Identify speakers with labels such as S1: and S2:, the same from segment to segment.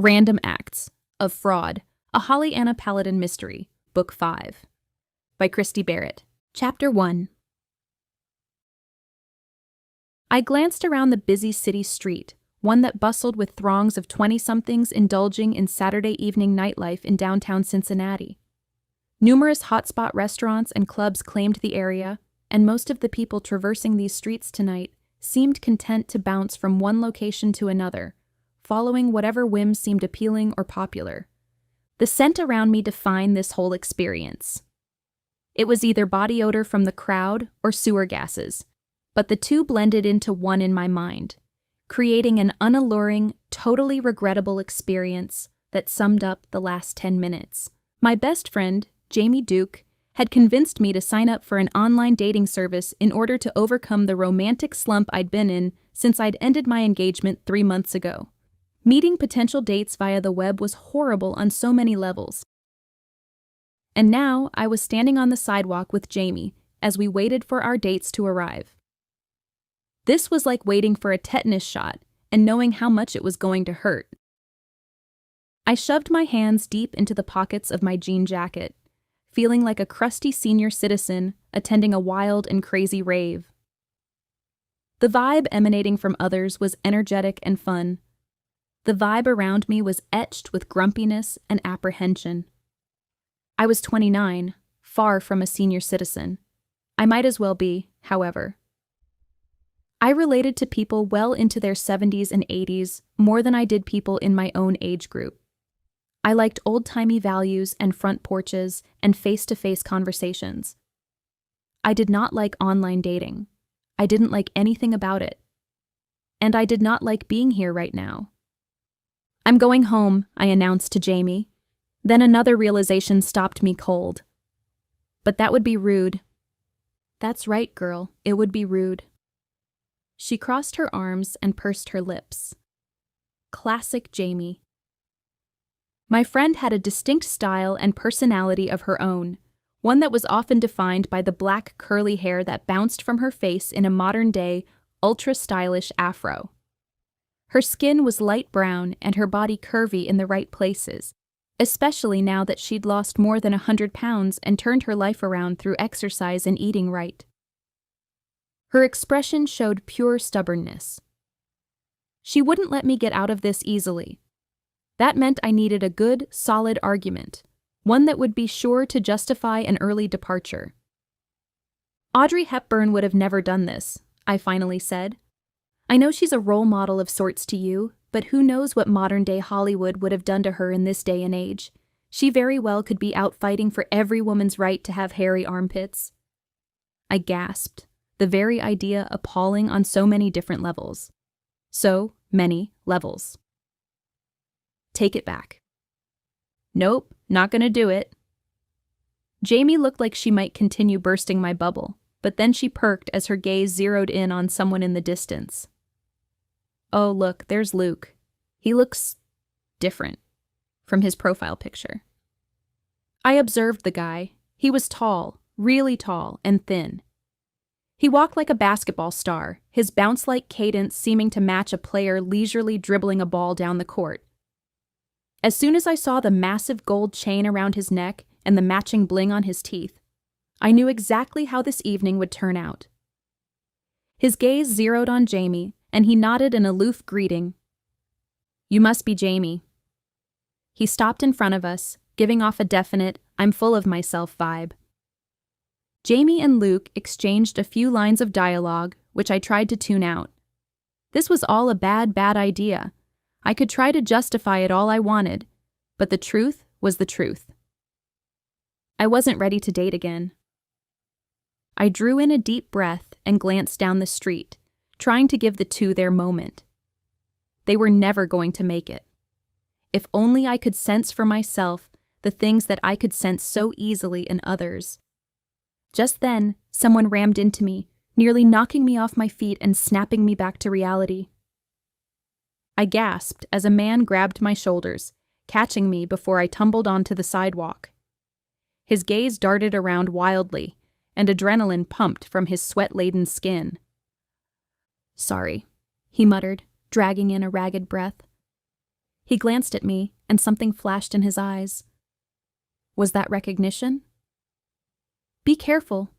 S1: Random Acts of Fraud, a Holly Anna Paladin Mystery, Book 5, by Christy Barritt. Chapter 1. I glanced around the busy city street, one that bustled with throngs of 20-somethings indulging in Saturday evening nightlife in downtown Cincinnati. Numerous hotspot restaurants and clubs claimed the area, and most of the people traversing these streets tonight seemed content to bounce from one location to another, following whatever whim seemed appealing or popular. The scent around me defined this whole experience. It was either body odor from the crowd or sewer gases, but the two blended into one in my mind, creating an unalluring, totally regrettable experience that summed up the last 10 minutes. My best friend, Jamie Duke, had convinced me to sign up for an online dating service in order to overcome the romantic slump I'd been in since I'd ended my engagement 3 months ago. Meeting potential dates via the web was horrible on so many levels. And now I was standing on the sidewalk with Jamie as we waited for our dates to arrive. This was like waiting for a tetanus shot and knowing how much it was going to hurt. I shoved my hands deep into the pockets of my jean jacket, feeling like a crusty senior citizen attending a wild and crazy rave. The vibe emanating from others was energetic and fun. The vibe around me was etched with grumpiness and apprehension. I was 29, far from a senior citizen. I might as well be, however. I related to people well into their 70s and 80s more than I did people in my own age group. I liked old-timey values and front porches and face-to-face conversations. I did not like online dating. I didn't like anything about it. And I did not like being here right now. "I'm going home," I announced to Jamie. Then another realization stopped me cold. But that would be rude. That's right, girl, it would be rude. She crossed her arms and pursed her lips. Classic Jamie. My friend had a distinct style and personality of her own, one that was often defined by the black curly hair that bounced from her face in a modern-day, ultra-stylish afro. Her skin was light brown and her body curvy in the right places, especially now that she'd lost more than 100 pounds and turned her life around through exercise and eating right. Her expression showed pure stubbornness. She wouldn't let me get out of this easily. That meant I needed a good, solid argument, one that would be sure to justify an early departure. Audrey Hepburn would have never done this, I finally said. I know she's a role model of sorts to you, but who knows what modern-day Hollywood would have done to her in this day and age. She very well could be out fighting for every woman's right to have hairy armpits. I gasped, the very idea appalling on so many different levels. So many levels. Take it back. Nope, not gonna do it. Jamie looked like she might continue bursting my bubble, but then she perked as her gaze zeroed in on someone in the distance. Oh, look, there's Luke. He looks different from his profile picture. I observed the guy. He was tall, really tall, and thin. He walked like a basketball star, his bounce-like cadence seeming to match a player leisurely dribbling a ball down the court. As soon as I saw the massive gold chain around his neck and the matching bling on his teeth, I knew exactly how this evening would turn out. His gaze zeroed on Jamie, and he nodded an aloof greeting. "You must be Jamie." He stopped in front of us, giving off a definite, "I'm full of myself" vibe. Jamie and Luke exchanged a few lines of dialogue, which I tried to tune out. This was all a bad idea. I could try to justify it all I wanted, but the truth was the truth. I wasn't ready to date again. I drew in a deep breath and glanced down the street, trying to give the two their moment. They were never going to make it. If only I could sense for myself the things that I could sense so easily in others. Just then, someone rammed into me, nearly knocking me off my feet and snapping me back to reality. I gasped as a man grabbed my shoulders, catching me before I tumbled onto the sidewalk. His gaze darted around wildly, and adrenaline pumped from his sweat-laden skin. "Sorry," he muttered, dragging in a ragged breath. He glanced at me, and something flashed in his eyes. Was that recognition? Be careful.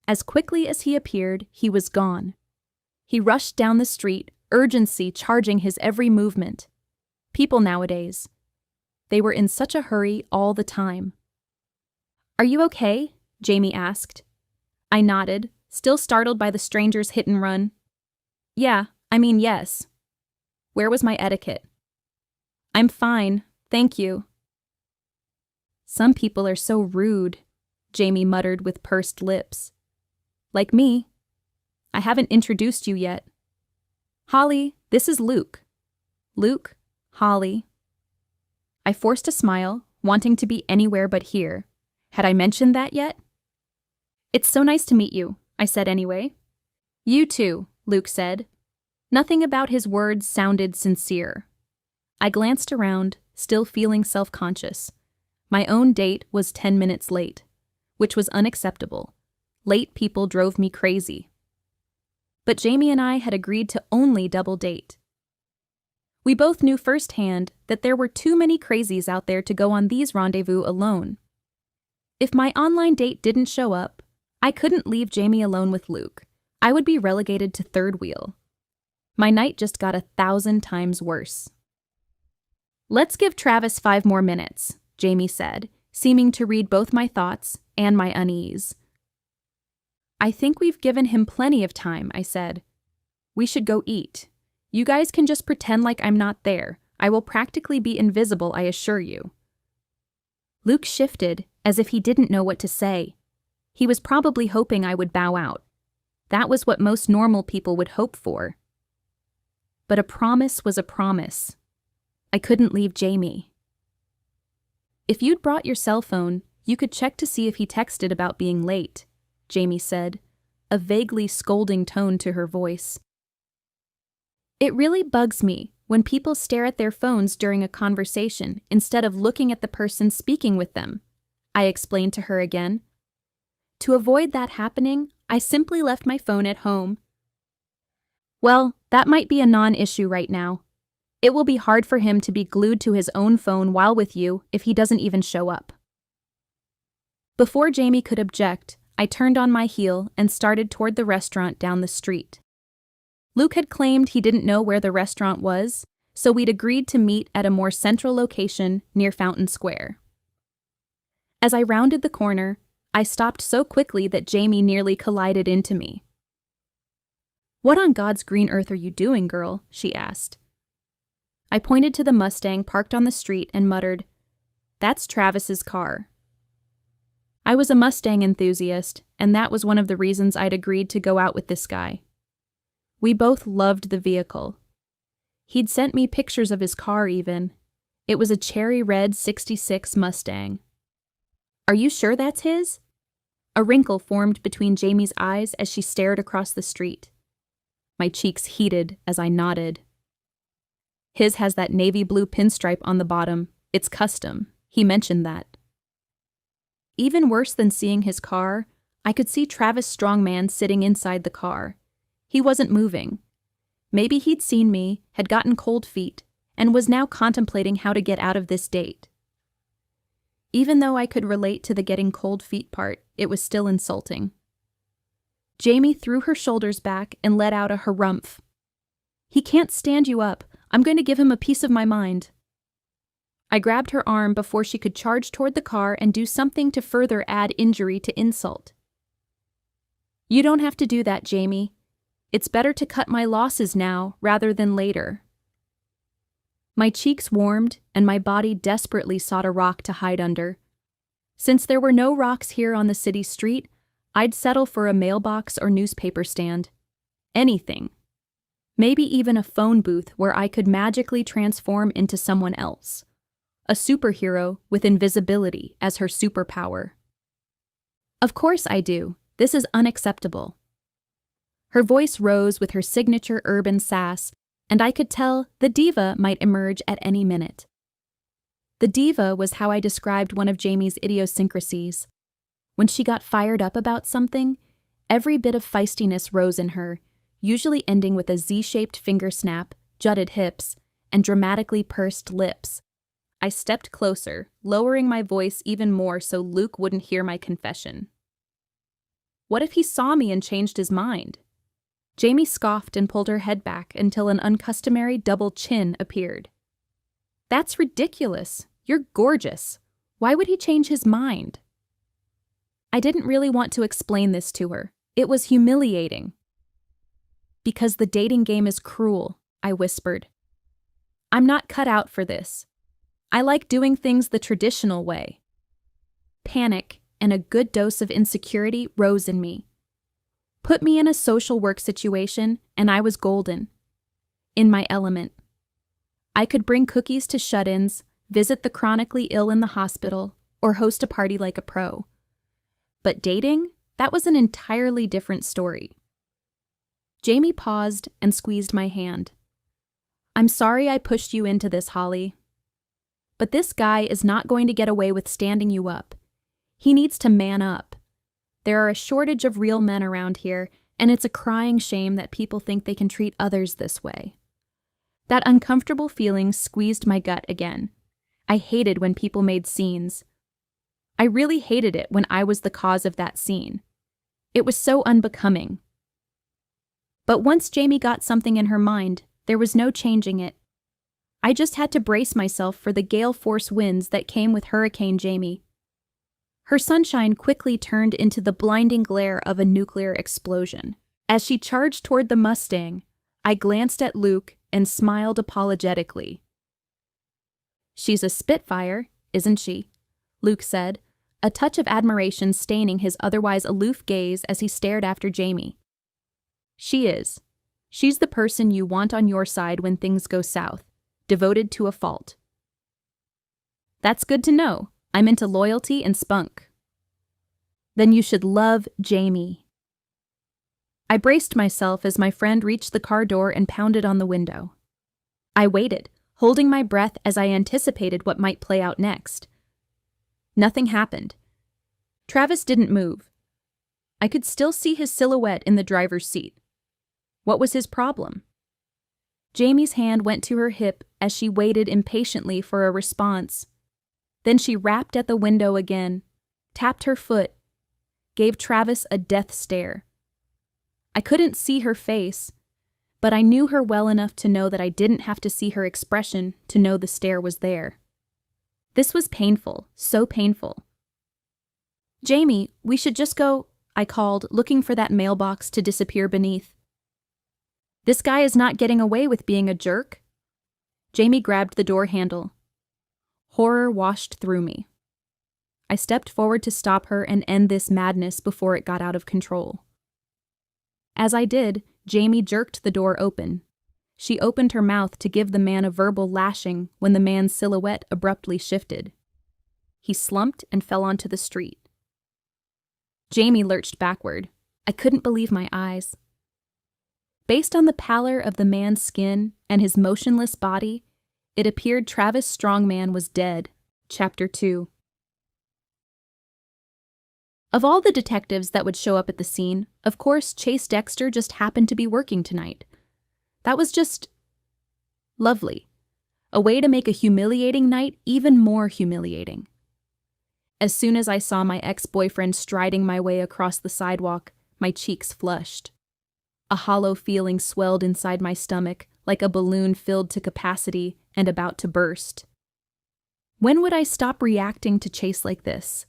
S1: As quickly as he appeared, he was gone. He rushed down the street, urgency charging his every movement. People nowadays. They were in such a hurry all the time. Are you okay? Jamie asked. I nodded, still startled by the stranger's hit and run. Yes. Where was my etiquette? I'm fine, thank you. Some people are so rude, Jamie muttered with pursed lips. Like me. I haven't introduced you yet. Holly, this is Luke. Luke, Holly. I forced a smile, wanting to be anywhere but here. Had I mentioned that yet? It's so nice to meet you, I said anyway. You too, Luke said. Nothing about his words sounded sincere. I glanced around, still feeling self-conscious. My own date was 10 minutes late, which was unacceptable. Late people drove me crazy. But Jamie and I had agreed to only double date. We both knew firsthand that there were too many crazies out there to go on these rendezvous alone. If my online date didn't show up, I couldn't leave Jamie alone with Luke. I would be relegated to third wheel. My night just got 1,000 times worse. Let's give Travis 5 more minutes, Jamie said, seeming to read both my thoughts and my unease. I think we've given him plenty of time, I said. We should go eat. You guys can just pretend like I'm not there. I will practically be invisible, I assure you. Luke shifted, as if he didn't know what to say. He was probably hoping I would bow out. That was what most normal people would hope for. But a promise was a promise. I couldn't leave Jamie. If you'd brought your cell phone, you could check to see if he texted about being late, Jamie said, a vaguely scolding tone to her voice. It really bugs me when people stare at their phones during a conversation instead of looking at the person speaking with them, I explained to her again. To avoid that happening, I simply left my phone at home. Well, that might be a non-issue right now. It will be hard for him to be glued to his own phone while with you if he doesn't even show up. Before Jamie could object, I turned on my heel and started toward the restaurant down the street. Luke had claimed he didn't know where the restaurant was, so we'd agreed to meet at a more central location near Fountain Square. As I rounded the corner, I stopped so quickly that Jamie nearly collided into me. What on God's green earth are you doing, girl? She asked. I pointed to the Mustang parked on the street and muttered, That's Travis's car. I was a Mustang enthusiast, and that was one of the reasons I'd agreed to go out with this guy. We both loved the vehicle. He'd sent me pictures of his car even. It was a cherry red '66 Mustang. Are you sure that's his? A wrinkle formed between Jamie's eyes as she stared across the street. My cheeks heated as I nodded. His has that navy blue pinstripe on the bottom. It's custom. He mentioned that. Even worse than seeing his car, I could see Travis Strongman sitting inside the car. He wasn't moving. Maybe he'd seen me, had gotten cold feet, and was now contemplating how to get out of this date. Even though I could relate to the getting cold feet part, it was still insulting. Jamie threw her shoulders back and let out a harumph. He can't stand you up. I'm going to give him a piece of my mind. I grabbed her arm before she could charge toward the car and do something to further add injury to insult. You don't have to do that, Jamie. It's better to cut my losses now rather than later. My cheeks warmed and my body desperately sought a rock to hide under. Since there were no rocks here on the city street, I'd settle for a mailbox or newspaper stand. Anything. Maybe even a phone booth where I could magically transform into someone else. A superhero with invisibility as her superpower. Of course I do. This is unacceptable. Her voice rose with her signature urban sass, and I could tell the diva might emerge at any minute. The diva was how I described one of Jamie's idiosyncrasies. When she got fired up about something, every bit of feistiness rose in her, usually ending with a Z-shaped finger snap, jutted hips, and dramatically pursed lips. I stepped closer, lowering my voice even more so Luke wouldn't hear my confession. What if he saw me and changed his mind? Jamie scoffed and pulled her head back until an uncustomary double chin appeared. That's ridiculous. You're gorgeous. Why would he change his mind? I didn't really want to explain this to her. It was humiliating. Because the dating game is cruel, I whispered. I'm not cut out for this. I like doing things the traditional way. Panic and a good dose of insecurity rose in me. Put me in a social work situation, and I was golden. In my element. I could bring cookies to shut-ins, visit the chronically ill in the hospital, or host a party like a pro. But dating? That was an entirely different story. Jamie paused and squeezed my hand. I'm sorry I pushed you into this, Holly. But this guy is not going to get away with standing you up. He needs to man up. There are a shortage of real men around here, and it's a crying shame that people think they can treat others this way. That uncomfortable feeling squeezed my gut again. I hated when people made scenes. I really hated it when I was the cause of that scene. It was so unbecoming. But once Jamie got something in her mind, there was no changing it. I just had to brace myself for the gale force winds that came with Hurricane Jamie. Her sunshine quickly turned into the blinding glare of a nuclear explosion. As she charged toward the Mustang, I glanced at Luke and smiled apologetically. She's a Spitfire, isn't she? Luke said, a touch of admiration staining his otherwise aloof gaze as he stared after Jamie. She is. She's the person you want on your side when things go south, devoted to a fault. That's good to know. I'm into loyalty and spunk. Then you should love Jamie. I braced myself as my friend reached the car door and pounded on the window. I waited, holding my breath as I anticipated what might play out next. Nothing happened. Travis didn't move. I could still see his silhouette in the driver's seat. What was his problem? Jamie's hand went to her hip as she waited impatiently for a response. Then she rapped at the window again, tapped her foot, gave Travis a death stare. I couldn't see her face, but I knew her well enough to know that I didn't have to see her expression to know the stare was there. This was painful, so painful. Jamie, we should just go, I called, looking for that mailbox to disappear beneath. This guy is not getting away with being a jerk. Jamie grabbed the door handle. Horror washed through me. I stepped forward to stop her and end this madness before it got out of control. As I did, Jamie jerked the door open. She opened her mouth to give the man a verbal lashing when the man's silhouette abruptly shifted. He slumped and fell onto the street. Jamie lurched backward. I couldn't believe my eyes. Based on the pallor of the man's skin and his motionless body, it appeared Travis Strongman was dead. Chapter 2. Of all the detectives that would show up at the scene, of course Chase Dexter just happened to be working tonight. That was just lovely. A way to make a humiliating night even more humiliating. As soon as I saw my ex-boyfriend striding my way across the sidewalk, my cheeks flushed. A hollow feeling swelled inside my stomach, like a balloon filled to capacity and about to burst. When would I stop reacting to Chase like this?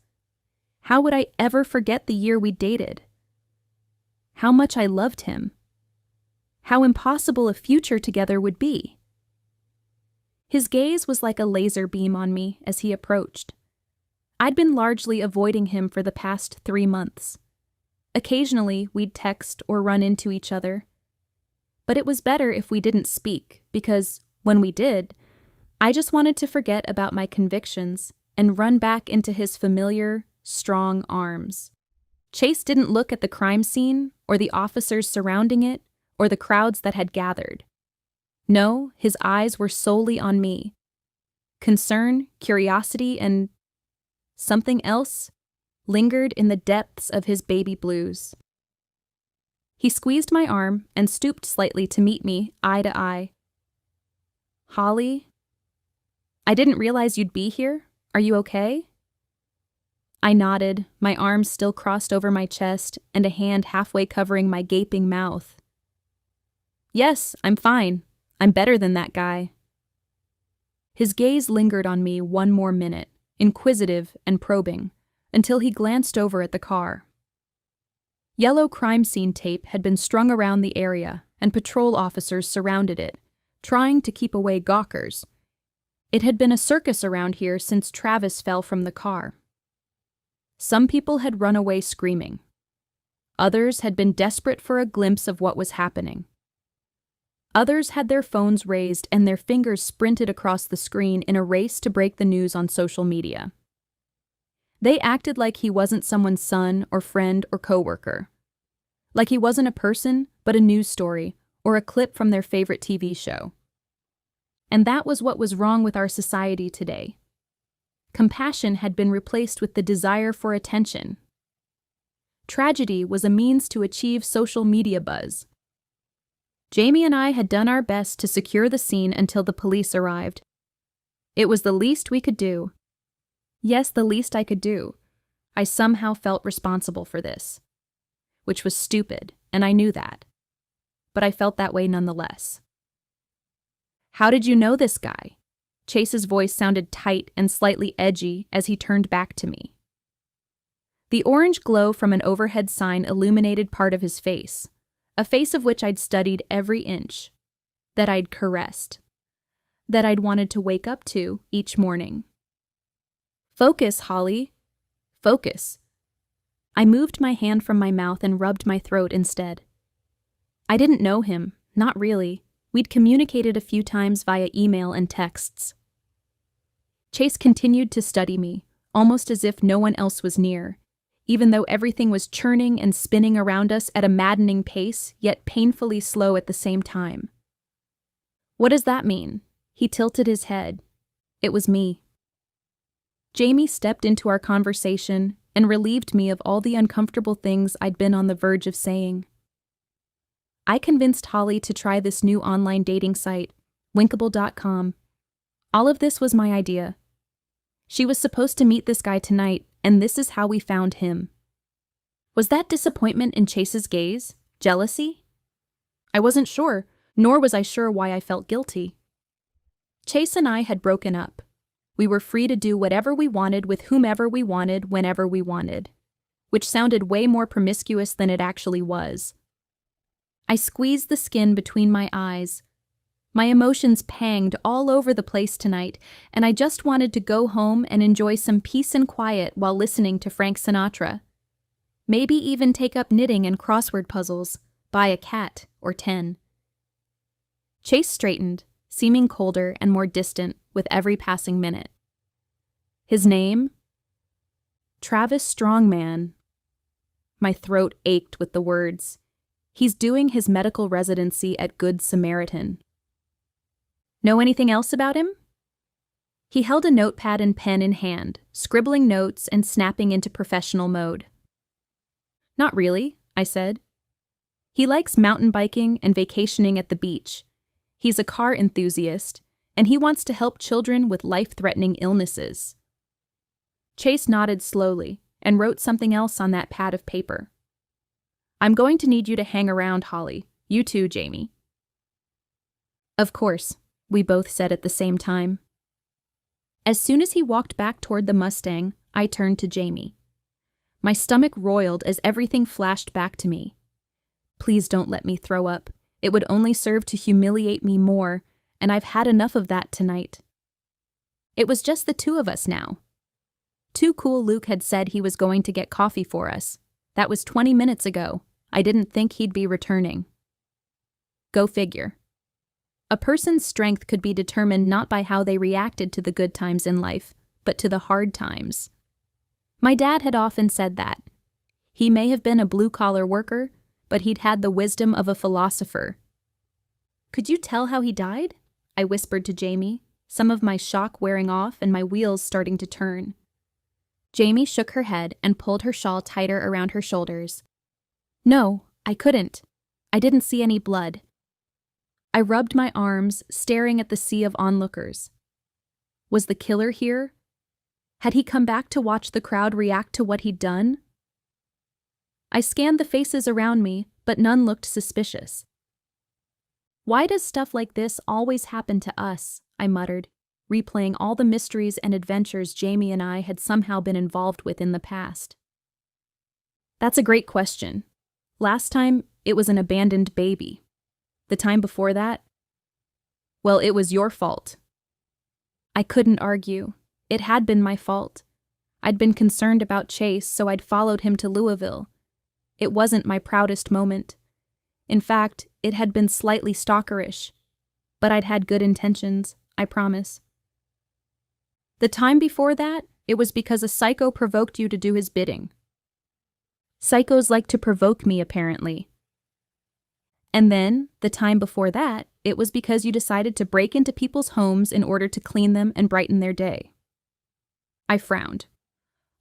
S1: How would I ever forget the year we dated? How much I loved him. How impossible a future together would be. His gaze was like a laser beam on me as he approached. I'd been largely avoiding him for the past 3 months. Occasionally, we'd text or run into each other. But it was better if we didn't speak, because, when we did, I just wanted to forget about my convictions and run back into his familiar, strong arms. Chase didn't look at the crime scene, or the officers surrounding it, or the crowds that had gathered. No, his eyes were solely on me. Concern, curiosity, and something else lingered in the depths of his baby blues. He squeezed my arm and stooped slightly to meet me eye to eye. Holly? I didn't realize you'd be here. Are you okay? I nodded, my arms still crossed over my chest and a hand halfway covering my gaping mouth. Yes, I'm fine. I'm better than that guy. His gaze lingered on me one more minute, inquisitive and probing, until he glanced over at the car. Yellow crime scene tape had been strung around the area, and patrol officers surrounded it, trying to keep away gawkers. It had been a circus around here since Travis fell from the car. Some people had run away screaming. Others had been desperate for a glimpse of what was happening. Others had their phones raised and their fingers sprinted across the screen in a race to break the news on social media. They acted like he wasn't someone's son or friend or coworker. Like he wasn't a person, but a news story or a clip from their favorite TV show. And that was what was wrong with our society today. Compassion had been replaced with the desire for attention. Tragedy was a means to achieve social media buzz. Jamie and I had done our best to secure the scene until the police arrived. It was the least we could do. Yes, the least I could do. I somehow felt responsible for this. Which was stupid, and I knew that. But I felt that way nonetheless. How did you know this guy? Chase's voice sounded tight and slightly edgy as he turned back to me. The orange glow from an overhead sign illuminated part of his face, a face of which I'd studied every inch, that I'd caressed, that I'd wanted to wake up to each morning. Focus, Holly. Focus. I moved my hand from my mouth and rubbed my throat instead. I didn't know him, not really. We'd communicated a few times via email and texts. Chase continued to study me, almost as if no one else was near, even though everything was churning and spinning around us at a maddening pace, yet painfully slow at the same time. What does that mean? He tilted his head. It was me. Jamie stepped into our conversation and relieved me of all the uncomfortable things I'd been on the verge of saying. I convinced Holly to try this new online dating site, Winkable.com. All of this was my idea. She was supposed to meet this guy tonight, and this is how we found him. Was that disappointment in Chase's gaze? Jealousy? I wasn't sure, nor was I sure why I felt guilty. Chase and I had broken up. We were free to do whatever we wanted with whomever we wanted whenever we wanted, which sounded way more promiscuous than it actually was. I squeezed the skin between my eyes. My emotions panged all over the place tonight, and I just wanted to go home and enjoy some peace and quiet while listening to Frank Sinatra. Maybe even take up knitting and crossword puzzles, buy a cat or 10. Chase straightened, seeming colder and more distant with every passing minute. His name? Travis Strongman. My throat ached with the words. He's doing his medical residency at Good Samaritan. Know anything else about him? He held a notepad and pen in hand, scribbling notes and snapping into professional mode. Not really, I said. He likes mountain biking and vacationing at the beach. He's a car enthusiast, and he wants to help children with life-threatening illnesses. Chase nodded slowly and wrote something else on that pad of paper. I'm going to need you to hang around, Holly. You too, Jamie. Of course, we both said at the same time. As soon as he walked back toward the Mustang, I turned to Jamie. My stomach roiled as everything flashed back to me. Please don't let me throw up. It would only serve to humiliate me more, and I've had enough of that tonight. It was just the two of us now. Too Cool Luke had said he was going to get coffee for us. That was 20 minutes ago. I didn't think he'd be returning. Go figure. A person's strength could be determined not by how they reacted to the good times in life, but to the hard times. My dad had often said that. He may have been a blue-collar worker, but he'd had the wisdom of a philosopher. Could you tell how he died? I whispered to Jamie, some of my shock wearing off and my wheels starting to turn. Jamie shook her head and pulled her shawl tighter around her shoulders. No, I couldn't. I didn't see any blood. I rubbed my arms, staring at the sea of onlookers. Was the killer here? Had he come back to watch the crowd react to what he'd done? I scanned the faces around me, but none looked suspicious. Why does stuff like this always happen to us? I muttered, replaying all the mysteries and adventures Jamie and I had somehow been involved with in the past. That's a great question. Last time, it was an abandoned baby. The time before that? Well, it was your fault. I couldn't argue. It had been my fault. I'd been concerned about Chase, so I'd followed him to Louisville. It wasn't my proudest moment. In fact, it had been slightly stalkerish. But I'd had good intentions, I promise. The time before that, it was because a psycho provoked you to do his bidding. Psychos like to provoke me, apparently. And then, the time before that, it was because you decided to break into people's homes in order to clean them and brighten their day. I frowned.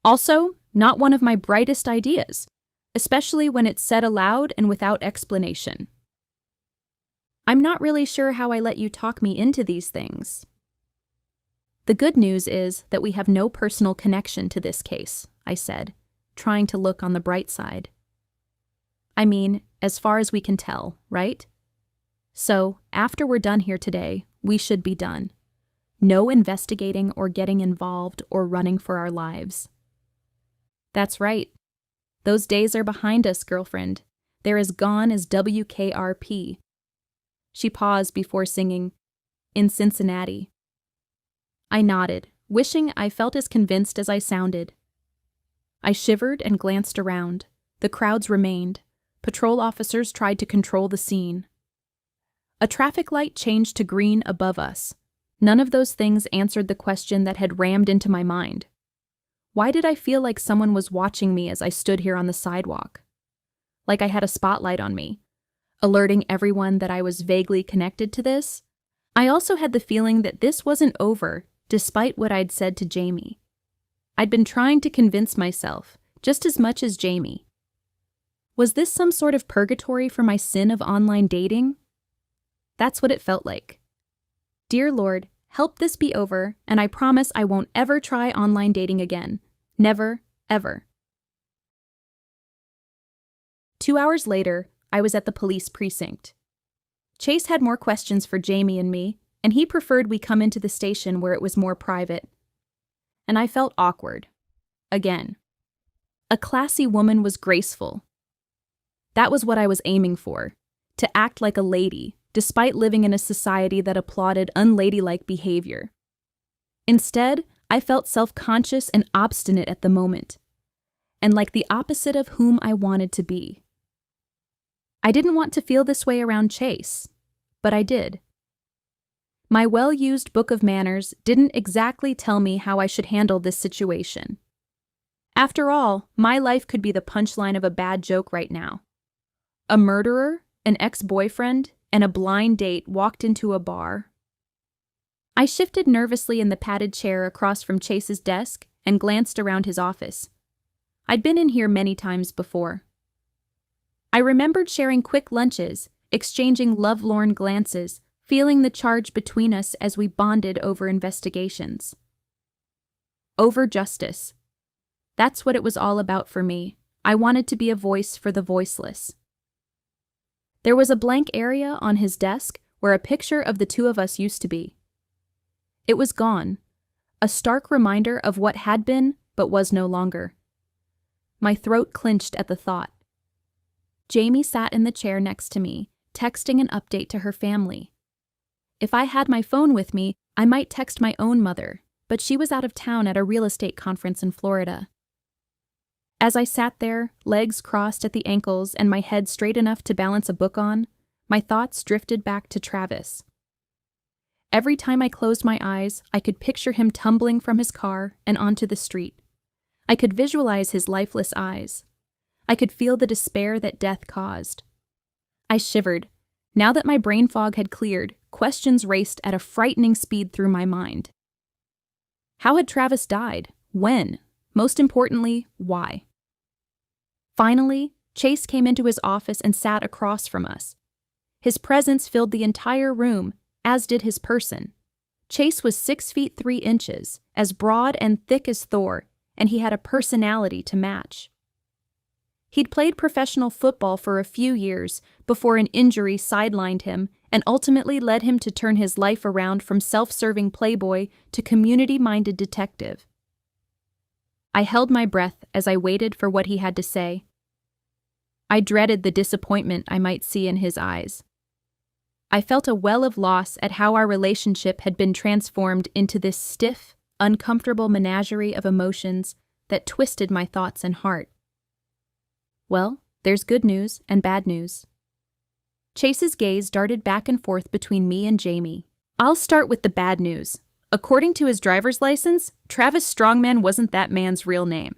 S1: Also, not one of my brightest ideas, especially when it's said aloud and without explanation. I'm not really sure how I let you talk me into these things. The good news is that we have no personal connection to this case, I said, trying to look on the bright side. I mean, as far as we can tell, right? So, after we're done here today, we should be done. No investigating or getting involved or running for our lives. That's right. Those days are behind us, girlfriend. They're as gone as WKRP. She paused before singing, In Cincinnati. I nodded, wishing I felt as convinced as I sounded. I shivered and glanced around. The crowds remained. Patrol officers tried to control the scene. A traffic light changed to green above us. None of those things answered the question that had rammed into my mind. Why did I feel like someone was watching me as I stood here on the sidewalk? Like I had a spotlight on me, alerting everyone that I was vaguely connected to this? I also had the feeling that this wasn't over, despite what I'd said to Jamie. I'd been trying to convince myself, just as much as Jamie. Was this some sort of purgatory for my sin of online dating? That's what it felt like. Dear Lord, help this be over, and I promise I won't ever try online dating again. Never, ever. 2 hours later, I was at the police precinct. Chase had more questions for Jamie and me, and he preferred we come into the station where it was more private. And I felt awkward. Again. A classy woman was graceful. That was what I was aiming for, to act like a lady, despite living in a society that applauded unladylike behavior. Instead, I felt self-conscious and obstinate at the moment, and like the opposite of whom I wanted to be. I didn't want to feel this way around Chase, but I did. My well-used book of manners didn't exactly tell me how I should handle this situation. After all, my life could be the punchline of a bad joke right now. A murderer, an ex-boyfriend, and a blind date walked into a bar. I shifted nervously in the padded chair across from Chase's desk and glanced around his office. I'd been in here many times before. I remembered sharing quick lunches, exchanging lovelorn glances, feeling the charge between us as we bonded over investigations. Over justice. That's what it was all about for me. I wanted to be a voice for the voiceless. There was a blank area on his desk where a picture of the two of us used to be. It was gone, a stark reminder of what had been but was no longer. My throat clenched at the thought. Jamie sat in the chair next to me, texting an update to her family. If I had my phone with me, I might text my own mother, but she was out of town at a real estate conference in Florida. As I sat there, legs crossed at the ankles and my head straight enough to balance a book on, my thoughts drifted back to Travis. Every time I closed my eyes, I could picture him tumbling from his car and onto the street. I could visualize his lifeless eyes. I could feel the despair that death caused. I shivered. Now that my brain fog had cleared, questions raced at a frightening speed through my mind. How had Travis died? When? Most importantly, why? Finally, Chase came into his office and sat across from us. His presence filled the entire room, as did his person. Chase was 6 feet 3 inches, as broad and thick as Thor, and he had a personality to match. He'd played professional football for a few years before an injury sidelined him and ultimately led him to turn his life around from self-serving playboy to community-minded detective. I held my breath as I waited for what he had to say. I dreaded the disappointment I might see in his eyes. I felt a well of loss at how our relationship had been transformed into this stiff, uncomfortable menagerie of emotions that twisted my thoughts and heart. Well, there's good news and bad news. Chase's gaze darted back and forth between me and Jamie. I'll start with the bad news. According to his driver's license, Travis Strongman wasn't that man's real name.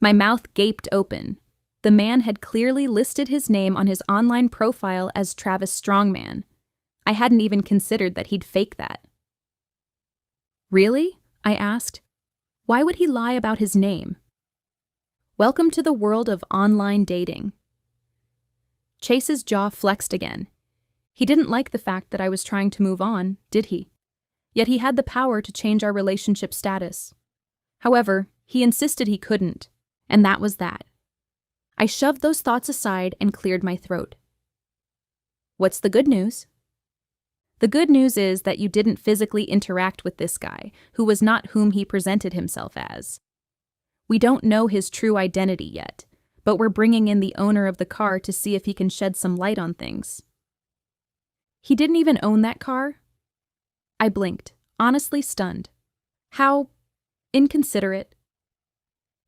S1: My mouth gaped open. The man had clearly listed his name on his online profile as Travis Strongman. I hadn't even considered that he'd fake that. Really? I asked. Why would he lie about his name? Welcome to the world of online dating. Chase's jaw flexed again. He didn't like the fact that I was trying to move on, did he? Yet he had the power to change our relationship status. However, he insisted he couldn't, and that was that. I shoved those thoughts aside and cleared my throat. What's the good news? The good news is that you didn't physically interact with this guy, who was not whom he presented himself as. We don't know his true identity yet, but we're bringing in the owner of the car to see if he can shed some light on things. He didn't even own that car? I blinked, honestly stunned. How inconsiderate.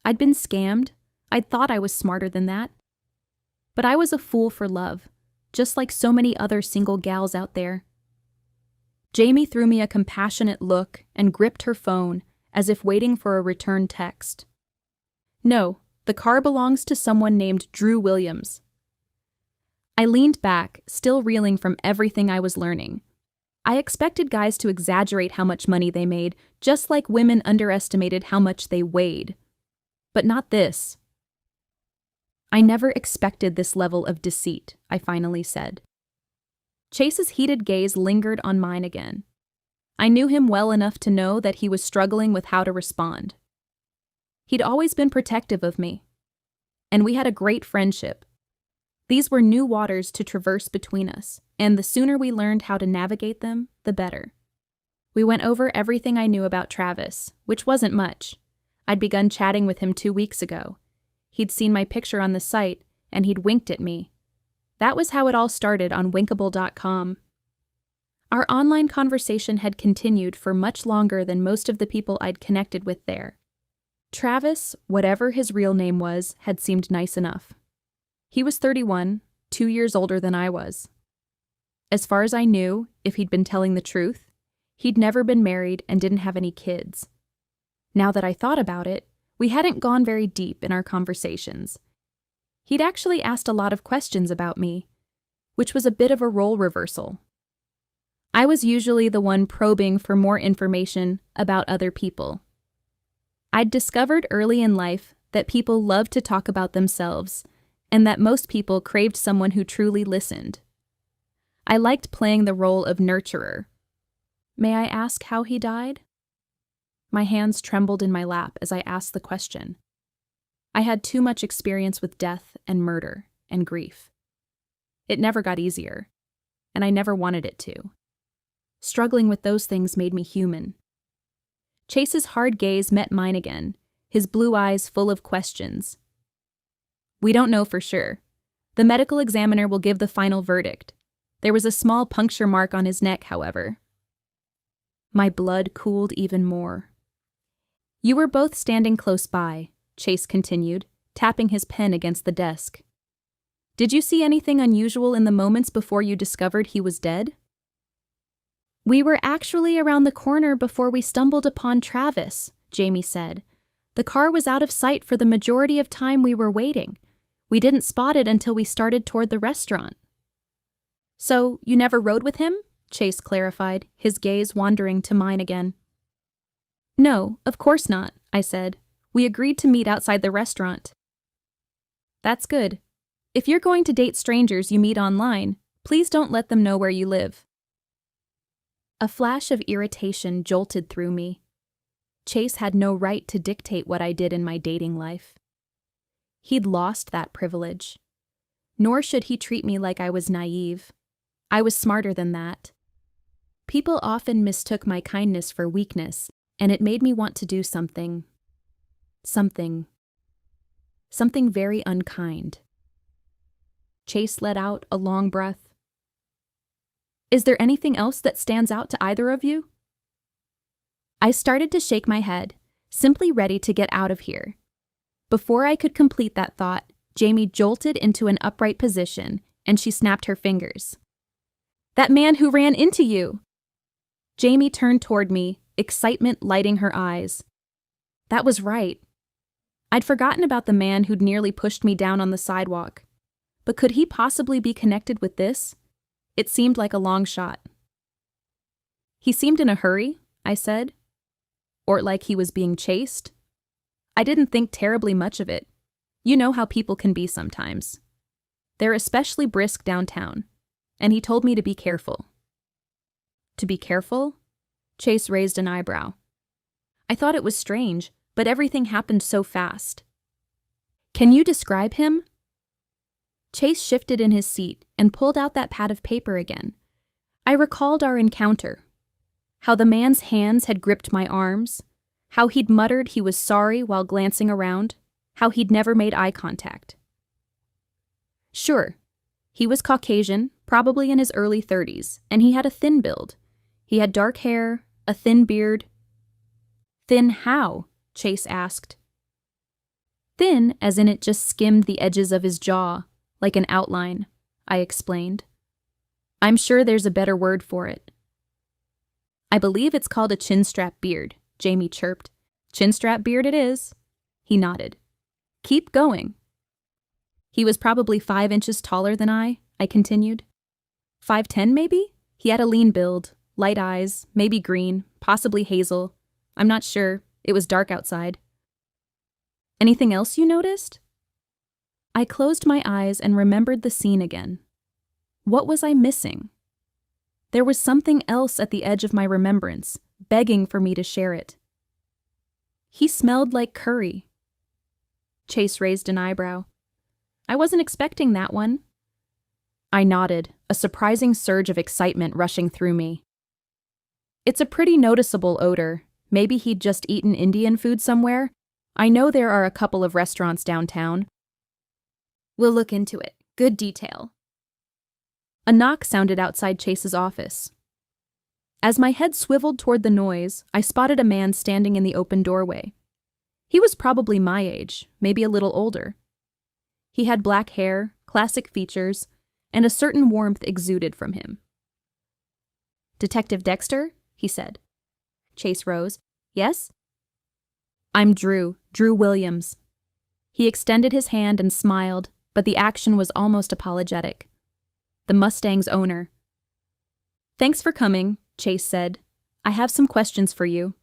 S1: I'd been scammed. I'd thought I was smarter than that. But I was a fool for love, just like so many other single gals out there. Jamie threw me a compassionate look and gripped her phone, as if waiting for a return text. No, the car belongs to someone named Drew Williams. I leaned back, still reeling from everything I was learning. I expected guys to exaggerate how much money they made, just like women underestimated how much they weighed. But not this. I never expected this level of deceit, I finally said. Chase's heated gaze lingered on mine again. I knew him well enough to know that he was struggling with how to respond. He'd always been protective of me, and we had a great friendship. These were new waters to traverse between us, and the sooner we learned how to navigate them, the better. We went over everything I knew about Travis, which wasn't much. I'd begun chatting with him 2 weeks ago. He'd seen my picture on the site, and he'd winked at me. That was how it all started on Winkable.com. Our online conversation had continued for much longer than most of the people I'd connected with there. Travis, whatever his real name was, had seemed nice enough. He was 31, 2 years older than I was. As far as I knew, if he'd been telling the truth, he'd never been married and didn't have any kids. Now that I thought about it, we hadn't gone very deep in our conversations. He'd actually asked a lot of questions about me, which was a bit of a role reversal. I was usually the one probing for more information about other people. I'd discovered early in life that people loved to talk about themselves, and that most people craved someone who truly listened. I liked playing the role of nurturer. May I ask how he died? My hands trembled in my lap as I asked the question. I had too much experience with death and murder and grief. It never got easier, and I never wanted it to. Struggling with those things made me human. Chase's hard gaze met mine again, his blue eyes full of questions. We don't know for sure. The medical examiner will give the final verdict. There was a small puncture mark on his neck, however. My blood cooled even more. You were both standing close by, Chase continued, tapping his pen against the desk. Did you see anything unusual in the moments before you discovered he was dead? We were actually around the corner before we stumbled upon Travis, Jamie said. The car was out of sight for the majority of time we were waiting. We didn't spot it until we started toward the restaurant. So, you never rode with him? Chase clarified, his gaze wandering to mine again. No, of course not, I said. We agreed to meet outside the restaurant. That's good. If you're going to date strangers you meet online, Please don't let them know where you live." A flash of irritation jolted through me. Chase had no right to dictate what I did in my dating life. He'd lost that privilege. Nor should he treat me like I was naive. I was smarter than that. People often mistook my kindness for weakness, and it made me want to do something very unkind. Chase let out a long breath. "Is there anything else that stands out to either of you?" I started to shake my head, simply ready to get out of here. Before I could complete that thought, Jamie jolted into an upright position, and she snapped her fingers. "That man who ran into you!" Jamie turned toward me, excitement lighting her eyes. That was right. I'd forgotten about the man who'd nearly pushed me down on the sidewalk. But could he possibly be connected with this? It seemed like a long shot. "He seemed in a hurry," I said. "Or like he was being chased." I didn't think terribly much of it. You know how people can be sometimes. They're especially brisk downtown, and he told me to be careful. To be careful? Chase raised an eyebrow. I thought it was strange, but everything happened so fast. "Can you describe him?" Chase shifted in his seat and pulled out that pad of paper again. I recalled our encounter. How the man's hands had gripped my arms. How he'd muttered he was sorry while glancing around. How he'd never made eye contact. Sure, he was Caucasian, probably in his early 30s, and he had a thin build. He had dark hair, a thin beard. "Thin how?" Chase asked. "Thin as in it just skimmed the edges of his jaw, like an outline," I explained. "I'm sure there's a better word for it." "I believe it's called a chinstrap beard," Jamie chirped. "Chinstrap beard it is." He nodded. "Keep going." "He was probably 5 inches taller than I continued. 5'10", maybe? He had a lean build, light eyes, maybe green, possibly hazel. I'm not sure. It was dark outside." "Anything else you noticed?" I closed my eyes and remembered the scene again. What was I missing? There was something else at the edge of my remembrance, begging for me to share it. "He smelled like curry." Chase raised an eyebrow. "I wasn't expecting that one." I nodded, a surprising surge of excitement rushing through me. "It's a pretty noticeable odor. Maybe he'd just eaten Indian food somewhere. I know there are a couple of restaurants downtown." "We'll look into it. Good detail." A knock sounded outside Chase's office. As my head swiveled toward the noise, I spotted a man standing in the open doorway. He was probably my age, maybe a little older. He had black hair, classic features, and a certain warmth exuded from him. "Detective Dexter?" he said. Chase rose. "Yes?" "I'm Drew Williams." He extended his hand and smiled, but the action was almost apologetic. "The Mustang's owner." "Thanks for coming," Chase said. "I have some questions for you."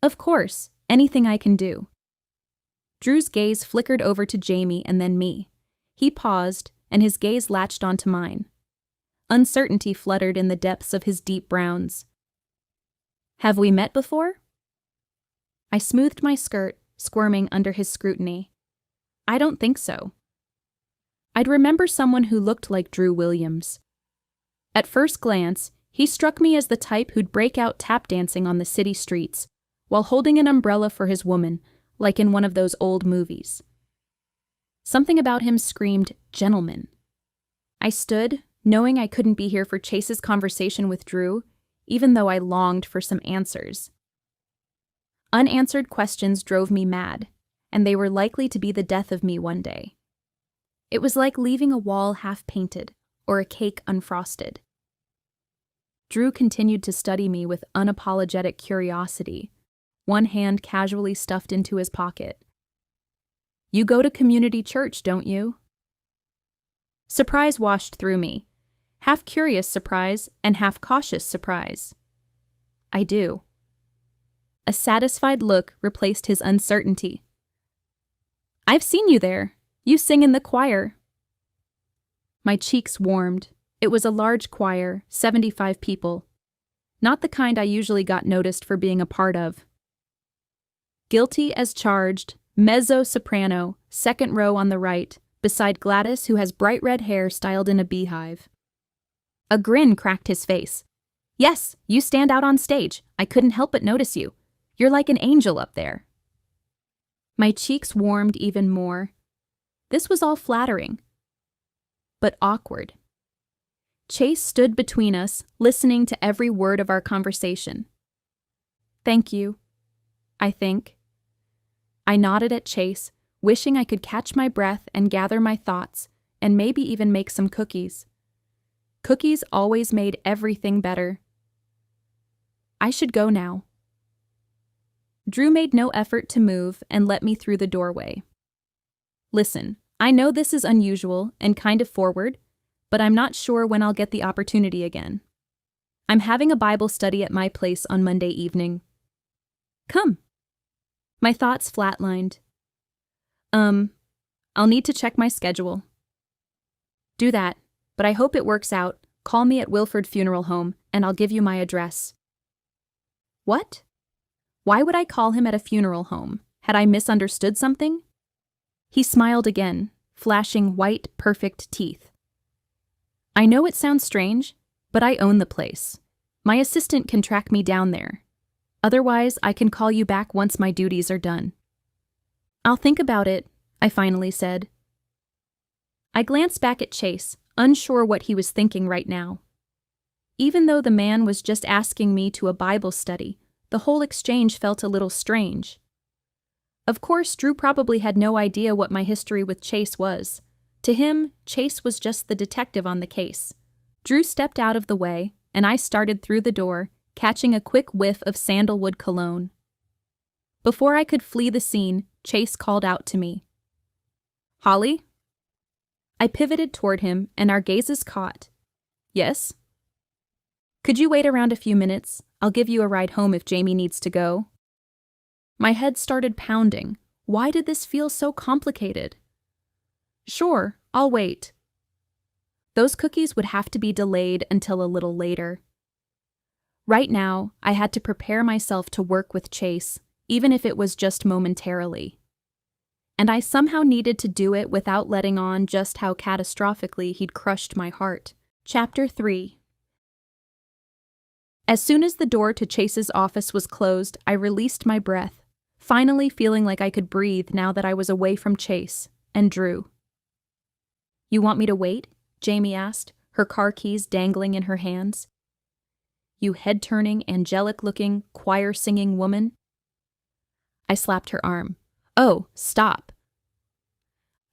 S1: "Of course, anything I can do." Drew's gaze flickered over to Jamie and then me. He paused, and his gaze latched onto mine. Uncertainty fluttered in the depths of his deep browns. "Have we met before?" I smoothed my skirt, squirming under his scrutiny. "I don't think so." I'd remember someone who looked like Drew Williams. At first glance, he struck me as the type who'd break out tap dancing on the city streets, while holding an umbrella for his woman, like in one of those old movies. Something about him screamed, "gentleman." I stood, knowing I couldn't be here for Chase's conversation with Drew, even though I longed for some answers. Unanswered questions drove me mad, and they were likely to be the death of me one day. It was like leaving a wall half-painted, or a cake unfrosted. Drew continued to study me with unapologetic curiosity, one hand casually stuffed into his pocket. "You go to community church, don't you?" Surprise washed through me, half curious surprise and half cautious surprise. "I do." A satisfied look replaced his uncertainty. "I've seen you there. You sing in the choir." My cheeks warmed. It was a large choir, 75 people. Not the kind I usually got noticed for being a part of. Guilty as charged, mezzo-soprano, second row on the right, beside Gladys, who has bright red hair styled in a beehive. A grin cracked his face. Yes, you stand out on stage. I couldn't help but notice you. You're like an angel up there. My cheeks warmed even more. This was all flattering, but awkward. Chase stood between us, listening to every word of our conversation. Thank you, I think. I nodded at Chase, wishing I could catch my breath and gather my thoughts, and maybe even make some cookies. Cookies always made everything better. I should go now. Drew made no effort to move and let me through the doorway. Listen, I know this is unusual and kind of forward, but I'm not sure when I'll get the opportunity again. I'm having a Bible study at my place on Monday evening. Come. My thoughts flatlined. I'll need to check my schedule. Do that, but I hope it works out. Call me at Wilford Funeral Home, and I'll give you my address. What? Why would I call him at a funeral home? Had I misunderstood something? He smiled again, flashing white, perfect teeth. I know it sounds strange, but I own the place. My assistant can track me down there. Otherwise, I can call you back once my duties are done. I'll think about it, I finally said. I glanced back at Chase, unsure what he was thinking right now. Even though the man was just asking me to a Bible study, the whole exchange felt a little strange. Of course, Drew probably had no idea what my history with Chase was. To him, Chase was just the detective on the case. Drew stepped out of the way, and I started through the door, catching a quick whiff of sandalwood cologne. Before I could flee the scene, Chase called out to me. Holly? I pivoted toward him, and our gazes caught. Yes? Could you wait around a few minutes? I'll give you a ride home if Jamie needs to go. My head started pounding. Why did this feel so complicated? Sure, I'll wait. Those cookies would have to be delayed until a little later. Right now, I had to prepare myself to work with Chase, even if it was just momentarily. And I somehow needed to do it without letting on just how catastrophically he'd crushed my heart. Chapter 3. As soon as the door to Chase's office was closed, I released my breath, finally feeling like I could breathe now that I was away from Chase and Drew. You want me to wait? Jamie asked, her car keys dangling in her hands. You head-turning, angelic-looking, choir-singing woman? I slapped her arm. Oh, stop.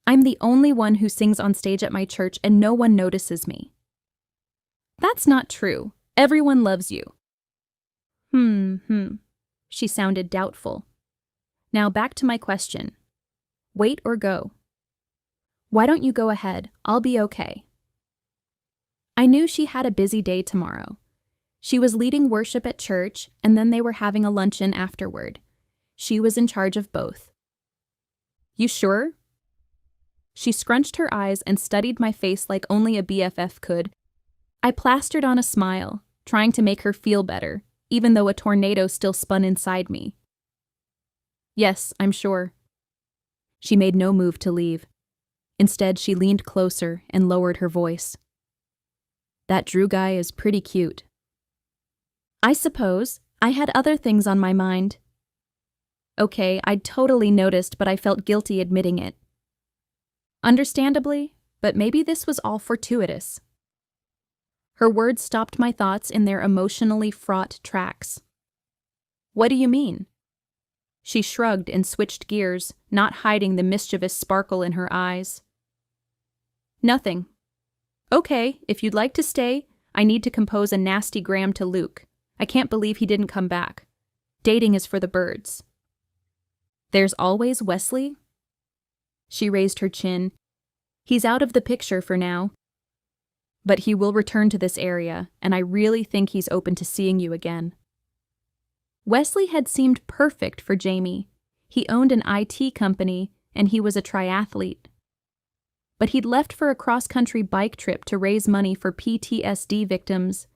S1: I'm the only one who sings on stage at my church and no one notices me. That's not true. Everyone loves you. She sounded doubtful. Now back to my question. Wait or go? Why don't you go ahead? I'll be okay. I knew she had a busy day tomorrow. She was leading worship at church, and then they were having a luncheon afterward. She was in charge of both. You sure? She scrunched her eyes and studied my face like only a BFF could. I plastered on a smile, trying to make her feel better, even though a tornado still spun inside me. Yes, I'm sure. She made no move to leave. Instead, she leaned closer and lowered her voice. That Drew guy is pretty cute. I suppose. I had other things on my mind. Okay, I'd totally noticed, but I felt guilty admitting it. Understandably, but maybe this was all fortuitous. Her words stopped my thoughts in their emotionally fraught tracks. What do you mean? She shrugged and switched gears, not hiding the mischievous sparkle in her eyes. Nothing. Okay, if you'd like to stay, I need to compose a nasty gram to Luke. I can't believe he didn't come back. Dating is for the birds. There's always Wesley? She raised her chin. He's out of the picture for now. But he will return to this area, and I really think he's open to seeing you again. Wesley had seemed perfect for Jamie. He owned an IT company, and he was a triathlete. but he'd left for a cross-country bike trip to raise money for PTSD victims,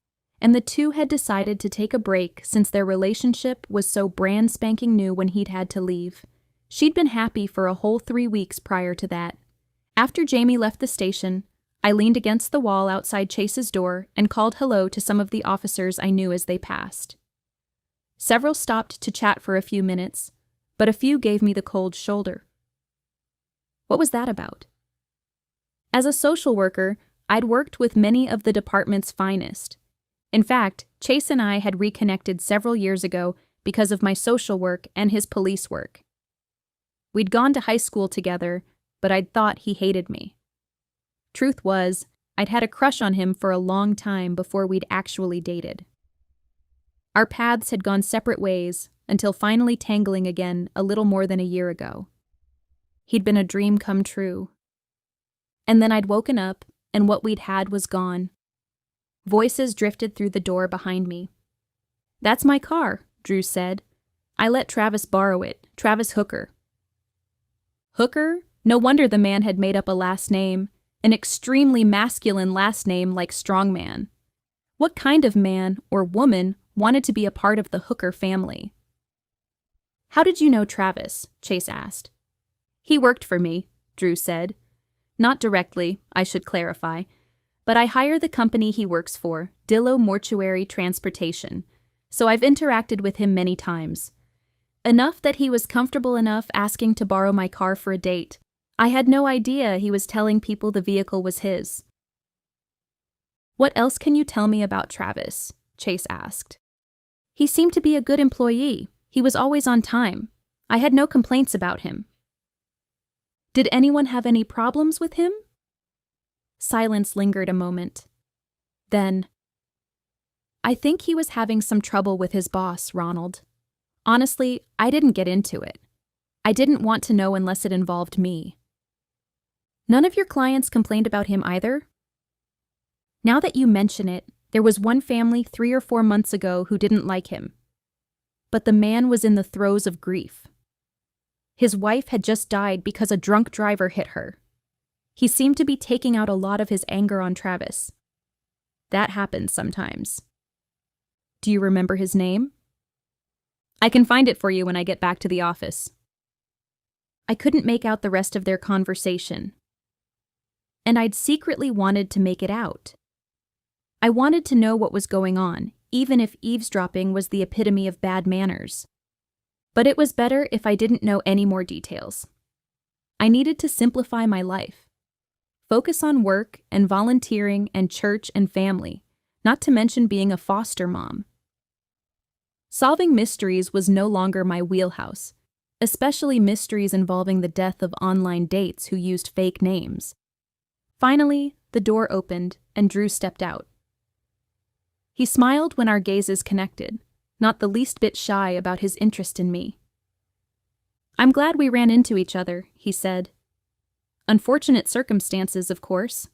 S1: and the two had decided to take a break since their relationship was so brand spanking new when he'd had to leave. She'd been happy for a whole 3 weeks prior to that. After Jamie left the station, I leaned against the wall outside Chase's door and called hello to some of the officers I knew as they passed. Several stopped to chat for a few minutes, but a few gave me the cold shoulder. What was that about? As a social worker, I'd worked with many of the department's finest. In fact, Chase and I had reconnected several years ago because of my social work and his police work. We'd gone to high school together, but I'd thought he hated me. Truth was, I'd had a crush on him for a long time before we'd actually dated. Our paths had gone separate ways until finally tangling again a little more than a year ago. He'd been a dream come true. And then I'd woken up, and what we'd had was gone. Voices drifted through the door behind me. "That's my car," Drew said. "I let Travis borrow it, Travis Hooker." Hooker? No wonder the man had made up a last name, an extremely masculine last name like Strongman. What kind of man or woman wanted to be a part of the Hooker family? "How did you know Travis?" Chase asked. "He worked for me," Drew said. "Not directly, I should clarify, but I hire the company he works for, Dillo Mortuary Transportation, so I've interacted with him many times. Enough that he was comfortable enough asking to borrow my car for a date. I had no idea he was telling people the vehicle was his." "What else can you tell me about Travis?" Chase asked. "He seemed to be a good employee. He was always on time. I had no complaints about him." "Did anyone have any problems with him?" Silence lingered a moment. Then, "I think he was having some trouble with his boss, Ronald. Honestly, I didn't get into it. I didn't want to know unless it involved me." "None of your clients complained about him either?" "Now that you mention it, there was one family 3 or 4 months ago who didn't like him. But the man was in the throes of grief. His wife had just died because a drunk driver hit her. He seemed to be taking out a lot of his anger on Travis. That happens sometimes." "Do you remember his name?" "I can find it for you when I get back to the office." I couldn't make out the rest of their conversation. And I'd secretly wanted to make it out. I wanted to know what was going on, even if eavesdropping was the epitome of bad manners. But it was better if I didn't know any more details. I needed to simplify my life. Focus on work and volunteering and church and family, not to mention being a foster mom. Solving mysteries was no longer my wheelhouse, especially mysteries involving the death of online dates who used fake names. Finally, the door opened and Drew stepped out. He smiled when our gazes connected, not the least bit shy about his interest in me. "I'm glad we ran into each other," he said. "Unfortunate circumstances, of course,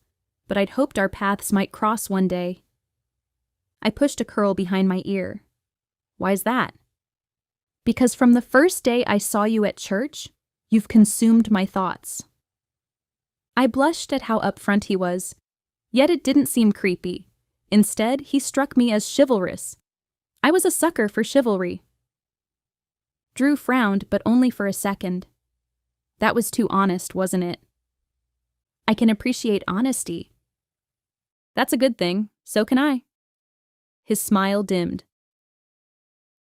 S1: but I'd hoped our paths might cross one day." I pushed a curl behind my ear. "Why's that?" "Because from the first day I saw you at church, you've consumed my thoughts." I blushed at how upfront he was, yet it didn't seem creepy. Instead, he struck me as chivalrous. I was a sucker for chivalry. Drew frowned, but only for a second. That was too honest, wasn't it? "I can appreciate honesty." "That's a good thing. So can I." His smile dimmed.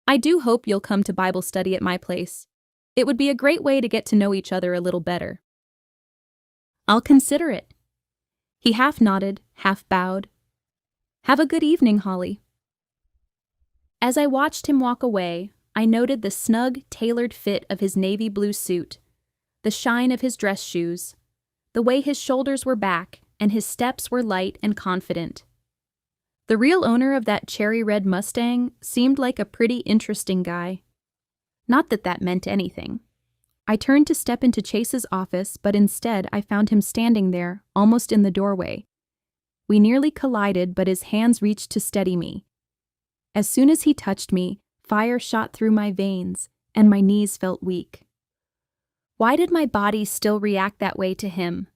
S1: "I do hope you'll come to Bible study at my place. It would be a great way to get to know each other a little better." "I'll consider it." He half nodded, half bowed. "Have a good evening, Holly." As I watched him walk away, I noted the snug, tailored fit of his navy blue suit, the shine of his dress shoes, the way his shoulders were back and his steps were light and confident. The real owner of that cherry red Mustang seemed like a pretty interesting guy. Not that that meant anything. I turned to step into Chase's office, but instead I found him standing there, almost in the doorway. We nearly collided, but his hands reached to steady me. As soon as he touched me, fire shot through my veins, and my knees felt weak. Why did my body still react that way to him?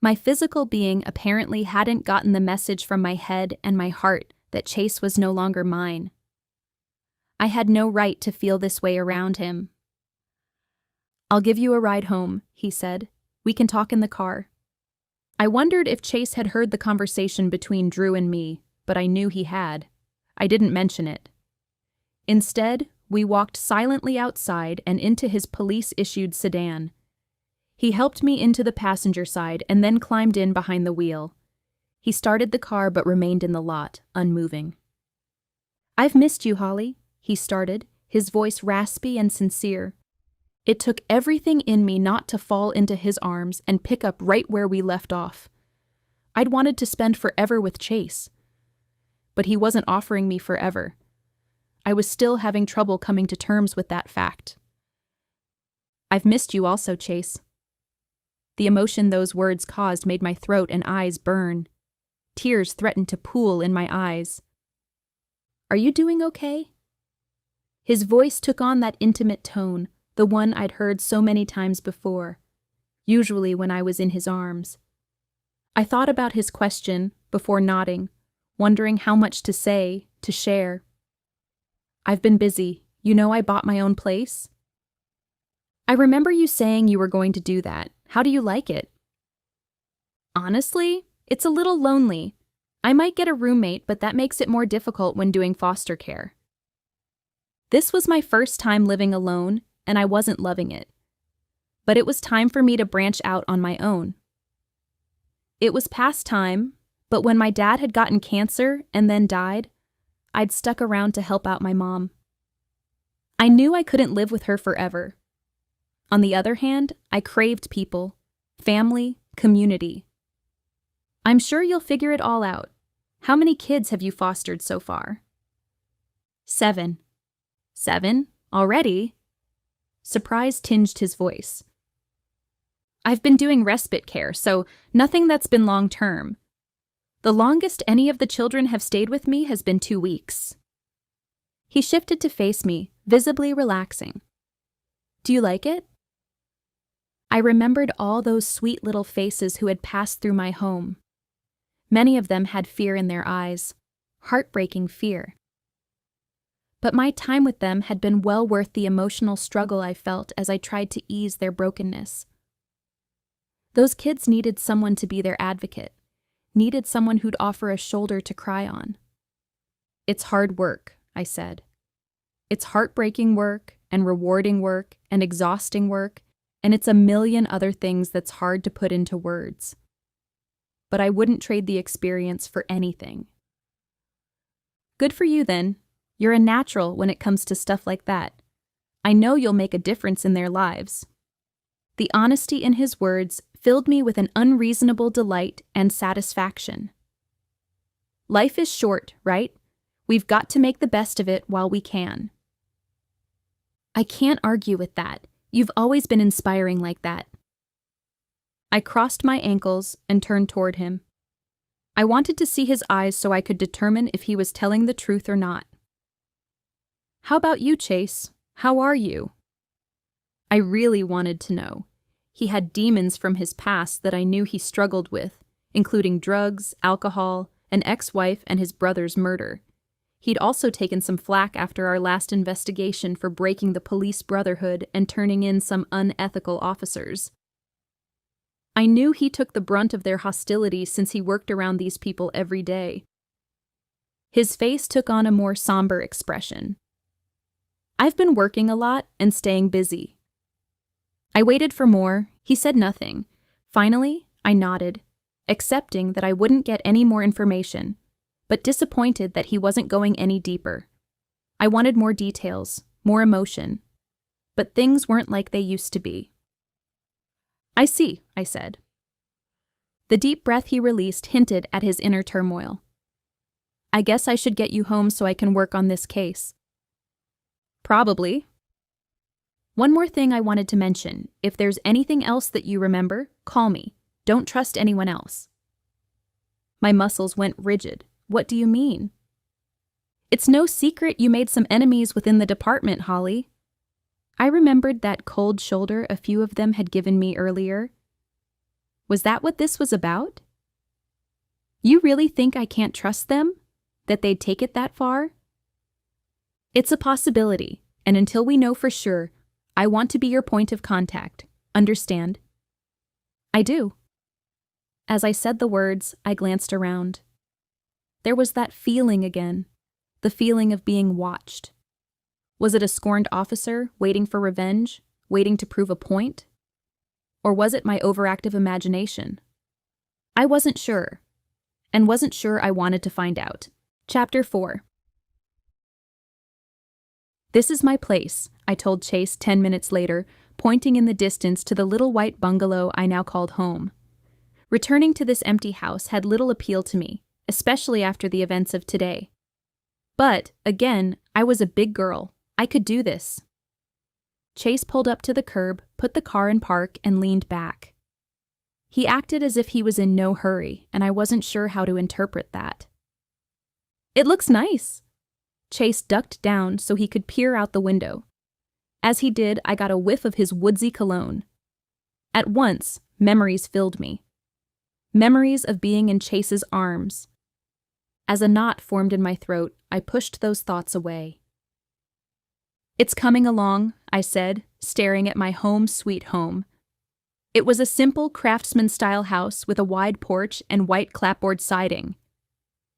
S1: My physical being apparently hadn't gotten the message from my head and my heart that Chase was no longer mine. I had no right to feel this way around him. "I'll give you a ride home," he said. "We can talk in the car." I wondered if Chase had heard the conversation between Drew and me, but I knew he had. I didn't mention it. Instead, we walked silently outside and into his police-issued sedan. He helped me into the passenger side and then climbed in behind the wheel. He started the car but remained in the lot, unmoving. "I've missed you, Holly," he started, his voice raspy and sincere. It took everything in me not to fall into his arms and pick up right where we left off. I'd wanted to spend forever with Chase. But he wasn't offering me forever. I was still having trouble coming to terms with that fact. "I've missed you also, Chase." The emotion those words caused made my throat and eyes burn. Tears threatened to pool in my eyes. "Are you doing okay?" His voice took on that intimate tone, the one I'd heard so many times before, usually when I was in his arms. I thought about his question before nodding, wondering how much to say, to share. "I've been busy. You know I bought my own place?" "I remember you saying you were going to do that. How do you like it?" "Honestly, it's a little lonely. I might get a roommate, but that makes it more difficult when doing foster care." This was my first time living alone, and I wasn't loving it. But it was time for me to branch out on my own. It was past time, but when my dad had gotten cancer and then died, I'd stuck around to help out my mom. I knew I couldn't live with her forever. On the other hand, I craved people, family, community. "I'm sure you'll figure it all out. How many kids have you fostered so far?" 7. 7? Already? Surprise tinged his voice. "I've been doing respite care, so nothing that's been long-term. The longest any of the children have stayed with me has been 2 weeks." He shifted to face me, visibly relaxing. "Do you like it?" I remembered all those sweet little faces who had passed through my home. Many of them had fear in their eyes, heartbreaking fear. But my time with them had been well worth the emotional struggle I felt as I tried to ease their brokenness. Those kids needed someone to be their advocate, needed someone who'd offer a shoulder to cry on. "It's hard work," I said. "It's heartbreaking work, and rewarding work, and exhausting work, and it's a million other things that's hard to put into words. But I wouldn't trade the experience for anything." "Good for you, then. You're a natural when it comes to stuff like that. I know you'll make a difference in their lives." The honesty in his words filled me with an unreasonable delight and satisfaction. Life is short, right? We've got to make the best of it while we can. I can't argue with that. You've always been inspiring like that. I crossed my ankles and turned toward him. I wanted to see his eyes so I could determine if he was telling the truth or not. "How about you, Chase? How are you?" I really wanted to know. He had demons from his past that I knew he struggled with, including drugs, alcohol, an ex-wife, and his brother's murder. He'd also taken some flack after our last investigation for breaking the police brotherhood and turning in some unethical officers. I knew he took the brunt of their hostility since he worked around these people every day. His face took on a more somber expression. "I've been working a lot and staying busy." I waited for more. He said nothing. Finally, I nodded, accepting that I wouldn't get any more information, but disappointed that he wasn't going any deeper. I wanted more details, more emotion, but things weren't like they used to be. "I see," I said. The deep breath he released hinted at his inner turmoil. "I guess I should get you home so I can work on this case." "Probably." "One more thing I wanted to mention. If there's anything else that you remember, call me. Don't trust anyone else." My muscles went rigid. "What do you mean?" "It's no secret you made some enemies within the department, Holly." I remembered that cold shoulder a few of them had given me earlier. Was that what this was about? You really think I can't trust them? That they'd take it that far? It's a possibility, and until we know for sure, I want to be your point of contact. Understand? I do. As I said the words, I glanced around. There was that feeling again, the feeling of being watched. Was it a scorned officer waiting for revenge, waiting to prove a point? Or was it my overactive imagination? I wasn't sure, and wasn't sure I wanted to find out. Chapter 4. This is my place, I told Chase 10 minutes later, pointing in the distance to the little white bungalow I now called home. Returning to this empty house had little appeal to me, especially after the events of today. But, again, I was a big girl. I could do this. Chase pulled up to the curb, put the car in park, and leaned back. He acted as if he was in no hurry, and I wasn't sure how to interpret that. It looks nice. Chase ducked down so he could peer out the window. As he did, I got a whiff of his woodsy cologne. At once, memories filled me. Memories of being in Chase's arms. As a knot formed in my throat, I pushed those thoughts away. It's coming along, I said, staring at my home sweet home. It was a simple craftsman-style house with a wide porch and white clapboard siding.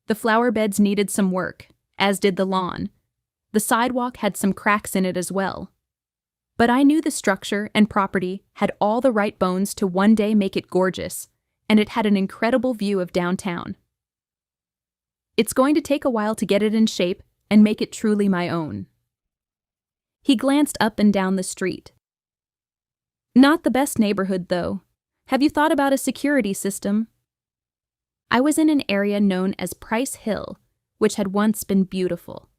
S1: The flower beds needed some work, as did the lawn. The sidewalk had some cracks in it as well. But I knew the structure and property had all the right bones to one day make it gorgeous, and it had an incredible view of downtown. It's going to take a while to get it in shape and make it truly my own. He glanced up and down the street. Not the best neighborhood, though. Have you thought about a security system? I was in an area known as Price Hill, which had once been beautiful.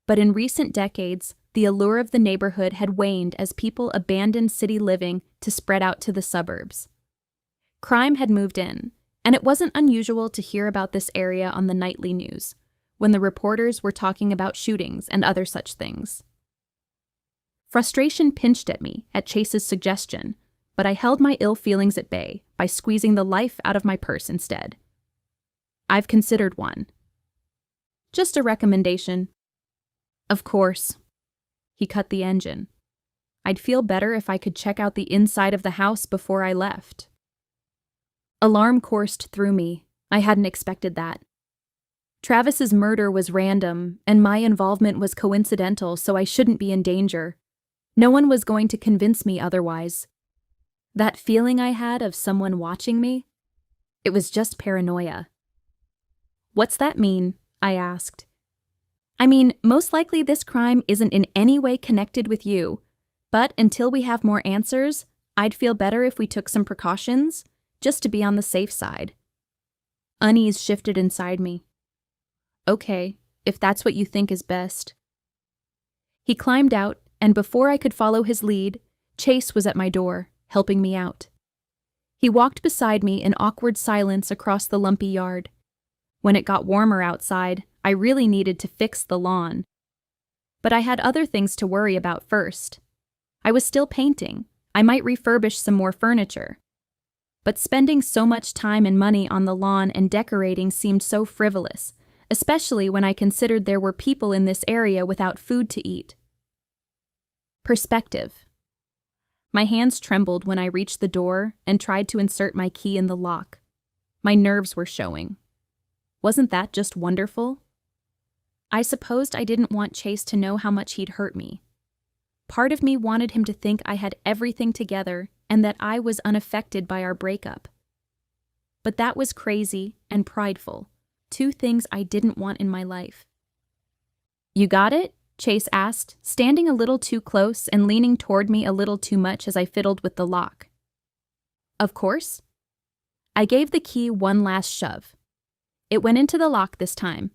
S1: But in recent decades, the allure of the neighborhood had waned as people abandoned city living to spread out to the suburbs. Crime had moved in, and it wasn't unusual to hear about this area on the nightly news, when the reporters were talking about shootings and other such things. Frustration pinched at me at Chase's suggestion, but I held my ill feelings at bay by squeezing the life out of my purse instead. I've considered one. Just a recommendation. Of course. He cut the engine. I'd feel better if I could check out the inside of the house before I left. Alarm coursed through me. I hadn't expected that. Travis's murder was random, and my involvement was coincidental, so I shouldn't be in danger. No one was going to convince me otherwise. That feeling I had of someone watching me? It was just paranoia. What's that mean? I asked. I mean, most likely this crime isn't in any way connected with you, but until we have more answers, I'd feel better if we took some precautions, just to be on the safe side. Unease shifted inside me. Okay, if that's what you think is best. He climbed out, and before I could follow his lead, Chase was at my door, helping me out. He walked beside me in awkward silence across the lumpy yard. When it got warmer outside, I really needed to fix the lawn. But I had other things to worry about first. I was still painting. I might refurbish some more furniture. But spending so much time and money on the lawn and decorating seemed so frivolous, especially when I considered there were people in this area without food to eat. Perspective. My hands trembled when I reached the door and tried to insert my key in the lock. My nerves were showing. Wasn't that just wonderful? I supposed I didn't want Chase to know how much he'd hurt me. Part of me wanted him to think I had everything together and that I was unaffected by our breakup. But that was crazy and prideful, two things I didn't want in my life. You got it? Chase asked, standing a little too close and leaning toward me a little too much as I fiddled with the lock. Of course. I gave the key one last shove. It went into the lock this time.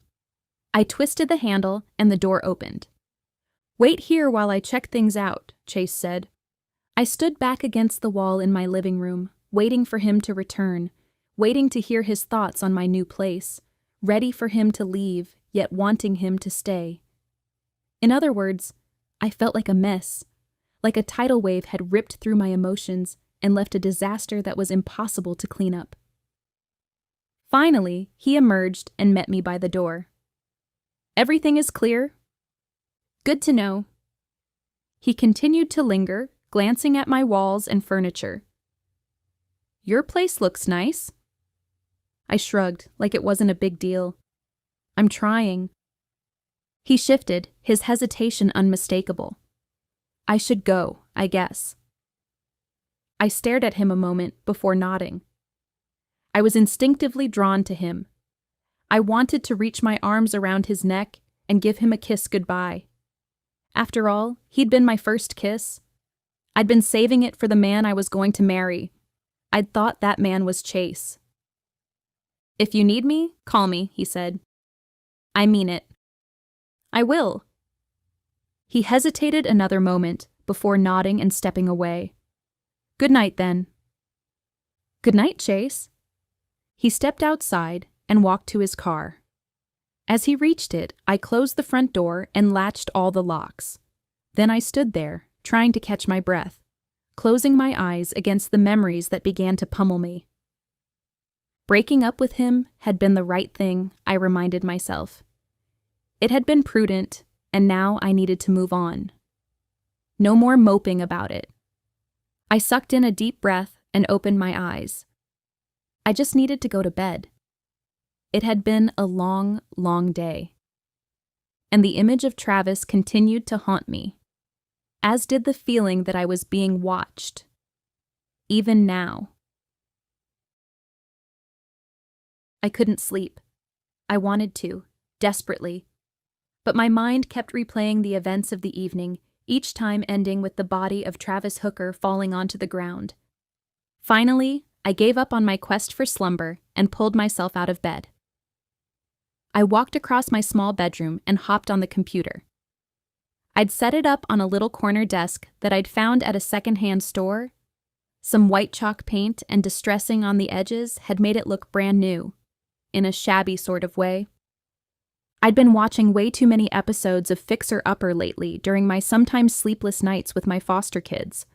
S1: I twisted the handle and the door opened. Wait here while I check things out, Chase said. I stood back against the wall in my living room, waiting for him to return, waiting to hear his thoughts on my new place, ready for him to leave, yet wanting him to stay. In other words, I felt like a mess, like a tidal wave had ripped through my emotions and left a disaster that was impossible to clean up. Finally, he emerged and met me by the door. "Everything is clear?" "Good to know." He continued to linger, glancing at my walls and furniture. "Your place looks nice." I shrugged, like it wasn't a big deal. "I'm trying." He shifted, his hesitation unmistakable. "I should go, I guess." I stared at him a moment before nodding. I was instinctively drawn to him. I wanted to reach my arms around his neck and give him a kiss goodbye. After all, he'd been my first kiss. I'd been saving it for the man I was going to marry. I'd thought that man was Chase. "If you need me, call me," he said. "I mean it." "I will." He hesitated another moment before nodding and stepping away. "Good night, then." "Good night, Chase." He stepped outside and walked to his car. As he reached it, I closed the front door and latched all the locks. Then I stood there, trying to catch my breath, closing my eyes against the memories that began to pummel me. Breaking up with him had been the right thing, I reminded myself. It had been prudent, and now I needed to move on. No more moping about it. I sucked in a deep breath and opened my eyes. I just needed to go to bed. It had been a long, long day. And the image of Travis continued to haunt me, as did the feeling that I was being watched. Even now. I couldn't sleep. I wanted to, desperately. But my mind kept replaying the events of the evening, each time ending with the body of Travis Hooker falling onto the ground. Finally, I gave up on my quest for slumber and pulled myself out of bed. I walked across my small bedroom and hopped on the computer. I'd set it up on a little corner desk that I'd found at a secondhand store. Some white chalk paint and distressing on the edges had made it look brand new, in a shabby sort of way. I'd been watching way too many episodes of Fixer Upper lately during my sometimes sleepless nights with my foster kids.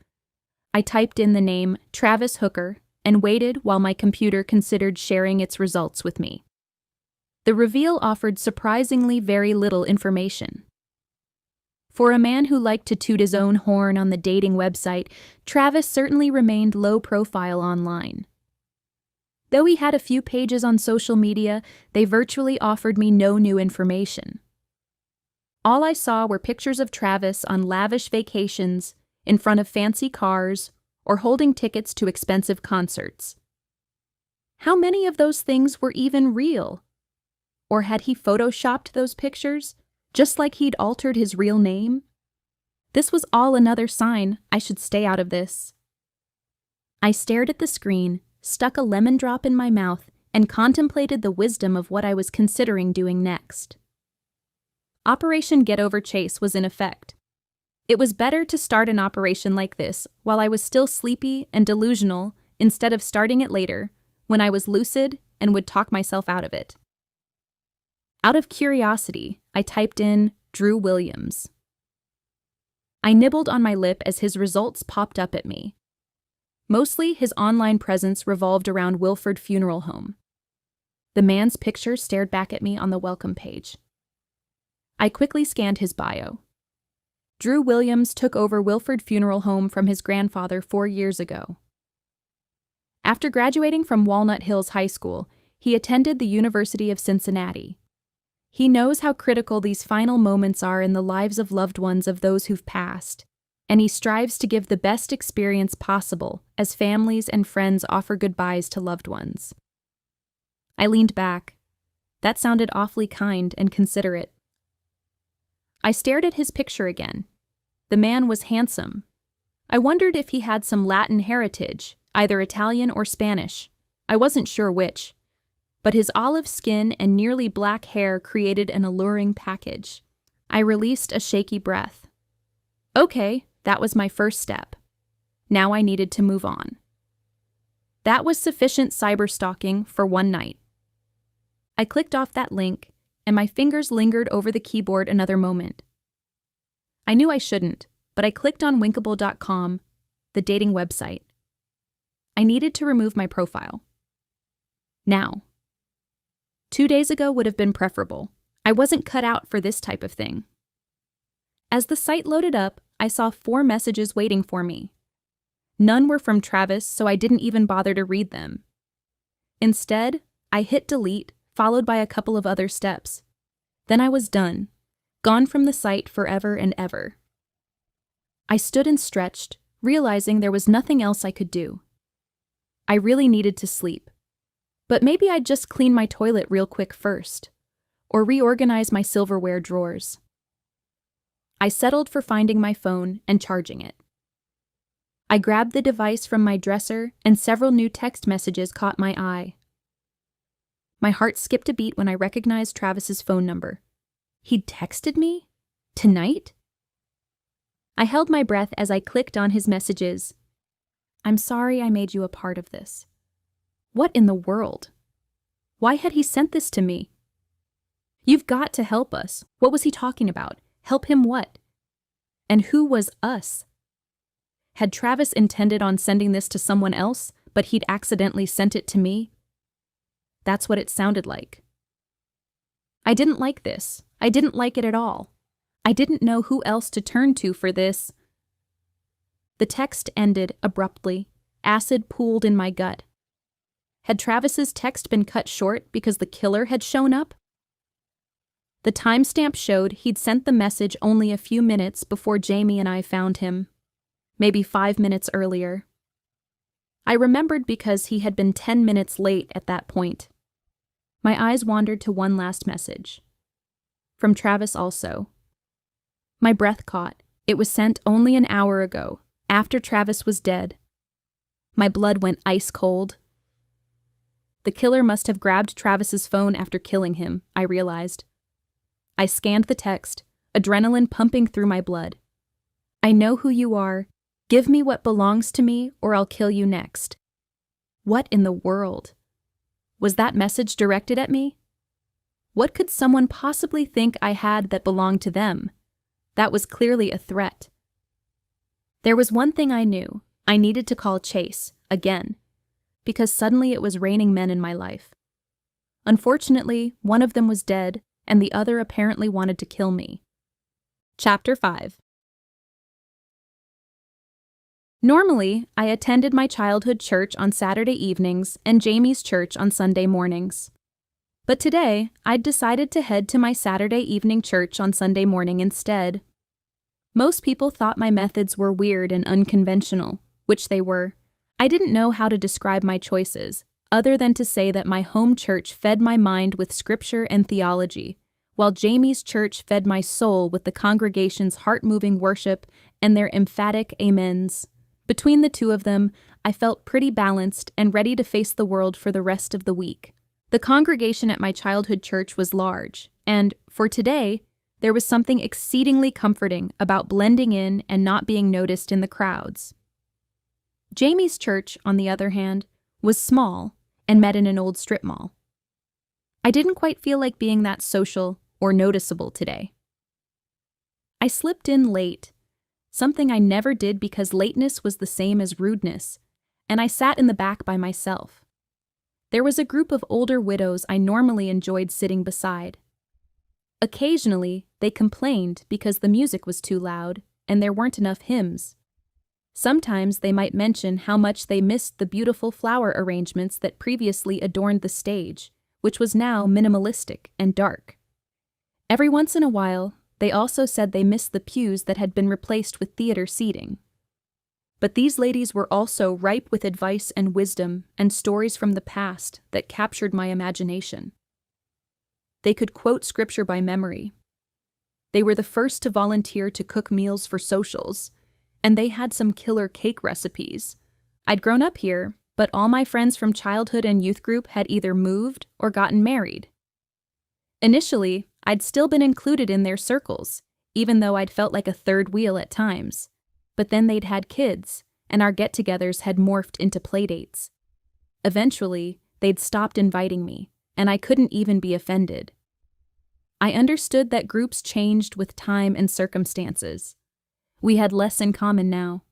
S1: I typed in the name Travis Hooker and waited while my computer considered sharing its results with me. The reveal offered surprisingly very little information. For a man who liked to toot his own horn on the dating website, Travis certainly remained low profile online. Though he had a few pages on social media, they virtually offered me no new information. All I saw were pictures of Travis on lavish vacations, in front of fancy cars, or holding tickets to expensive concerts. How many of those things were even real? Or had he photoshopped those pictures, just like he'd altered his real name? This was all another sign I should stay out of this. I stared at the screen, stuck a lemon drop in my mouth, and contemplated the wisdom of what I was considering doing next. Operation Get Over Chase was in effect. It was better to start an operation like this while I was still sleepy and delusional instead of starting it later, when I was lucid and would talk myself out of it. Out of curiosity, I typed in Drew Williams. I nibbled on my lip as his results popped up at me. Mostly, his online presence revolved around Wilford Funeral Home. The man's picture stared back at me on the welcome page. I quickly scanned his bio. Drew Williams took over Wilford Funeral Home from his grandfather 4 years ago. After graduating from Walnut Hills High School, he attended the University of Cincinnati. He knows how critical these final moments are in the lives of loved ones of those who've passed, and he strives to give the best experience possible as families and friends offer goodbyes to loved ones. I leaned back. That sounded awfully kind and considerate. I stared at his picture again. The man was handsome. I wondered if he had some Latin heritage, either Italian or Spanish. I wasn't sure which. But his olive skin and nearly black hair created an alluring package. I released a shaky breath. Okay, that was my first step. Now I needed to move on. That was sufficient cyberstalking for one night. I clicked off that link, and my fingers lingered over the keyboard another moment. I knew I shouldn't, but I clicked on Winkable.com, the dating website. I needed to remove my profile. Now. 2 days ago would have been preferable. I wasn't cut out for this type of thing. As the site loaded up, I saw 4 messages waiting for me. None were from Travis, so I didn't even bother to read them. Instead, I hit delete, followed by a couple of other steps. Then I was done, gone from the site forever and ever. I stood and stretched, realizing there was nothing else I could do. I really needed to sleep. But maybe I'd just clean my toilet real quick first, or reorganize my silverware drawers. I settled for finding my phone and charging it. I grabbed the device from my dresser, and several new text messages caught my eye. My heart skipped a beat when I recognized Travis's phone number. He'd texted me? Tonight? I held my breath as I clicked on his messages. I'm sorry I made you a part of this. What in the world? Why had he sent this to me? You've got to help us. What was he talking about? Help him what? And who was us? Had Travis intended on sending this to someone else, but he'd accidentally sent it to me? That's what it sounded like. I didn't like this. I didn't like it at all. I didn't know who else to turn to for this. The text ended abruptly. Acid pooled in my gut. Had Travis's text been cut short because the killer had shown up? The timestamp showed he'd sent the message only a few minutes before Jamie and I found him. Maybe 5 minutes earlier. I remembered because he had been 10 minutes late at that point. My eyes wandered to one last message. From Travis also. My breath caught. It was sent only an hour ago, after Travis was dead. My blood went ice cold. The killer must have grabbed Travis's phone after killing him, I realized. I scanned the text, adrenaline pumping through my blood. I know who you are. Give me what belongs to me, or I'll kill you next. What in the world? Was that message directed at me? What could someone possibly think I had that belonged to them? That was clearly a threat. There was one thing I knew. I needed to call Chase, again, because suddenly it was raining men in my life. Unfortunately, one of them was dead, and the other apparently wanted to kill me. Chapter 5. Normally, I attended my childhood church on Saturday evenings and Jamie's church on Sunday mornings. But today, I'd decided to head to my Saturday evening church on Sunday morning instead. Most people thought my methods were weird and unconventional, which they were. I didn't know how to describe my choices, other than to say that my home church fed my mind with scripture and theology, while Jamie's church fed my soul with the congregation's heart-moving worship and their emphatic amens. Between the two of them, I felt pretty balanced and ready to face the world for the rest of the week. The congregation at my childhood church was large, and, for today, there was something exceedingly comforting about blending in and not being noticed in the crowds. Jamie's church, on the other hand, was small and met in an old strip mall. I didn't quite feel like being that social or noticeable today. I slipped in late, something I never did because lateness was the same as rudeness, and I sat in the back by myself. There was a group of older widows I normally enjoyed sitting beside. Occasionally, they complained because the music was too loud and there weren't enough hymns. Sometimes they might mention how much they missed the beautiful flower arrangements that previously adorned the stage, which was now minimalistic and dark. Every once in a while, they also said they missed the pews that had been replaced with theater seating. But these ladies were also ripe with advice and wisdom and stories from the past that captured my imagination. They could quote scripture by memory. They were the first to volunteer to cook meals for socials, and they had some killer cake recipes. I'd grown up here, but all my friends from childhood and youth group had either moved or gotten married. Initially, I'd still been included in their circles, even though I'd felt like a third wheel at times. But then they'd had kids, and our get-togethers had morphed into playdates. Eventually, they'd stopped inviting me, and I couldn't even be offended. I understood that groups changed with time and circumstances. We had less in common now.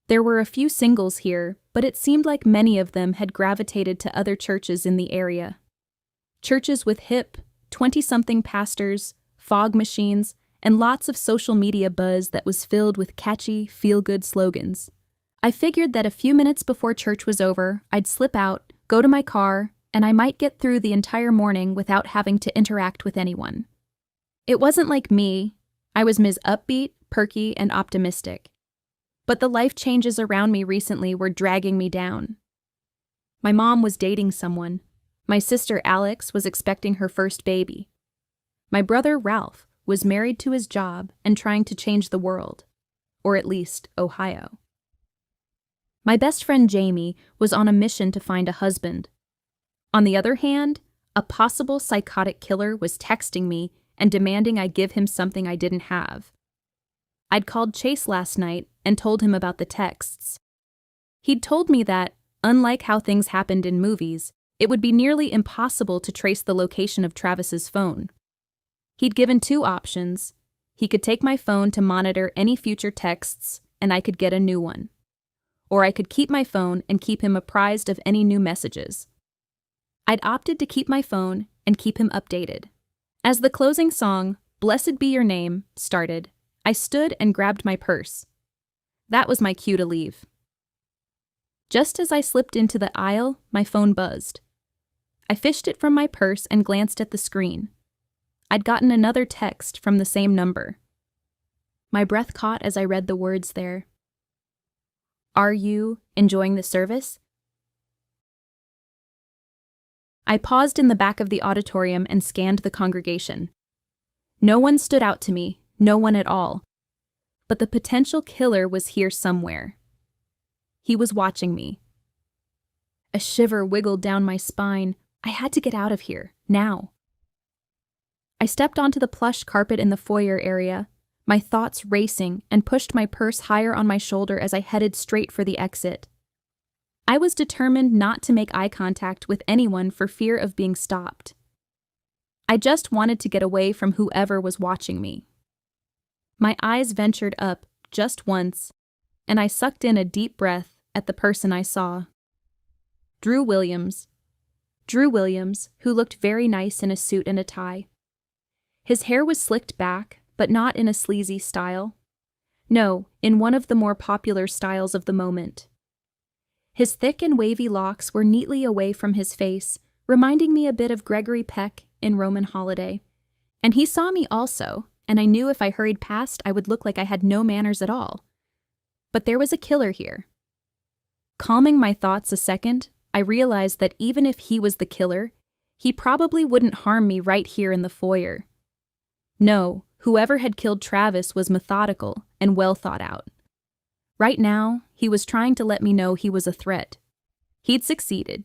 S1: There were a few singles here, but it seemed like many of them had gravitated to other churches in the area. Churches with hip, 20-something pastors, fog machines, and lots of social media buzz that was filled with catchy, feel-good slogans. I figured that a few minutes before church was over, I'd slip out, go to my car, and I might get through the entire morning without having to interact with anyone. It wasn't like me. I was Ms. Upbeat, perky, and optimistic. But the life changes around me recently were dragging me down. My mom was dating someone. My sister Alex was expecting her first baby. My brother Ralph was married to his job and trying to change the world, or at least Ohio. My best friend Jamie was on a mission to find a husband. On the other hand, a possible psychotic killer was texting me and demanding I give him something I didn't have. I'd called Chase last night and told him about the texts. He'd told me that, unlike how things happened in movies, it would be nearly impossible to trace the location of Travis's phone. He'd given 2 options. He could take my phone to monitor any future texts, and I could get a new one. Or I could keep my phone and keep him apprised of any new messages. I'd opted to keep my phone and keep him updated. As the closing song, "Blessed Be Your Name," started, I stood and grabbed my purse. That was my cue to leave. Just as I slipped into the aisle, my phone buzzed. I fished it from my purse and glanced at the screen. I'd gotten another text from the same number. My breath caught as I read the words there. "Are you enjoying the service?" I paused in the back of the auditorium and scanned the congregation. No one stood out to me, no one at all. But the potential killer was here somewhere. He was watching me. A shiver wiggled down my spine. I had to get out of here, now. I stepped onto the plush carpet in the foyer area, my thoughts racing, and pushed my purse higher on my shoulder as I headed straight for the exit. I was determined not to make eye contact with anyone for fear of being stopped. I just wanted to get away from whoever was watching me. My eyes ventured up just once, and I sucked in a deep breath at the person I saw. Drew Williams. Drew Williams, who looked very nice in a suit and a tie. His hair was slicked back, but not in a sleazy style. No, in one of the more popular styles of the moment. His thick and wavy locks were neatly away from his face, reminding me a bit of Gregory Peck in Roman Holiday. And he saw me also, and I knew if I hurried past I would look like I had no manners at all. But there was a killer here. Calming my thoughts a second, I realized that even if he was the killer, he probably wouldn't harm me right here in the foyer. No, whoever had killed Travis was methodical and well thought out. Right now, he was trying to let me know he was a threat. He'd succeeded.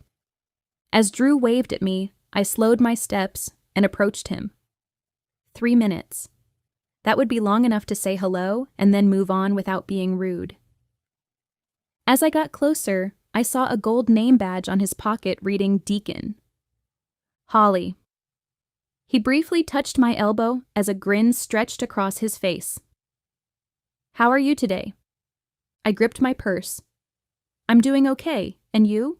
S1: As Drew waved at me, I slowed my steps and approached him. 3 minutes. That would be long enough to say hello and then move on without being rude. As I got closer, I saw a gold name badge on his pocket reading Deacon. Holly. He briefly touched my elbow as a grin stretched across his face. How are you today? I gripped my purse. I'm doing okay, and you?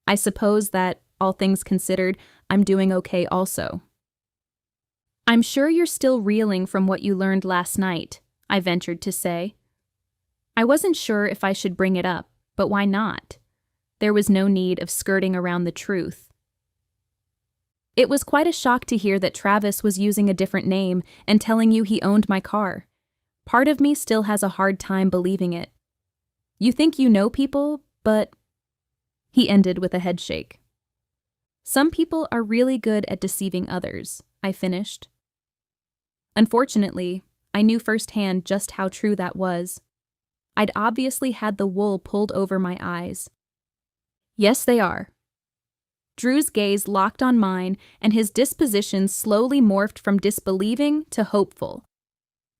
S1: I suppose that, all things considered, I'm doing okay also. I'm sure you're still reeling from what you learned last night, I ventured to say. I wasn't sure if I should bring it up, but why not? There was no need of skirting around the truth. It was quite a shock to hear that Travis was using a different name and telling you he owned my car. Part of me still has a hard time believing it. You think you know people, but... He ended with a head shake. Some people are really good at deceiving others, I finished. Unfortunately, I knew firsthand just how true that was. I'd obviously had the wool pulled over my eyes. Yes, they are. Drew's gaze locked on mine, and his disposition slowly morphed from disbelieving to hopeful.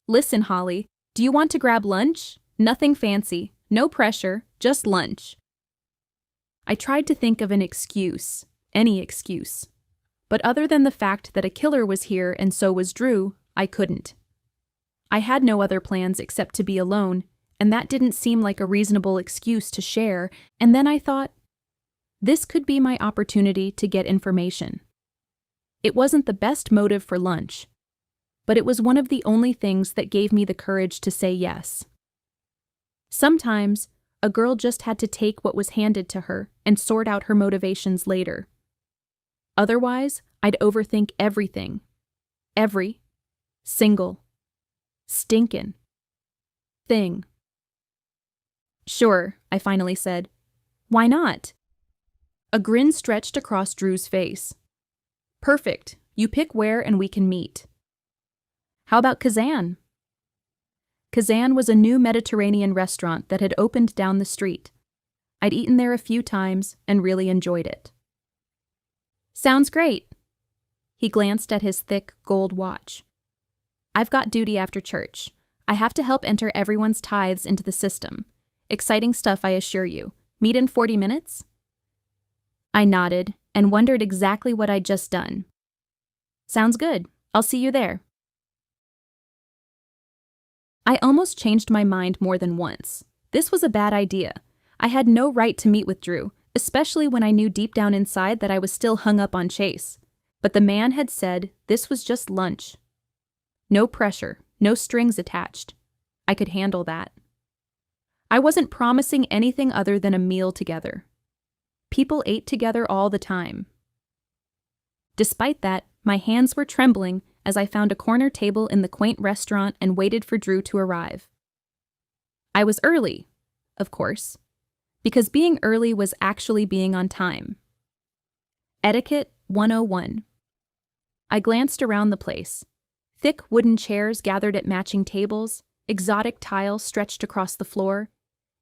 S1: Listen, Holly, do you want to grab lunch? Nothing fancy, no pressure, just lunch. I tried to think of an excuse, any excuse. But other than the fact that a killer was here and so was Drew, I couldn't. I had no other plans except to be alone, and that didn't seem like a reasonable excuse to share, and then I thought, this could be my opportunity to get information. It wasn't the best motive for lunch, but it was one of the only things that gave me the courage to say yes. Sometimes, a girl just had to take what was handed to her and sort out her motivations later. Otherwise, I'd overthink everything. Every single stinkin' thing. Sure, I finally said. Why not? A grin stretched across Drew's face. Perfect. You pick where and we can meet. How about Kazan? Kazan was a new Mediterranean restaurant that had opened down the street. I'd eaten there a few times and really enjoyed it. Sounds great. He glanced at his thick gold watch. I've got duty after church. I have to help enter everyone's tithes into the system. Exciting stuff, I assure you. Meet in 40 minutes? I nodded and wondered exactly what I'd just done. Sounds good. I'll see you there. I almost changed my mind more than once. This was a bad idea. I had no right to meet with Drew, especially when I knew deep down inside that I was still hung up on Chase. But the man had said this was just lunch. No pressure, no strings attached. I could handle that. I wasn't promising anything other than a meal together. People ate together all the time. Despite that, my hands were trembling as I found a corner table in the quaint restaurant and waited for Drew to arrive. I was early, of course, because being early was actually being on time. Etiquette 101. I glanced around the place. Thick wooden chairs gathered at matching tables, exotic tile stretched across the floor,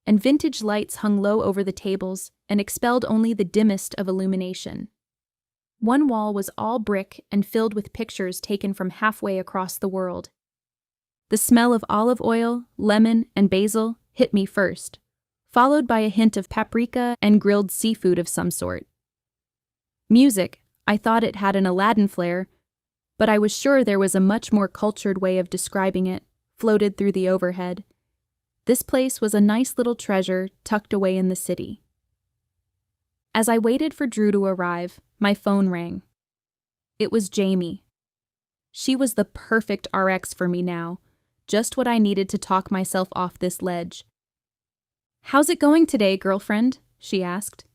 S1: and vintage lights hung low over the tables and expelled only the dimmest of illumination. One wall was all brick and filled with pictures taken from halfway across the world. The smell of olive oil, lemon, and basil hit me first, followed by a hint of paprika and grilled seafood of some sort. Music, I thought it had an Aladdin flair, but I was sure there was a much more cultured way of describing it, floated through the overhead. This place was a nice little treasure tucked away in the city. As I waited for Drew to arrive, my phone rang. It was Jamie. She was the perfect RX for me now, just what I needed to talk myself off this ledge. "How's it going today, girlfriend?" she asked.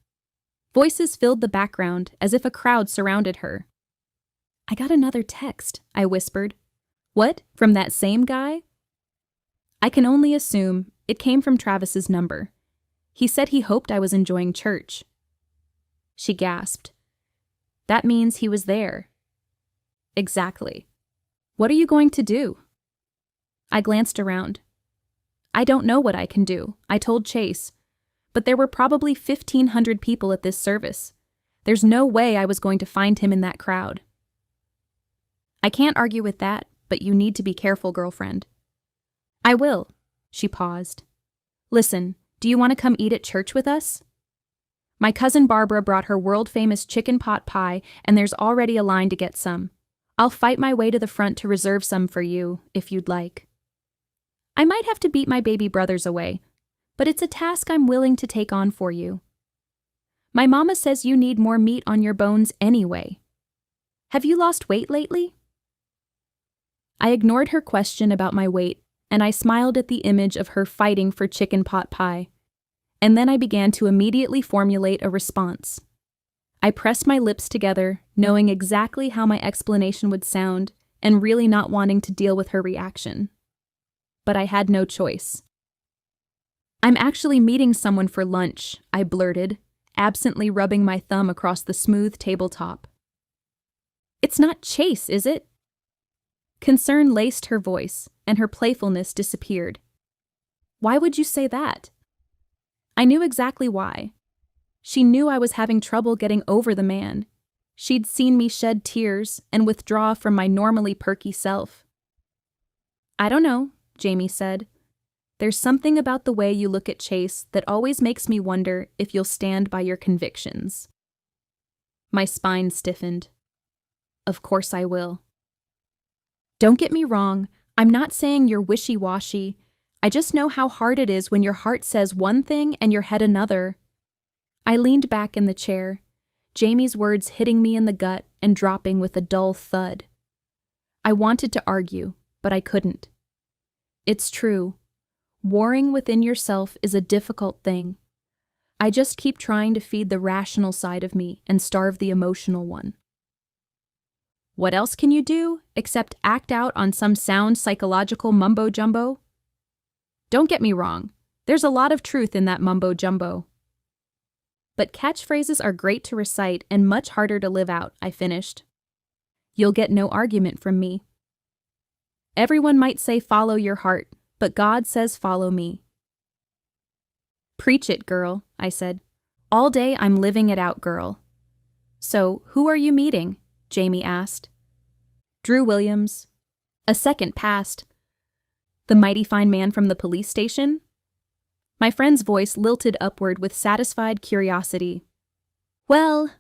S1: Voices filled the background as if a crowd surrounded her. "I got another text," I whispered. "What, from that same guy?" I can only assume it came from Travis's number. He said he hoped I was enjoying church. She gasped. That means he was there. Exactly. What are you going to do? I glanced around. I don't know what I can do, I told Chase, but there were probably 1,500 people at this service. There's no way I was going to find him in that crowd. I can't argue with that, but you need to be careful, girlfriend. I will. She paused. Listen, do you want to come eat at church with us? My cousin Barbara brought her world-famous chicken pot pie, and there's already a line to get some. I'll fight my way to the front to reserve some for you, if you'd like. I might have to beat my baby brothers away, but it's a task I'm willing to take on for you. My mama says you need more meat on your bones anyway. Have you lost weight lately? I ignored her question about my weight, and I smiled at the image of her fighting for chicken pot pie. And then I began to immediately formulate a response. I pressed my lips together, knowing exactly how my explanation would sound, and really not wanting to deal with her reaction. But I had no choice. I'm actually meeting someone for lunch, I blurted, absently rubbing my thumb across the smooth tabletop. It's not Chase, is it? Concern laced her voice, and her playfulness disappeared. Why would you say that? I knew exactly why. She knew I was having trouble getting over the man. She'd seen me shed tears and withdraw from my normally perky self. I don't know, Jamie said. There's something about the way you look at Chase that always makes me wonder if you'll stand by your convictions. My spine stiffened. Of course I will. Don't get me wrong, I'm not saying you're wishy-washy. I just know how hard it is when your heart says one thing and your head another. I leaned back in the chair, Jamie's words hitting me in the gut and dropping with a dull thud. I wanted to argue, but I couldn't. It's true. Warring within yourself is a difficult thing. I just keep trying to feed the rational side of me and starve the emotional one. What else can you do except act out on some sound psychological mumbo-jumbo? Don't get me wrong, there's a lot of truth in that mumbo-jumbo. But catchphrases are great to recite and much harder to live out, I finished. You'll get no argument from me. Everyone might say follow your heart, but God says follow me. Preach it, girl, I said. All day I'm living it out, girl. So, who are you meeting? Jamie asked. Drew Williams. A second passed. The mighty fine man from the police station? My friend's voice lilted upward with satisfied curiosity. Well,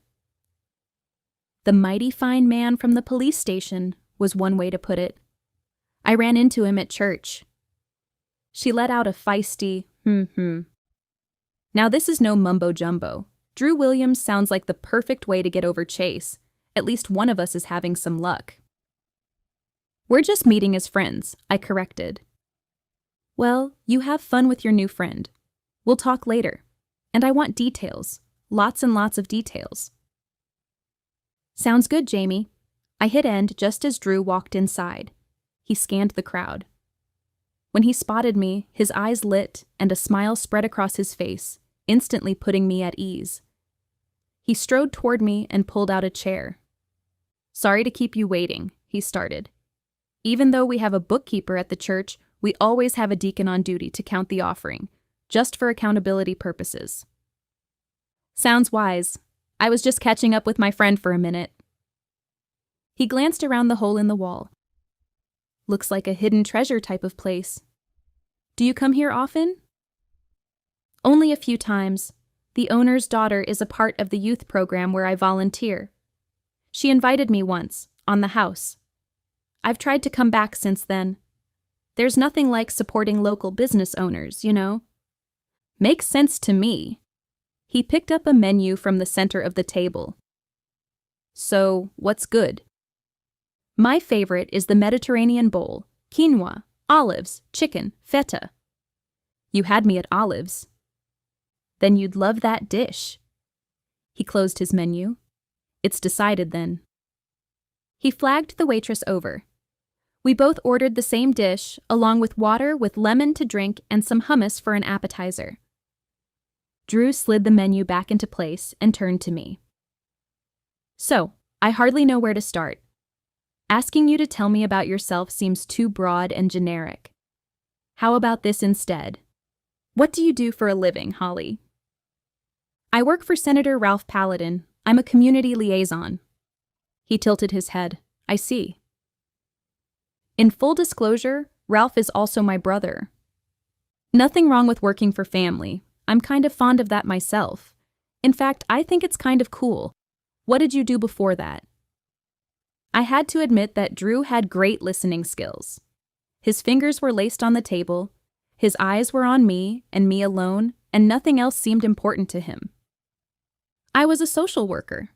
S1: the mighty fine man from the police station was one way to put it. I ran into him at church. She let out a feisty, Now this is no mumbo-jumbo. Drew Williams sounds like the perfect way to get over Chase. At least one of us is having some luck. We're just meeting as friends, I corrected. Well, you have fun with your new friend. We'll talk later. And I want details. Lots and lots of details. Sounds good, Jamie. I hit end just as Drew walked inside. He scanned the crowd. When he spotted me, his eyes lit and a smile spread across his face, instantly putting me at ease. He strode toward me and pulled out a chair. Sorry to keep you waiting, he started. Even though we have a bookkeeper at the church, we always have a deacon on duty to count the offering, just for accountability purposes. Sounds wise. I was just catching up with my friend for a minute. He glanced around the hole in the wall. Looks like a hidden treasure type of place. Do you come here often? Only a few times. The owner's daughter is a part of the youth program where I volunteer. She invited me once, on the house. I've tried to come back since then. There's nothing like supporting local business owners, you know. Makes sense to me. He picked up a menu from the center of the table. So, what's good? My favorite is the Mediterranean bowl, quinoa, olives, chicken, feta. You had me at olives. Then you'd love that dish. He closed his menu. It's decided then. He flagged the waitress over. We both ordered the same dish, along with water with lemon to drink and some hummus for an appetizer. Drew slid the menu back into place and turned to me. So, I hardly know where to start. Asking you to tell me about yourself seems too broad and generic. How about this instead? What do you do for a living, Holly? I work for Senator Ralph Paladin. I'm a community liaison. He tilted his head. I see. In full disclosure, Ralph is also my brother. Nothing wrong with working for family. I'm kind of fond of that myself. In fact, I think it's kind of cool. What did you do before that? I had to admit that Drew had great listening skills. His fingers were laced on the table, his eyes were on me and me alone, and nothing else seemed important to him. I was a social worker.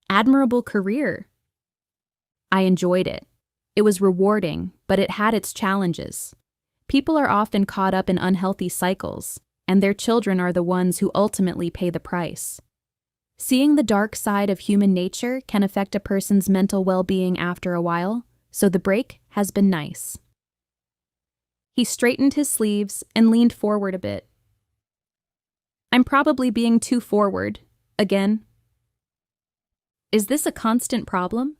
S1: Admirable career. I enjoyed it. It was rewarding, but it had its challenges. People are often caught up in unhealthy cycles, and their children are the ones who ultimately pay the price. Seeing the dark side of human nature can affect a person's mental well-being after a while, so the break has been nice. He straightened his sleeves and leaned forward a bit. I'm probably being too forward, again. Is this a constant problem?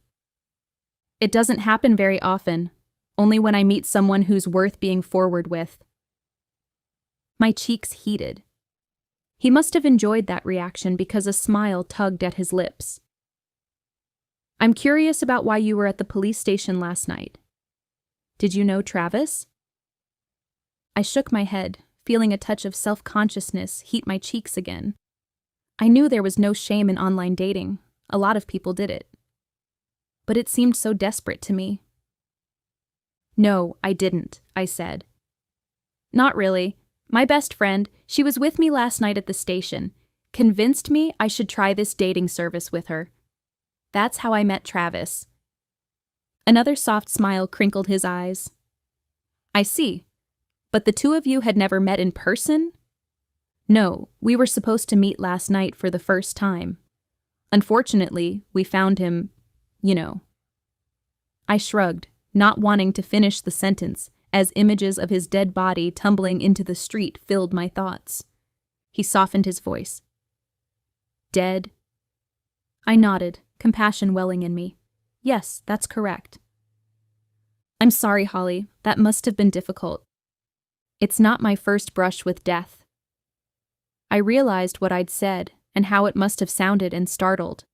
S1: It doesn't happen very often, only when I meet someone who's worth being forward with. My cheeks heated. He must have enjoyed that reaction because a smile tugged at his lips. I'm curious about why you were at the police station last night. Did you know Travis? I shook my head, feeling a touch of self-consciousness heat my cheeks again. I knew there was no shame in online dating. A lot of people did it. But it seemed so desperate to me. No, I didn't, I said. Not really. My best friend, she was with me last night at the station, convinced me I should try this dating service with her. That's how I met Travis. Another soft smile crinkled his eyes. I see. But the two of you had never met in person? No, we were supposed to meet last night for the first time. Unfortunately, we found him, you know. I shrugged, not wanting to finish the sentence, as images of his dead body tumbling into the street filled my thoughts. He softened his voice. Dead? I nodded, compassion welling in me. Yes, that's correct. I'm sorry, Holly. That must have been difficult. It's not my first brush with death. I realized what I'd said and how it must have sounded and startled.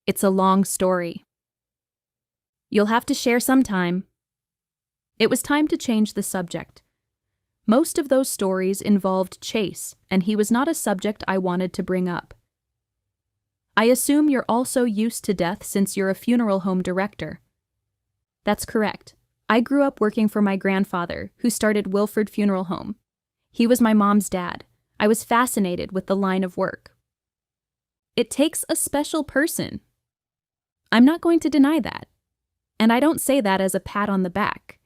S1: It's a long story. You'll have to share sometime. It was time to change the subject. Most of those stories involved Chase, and he was not a subject I wanted to bring up. I assume you're also used to death since you're a funeral home director. That's correct. I grew up working for my grandfather, who started Wilford Funeral Home. He was my mom's dad. I was fascinated with the line of work. It takes a special person. I'm not going to deny that. And I don't say that as a pat on the back.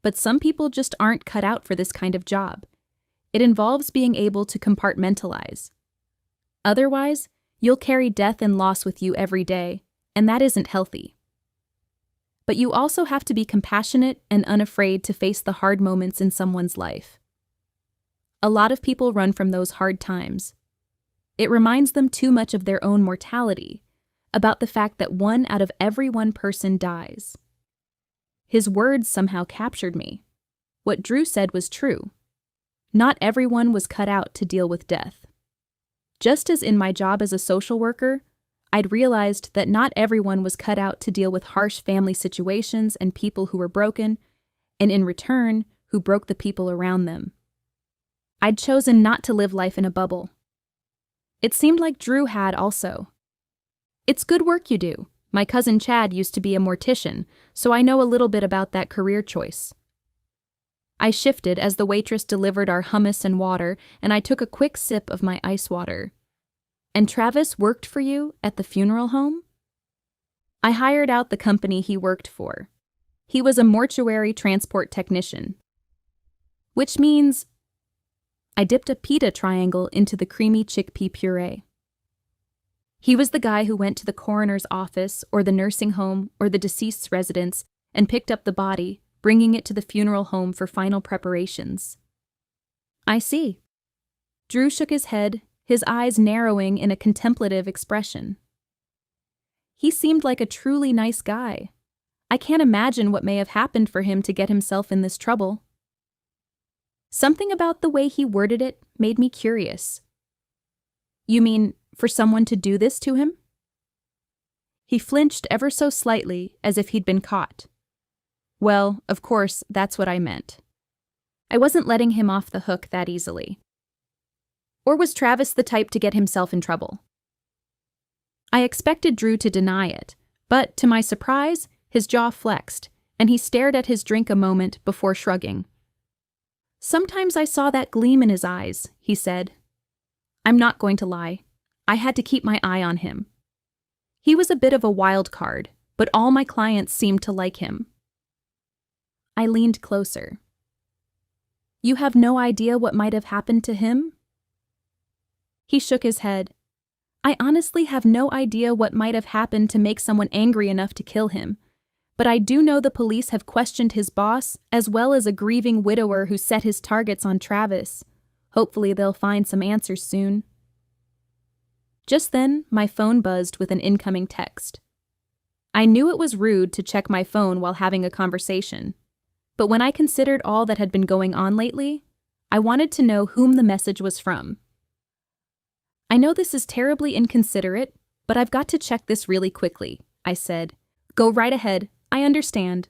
S1: But some people just aren't cut out for this kind of job. It involves being able to compartmentalize. Otherwise, you'll carry death and loss with you every day, and that isn't healthy. But you also have to be compassionate and unafraid to face the hard moments in someone's life. A lot of people run from those hard times. It reminds them too much of their own mortality, about the fact that 1 out of every 1 person dies. His words somehow captured me. What Drew said was true. Not everyone was cut out to deal with death. Just as in my job as a social worker, I'd realized that not everyone was cut out to deal with harsh family situations and people who were broken, and in return, who broke the people around them. I'd chosen not to live life in a bubble. It seemed like Drew had also. It's good work you do. My cousin Chad used to be a mortician, so I know a little bit about that career choice. I shifted as the waitress delivered our hummus and water, and I took a quick sip of my ice water. And Travis worked for you at the funeral home? I hired out the company he worked for. He was a mortuary transport technician. Which means I dipped a pita triangle into the creamy chickpea puree. He was the guy who went to the coroner's office or the nursing home or the deceased's residence and picked up the body, bringing it to the funeral home for final preparations. I see. Drew shook his head, his eyes narrowing in a contemplative expression. He seemed like a truly nice guy. I can't imagine what may have happened for him to get himself in this trouble. Something about the way he worded it made me curious. You mean for someone to do this to him? He flinched ever so slightly, as if he'd been caught. Well, of course, that's what I meant. I wasn't letting him off the hook that easily. Or was Travis the type to get himself in trouble? I expected Drew to deny it, but to my surprise, his jaw flexed, and he stared at his drink a moment before shrugging. Sometimes I saw that gleam in his eyes, he said. I'm not going to lie. I had to keep my eye on him. He was a bit of a wild card, but all my clients seemed to like him. I leaned closer. You have no idea what might have happened to him? He shook his head. I honestly have no idea what might have happened to make someone angry enough to kill him, but I do know the police have questioned his boss as well as a grieving widower who set his targets on Travis. Hopefully they'll find some answers soon. Just then, my phone buzzed with an incoming text. I knew it was rude to check my phone while having a conversation, but when I considered all that had been going on lately, I wanted to know whom the message was from. I know this is terribly inconsiderate, but I've got to check this really quickly, I said. Go right ahead, I understand.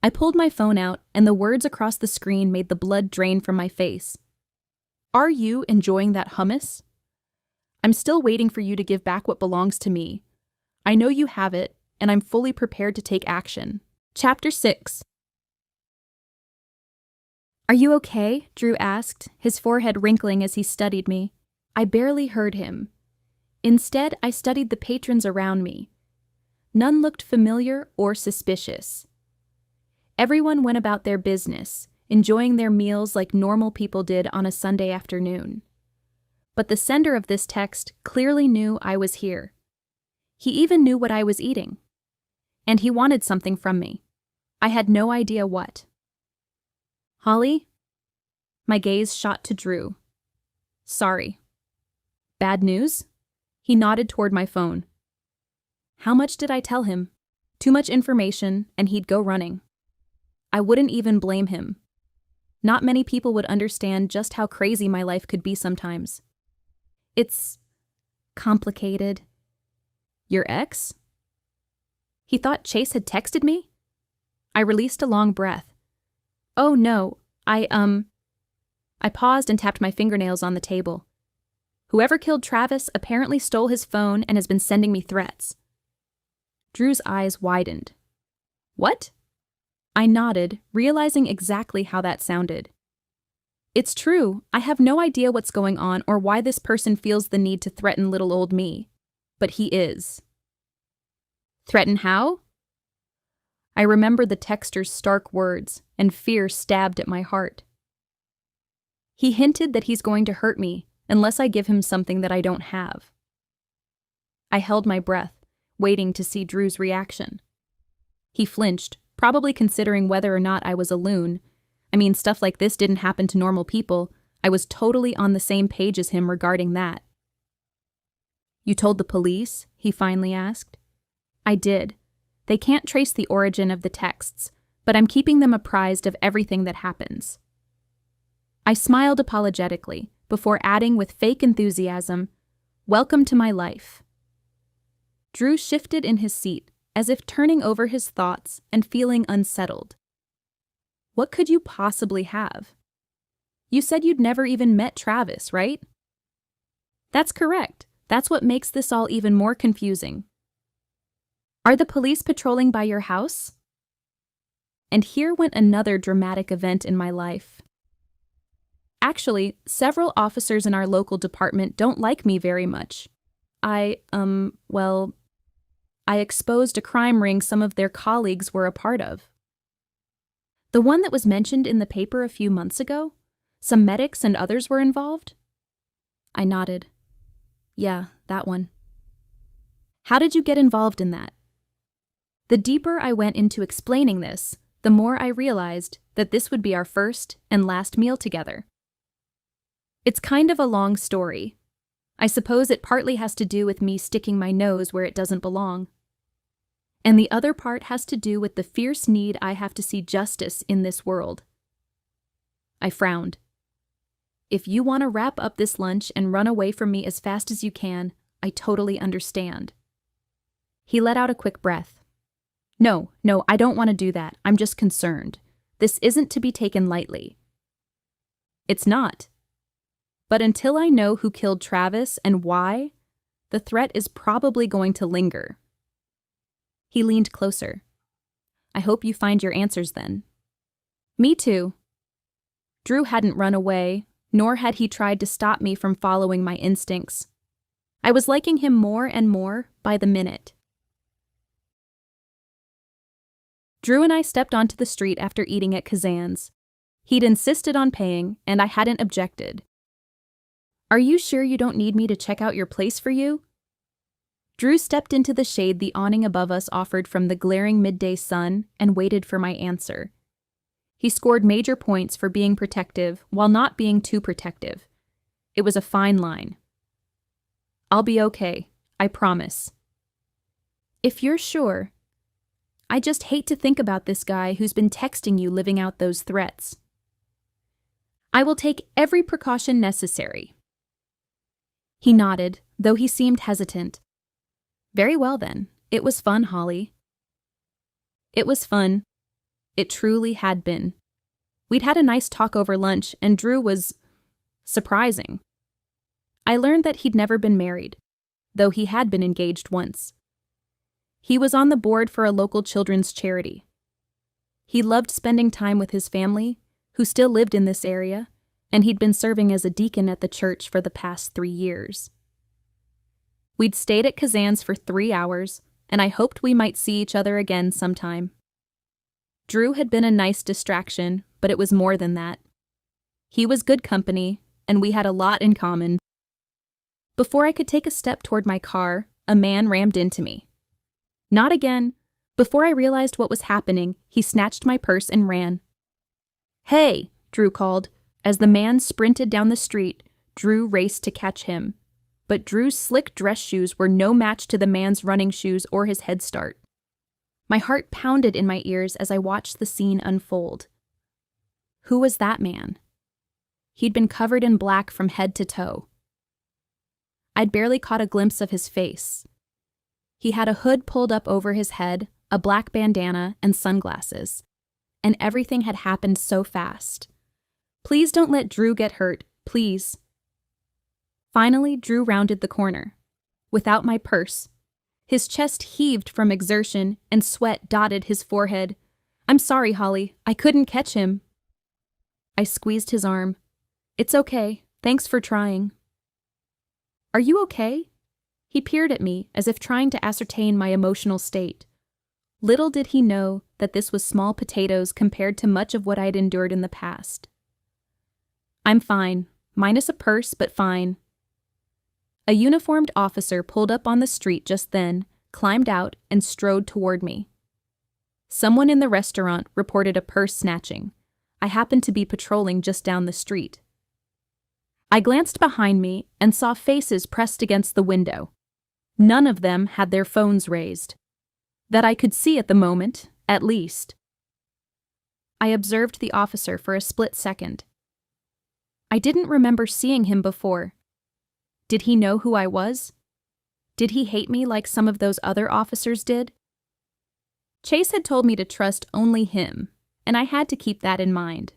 S1: I pulled my phone out, and the words across the screen made the blood drain from my face. Are you enjoying that hummus? I'm still waiting for you to give back what belongs to me. I know you have it, and I'm fully prepared to take action. Chapter 6. Are you okay? Drew asked, his forehead wrinkling as he studied me. I barely heard him. Instead, I studied the patrons around me. None looked familiar or suspicious. Everyone went about their business, enjoying their meals like normal people did on a Sunday afternoon. But the sender of this text clearly knew I was here. He even knew what I was eating. And he wanted something from me. I had no idea what. Holly? My gaze shot to Drew. Sorry. Bad news? He nodded toward my phone. How much did I tell him? Too much information, and he'd go running. I wouldn't even blame him. Not many people would understand just how crazy my life could be sometimes. It's complicated. Your ex? He thought Chase had texted me? I released a long breath. Oh no, I paused and tapped my fingernails on the table. Whoever killed Travis apparently stole his phone and has been sending me threats. Drew's eyes widened. What? I nodded, realizing exactly how that sounded. It's true, I have no idea what's going on or why this person feels the need to threaten little old me. But he is. Threaten how? I remembered the texter's stark words, and fear stabbed at my heart. He hinted that he's going to hurt me unless I give him something that I don't have. I held my breath, waiting to see Drew's reaction. He flinched, probably considering whether or not I was a loon. I mean, stuff like this didn't happen to normal people. I was totally on the same page as him regarding that. You told the police? He finally asked. I did. They can't trace the origin of the texts, but I'm keeping them apprised of everything that happens. I smiled apologetically, before adding with fake enthusiasm, Welcome to my life. Drew shifted in his seat, as if turning over his thoughts and feeling unsettled. What could you possibly have? You said you'd never even met Travis, right? That's correct. That's what makes this all even more confusing. Are the police patrolling by your house? And here went another dramatic event in my life. Actually, several officers in our local department don't like me very much. I exposed a crime ring some of their colleagues were a part of. The one that was mentioned in the paper a few months ago? Some medics and others were involved? I nodded. Yeah, that one. How did you get involved in that? The deeper I went into explaining this, the more I realized that this would be our first and last meal together. It's kind of a long story. I suppose it partly has to do with me sticking my nose where it doesn't belong. And the other part has to do with the fierce need I have to see justice in this world. I frowned. If you want to wrap up this lunch and run away from me as fast as you can, I totally understand. He let out a quick breath. No, I don't want to do that. I'm just concerned. This isn't to be taken lightly. It's not. But until I know who killed Travis and why, the threat is probably going to linger. He leaned closer. I hope you find your answers then. Me too. Drew hadn't run away, nor had he tried to stop me from following my instincts. I was liking him more and more by the minute. Drew and I stepped onto the street after eating at Kazan's. He'd insisted on paying, and I hadn't objected. Are you sure you don't need me to check out your place for you? Drew stepped into the shade the awning above us offered from the glaring midday sun and waited for my answer. He scored major points for being protective while not being too protective. It was a fine line. I'll be okay, I promise. If you're sure. I just hate to think about this guy who's been texting you living out those threats. I will take every precaution necessary. He nodded, though he seemed hesitant. Very well then. It was fun, Holly. It was fun. It truly had been. We'd had a nice talk over lunch, and Drew was surprising. I learned that he'd never been married, though he had been engaged once. He was on the board for a local children's charity. He loved spending time with his family, who still lived in this area, and he'd been serving as a deacon at the church for the past 3 years. We'd stayed at Kazan's for 3 hours, and I hoped we might see each other again sometime. Drew had been a nice distraction, but it was more than that. He was good company, and we had a lot in common. Before I could take a step toward my car, a man rammed into me. Not again. Before I realized what was happening, he snatched my purse and ran. "Hey!" Drew called. As the man sprinted down the street, Drew raced to catch him. But Drew's slick dress shoes were no match to the man's running shoes or his head start. My heart pounded in my ears as I watched the scene unfold. Who was that man? He'd been covered in black from head to toe. I'd barely caught a glimpse of his face. He had a hood pulled up over his head, a black bandana, and sunglasses. And everything had happened so fast. Please don't let Drew get hurt, please. Finally, Drew rounded the corner. Without my purse. His chest heaved from exertion, and sweat dotted his forehead. "I'm sorry, Holly. I couldn't catch him." I squeezed his arm. "It's okay. Thanks for trying." "Are you okay?" He peered at me, as if trying to ascertain my emotional state. Little did he know that this was small potatoes compared to much of what I'd endured in the past. "I'm fine. Minus a purse, but fine." A uniformed officer pulled up on the street just then, climbed out, and strode toward me. Someone in the restaurant reported a purse snatching. I happened to be patrolling just down the street. I glanced behind me and saw faces pressed against the window. None of them had their phones raised. That I could see at the moment, at least. I observed the officer for a split second. I didn't remember seeing him before. Did he know who I was? Did he hate me like some of those other officers did? Chase had told me to trust only him, and I had to keep that in mind.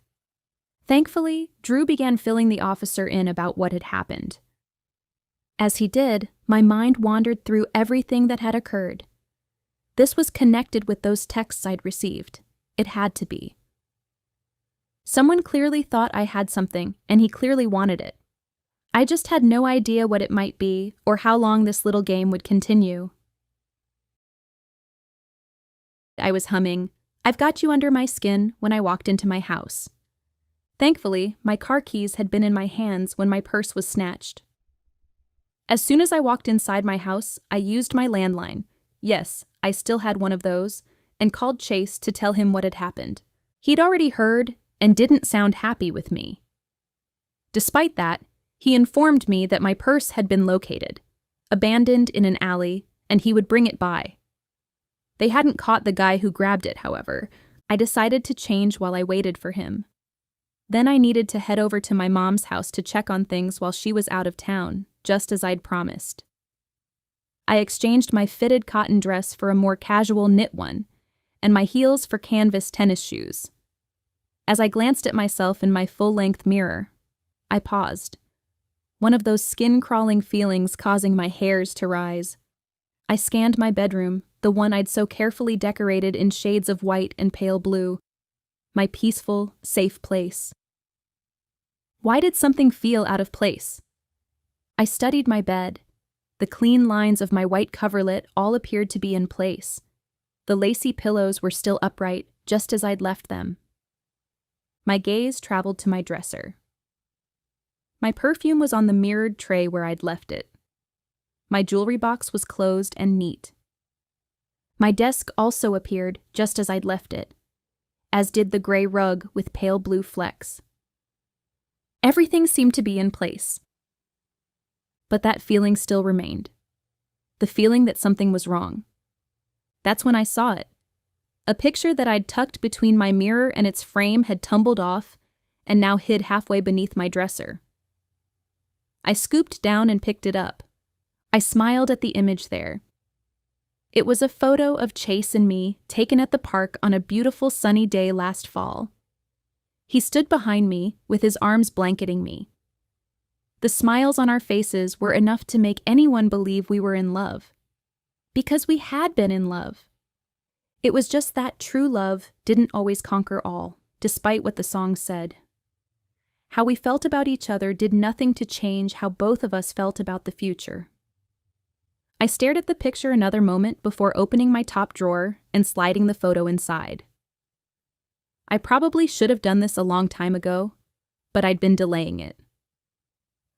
S1: Thankfully, Drew began filling the officer in about what had happened. As he did, my mind wandered through everything that had occurred. This was connected with those texts I'd received. It had to be. Someone clearly thought I had something, and he clearly wanted it. I just had no idea what it might be or how long this little game would continue. I was humming, "I've got you under my skin," when I walked into my house. Thankfully, my car keys had been in my hands when my purse was snatched. As soon as I walked inside my house, I used my landline. Yes, I still had one of those, and called Chase to tell him what had happened. He'd already heard and didn't sound happy with me. Despite that, he informed me that my purse had been located, abandoned in an alley, and he would bring it by. They hadn't caught the guy who grabbed it, however. I decided to change while I waited for him. Then I needed to head over to my mom's house to check on things while she was out of town, just as I'd promised. I exchanged my fitted cotton dress for a more casual knit one, and my heels for canvas tennis shoes. As I glanced at myself in my full-length mirror, I paused. One of those skin-crawling feelings causing my hairs to rise. I scanned my bedroom, the one I'd so carefully decorated in shades of white and pale blue. My peaceful, safe place. Why did something feel out of place? I studied my bed. The clean lines of my white coverlet all appeared to be in place. The lacy pillows were still upright, just as I'd left them. My gaze traveled to my dresser. My perfume was on the mirrored tray where I'd left it. My jewelry box was closed and neat. My desk also appeared just as I'd left it, as did the gray rug with pale blue flecks. Everything seemed to be in place. But that feeling still remained. The feeling that something was wrong. That's when I saw it. A picture that I'd tucked between my mirror and its frame had tumbled off and now hid halfway beneath my dresser. I scooped down and picked it up. I smiled at the image there. It was a photo of Chase and me taken at the park on a beautiful sunny day last fall. He stood behind me with his arms blanketing me. The smiles on our faces were enough to make anyone believe we were in love. Because we had been in love. It was just that true love didn't always conquer all, despite what the song said. How we felt about each other did nothing to change how both of us felt about the future. I stared at the picture another moment before opening my top drawer and sliding the photo inside. I probably should have done this a long time ago, but I'd been delaying it.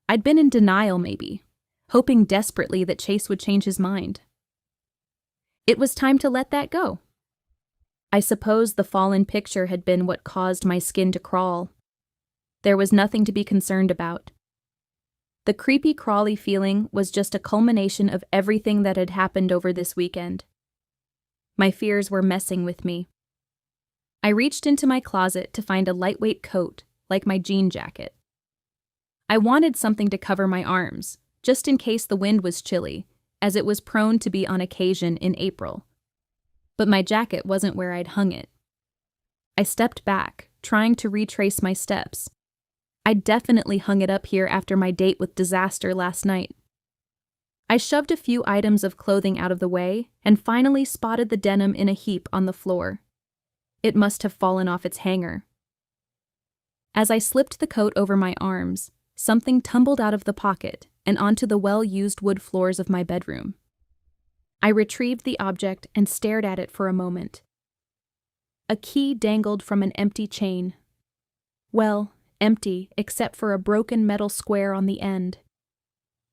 S1: I'd been in denial maybe, hoping desperately that Chase would change his mind. It was time to let that go. I suppose the fallen picture had been what caused my skin to crawl. There was nothing to be concerned about. The creepy crawly feeling was just a culmination of everything that had happened over this weekend. My fears were messing with me. I reached into my closet to find a lightweight coat, like my jean jacket. I wanted something to cover my arms, just in case the wind was chilly, as it was prone to be on occasion in April. But my jacket wasn't where I'd hung it. I stepped back, trying to retrace my steps. I'd definitely hung it up here after my date with disaster last night. I shoved a few items of clothing out of the way and finally spotted the denim in a heap on the floor. It must have fallen off its hanger. As I slipped the coat over my arms, something tumbled out of the pocket and onto the well-used wood floors of my bedroom. I retrieved the object and stared at it for a moment. A key dangled from an empty chain. Well, empty except for a broken metal square on the end.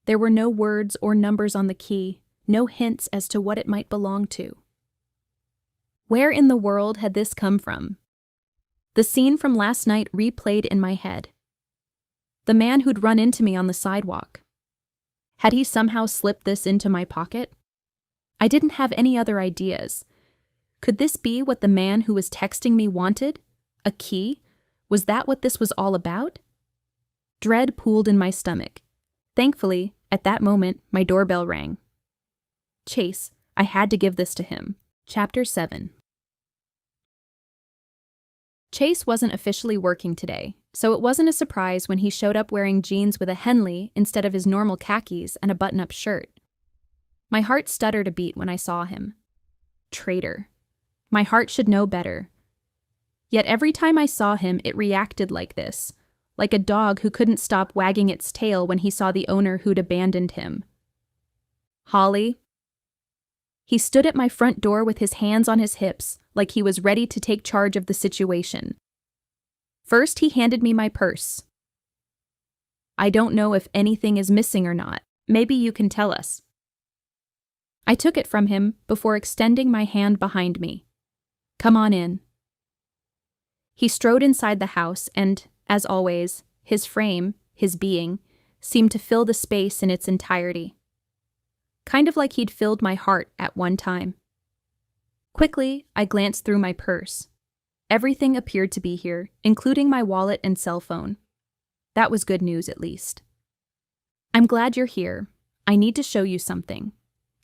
S1: There were no words or numbers on the key, no hints as to what it might belong to. Where in the world had this come from? The scene from last night replayed in my head. The man who'd run into me on the sidewalk. Had he somehow slipped this into my pocket? I didn't have any other ideas. Could this be what the man who was texting me wanted? A key? Was that what this was all about? Dread pooled in my stomach. Thankfully, at that moment, my doorbell rang. Chase, I had to give this to him. Chapter 7. Chase wasn't officially working today, so it wasn't a surprise when he showed up wearing jeans with a Henley instead of his normal khakis and a button-up shirt. My heart stuttered a beat when I saw him. Traitor. My heart should know better. Yet every time I saw him, it reacted like this, like a dog who couldn't stop wagging its tail when he saw the owner who'd abandoned him. Holly. He stood at my front door with his hands on his hips, like he was ready to take charge of the situation. First, he handed me my purse. I don't know if anything is missing or not. Maybe you can tell us. I took it from him before extending my hand behind me. Come on in. He strode inside the house and, as always, his frame, his being, seemed to fill the space in its entirety. Kind of like he'd filled my heart at one time. Quickly, I glanced through my purse. Everything appeared to be here, including my wallet and cell phone. That was good news, at least. I'm glad you're here. I need to show you something.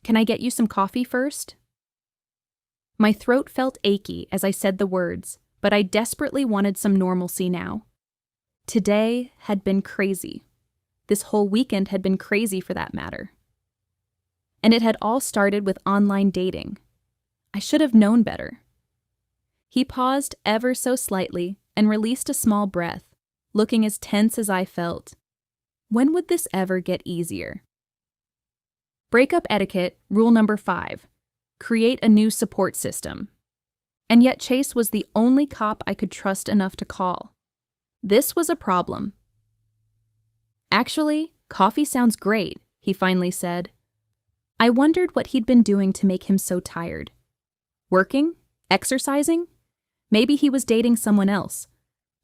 S1: Can I get you some coffee first? My throat felt achy as I said the words, but I desperately wanted some normalcy now. Today had been crazy. This whole weekend had been crazy for that matter. And it had all started with online dating. I should have known better. He paused ever so slightly and released a small breath, looking as tense as I felt. When would this ever get easier? Breakup etiquette, rule number 5. Create a new support system. And yet Chase was the only cop I could trust enough to call. This was a problem. Actually, coffee sounds great, he finally said. I wondered what he'd been doing to make him so tired. Working? Exercising? Maybe he was dating someone else.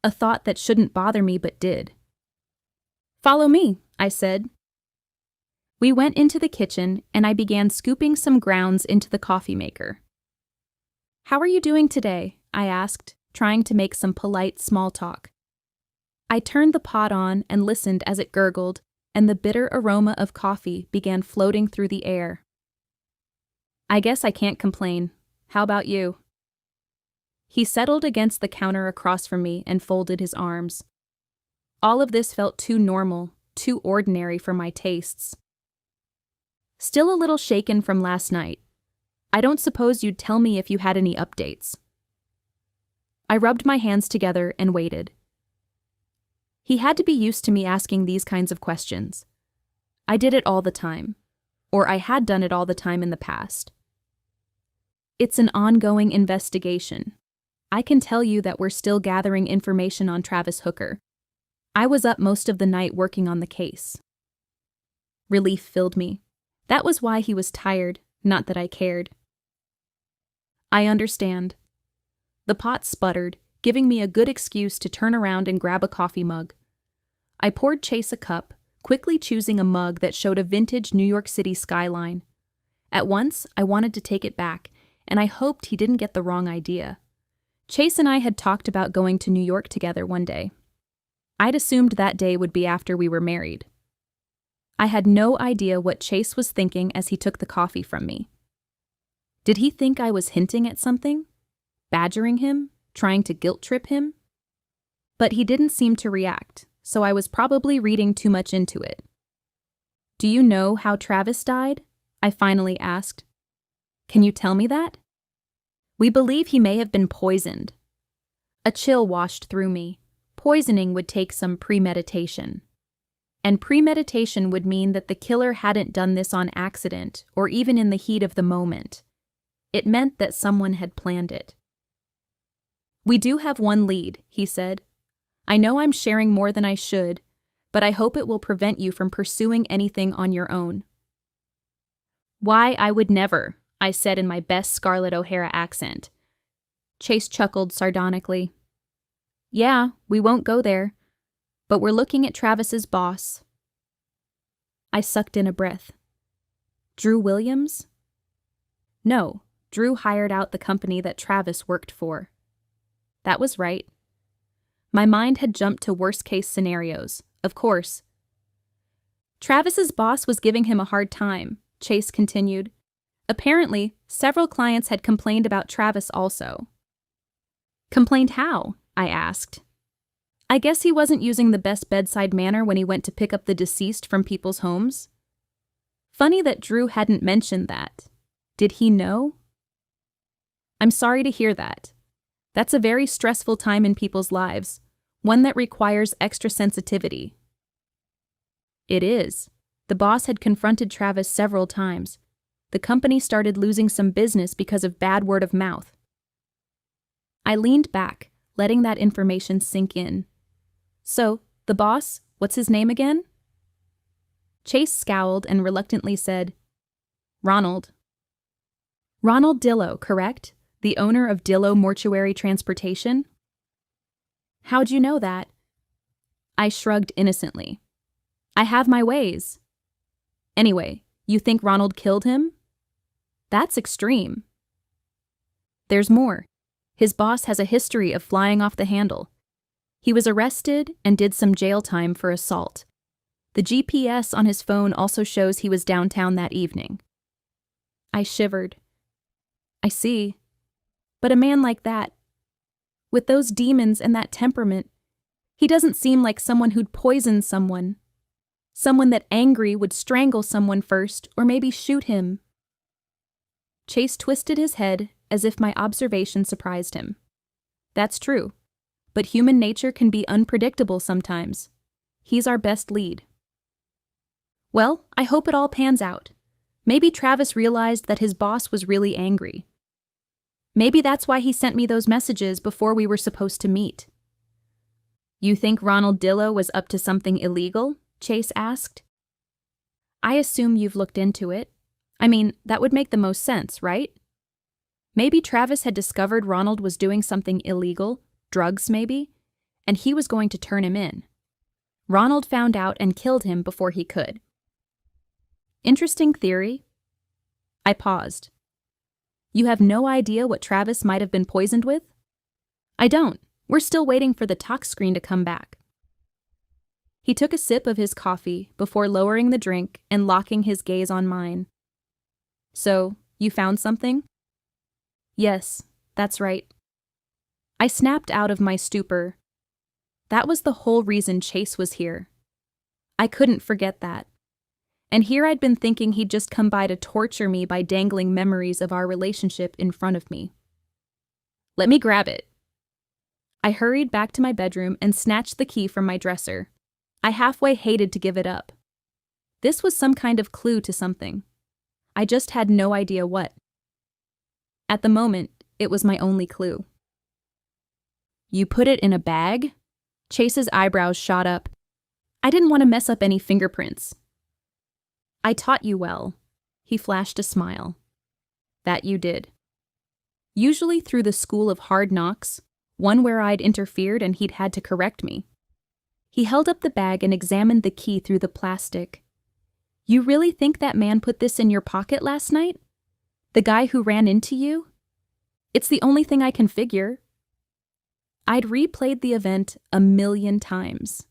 S1: A thought that shouldn't bother me but did. Follow me, I said. We went into the kitchen and I began scooping some grounds into the coffee maker. How are you doing today? I asked, trying to make some polite small talk. I turned the pot on and listened as it gurgled, and the bitter aroma of coffee began floating through the air. I guess I can't complain. How about you? He settled against the counter across from me and folded his arms. All of this felt too normal, too ordinary for my tastes. Still a little shaken from last night. I don't suppose you'd tell me if you had any updates. I rubbed my hands together and waited. He had to be used to me asking these kinds of questions. I did it all the time, or I had done it all the time in the past. It's an ongoing investigation. I can tell you that we're still gathering information on Travis Hooker. I was up most of the night working on the case. Relief filled me. That was why he was tired, not that I cared. I understand. The pot sputtered, giving me a good excuse to turn around and grab a coffee mug. I poured Chase a cup, quickly choosing a mug that showed a vintage New York City skyline. At once, I wanted to take it back, and I hoped he didn't get the wrong idea. Chase and I had talked about going to New York together one day. I'd assumed that day would be after we were married. I had no idea what Chase was thinking as he took the coffee from me. Did he think I was hinting at something? Badgering him? Trying to guilt-trip him? But he didn't seem to react, so I was probably reading too much into it. "Do you know how Travis died?" I finally asked. "Can you tell me that?" "We believe he may have been poisoned." A chill washed through me. Poisoning would take some premeditation. And premeditation would mean that the killer hadn't done this on accident or even in the heat of the moment. It meant that someone had planned it. "We do have one lead," he said. "I know I'm sharing more than I should, but I hope it will prevent you from pursuing anything on your own." "Why, I would never," I said in my best Scarlett O'Hara accent. Chase chuckled sardonically. "Yeah, we won't go there, but we're looking at Travis's boss." I sucked in a breath. Drew Williams? No, Drew hired out the company that Travis worked for. That was right. My mind had jumped to worst-case scenarios, of course. Travis's boss was giving him a hard time, Chase continued. Apparently, several clients had complained about Travis also. "Complained how?" I asked. "I guess he wasn't using the best bedside manner when he went to pick up the deceased from people's homes." Funny that Drew hadn't mentioned that. Did he know? "I'm sorry to hear that. That's a very stressful time in people's lives, one that requires extra sensitivity." It is. The boss had confronted Travis several times. The company started losing some business because of bad word of mouth. I leaned back, letting that information sink in. "So, the boss, what's his name again?" Chase scowled and reluctantly said, "Ronald." "Ronald Dillow, correct? The owner of Dillow Mortuary Transportation?" "How'd you know that?" I shrugged innocently. "I have my ways." "Anyway, you think Ronald killed him?" "That's extreme." "There's more. His boss has a history of flying off the handle. He was arrested and did some jail time for assault. The GPS on his phone also shows he was downtown that evening." I shivered. "I see. But a man like that, with those demons and that temperament, he doesn't seem like someone who'd poison someone. Someone that angry would strangle someone first or maybe shoot him." Chase twisted his head as if my observation surprised him. "That's true. But human nature can be unpredictable sometimes. He's our best lead." "Well, I hope it all pans out. Maybe Travis realized that his boss was really angry. Maybe that's why he sent me those messages before we were supposed to meet." "You think Ronald Dillow was up to something illegal?" Chase asked. "I assume you've looked into it. I mean, that would make the most sense, right? Maybe Travis had discovered Ronald was doing something illegal, drugs maybe, and he was going to turn him in. Ronald found out and killed him before he could." "Interesting theory." I paused. "You have no idea what Travis might have been poisoned with?" "I don't. We're still waiting for the tox screen to come back." He took a sip of his coffee before lowering the drink and locking his gaze on mine. "So, you found something?" "Yes, that's right." I snapped out of my stupor. That was the whole reason Chase was here. I couldn't forget that. And here I'd been thinking he'd just come by to torture me by dangling memories of our relationship in front of me. "Let me grab it." I hurried back to my bedroom and snatched the key from my dresser. I halfway hated to give it up. This was some kind of clue to something. I just had no idea what. At the moment, it was my only clue. You put it in a bag? Chase's eyebrows shot up. I didn't want to mess up any fingerprints. I taught you well. He flashed a smile. That you did. Usually through the school of hard knocks, one where I'd interfered and he'd had to correct me. He held up the bag and examined the key through the plastic. You really think that man put this in your pocket last night? The guy who ran into you? It's the only thing I can figure. I'd replayed the event 1,000,000 times.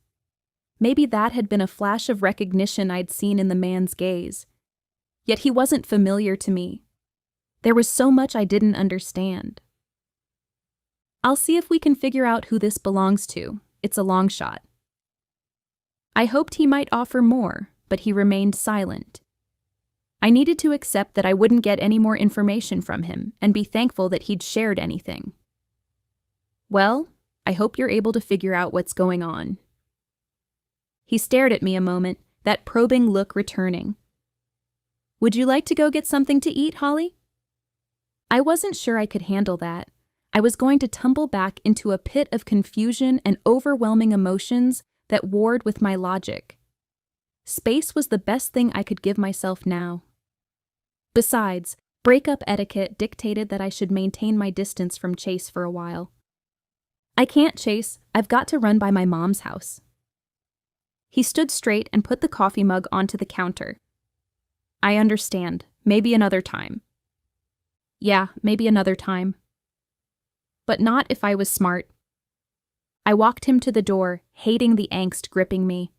S1: Maybe that had been a flash of recognition I'd seen in the man's gaze. Yet he wasn't familiar to me. There was so much I didn't understand. I'll see if we can figure out who this belongs to. It's a long shot. I hoped he might offer more, but he remained silent. I needed to accept that I wouldn't get any more information from him and be thankful that he'd shared anything. Well, I hope you're able to figure out what's going on. He stared at me a moment, that probing look returning. Would you like to go get something to eat, Holly? I wasn't sure I could handle that. I was going to tumble back into a pit of confusion and overwhelming emotions that warred with my logic. Space was the best thing I could give myself now. Besides, breakup etiquette dictated that I should maintain my distance from Chase for a while. I can't, Chase. I've got to run by my mom's house. He stood straight and put the coffee mug onto the counter. I understand. Maybe another time. Yeah, maybe another time. But not if I was smart. I walked him to the door, hating the angst gripping me.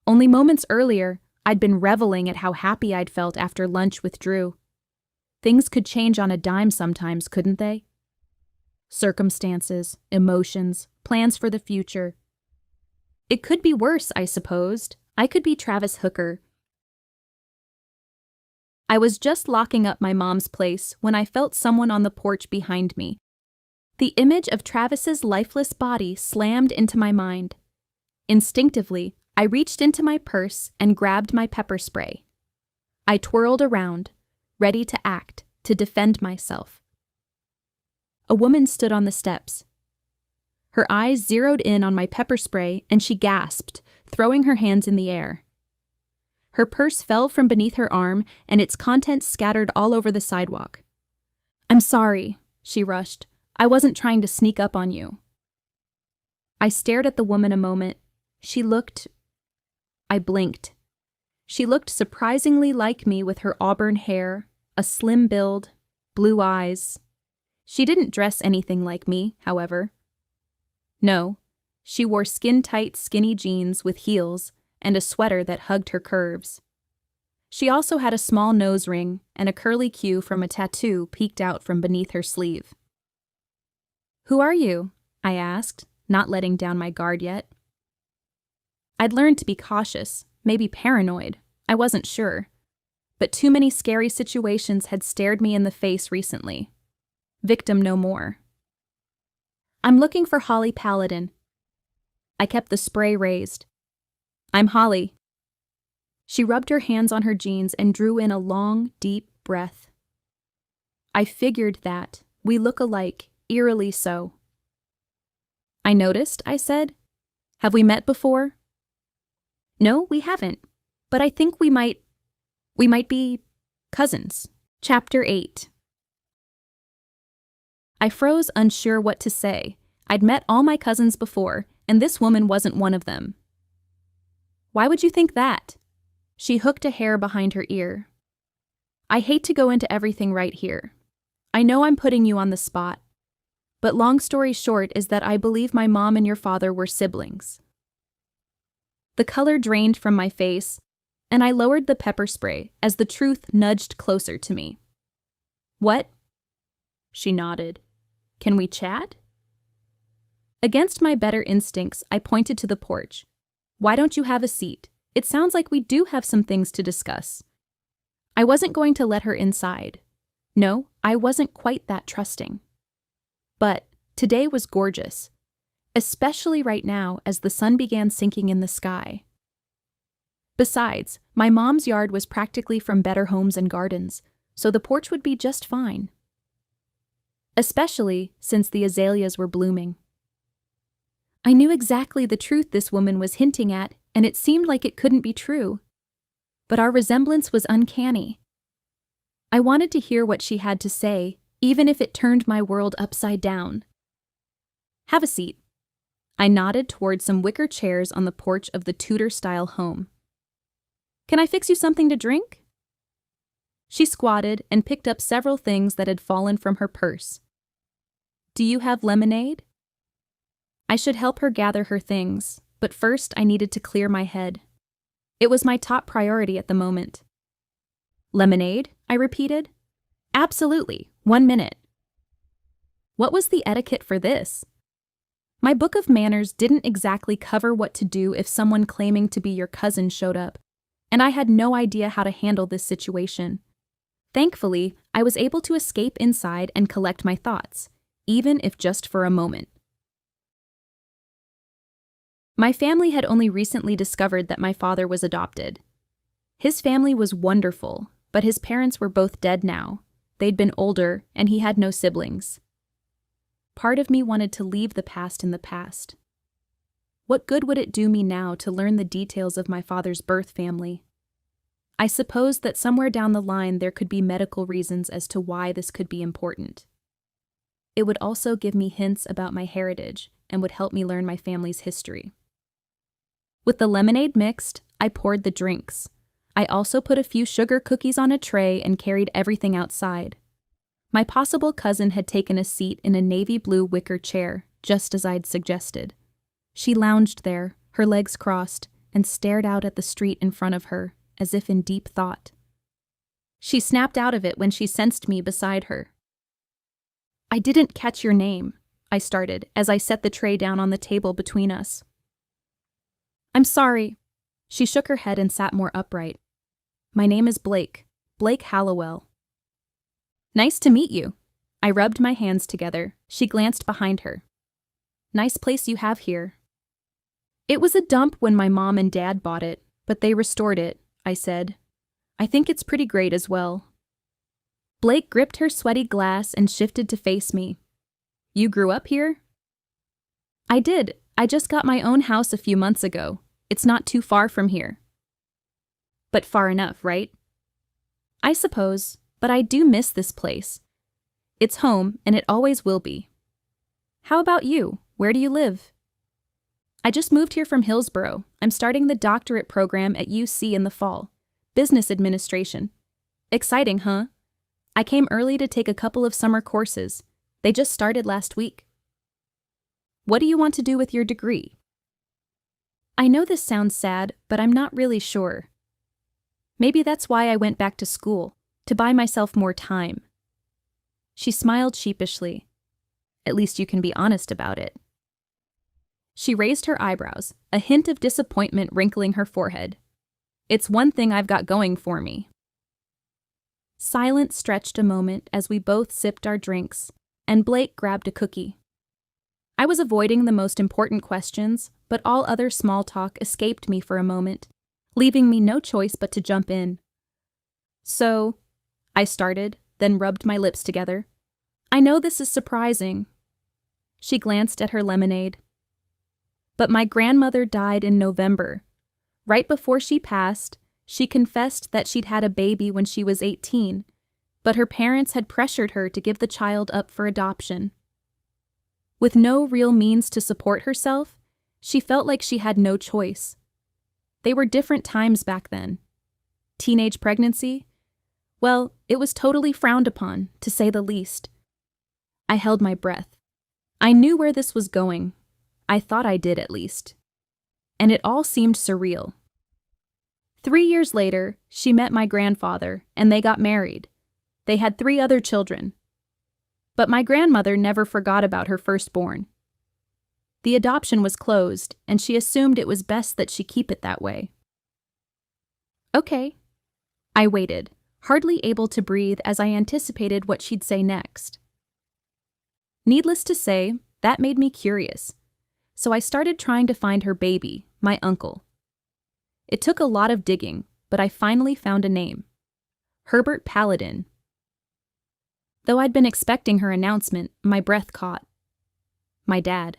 S1: Only moments earlier, I'd been reveling at how happy I'd felt after lunch with Drew. Things could change on a dime sometimes, couldn't they? Circumstances, emotions, plans for the future. It could be worse, I supposed. I could be Travis Hooker. I was just locking up my mom's place when I felt someone on the porch behind me. The image of Travis's lifeless body slammed into my mind. Instinctively, I reached into my purse and grabbed my pepper spray. I twirled around, ready to act, to defend myself. A woman stood on the steps. Her eyes zeroed in on my pepper spray and she gasped, throwing her hands in the air. Her purse fell from beneath her arm and its contents scattered all over the sidewalk. I'm sorry, she rushed. I wasn't trying to sneak up on you. I stared at the woman a moment. I blinked. She looked surprisingly like me with her auburn hair, a slim build, blue eyes. She didn't dress anything like me, however. No, she wore skin-tight skinny jeans with heels and a sweater that hugged her curves. She also had a small nose ring and a curly queue from a tattoo peeked out from beneath her sleeve. Who are you? I asked, not letting down my guard yet. I'd learned to be cautious, maybe paranoid, I wasn't sure. But too many scary situations had stared me in the face recently. Victim no more. I'm looking for Holly Paladin. I kept the spray raised. I'm Holly. She rubbed her hands on her jeans and drew in a long, deep breath. I figured that. We look alike, eerily so. I noticed, I said. Have we met before? No, we haven't. But I think we might be cousins. Chapter 8. I froze, unsure what to say. I'd met all my cousins before, and this woman wasn't one of them. Why would you think that? She hooked a hair behind her ear. I hate to go into everything right here. I know I'm putting you on the spot. But long story short is that I believe my mom and your father were siblings. The color drained from my face, and I lowered the pepper spray as the truth nudged closer to me. What? She nodded. Can we chat? Against my better instincts, I pointed to the porch. Why don't you have a seat? It sounds like we do have some things to discuss. I wasn't going to let her inside. No, I wasn't quite that trusting. But today was gorgeous. especially right now as the sun began sinking in the sky. Besides, my mom's yard was practically from Better Homes and Gardens, so the porch would be just fine. Especially since the azaleas were blooming. I knew exactly the truth this woman was hinting at, and it seemed like it couldn't be true. But our resemblance was uncanny. I wanted to hear what she had to say, even if it turned my world upside down. Have a seat. I nodded toward some wicker chairs on the porch of the Tudor-style home. Can I fix you something to drink? She squatted and picked up several things that had fallen from her purse. Do you have lemonade? I should help her gather her things, but first I needed to clear my head. It was my top priority at the moment. Lemonade? I repeated. Absolutely, 1 minute. What was the etiquette for this? My book of manners didn't exactly cover what to do if someone claiming to be your cousin showed up, and I had no idea how to handle this situation. Thankfully, I was able to escape inside and collect my thoughts, even if just for a moment. My family had only recently discovered that my father was adopted. His family was wonderful, but his parents were both dead now. They'd been older, and he had no siblings. Part of me wanted to leave the past in the past. What good would it do me now to learn the details of my father's birth family? I supposed that somewhere down the line there could be medical reasons as to why this could be important. It would also give me hints about my heritage and would help me learn my family's history. With the lemonade mixed, I poured the drinks. I also put a few sugar cookies on a tray and carried everything outside. My possible cousin had taken a seat in a navy blue wicker chair, just as I'd suggested. She lounged there, her legs crossed, and stared out at the street in front of her, as if in deep thought. She snapped out of it when she sensed me beside her. I didn't catch your name, I started as I set the tray down on the table between us. I'm sorry. She shook her head and sat more upright. My name is Blake Hallowell. Nice to meet you. I rubbed my hands together. She glanced behind her. Nice place you have here. It was a dump when my mom and dad bought it, but they restored it, I said. I think it's pretty great as well. Blake gripped her sweaty glass and shifted to face me. You grew up here? I did. I just got my own house a few months ago. It's not too far from here. But far enough, right? I suppose, but I do miss this place. It's home, and it always will be. How about you? Where do you live? I just moved here from Hillsborough. I'm starting the doctorate program at UC in the fall. Business administration. Exciting, huh? I came early to take a couple of summer courses. They just started last week. What do you want to do with your degree? I know this sounds sad, but I'm not really sure. Maybe that's why I went back to school, to buy myself more time. She smiled sheepishly. At least you can be honest about it. She raised her eyebrows, a hint of disappointment wrinkling her forehead. It's one thing I've got going for me. Silence stretched a moment as we both sipped our drinks, and Blake grabbed a cookie. I was avoiding the most important questions, but all other small talk escaped me for a moment, leaving me no choice but to jump in. So, I started, then rubbed my lips together. I know this is surprising. She glanced at her lemonade. But my grandmother died in November. Right before she passed, she confessed that she'd had a baby when she was 18, but her parents had pressured her to give the child up for adoption. With no real means to support herself, she felt like she had no choice. They were different times back then. Teenage pregnancy? Well, it was totally frowned upon, to say the least. I held my breath. I knew where this was going. I thought I did, at least. And it all seemed surreal. 3 years later, she met my grandfather, and they got married. They had 3 other children. But my grandmother never forgot about her firstborn. The adoption was closed, and she assumed it was best that she keep it that way. Okay. I waited, hardly able to breathe as I anticipated what she'd say next. Needless to say, that made me curious. so I started trying to find her baby, my uncle. It took a lot of digging, but I finally found a name. Herbert Paladin. Though I'd been expecting her announcement, my breath caught. My dad.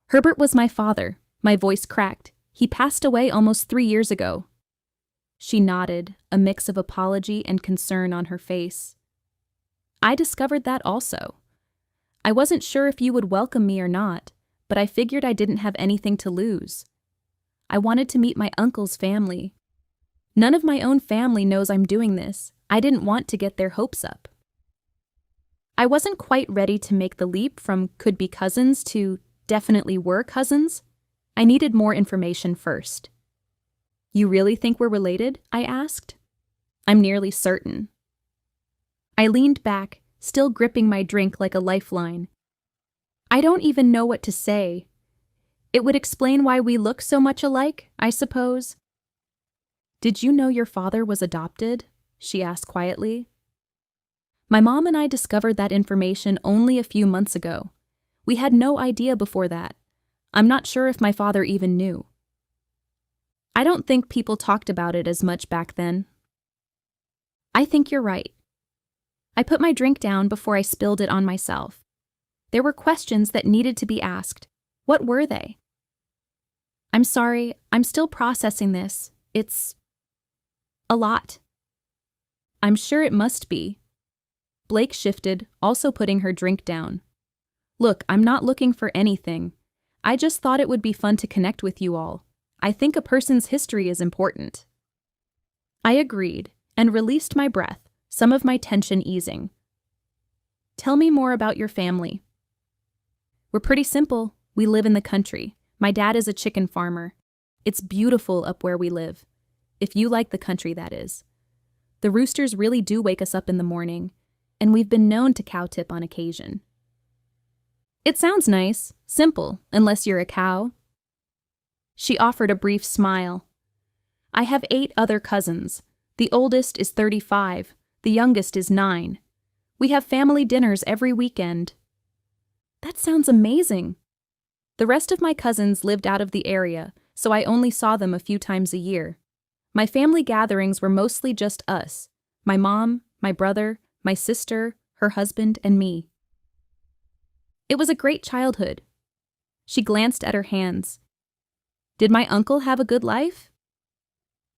S1: Herbert was my father. My voice cracked. He passed away almost 3 years ago. She nodded, a mix of apology and concern on her face. I discovered that also. I wasn't sure if you would welcome me or not, but I figured I didn't have anything to lose. I wanted to meet my uncle's family. None of my own family knows I'm doing this. I didn't want to get their hopes up. I wasn't quite ready to make the leap from could be cousins to definitely were cousins. I needed more information first. You really think we're related? I asked. I'm nearly certain. I leaned back, still gripping my drink like a lifeline. I don't even know what to say. It would explain why we look so much alike, I suppose. Did you know your father was adopted? She asked quietly. My mom and I discovered that information only a few months ago. We had no idea before that. I'm not sure if my father even knew. I don't think people talked about it as much back then. I think you're right. I put my drink down before I spilled it on myself. There were questions that needed to be asked. What were they? I'm sorry, I'm still processing this. It's a lot. I'm sure it must be. Blake shifted, also putting her drink down. Look, I'm not looking for anything. I just thought it would be fun to connect with you all. I think a person's history is important. I agreed and released my breath, some of my tension easing. Tell me more about your family. We're pretty simple. We live in the country. My dad is a chicken farmer. It's beautiful up where we live. If you like the country, that is. The roosters really do wake us up in the morning, and we've been known to cow-tip on occasion. It sounds nice, simple, unless you're a cow. She offered a brief smile. I have 8 other cousins. The oldest is 35. The youngest is 9. We have family dinners every weekend. That sounds amazing. The rest of my cousins lived out of the area, so I only saw them a few times a year. My family gatherings were mostly just us, my mom, my brother, my sister, her husband, and me. It was a great childhood. She glanced at her hands. Did my uncle have a good life?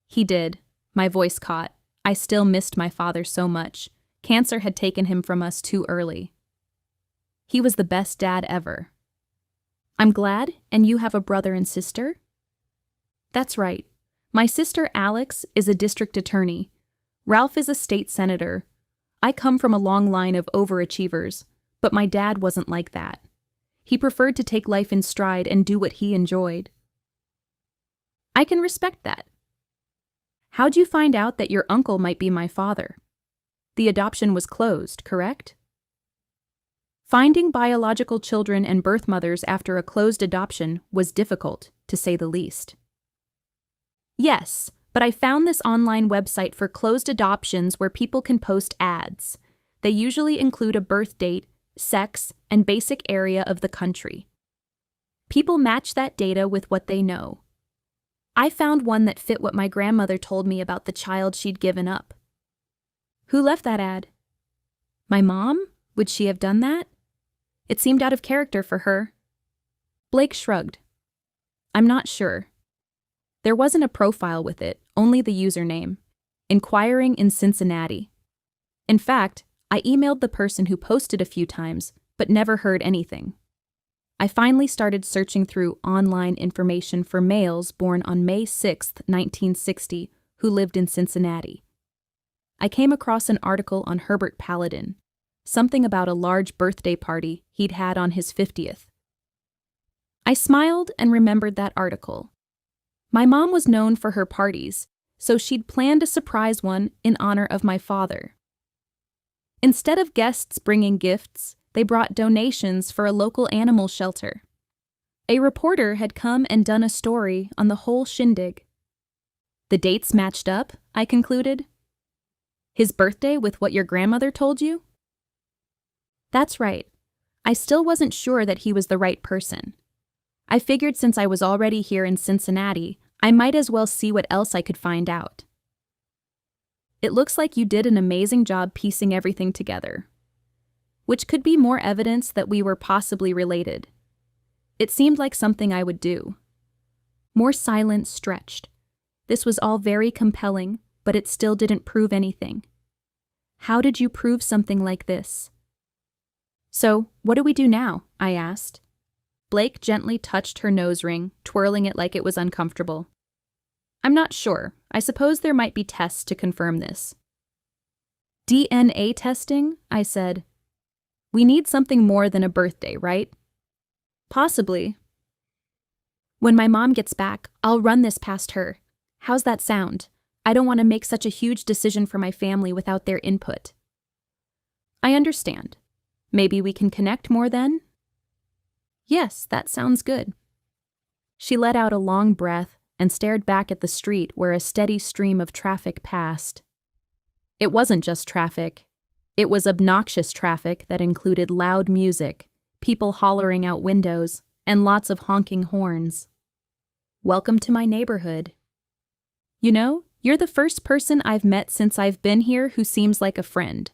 S1: He did. My voice caught. I still missed my father so much. Cancer had taken him from us too early. He was the best dad ever. I'm glad, and you have a brother and sister? That's right. My sister Alex is a district attorney. Ralph is a state senator. I come from a long line of overachievers, but my dad wasn't like that. He preferred to take life in stride and do what he enjoyed. I can respect that. How'd you find out that your uncle might be my father? The adoption was closed, correct? Finding biological children and birth mothers after a closed adoption was difficult, to say the least. Yes, but I found this online website for closed adoptions where people can post ads. They usually include a birth date, sex, and basic area of the country. People match that data with what they know. I found one that fit what my grandmother told me about the child she'd given up. Who left that ad? My mom? Would she have done that? It seemed out of character for her. Blake shrugged. I'm not sure. There wasn't a profile with it, only the username. Inquiring in Cincinnati. In fact, I emailed the person who posted a few times, but never heard anything. I finally started searching through online information for males born on May 6, 1960, who lived in Cincinnati. I came across an article on Herbert Paladin, something about a large birthday party he'd had on his 50th. I smiled and remembered that article. My mom was known for her parties, so she'd planned a surprise one in honor of my father. Instead of guests bringing gifts, they brought donations for a local animal shelter. A reporter had come and done a story on the whole shindig. The dates matched up, I concluded. His birthday with what your grandmother told you? That's right. I still wasn't sure that he was the right person. I figured since I was already here in Cincinnati, I might as well see what else I could find out. It looks like you did an amazing job piecing everything together, which could be more evidence that we were possibly related. It seemed like something I would do. More silence stretched. This was all very compelling, but it still didn't prove anything. How did you prove something like this? So, what do we do now? I asked. Blake gently touched her nose ring, twirling it like it was uncomfortable. I'm not sure. I suppose there might be tests to confirm this. DNA testing? I said. We need something more than a birthday, right? Possibly. When my mom gets back, I'll run this past her. How's that sound? I don't want to make such a huge decision for my family without their input. I understand. Maybe we can connect more then? Yes, that sounds good. She let out a long breath and stared back at the street where a steady stream of traffic passed. It wasn't just traffic. It was obnoxious traffic that included loud music, people hollering out windows, and lots of honking horns. Welcome to my neighborhood. You know, you're the first person I've met since I've been here who seems like a friend.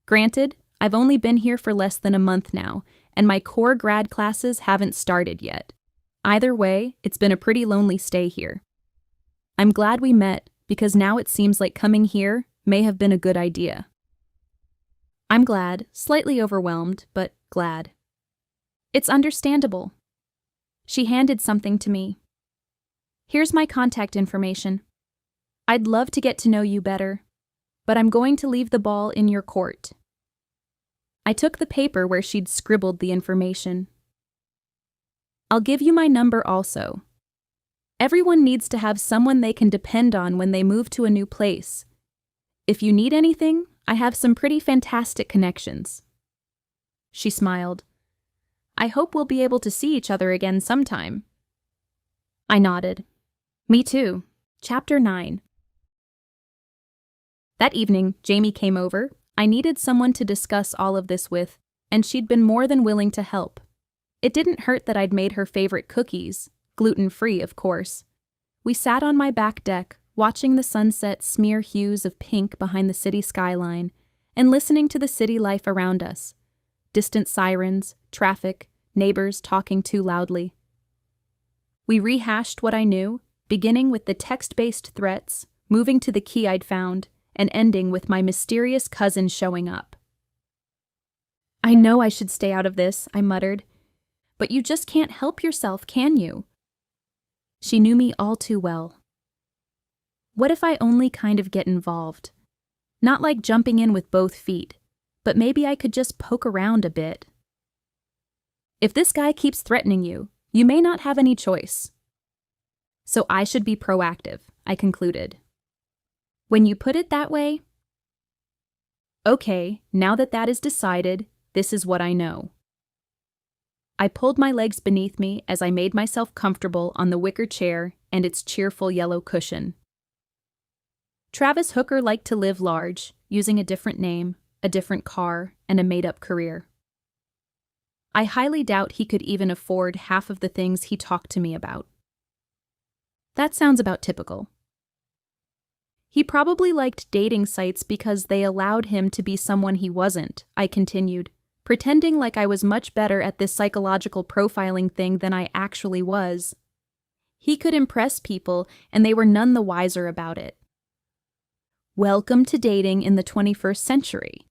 S1: Granted, I've only been here for less than a month now, and my core grad classes haven't started yet. Either way, it's been a pretty lonely stay here. I'm glad we met, because now it seems like coming here may have been a good idea. I'm glad, slightly overwhelmed, but glad. It's understandable. She handed something to me. Here's my contact information. I'd love to get to know you better, but I'm going to leave the ball in your court. I took the paper where she'd scribbled the information. I'll give you my number also. Everyone needs to have someone they can depend on when they move to a new place. If you need anything, I have some pretty fantastic connections. She smiled. I hope we'll be able to see each other again sometime. I nodded. Me too. Chapter 9. That evening, Jamie came over. I needed someone to discuss all of this with, and she'd been more than willing to help. It didn't hurt that I'd made her favorite cookies, gluten-free, of course. We sat on my back deck, watching the sunset smear hues of pink behind the city skyline, and listening to the city life around us. Distant sirens, traffic, neighbors talking too loudly. We rehashed what I knew, beginning with the text-based threats, moving to the key I'd found, and ending with my mysterious cousin showing up. I know I should stay out of this, I muttered. But you just can't help yourself, can you? She knew me all too well. What if I only kind of get involved? Not like jumping in with both feet, but maybe I could just poke around a bit. If this guy keeps threatening you, you may not have any choice. So I should be proactive, I concluded. When you put it that way? Okay, now that that is decided, this is what I know. I pulled my legs beneath me as I made myself comfortable on the wicker chair and its cheerful yellow cushion. Travis Hooker liked to live large, using a different name, a different car, and a made-up career. I highly doubt he could even afford half of the things he talked to me about. That sounds about typical. He probably liked dating sites because they allowed him to be someone he wasn't, I continued, pretending like I was much better at this psychological profiling thing than I actually was. He could impress people, and they were none the wiser about it. Welcome to dating in the 21st century.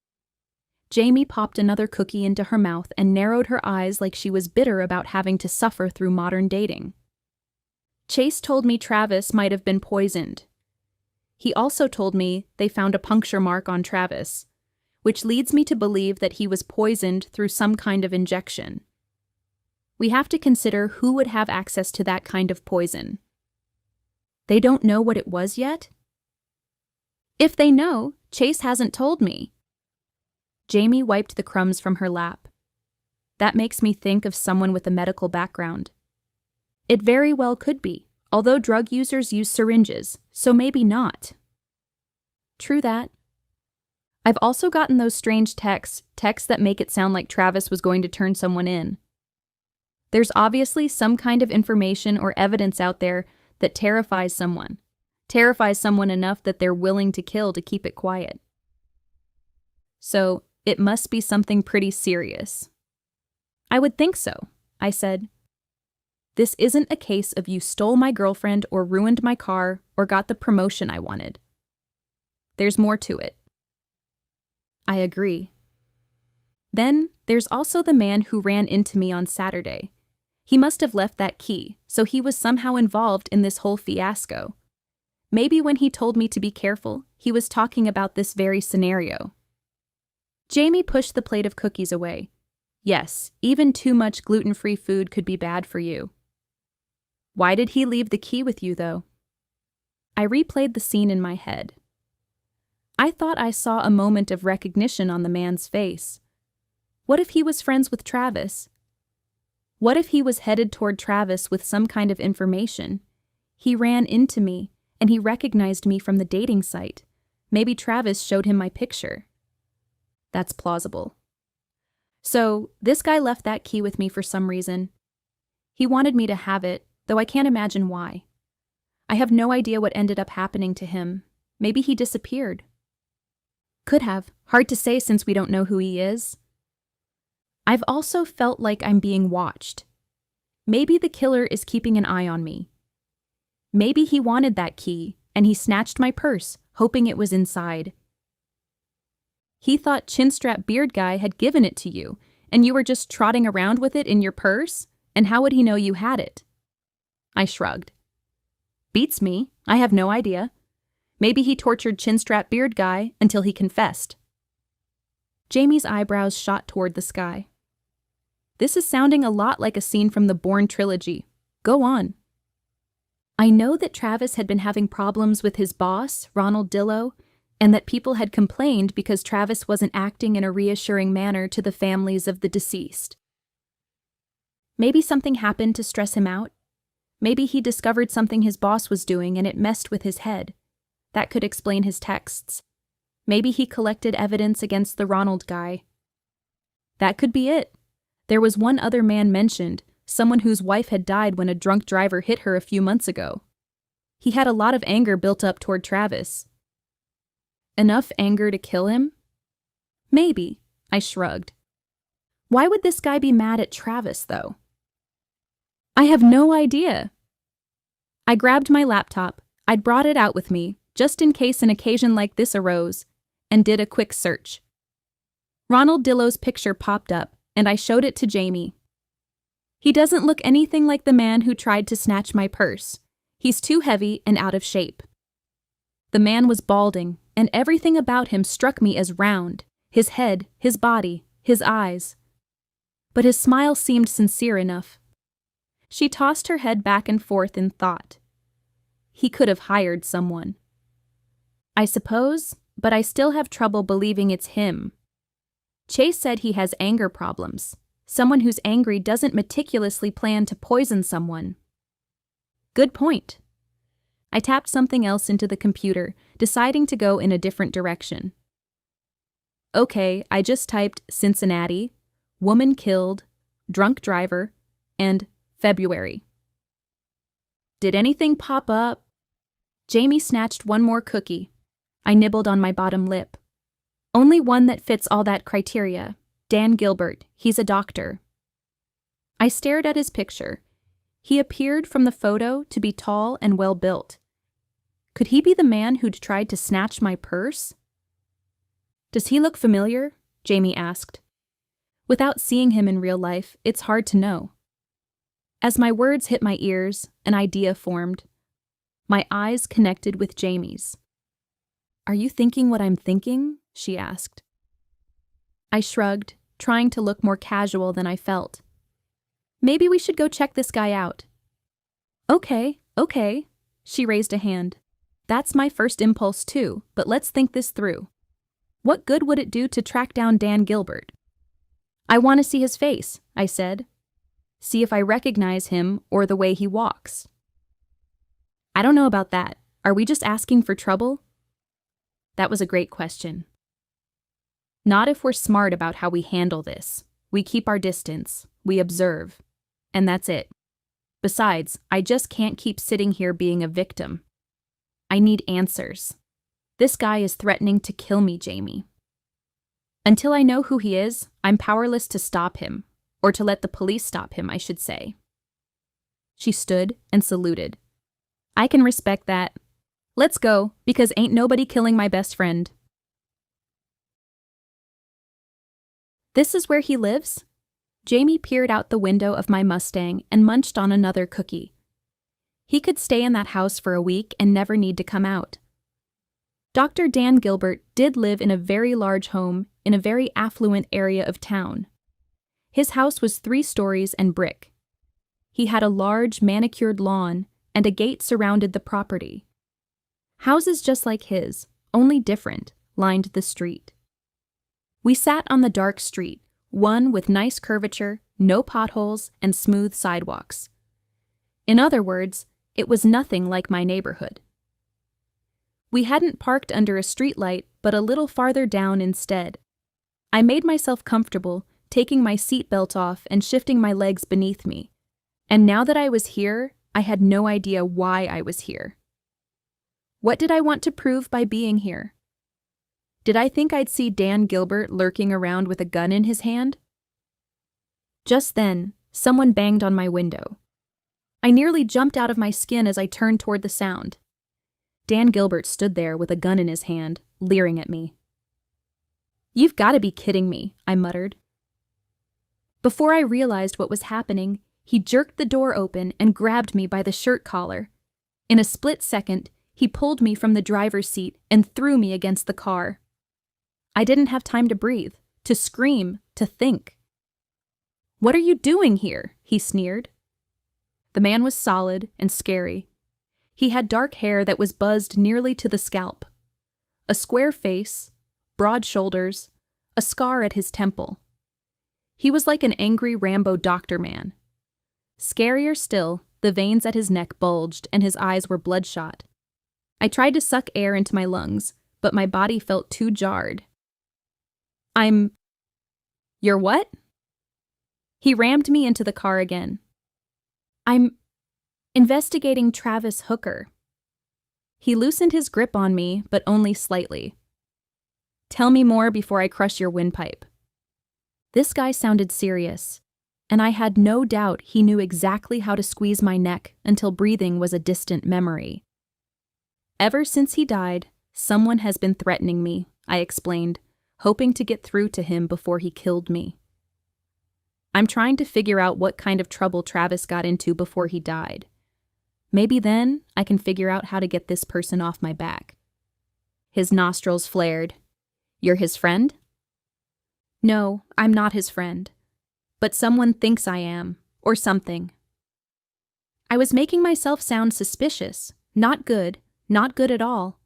S1: Jamie popped another cookie into her mouth and narrowed her eyes like she was bitter about having to suffer through modern dating. Chase told me Travis might have been poisoned. He also told me they found a puncture mark on Travis, which leads me to believe that he was poisoned through some kind of injection. We have to consider who would have access to that kind of poison. They don't know what it was yet? If they know, Chase hasn't told me. Jamie wiped the crumbs from her lap. That makes me think of someone with a medical background. It very well could be, although drug users use syringes, so maybe not. True that. I've also gotten those strange texts that make it sound like Travis was going to turn someone in. There's obviously some kind of information or evidence out there that terrifies someone enough that they're willing to kill to keep it quiet. So, it must be something pretty serious. I would think so, I said. This isn't a case of you stole my girlfriend or ruined my car or got the promotion I wanted. There's more to it. I agree. Then, there's also the man who ran into me on Saturday. He must have left that key, so he was somehow involved in this whole fiasco. Maybe when he told me to be careful, he was talking about this very scenario. Jamie pushed the plate of cookies away. Yes, even too much gluten-free food could be bad for you. Why did he leave the key with you, though? I replayed the scene in my head. I thought I saw a moment of recognition on the man's face. What if he was friends with Travis? What if he was headed toward Travis with some kind of information? He ran into me, and he recognized me from the dating site. Maybe Travis showed him my picture. That's plausible. So, this guy left that key with me for some reason. He wanted me to have it, though I can't imagine why. I have no idea what ended up happening to him. Maybe he disappeared. Could have. Hard to say since we don't know who he is. I've also felt like I'm being watched. Maybe the killer is keeping an eye on me. Maybe he wanted that key, and he snatched my purse, hoping it was inside. He thought Chinstrap Beard Guy had given it to you, and you were just trotting around with it in your purse? And how would he know you had it? I shrugged. Beats me. I have no idea. Maybe he tortured Chinstrap Beard Guy until he confessed. Jamie's eyebrows shot toward the sky. This is sounding a lot like a scene from the Bourne trilogy. Go on. I know that Travis had been having problems with his boss, Ronald Dillow, and that people had complained because Travis wasn't acting in a reassuring manner to the families of the deceased. Maybe something happened to stress him out. Maybe he discovered something his boss was doing and it messed with his head. That could explain his texts. Maybe he collected evidence against the Ronald guy. That could be it. There was one other man mentioned, someone whose wife had died when a drunk driver hit her a few months ago. He had a lot of anger built up toward Travis. Enough anger to kill him? Maybe, I shrugged. Why would this guy be mad at Travis, though? I have no idea. I grabbed my laptop. I'd brought it out with me, just in case an occasion like this arose, and did a quick search. Ronald Dillow's picture popped up, and I showed it to Jamie. He doesn't look anything like the man who tried to snatch my purse. He's too heavy and out of shape. The man was balding, and everything about him struck me as round. His head, his body, his eyes. But his smile seemed sincere enough. She tossed her head back and forth in thought. He could have hired someone. I suppose, but I still have trouble believing it's him. Chase said he has anger problems. Someone who's angry doesn't meticulously plan to poison someone. Good point. I tapped something else into the computer, deciding to go in a different direction. Okay, I just typed Cincinnati, woman killed, drunk driver, and February. Did anything pop up? Jamie snatched one more cookie. I nibbled on my bottom lip. Only one that fits all that criteria. Dan Gilbert. He's a doctor. I stared at his picture. He appeared from the photo to be tall and well-built. Could he be the man who'd tried to snatch my purse? Does he look familiar? Jamie asked. Without seeing him in real life, it's hard to know. As my words hit my ears, an idea formed. My eyes connected with Jamie's. Are you thinking what I'm thinking? She asked. I shrugged, trying to look more casual than I felt. Maybe we should go check this guy out. Okay. She raised a hand. That's my first impulse too, but let's think this through. What good would it do to track down Dan Gilbert? I want to see his face, I said. See if I recognize him or the way he walks. I don't know about that. Are we just asking for trouble? That was a great question. Not if we're smart about how we handle this. We keep our distance. We observe. and that's it. Besides, I just can't keep sitting here being a victim. I need answers. This guy is threatening to kill me, Jamie. Until I know who he is, I'm powerless to stop him, or to let the police stop him, I should say. She stood and saluted. I can respect that. Let's go, because ain't nobody killing my best friend. This is where he lives? Jamie peered out the window of my Mustang and munched on another cookie. He could stay in that house for a week and never need to come out. Dr. Dan Gilbert did live in a very large home in a very affluent area of town. His house was 3 stories and brick. He had a large manicured lawn and a gate surrounded the property. Houses just like his, only different, lined the street. We sat on the dark street, one with nice curvature, no potholes, and smooth sidewalks. In other words, it was nothing like my neighborhood. We hadn't parked under a streetlight, but a little farther down instead. I made myself comfortable, taking my seatbelt off and shifting my legs beneath me. And now that I was here, I had no idea why I was here. What did I want to prove by being here? Did I think I'd see Dan Gilbert lurking around with a gun in his hand? Just then, someone banged on my window. I nearly jumped out of my skin as I turned toward the sound. Dan Gilbert stood there with a gun in his hand, leering at me. "You've got to be kidding me," I muttered. Before I realized what was happening, he jerked the door open and grabbed me by the shirt collar. In a split second, he pulled me from the driver's seat and threw me against the car. I didn't have time to breathe, to scream, to think. "What are you doing here?" he sneered. The man was solid and scary. He had dark hair that was buzzed nearly to the scalp, a square face, broad shoulders, a scar at his temple. He was like an angry Rambo doctor man. Scarier still, the veins at his neck bulged and his eyes were bloodshot. I tried to suck air into my lungs, but my body felt too jarred. You're what?" He rammed me into the car again. "I'm investigating Travis Hooker." He loosened his grip on me, but only slightly. "Tell me more before I crush your windpipe." This guy sounded serious, and I had no doubt he knew exactly how to squeeze my neck until breathing was a distant memory. "Ever since he died, someone has been threatening me," I explained, hoping to get through to him before he killed me. "I'm trying to figure out what kind of trouble Travis got into before he died. Maybe then I can figure out how to get this person off my back." His nostrils flared. "You're his friend?" "No, I'm not his friend. But someone thinks I am, or something." I was making myself sound suspicious, not good at all.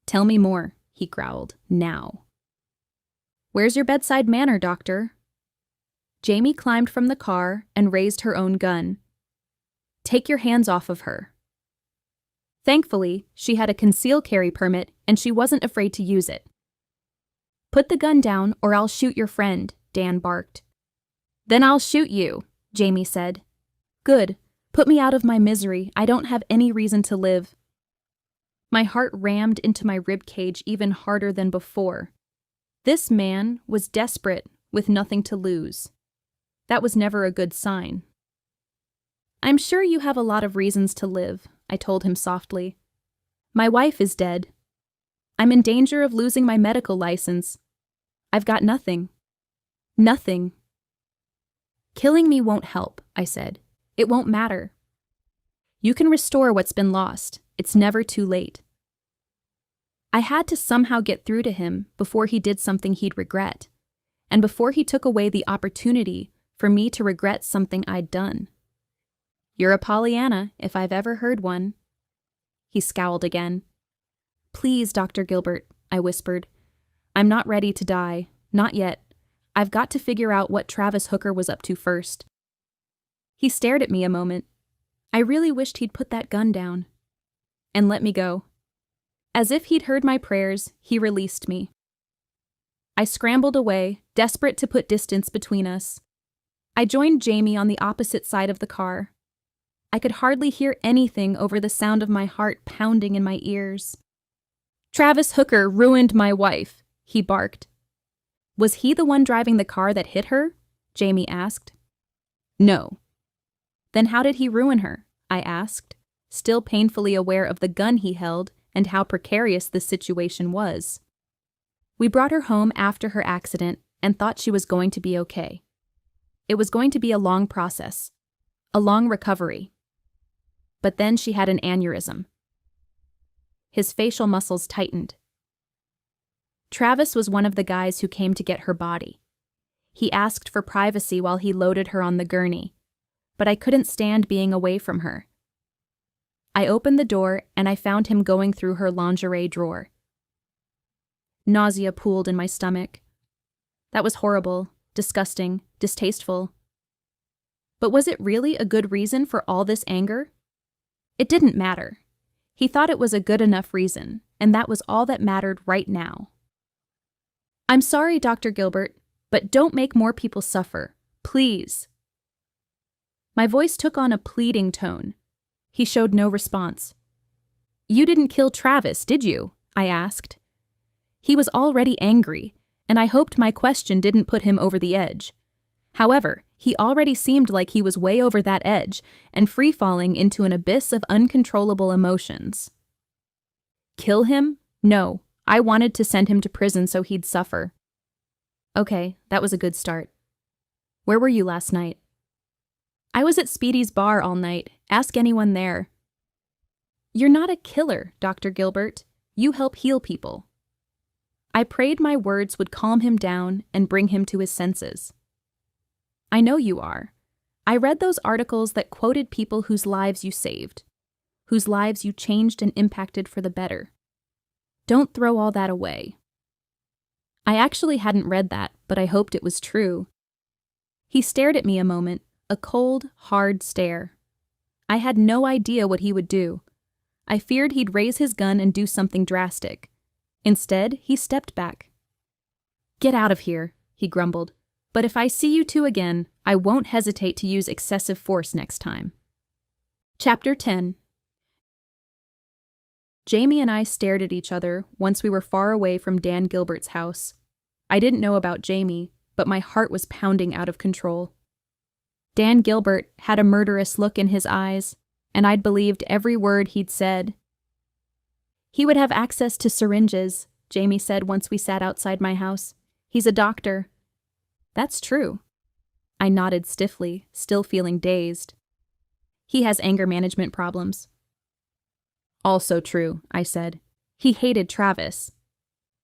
S1: "Tell me more," he growled, "now." "Where's your bedside manner, doctor?" Jamie climbed from the car and raised her own gun. "Take your hands off of her." Thankfully, she had a conceal carry permit and she wasn't afraid to use it. "Put the gun down or I'll shoot your friend," Dan barked. "Then I'll shoot you," Jamie said. "Good. Put me out of my misery. I don't have any reason to live." My heart rammed into my rib cage even harder than before. This man was desperate with nothing to lose. That was never a good sign. "I'm sure you have a lot of reasons to live," I told him softly. "My wife is dead. I'm in danger of losing my medical license. I've got nothing. Nothing." "Killing me won't help," I said. "It won't matter. You can restore what's been lost. It's never too late." I had to somehow get through to him before he did something he'd regret, and before he took away the opportunity for me to regret something I'd done. "You're a Pollyanna, if I've ever heard one." He scowled again. "Please, Dr. Gilbert," I whispered. "I'm not ready to die. Not yet. I've got to figure out what Travis Hooker was up to first." He stared at me a moment. I really wished he'd put that gun down. And let me go. As if he'd heard my prayers, he released me. I scrambled away, desperate to put distance between us. I joined Jamie on the opposite side of the car. I could hardly hear anything over the sound of my heart pounding in my ears. "Travis Hooker ruined my wife," he barked. "Was he the one driving the car that hit her?" Jamie asked. "No." "Then how did he ruin her?" I asked, still painfully aware of the gun he held and how precarious the situation was. "We brought her home after her accident and thought she was going to be okay. It was going to be a long process, a long recovery. But then she had an aneurysm." His facial muscles tightened. "Travis was one of the guys who came to get her body. He asked for privacy while he loaded her on the gurney, but I couldn't stand being away from her. I opened the door and I found him going through her lingerie drawer." Nausea pooled in my stomach. That was horrible, disgusting, distasteful. But was it really a good reason for all this anger? It didn't matter. He thought it was a good enough reason, and that was all that mattered right now. "I'm sorry, Dr. Gilbert, but don't make more people suffer. Please." My voice took on a pleading tone. He showed no response. "You didn't kill Travis, did you?" I asked. He was already angry, and I hoped my question didn't put him over the edge. However, he already seemed like he was way over that edge and free-falling into an abyss of uncontrollable emotions. "Kill him? No, I wanted to send him to prison so he'd suffer." "Okay, that was a good start. Where were you last night?" "I was at Speedy's bar all night. Ask anyone there." "You're not a killer, Dr. Gilbert. You help heal people." I prayed my words would calm him down and bring him to his senses. "I know you are. I read those articles that quoted people whose lives you saved, whose lives you changed and impacted for the better. Don't throw all that away." I actually hadn't read that, but I hoped it was true. He stared at me a moment, a cold, hard stare. I had no idea what he would do. I feared he'd raise his gun and do something drastic. Instead, he stepped back. "Get out of here," he grumbled. "But if I see you two again, I won't hesitate to use excessive force next time." Chapter 10. Jamie and I stared at each other once we were far away from Dan Gilbert's house. I didn't know about Jamie, but my heart was pounding out of control. Dan Gilbert had a murderous look in his eyes, and I'd believed every word he'd said. "He would have access to syringes," Jamie said once we sat outside my house. "He's a doctor." "That's true." I nodded stiffly, still feeling dazed. "He has anger management problems." "Also true," I said. "He hated Travis."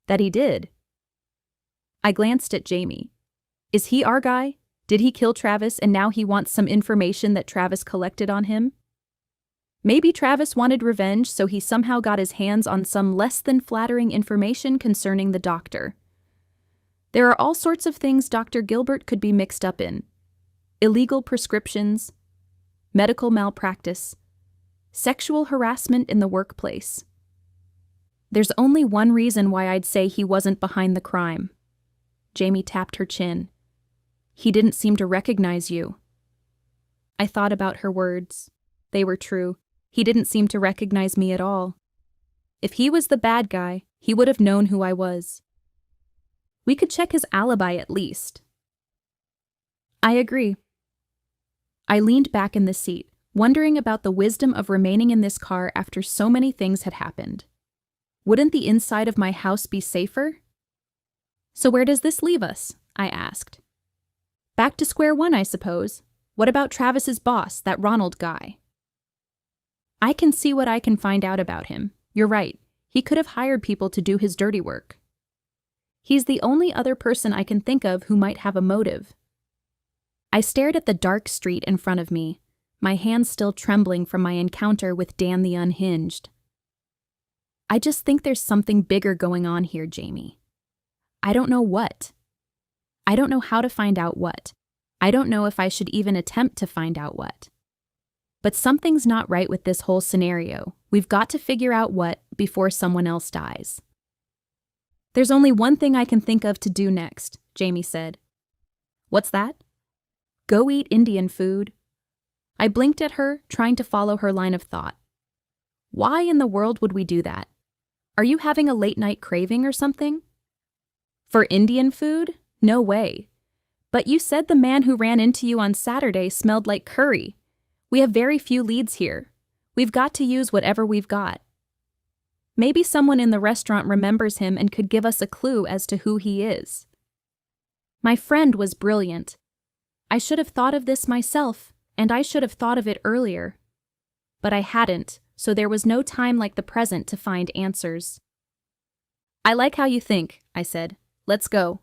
S1: "That he did." I glanced at Jamie. "Is he our guy? Did he kill Travis and now he wants some information that Travis collected on him? Maybe Travis wanted revenge, so he somehow got his hands on some less than flattering information concerning the doctor. There are all sorts of things Dr. Gilbert could be mixed up in. Illegal prescriptions, medical malpractice, sexual harassment in the workplace. There's only one reason why I'd say he wasn't behind the crime." Jamie tapped her chin. "He didn't seem to recognize you." I thought about her words. They were true. He didn't seem to recognize me at all. If he was the bad guy, he would have known who I was. We could check his alibi at least. I agree. I leaned back in the seat, wondering about the wisdom of remaining in this car after so many things had happened. Wouldn't the inside of my house be safer? "So where does this leave us?" I asked. "Back to square one, I suppose. What about Travis's boss, that Ronald guy?" "I can see what I can find out about him. You're right. He could have hired people to do his dirty work. He's the only other person I can think of who might have a motive." I stared at the dark street in front of me, my hands still trembling from my encounter with Dan the Unhinged. "I just think there's something bigger going on here, Jamie. I don't know what. I don't know how to find out what. I don't know if I should even attempt to find out what. But something's not right with this whole scenario. We've got to figure out what before someone else dies." "There's only one thing I can think of to do next," Jamie said. "What's that?" Go eat Indian food. I blinked at her, trying to follow her line of thought. Why in the world would we do that? Are you having a late-night craving or something? For Indian food? No way. But you said the man who ran into you on Saturday smelled like curry. We have very few leads here. We've got to use whatever we've got. Maybe someone in the restaurant remembers him and could give us a clue as to who he is. My friend was brilliant. I should have thought of this myself, and I should have thought of it earlier. But I hadn't, so there was no time like the present to find answers. I like how you think, I said. Let's go.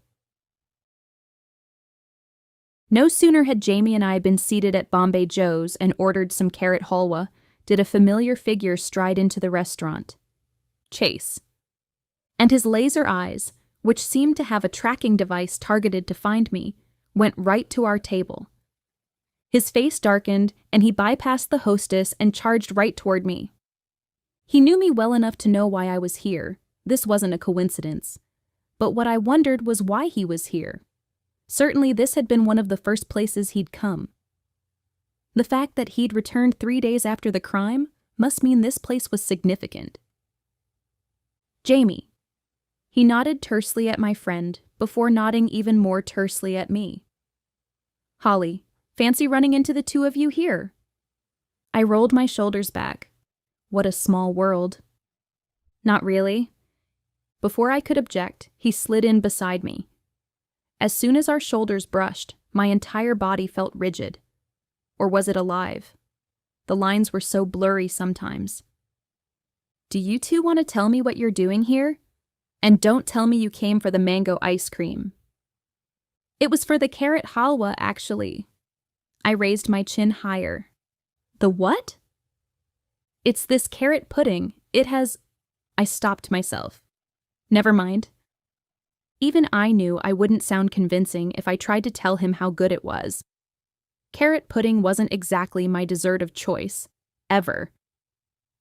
S1: No sooner had Jamie and I been seated at Bombay Joe's and ordered some carrot halwa, did a familiar figure stride into the restaurant. Chase. And his laser eyes, which seemed to have a tracking device targeted to find me, went right to our table. His face darkened, and he bypassed the hostess and charged right toward me. He knew me well enough to know why I was here. This wasn't a coincidence. But what I wondered was why he was here. Certainly this had been one of the first places he'd come. The fact that he'd returned 3 days after the crime must mean this place was significant. Jamie. He nodded tersely at my friend, before nodding even more tersely at me. Holly, fancy running into the two of you here? I rolled my shoulders back. What a small world. Not really. Before I could object, he slid in beside me. As soon as our shoulders brushed, my entire body felt rigid. Or was it alive? The lines were so blurry sometimes. Do you two want to tell me what you're doing here? And don't tell me you came for the mango ice cream. It was for the carrot halwa, actually. I raised my chin higher. The what? It's this carrot pudding. It has... I stopped myself. Never mind. Even I knew I wouldn't sound convincing if I tried to tell him how good it was. Carrot pudding wasn't exactly my dessert of choice, ever.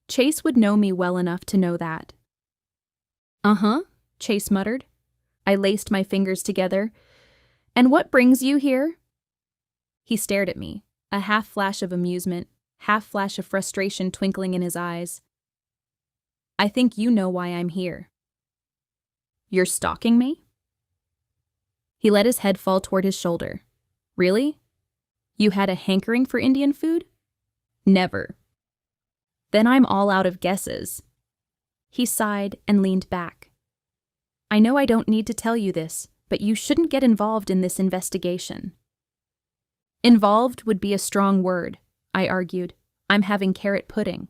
S1: Chase would know me well enough to know that. Uh-huh, Chase muttered. I laced my fingers together. And what brings you here? He stared at me, a half flash of amusement, half flash of frustration twinkling in his eyes. I think you know why I'm here. You're stalking me? He let his head fall toward his shoulder. Really? You had a hankering for Indian food? Never. Then I'm all out of guesses. He sighed and leaned back. I know I don't need to tell you this, but you shouldn't get involved in this investigation. Involved would be a strong word, I argued. I'm having carrot pudding.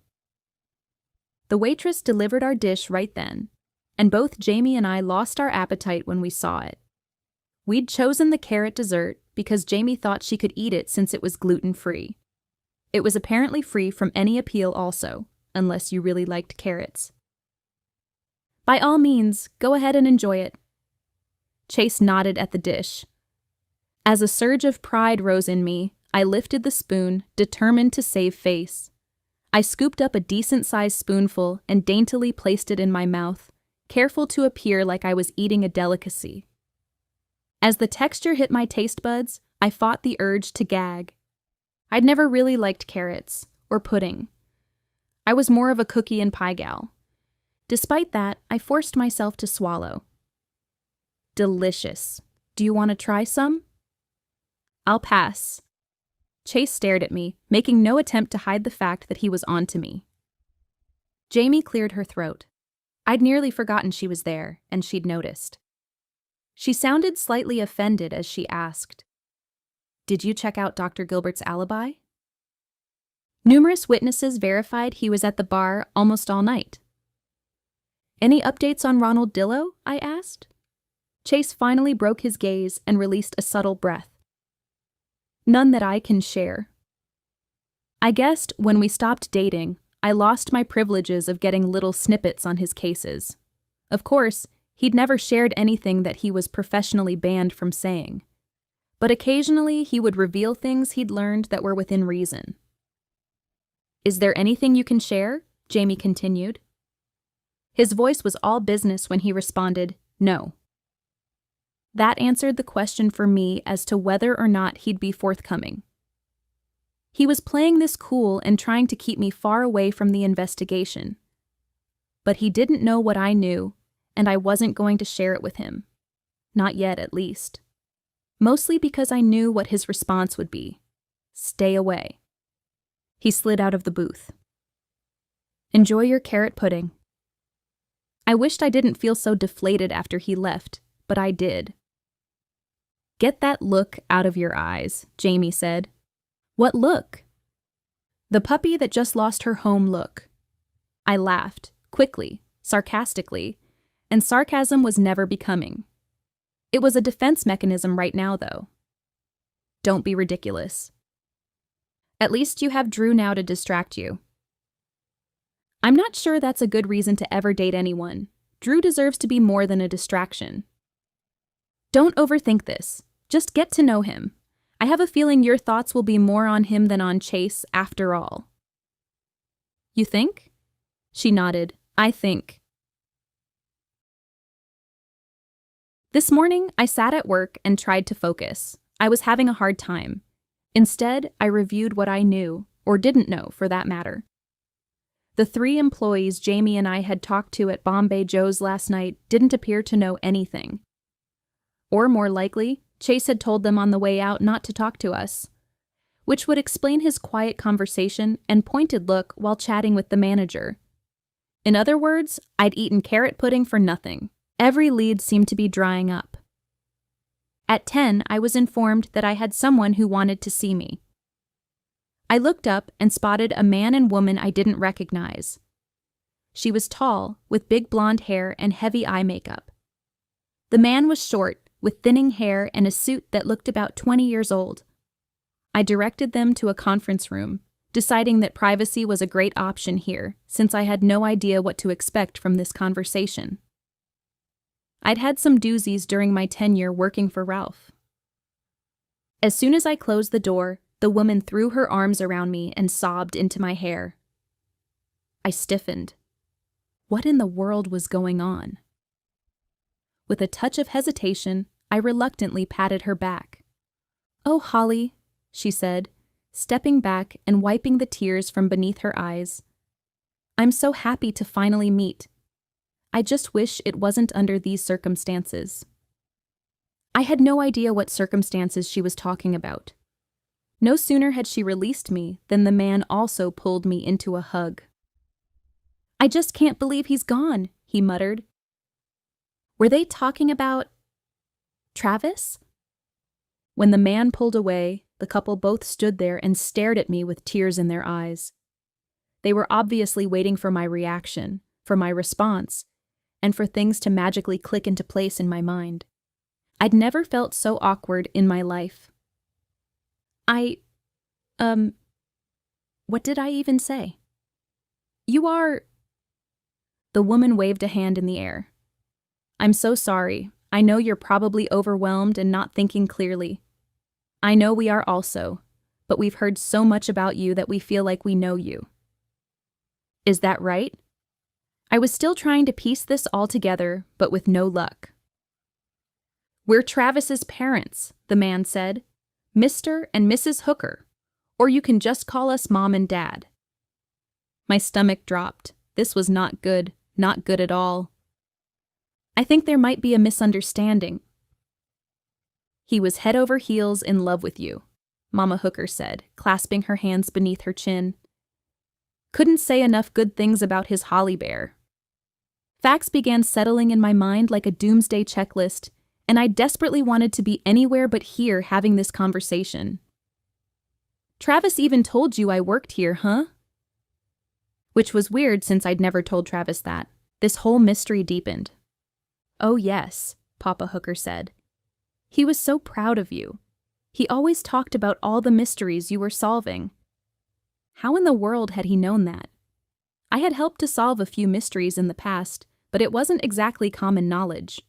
S1: The waitress delivered our dish right then, and both Jamie and I lost our appetite when we saw it. We'd chosen the carrot dessert because Jamie thought she could eat it since it was gluten-free. It was apparently free from any appeal also, unless you really liked carrots. By all means, go ahead and enjoy it. Chase nodded at the dish. As a surge of pride rose in me, I lifted the spoon, determined to save face. I scooped up a decent-sized spoonful and daintily placed it in my mouth, careful to appear like I was eating a delicacy. As the texture hit my taste buds, I fought the urge to gag. I'd never really liked carrots, or pudding. I was more of a cookie and pie gal. Despite that, I forced myself to swallow. Delicious. Do you want to try some? I'll pass. Chase stared at me, making no attempt to hide the fact that he was on to me. Jamie cleared her throat. I'd nearly forgotten she was there, and she'd noticed. She sounded slightly offended as she asked, Did you check out Dr. Gilbert's alibi? Numerous witnesses verified he was at the bar almost all night. Any updates on Ronald Dillow? I asked. Chase finally broke his gaze and released a subtle breath. None that I can share. I guessed when we stopped dating, I lost my privileges of getting little snippets on his cases. Of course, he'd never shared anything that he was professionally banned from saying. But occasionally he would reveal things he'd learned that were within reason. Is there anything you can share? Jamie continued. His voice was all business when he responded, No. That answered the question for me as to whether or not he'd be forthcoming. He was playing this cool and trying to keep me far away from the investigation. But he didn't know what I knew, and I wasn't going to share it with him. Not yet, at least. Mostly because I knew what his response would be. Stay away. He slid out of the booth. Enjoy your carrot pudding. I wished I didn't feel so deflated after he left, but I did. Get that look out of your eyes, Jamie said. What look? The puppy that just lost her home look. I laughed, quickly, sarcastically, and sarcasm was never becoming. It was a defense mechanism right now, though. Don't be ridiculous. At least you have Drew now to distract you. I'm not sure that's a good reason to ever date anyone. Drew deserves to be more than a distraction. Don't overthink this. Just get to know him. I have a feeling your thoughts will be more on him than on Chase after all. You think? She nodded. I think. This morning, I sat at work and tried to focus. I was having a hard time. Instead, I reviewed what I knew, or didn't know for that matter. The 3 employees Jamie and I had talked to at Bombay Joe's last night didn't appear to know anything. Or more likely, Chase had told them on the way out not to talk to us, which would explain his quiet conversation and pointed look while chatting with the manager. In other words, I'd eaten carrot pudding for nothing. Every lead seemed to be drying up. At 10, I was informed that I had someone who wanted to see me. I looked up and spotted a man and woman I didn't recognize. She was tall, with big blonde hair and heavy eye makeup. The man was short, with thinning hair and a suit that looked about 20 years old. I directed them to a conference room, deciding that privacy was a great option here, since I had no idea what to expect from this conversation. I'd had some doozies during my tenure working for Ralph. As soon as I closed the door, the woman threw her arms around me and sobbed into my hair. I stiffened. What in the world was going on? With a touch of hesitation, I reluctantly patted her back. "Oh, Holly," she said, stepping back and wiping the tears from beneath her eyes. "I'm so happy to finally meet. I just wish it wasn't under these circumstances." I had no idea what circumstances she was talking about. No sooner had she released me than the man also pulled me into a hug. "I just can't believe he's gone," he muttered. Were they talking about Travis? When the man pulled away, the couple both stood there and stared at me with tears in their eyes. They were obviously waiting for my reaction, for my response, and for things to magically click into place in my mind. I'd never felt so awkward in my life. What did I even say? "You are..." The woman waved a hand in the air. "I'm so sorry. I know you're probably overwhelmed and not thinking clearly. I know we are also, but we've heard so much about you that we feel like we know you." Is that right? I was still trying to piece this all together, but with no luck. "We're Travis's parents," the man said. "Mr. and Mrs. Hooker. Or you can just call us Mom and Dad." My stomach dropped. This was not good at all. "I think there might be a misunderstanding." "He was head over heels in love with you," Mama Hooker said, clasping her hands beneath her chin. Couldn't say enough good things about his holly bear. Facts began settling in my mind like a doomsday checklist, and I desperately wanted to be anywhere but here having this conversation. "Travis even told you I worked here, huh?" Which was weird since I'd never told Travis that. This whole mystery deepened. "Oh yes," Papa Hooker said. "He was so proud of you. He always talked about all the mysteries you were solving." How in the world had he known that? I had helped to solve a few mysteries in the past, but it wasn't exactly common knowledge.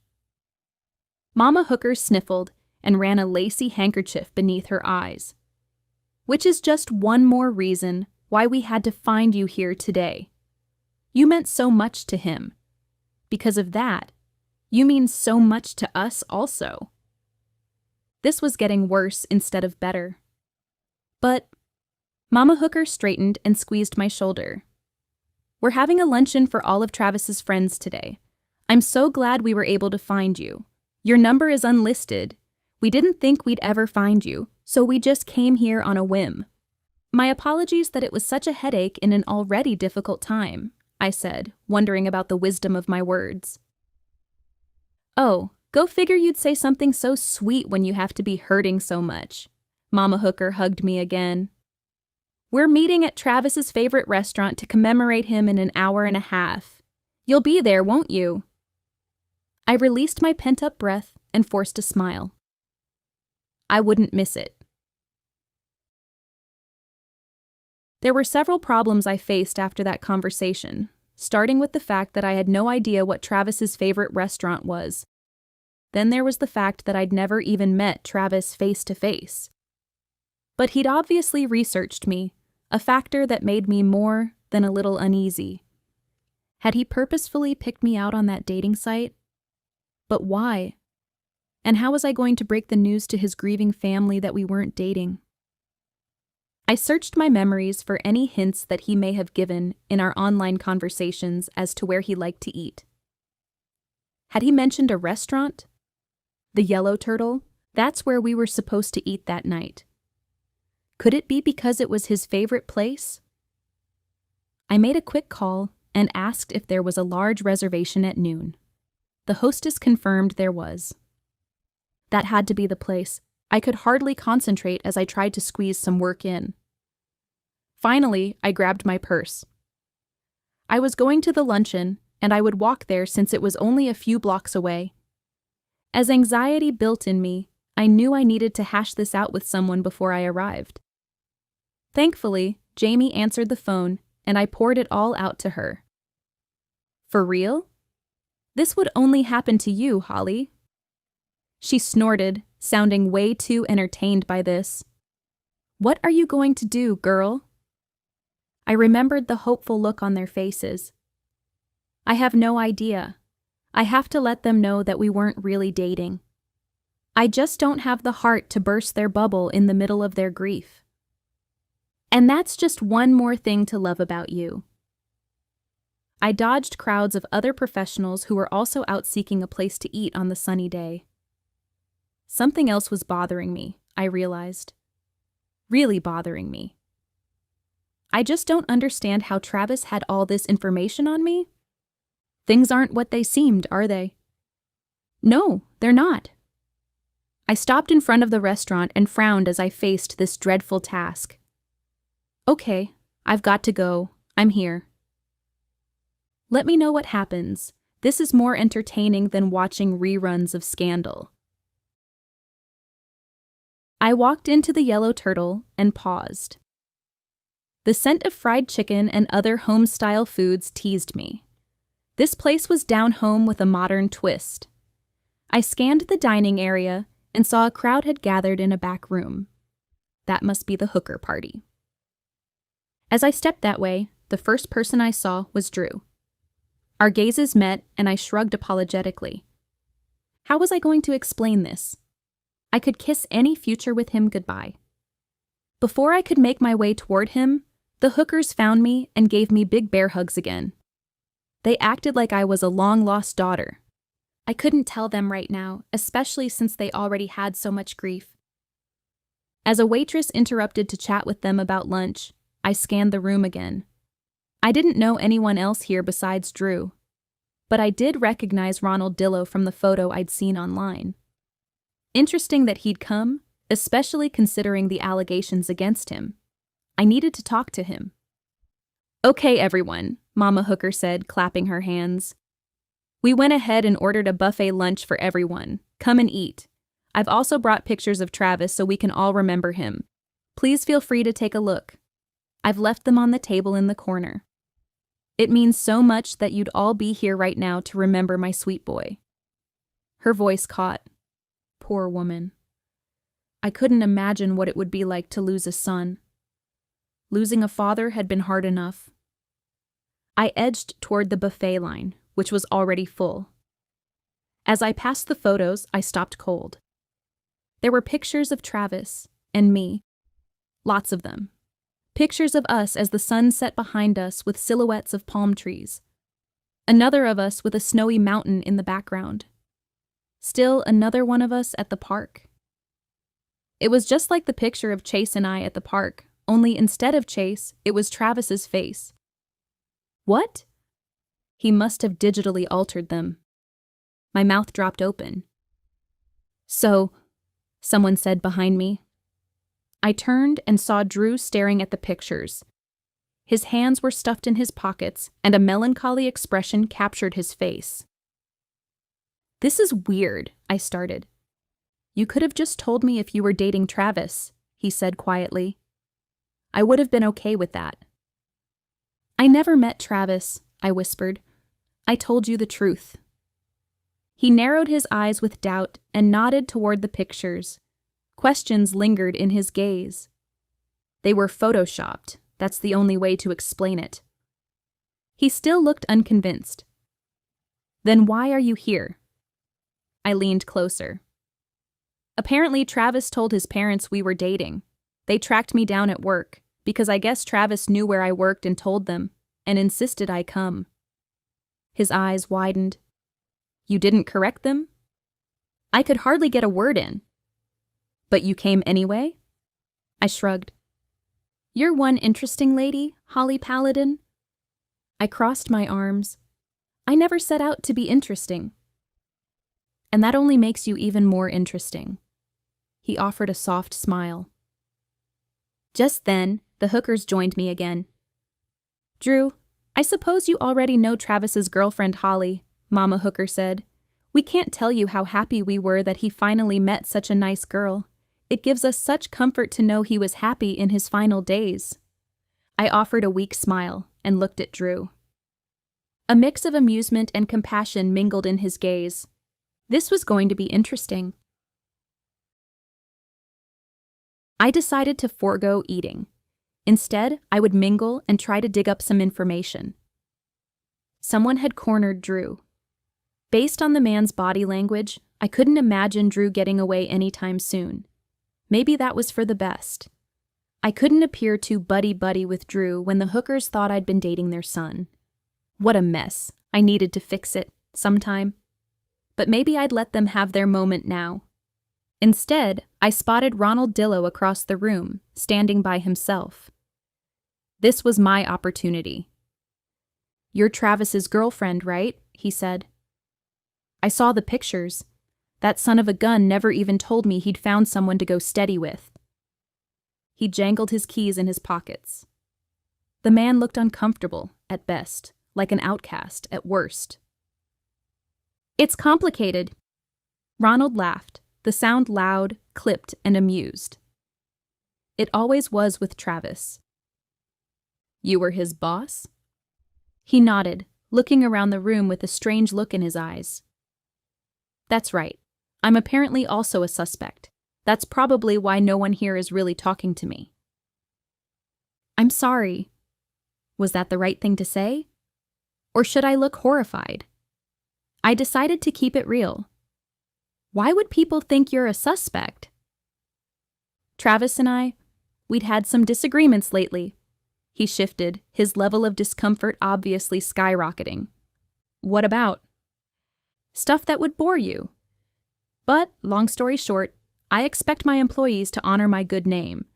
S1: Mama Hooker sniffled and ran a lacy handkerchief beneath her eyes. "Which is just one more reason why we had to find you here today. You meant so much to him. Because of that, you mean so much to us also." This was getting worse instead of better. But Mama Hooker straightened and squeezed my shoulder. We're having a luncheon for all of Travis's friends today. I'm so glad we were able to find you. Your number is unlisted. We didn't think we'd ever find you, so we just came here on a whim. My apologies that it was such a headache in an already difficult time, I said, wondering about the wisdom of my words. Oh, go figure you'd say something so sweet when you have to be hurting so much. Mama Hooker hugged me again. We're meeting at Travis's favorite restaurant to commemorate him in an hour and a half. You'll be there, won't you? I released my pent-up breath and forced a smile. I wouldn't miss it. There were several problems I faced after that conversation, starting with the fact that I had no idea what Travis's favorite restaurant was. Then there was the fact that I'd never even met Travis face to face. But he'd obviously researched me, a factor that made me more than a little uneasy. Had he purposefully picked me out on that dating site? But why? And how was I going to break the news to his grieving family that we weren't dating? I searched my memories for any hints that he may have given in our online conversations as to where he liked to eat. Had he mentioned a restaurant? The Yellow Turtle? That's where we were supposed to eat that night. Could it be because it was his favorite place? I made a quick call and asked if there was a large reservation at noon. The hostess confirmed there was. That had to be the place. I could hardly concentrate as I tried to squeeze some work in. Finally, I grabbed my purse. I was going to the luncheon, and I would walk there since it was only a few blocks away. As anxiety built in me, I knew I needed to hash this out with someone before I arrived. Thankfully, Jamie answered the phone, and I poured it all out to her. For real? This would only happen to you, Holly. She snorted, sounding way too entertained by this. What are you going to do, girl? I remembered the hopeful look on their faces. I have no idea. I have to let them know that we weren't really dating. I just don't have the heart to burst their bubble in the middle of their grief. And that's just one more thing to love about you. I dodged crowds of other professionals who were also out seeking a place to eat on the sunny day. Something else was bothering me, I realized. Really bothering me. I just don't understand how Travis had all this information on me. Things aren't what they seemed, are they? No, they're not. I stopped in front of the restaurant and frowned as I faced this dreadful task. Okay, I've got to go. I'm here. Let me know what happens. This is more entertaining than watching reruns of Scandal. I walked into the Yellow Turtle and paused. The scent of fried chicken and other home-style foods teased me. This place was down home with a modern twist. I scanned the dining area and saw a crowd had gathered in a back room. That must be the hooker party. As I stepped that way, the first person I saw was Drew. Our gazes met and I shrugged apologetically. How was I going to explain this? I could kiss any future with him goodbye. Before I could make my way toward him, the hookers found me and gave me big bear hugs again. They acted like I was a long-lost daughter. I couldn't tell them right now, especially since they already had so much grief. As a waitress interrupted to chat with them about lunch, I scanned the room again. I didn't know anyone else here besides Drew, but I did recognize Ronald Dillow from the photo I'd seen online. Interesting that he'd come, especially considering the allegations against him. I needed to talk to him. Okay, everyone, Mama Hooker said, clapping her hands. We went ahead and ordered a buffet lunch for everyone. Come and eat. I've also brought pictures of Travis so we can all remember him. Please feel free to take a look. I've left them on the table in the corner. It means so much that you'd all be here right now to remember my sweet boy. Her voice caught. Poor woman. I couldn't imagine what it would be like to lose a son. Losing a father had been hard enough. I edged toward the buffet line, which was already full. As I passed the photos, I stopped cold. There were pictures of Travis and me. Lots of them. Pictures of us as the sun set behind us with silhouettes of palm trees. Another of us with a snowy mountain in the background. Still another one of us at the park. It was just like the picture of Chase and I at the park, only instead of Chase, it was Travis's face. What? He must have digitally altered them. My mouth dropped open. So, someone said behind me. I turned and saw Drew staring at the pictures. His hands were stuffed in his pockets, and a melancholy expression captured his face. This is weird, I started. You could have just told me if you were dating Travis, he said quietly. I would have been okay with that. I never met Travis, I whispered. I told you the truth. He narrowed his eyes with doubt and nodded toward the pictures. Questions lingered in his gaze. They were photoshopped. That's the only way to explain it. He still looked unconvinced. Then why are you here? I leaned closer. Apparently, Travis told his parents we were dating. They tracked me down at work, because I guess Travis knew where I worked and told them, and insisted I come. His eyes widened. You didn't correct them? I could hardly get a word in. But you came anyway? I shrugged. You're one interesting lady, Holly Paladin. I crossed my arms. I never set out to be interesting. And that only makes you even more interesting. He offered a soft smile. Just then, the hookers joined me again. Drew, I suppose you already know Travis's girlfriend Holly, Mama Hooker said. We can't tell you how happy we were that he finally met such a nice girl. It gives us such comfort to know he was happy in his final days. I offered a weak smile and looked at Drew. A mix of amusement and compassion mingled in his gaze. This was going to be interesting. I decided to forego eating. Instead, I would mingle and try to dig up some information. Someone had cornered Drew. Based on the man's body language, I couldn't imagine Drew getting away anytime soon. Maybe that was for the best. I couldn't appear too buddy-buddy with Drew when the hookers thought I'd been dating their son. What a mess. I needed to fix it, sometime. But maybe I'd let them have their moment now. Instead, I spotted Ronald Dillow across the room, standing by himself. This was my opportunity. You're Travis's girlfriend, right? He said. I saw the pictures. That son of a gun never even told me he'd found someone to go steady with. He jangled his keys in his pockets. The man looked uncomfortable, at best, like an outcast, at worst. It's complicated. Ronald laughed, the sound loud, clipped, and amused. It always was with Travis. You were his boss? He nodded, looking around the room with a strange look in his eyes. That's right. I'm apparently also a suspect. That's probably why no one here is really talking to me. I'm sorry. Was that the right thing to say? Or should I look horrified? I decided to keep it real. Why would people think you're a suspect? Travis and we'd had some disagreements lately. He shifted, his level of discomfort obviously skyrocketing. What about? Stuff that would bore you. But, long story short, I expect my employees to honor my good name.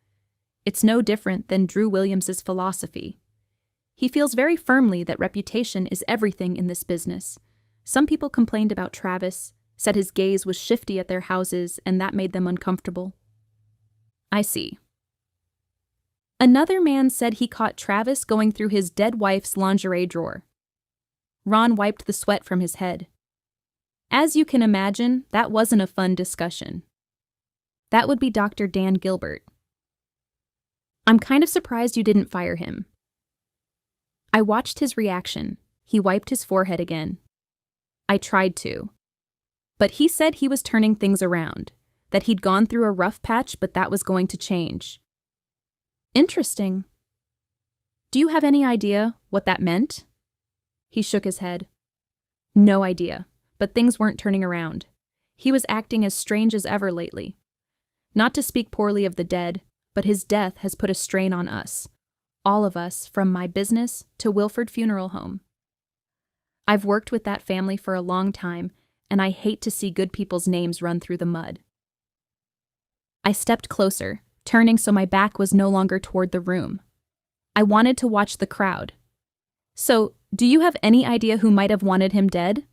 S1: It's no different than Drew Williams's philosophy. He feels very firmly that reputation is everything in this business. Some people complained about Travis, said his gaze was shifty at their houses, and that made them uncomfortable. I see. Another man said he caught Travis going through his dead wife's lingerie drawer. Ron wiped the sweat from his head. As you can imagine, that wasn't a fun discussion. That would be Dr. Dan Gilbert. I'm kind of surprised you didn't fire him. I watched his reaction. He wiped his forehead again. I tried to. But he said he was turning things around, that he'd gone through a rough patch, but that was going to change. Interesting. Do you have any idea what that meant? He shook his head. No idea, but things weren't turning around. He was acting as strange as ever lately. Not to speak poorly of the dead, but his death has put a strain on us. All of us, from my business to Wilford Funeral Home. I've worked with that family for a long time, and I hate to see good people's names run through the mud. I stepped closer, turning so my back was no longer toward the room. I wanted to watch the crowd. So, do you have any idea who might have wanted him dead?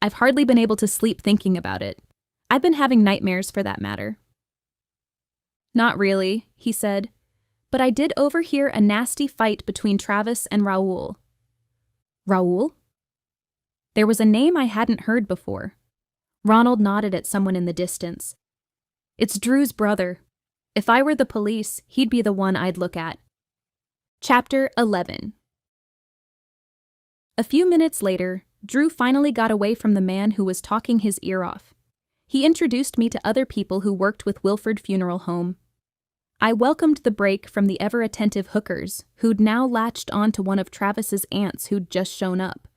S1: I've hardly been able to sleep thinking about it. I've been having nightmares for that matter. Not really, he said, but I did overhear a nasty fight between Travis and Raoul. Raoul? There was a name I hadn't heard before. Ronald nodded at someone in the distance. It's Drew's brother. If I were the police, he'd be the one I'd look at. Chapter 11. A few minutes later, Drew finally got away from the man who was talking his ear off. He introduced me to other people who worked with Wilford Funeral Home. I welcomed the break from the ever-attentive hookers, who'd now latched on to one of Travis's aunts who'd just shown up.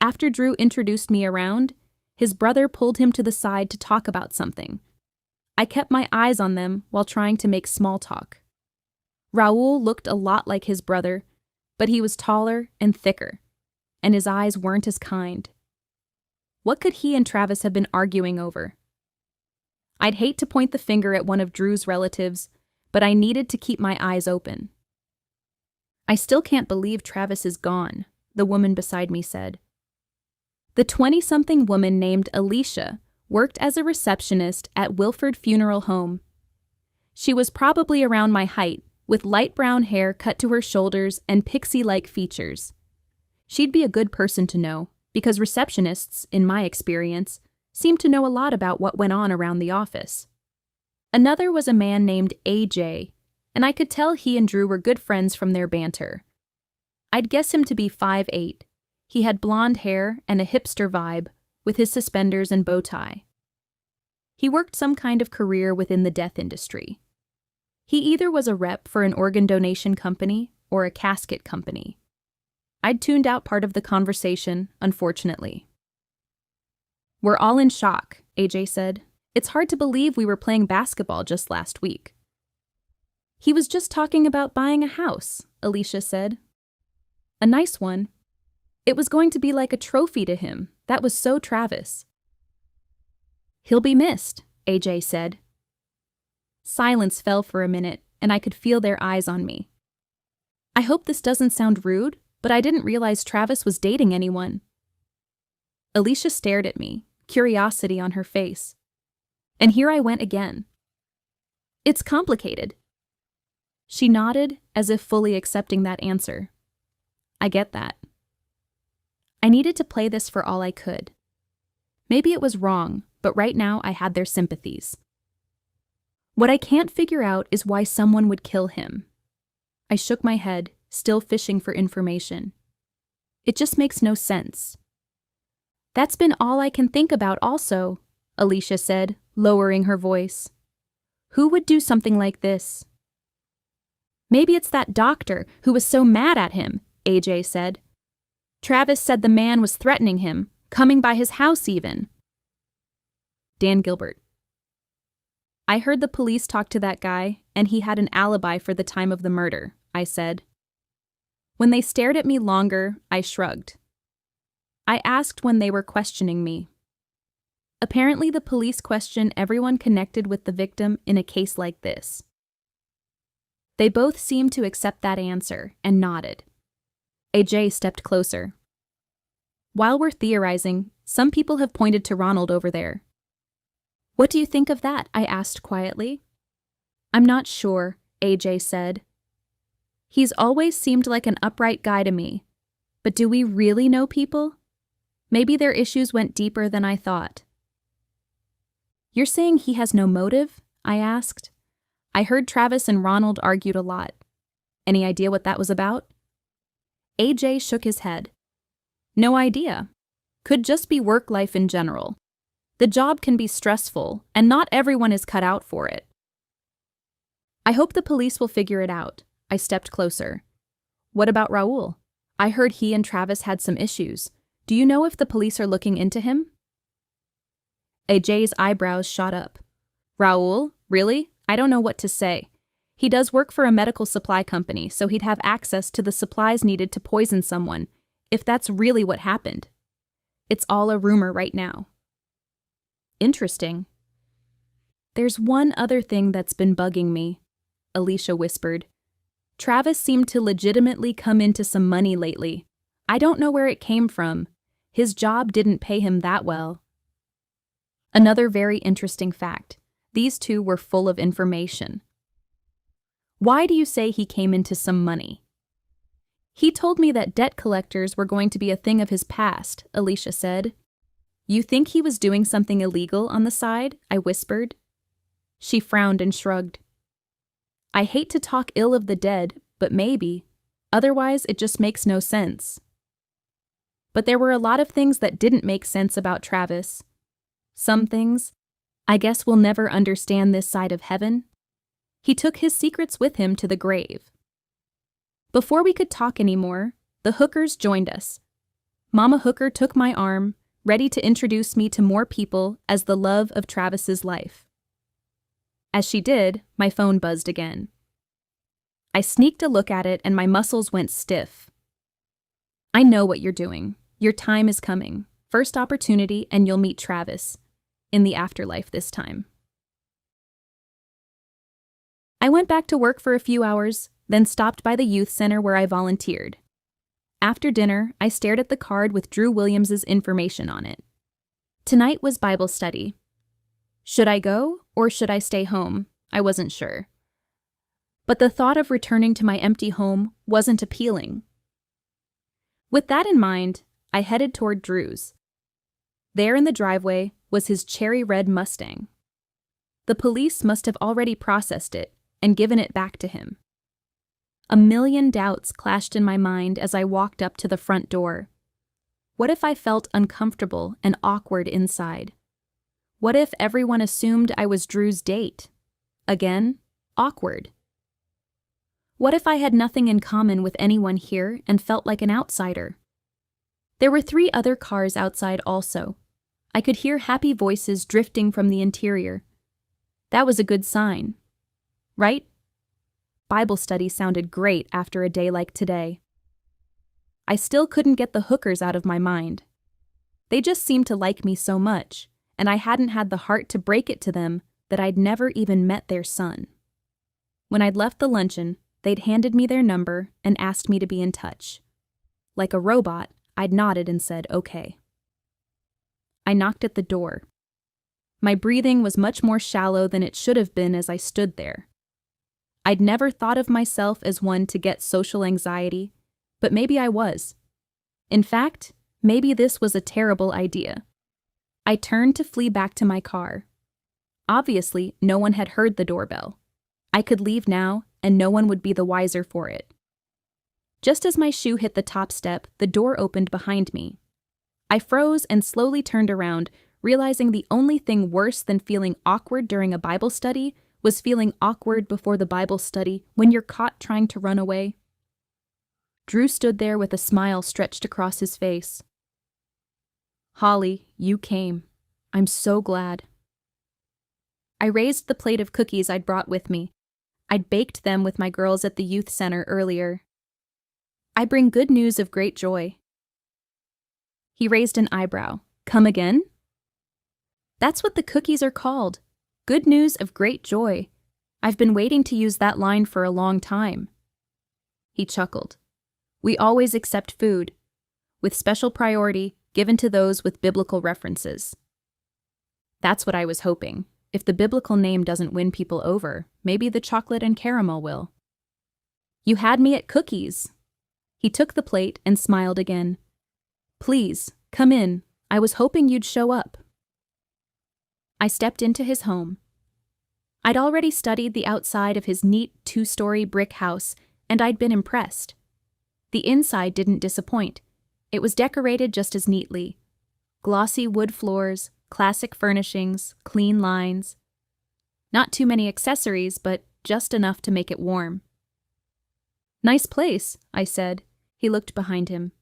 S1: After Drew introduced me around, his brother pulled him to the side to talk about something. I kept my eyes on them while trying to make small talk. Raoul looked a lot like his brother, but he was taller and thicker, and his eyes weren't as kind. What could he and Travis have been arguing over? I'd hate to point the finger at one of Drew's relatives, but I needed to keep my eyes open. I still can't believe Travis is gone, the woman beside me said. The 20-something woman named Alicia worked as a receptionist at Wilford Funeral Home. She was probably around my height, with light brown hair cut to her shoulders and pixie-like features. She'd be a good person to know, because receptionists, in my experience, seem to know a lot about what went on around the office. Another was a man named AJ, and I could tell he and Drew were good friends from their banter. I'd guess him to be 5'8". He had blonde hair and a hipster vibe, with his suspenders and bow tie. He worked some kind of career within the death industry. He either was a rep for an organ donation company or a casket company. I'd tuned out part of the conversation, unfortunately. We're all in shock, AJ said. It's hard to believe we were playing basketball just last week. He was just talking about buying a house, Alicia said. A nice one. It was going to be like a trophy to him. That was so Travis. He'll be missed, AJ said. Silence fell for a minute, and I could feel their eyes on me. I hope this doesn't sound rude, but I didn't realize Travis was dating anyone. Alicia stared at me, curiosity on her face. And here I went again. It's complicated. She nodded, as if fully accepting that answer. I get that. I needed to play this for all I could. Maybe it was wrong, but right now I had their sympathies. What I can't figure out is why someone would kill him. I shook my head, still fishing for information. It just makes no sense. That's been all I can think about also, Alicia said, lowering her voice. Who would do something like this? Maybe it's that doctor who was so mad at him, AJ said. Travis said the man was threatening him, coming by his house even. Dan Gilbert. I heard the police talk to that guy, and he had an alibi for the time of the murder, I said. When they stared at me longer, I shrugged. I asked when they were questioning me. Apparently the police question everyone connected with the victim in a case like this. They both seemed to accept that answer and nodded. AJ stepped closer. While we're theorizing, some people have pointed to Ronald over there. What do you think of that? I asked quietly. I'm not sure, AJ said. He's always seemed like an upright guy to me. But do we really know people? Maybe their issues went deeper than I thought. You're saying he has no motive? I asked. I heard Travis and Ronald argued a lot. Any idea what that was about? AJ shook his head. No idea. Could just be work life in general. The job can be stressful, and not everyone is cut out for it. I hope the police will figure it out. I stepped closer. What about Raoul? I heard he and Travis had some issues. Do you know if the police are looking into him? AJ's eyebrows shot up. Raoul? Really? I don't know what to say. He does work for a medical supply company, so he'd have access to the supplies needed to poison someone, if that's really what happened. It's all a rumor right now. Interesting. There's one other thing that's been bugging me, Alicia whispered. Travis seemed to legitimately come into some money lately. I don't know where it came from. His job didn't pay him that well. Another very interesting fact. These two were full of information. Why do you say he came into some money? He told me that debt collectors were going to be a thing of his past, Alicia said. You think he was doing something illegal on the side? I whispered. She frowned and shrugged. I hate to talk ill of the dead, but maybe. Otherwise, it just makes no sense. But there were a lot of things that didn't make sense about Travis. Some things, I guess we'll never understand this side of heaven. He took his secrets with him to the grave. Before we could talk anymore, the Hookers joined us. Mama Hooker took my arm, ready to introduce me to more people as the love of Travis's life. As she did, my phone buzzed again. I sneaked a look at it and my muscles went stiff. I know what you're doing. Your time is coming. First opportunity and you'll meet Travis. In the afterlife this time. I went back to work for a few hours, then stopped by the youth center where I volunteered. After dinner, I stared at the card with Drew Williams's information on it. Tonight was Bible study. Should I go or should I stay home? I wasn't sure. But the thought of returning to my empty home wasn't appealing. With that in mind, I headed toward Drew's. There in the driveway was his cherry red Mustang. The police must have already processed it and given it back to him. A million doubts clashed in my mind as I walked up to the front door. What if I felt uncomfortable and awkward inside? What if everyone assumed I was Drew's date? Again, awkward. What if I had nothing in common with anyone here and felt like an outsider? There were 3 other cars outside also. I could hear happy voices drifting from the interior. That was a good sign. Right? Bible study sounded great after a day like today. I still couldn't get the Hookers out of my mind. They just seemed to like me so much, and I hadn't had the heart to break it to them that I'd never even met their son. When I'd left the luncheon, they'd handed me their number and asked me to be in touch. Like a robot, I'd nodded and said, okay. I knocked at the door. My breathing was much more shallow than it should have been as I stood there. I'd never thought of myself as one to get social anxiety, but maybe I was. In fact, maybe this was a terrible idea. I turned to flee back to my car. Obviously, no one had heard the doorbell. I could leave now, and no one would be the wiser for it. Just as my shoe hit the top step, the door opened behind me. I froze and slowly turned around, realizing the only thing worse than feeling awkward during a Bible study was feeling awkward before the Bible study when you're caught trying to run away. Drew stood there with a smile stretched across his face. Holly, you came. I'm so glad. I raised the plate of cookies I'd brought with me. I'd baked them with my girls at the youth center earlier. I bring good news of great joy. He raised an eyebrow. Come again? That's what the cookies are called. Good news of great joy. I've been waiting to use that line for a long time. He chuckled. We always accept food, with special priority given to those with biblical references. That's what I was hoping. If the biblical name doesn't win people over, maybe the chocolate and caramel will. You had me at cookies. He took the plate and smiled again. Please, come in. I was hoping you'd show up. I stepped into his home. I'd already studied the outside of his neat 2-story brick house, and I'd been impressed. The inside didn't disappoint. It was decorated just as neatly. Glossy wood floors, classic furnishings, clean lines. Not too many accessories, but just enough to make it warm. Nice place, I said. He looked behind him.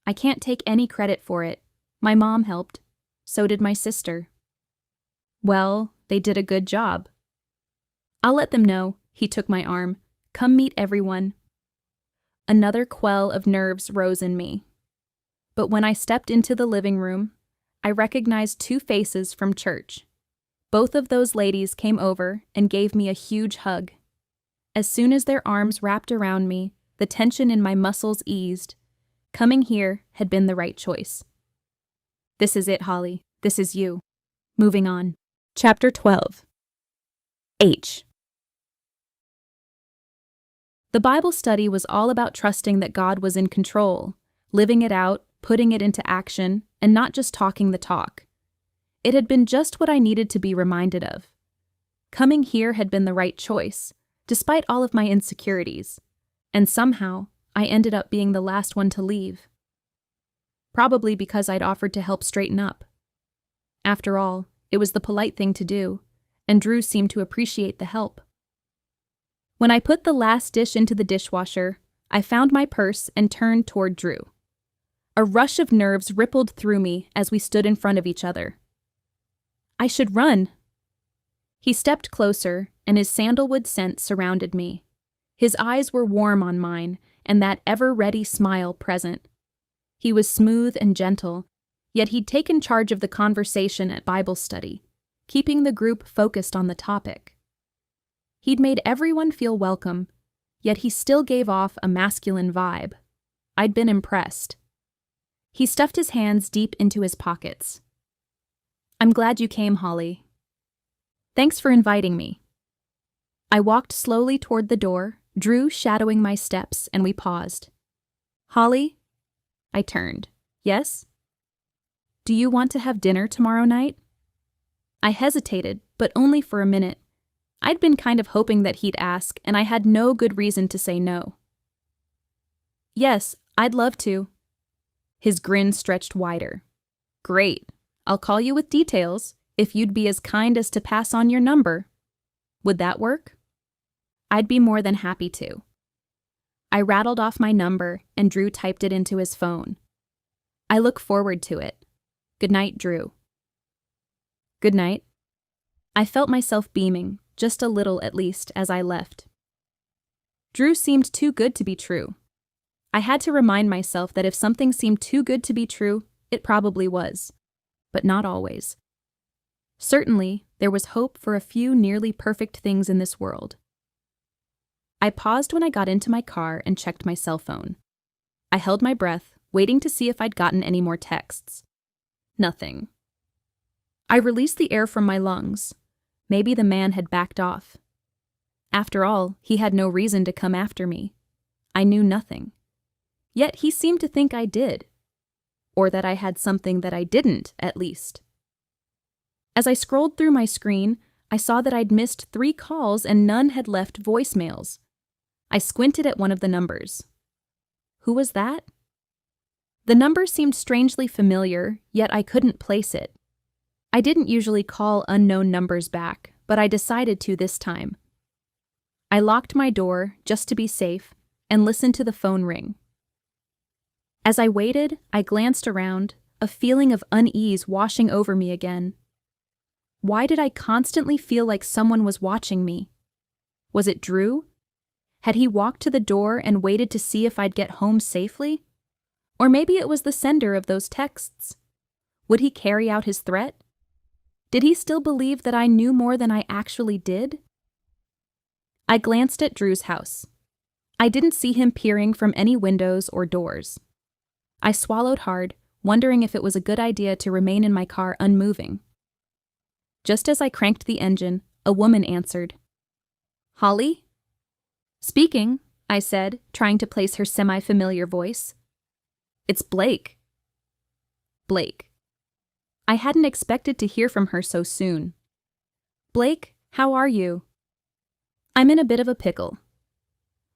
S1: I can't take any credit for it. My mom helped. So did my sister. Well, they did a good job. I'll let them know, he took my arm. Come meet everyone. Another quell of nerves rose in me. But when I stepped into the living room, I recognized two faces from church. Both of those ladies came over and gave me a huge hug. As soon as their arms wrapped around me, the tension in my muscles eased. Coming here had been the right choice. This is it, Holly. This is you. Moving on. Chapter 12. H. The Bible study was all about trusting that God was in control, living it out, putting it into action, and not just talking the talk. It had been just what I needed to be reminded of. Coming here had been the right choice, despite all of my insecurities, and somehow I ended up being the last one to leave. Probably because I'd offered to help straighten up. After all, it was the polite thing to do, and Drew seemed to appreciate the help. When I put the last dish into the dishwasher, I found my purse and turned toward Drew. A rush of nerves rippled through me as we stood in front of each other. I should run. He stepped closer, and his sandalwood scent surrounded me. His eyes were warm on mine, and that ever-ready smile present. He was smooth and gentle, yet he'd taken charge of the conversation at Bible study, keeping the group focused on the topic. He'd made everyone feel welcome, yet he still gave off a masculine vibe. I'd been impressed. He stuffed his hands deep into his pockets. I'm glad you came, Holly. Thanks for inviting me. I walked slowly toward the door, Drew shadowing my steps, and we paused. Holly? I turned. Yes? Do you want to have dinner tomorrow night? I hesitated, but only for a minute. I'd been kind of hoping that he'd ask, and I had no good reason to say no. Yes, I'd love to. His grin stretched wider. Great. I'll call you with details, if you'd be as kind as to pass on your number. Would that work? I'd be more than happy to. I rattled off my number, and Drew typed it into his phone. I look forward to it. Good night, Drew. Good night. I felt myself beaming, just a little at least, as I left. Drew seemed too good to be true. I had to remind myself that if something seemed too good to be true, it probably was. But not always. Certainly, there was hope for a few nearly perfect things in this world. I paused when I got into my car and checked my cell phone. I held my breath, waiting to see if I'd gotten any more texts. Nothing. I released the air from my lungs. Maybe the man had backed off. After all, he had no reason to come after me. I knew nothing. Yet he seemed to think I did. Or that I had something that I didn't, at least. As I scrolled through my screen, I saw that I'd missed 3 calls and none had left voicemails. I squinted at one of the numbers. Who was that? The number seemed strangely familiar, yet I couldn't place it. I didn't usually call unknown numbers back, but I decided to this time. I locked my door, just to be safe, and listened to the phone ring. As I waited, I glanced around, a feeling of unease washing over me again. Why did I constantly feel like someone was watching me? Was it Drew? Had he walked to the door and waited to see if I'd get home safely? Or maybe it was the sender of those texts. Would he carry out his threat? Did he still believe that I knew more than I actually did? I glanced at Drew's house. I didn't see him peering from any windows or doors. I swallowed hard, wondering if it was a good idea to remain in my car unmoving. Just as I cranked the engine, a woman answered. Holly? Speaking, I said, trying to place her semi-familiar voice. It's Blake. Blake. I hadn't expected to hear from her so soon. Blake, how are you? I'm in a bit of a pickle.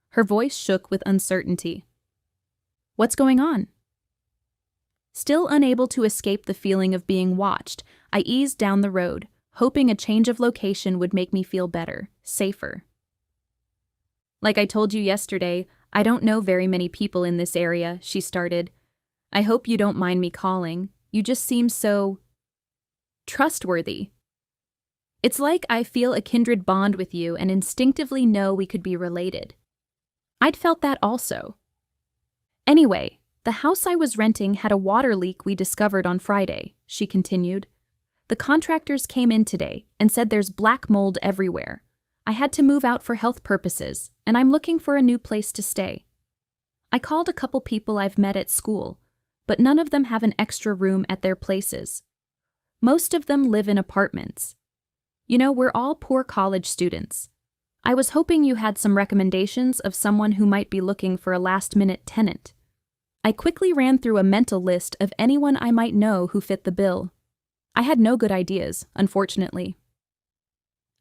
S1: Her voice shook with uncertainty. What's going on? Still unable to escape the feeling of being watched, I eased down the road, hoping a change of location would make me feel better, safer. Like I told you yesterday, I don't know very many people in this area, she started. I hope you don't mind me calling. You just seem so trustworthy. It's like I feel a kindred bond with you and instinctively know we could be related. I'd felt that also. Anyway, the house I was renting had a water leak we discovered on Friday, she continued. The contractors came in today and said there's black mold everywhere. I had to move out for health purposes, and I'm looking for a new place to stay. I called a couple people I've met at school, but none of them have an extra room at their places. Most of them live in apartments. You know, we're all poor college students. I was hoping you had some recommendations of someone who might be looking for a last-minute tenant. I quickly ran through a mental list of anyone I might know who fit the bill. I had no good ideas, unfortunately.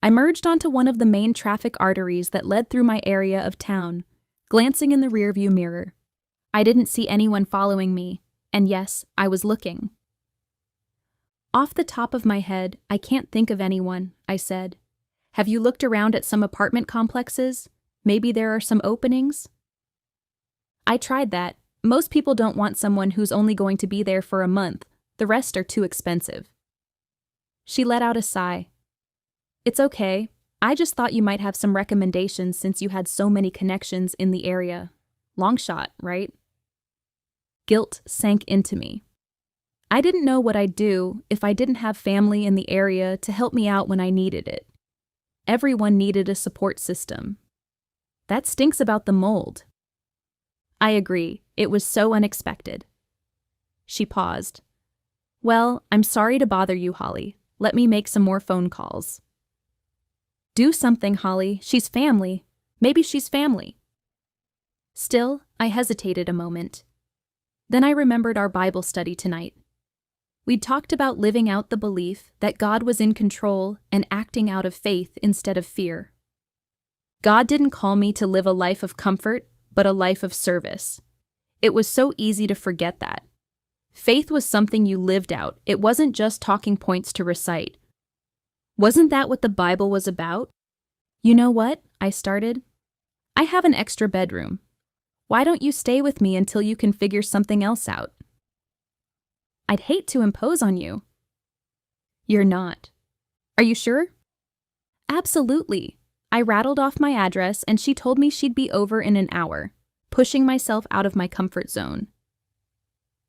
S1: I merged onto one of the main traffic arteries that led through my area of town, glancing in the rearview mirror. I didn't see anyone following me, and yes, I was looking. Off the top of my head, I can't think of anyone, I said. Have you looked around at some apartment complexes? Maybe there are some openings? I tried that. Most people don't want someone who's only going to be there for a month. The rest are too expensive. She let out a sigh. It's okay. I just thought you might have some recommendations since you had so many connections in the area. Long shot, right? Guilt sank into me. I didn't know what I'd do if I didn't have family in the area to help me out when I needed it. Everyone needed a support system. That stinks about the mold. I agree. It was so unexpected. She paused. Well, I'm sorry to bother you, Holly. Let me make some more phone calls. Do something, Holly. She's family. Maybe she's family. Still, I hesitated a moment. Then I remembered our Bible study tonight. We'd talked about living out the belief that God was in control and acting out of faith instead of fear. God didn't call me to live a life of comfort, but a life of service. It was so easy to forget that. Faith was something you lived out. It wasn't just talking points to recite. Wasn't that what the Bible was about? You know what? I started. I have an extra bedroom. Why don't you stay with me until you can figure something else out? I'd hate to impose on you. You're not. Are you sure? Absolutely. I rattled off my address and she told me she'd be over in an hour, pushing myself out of my comfort zone.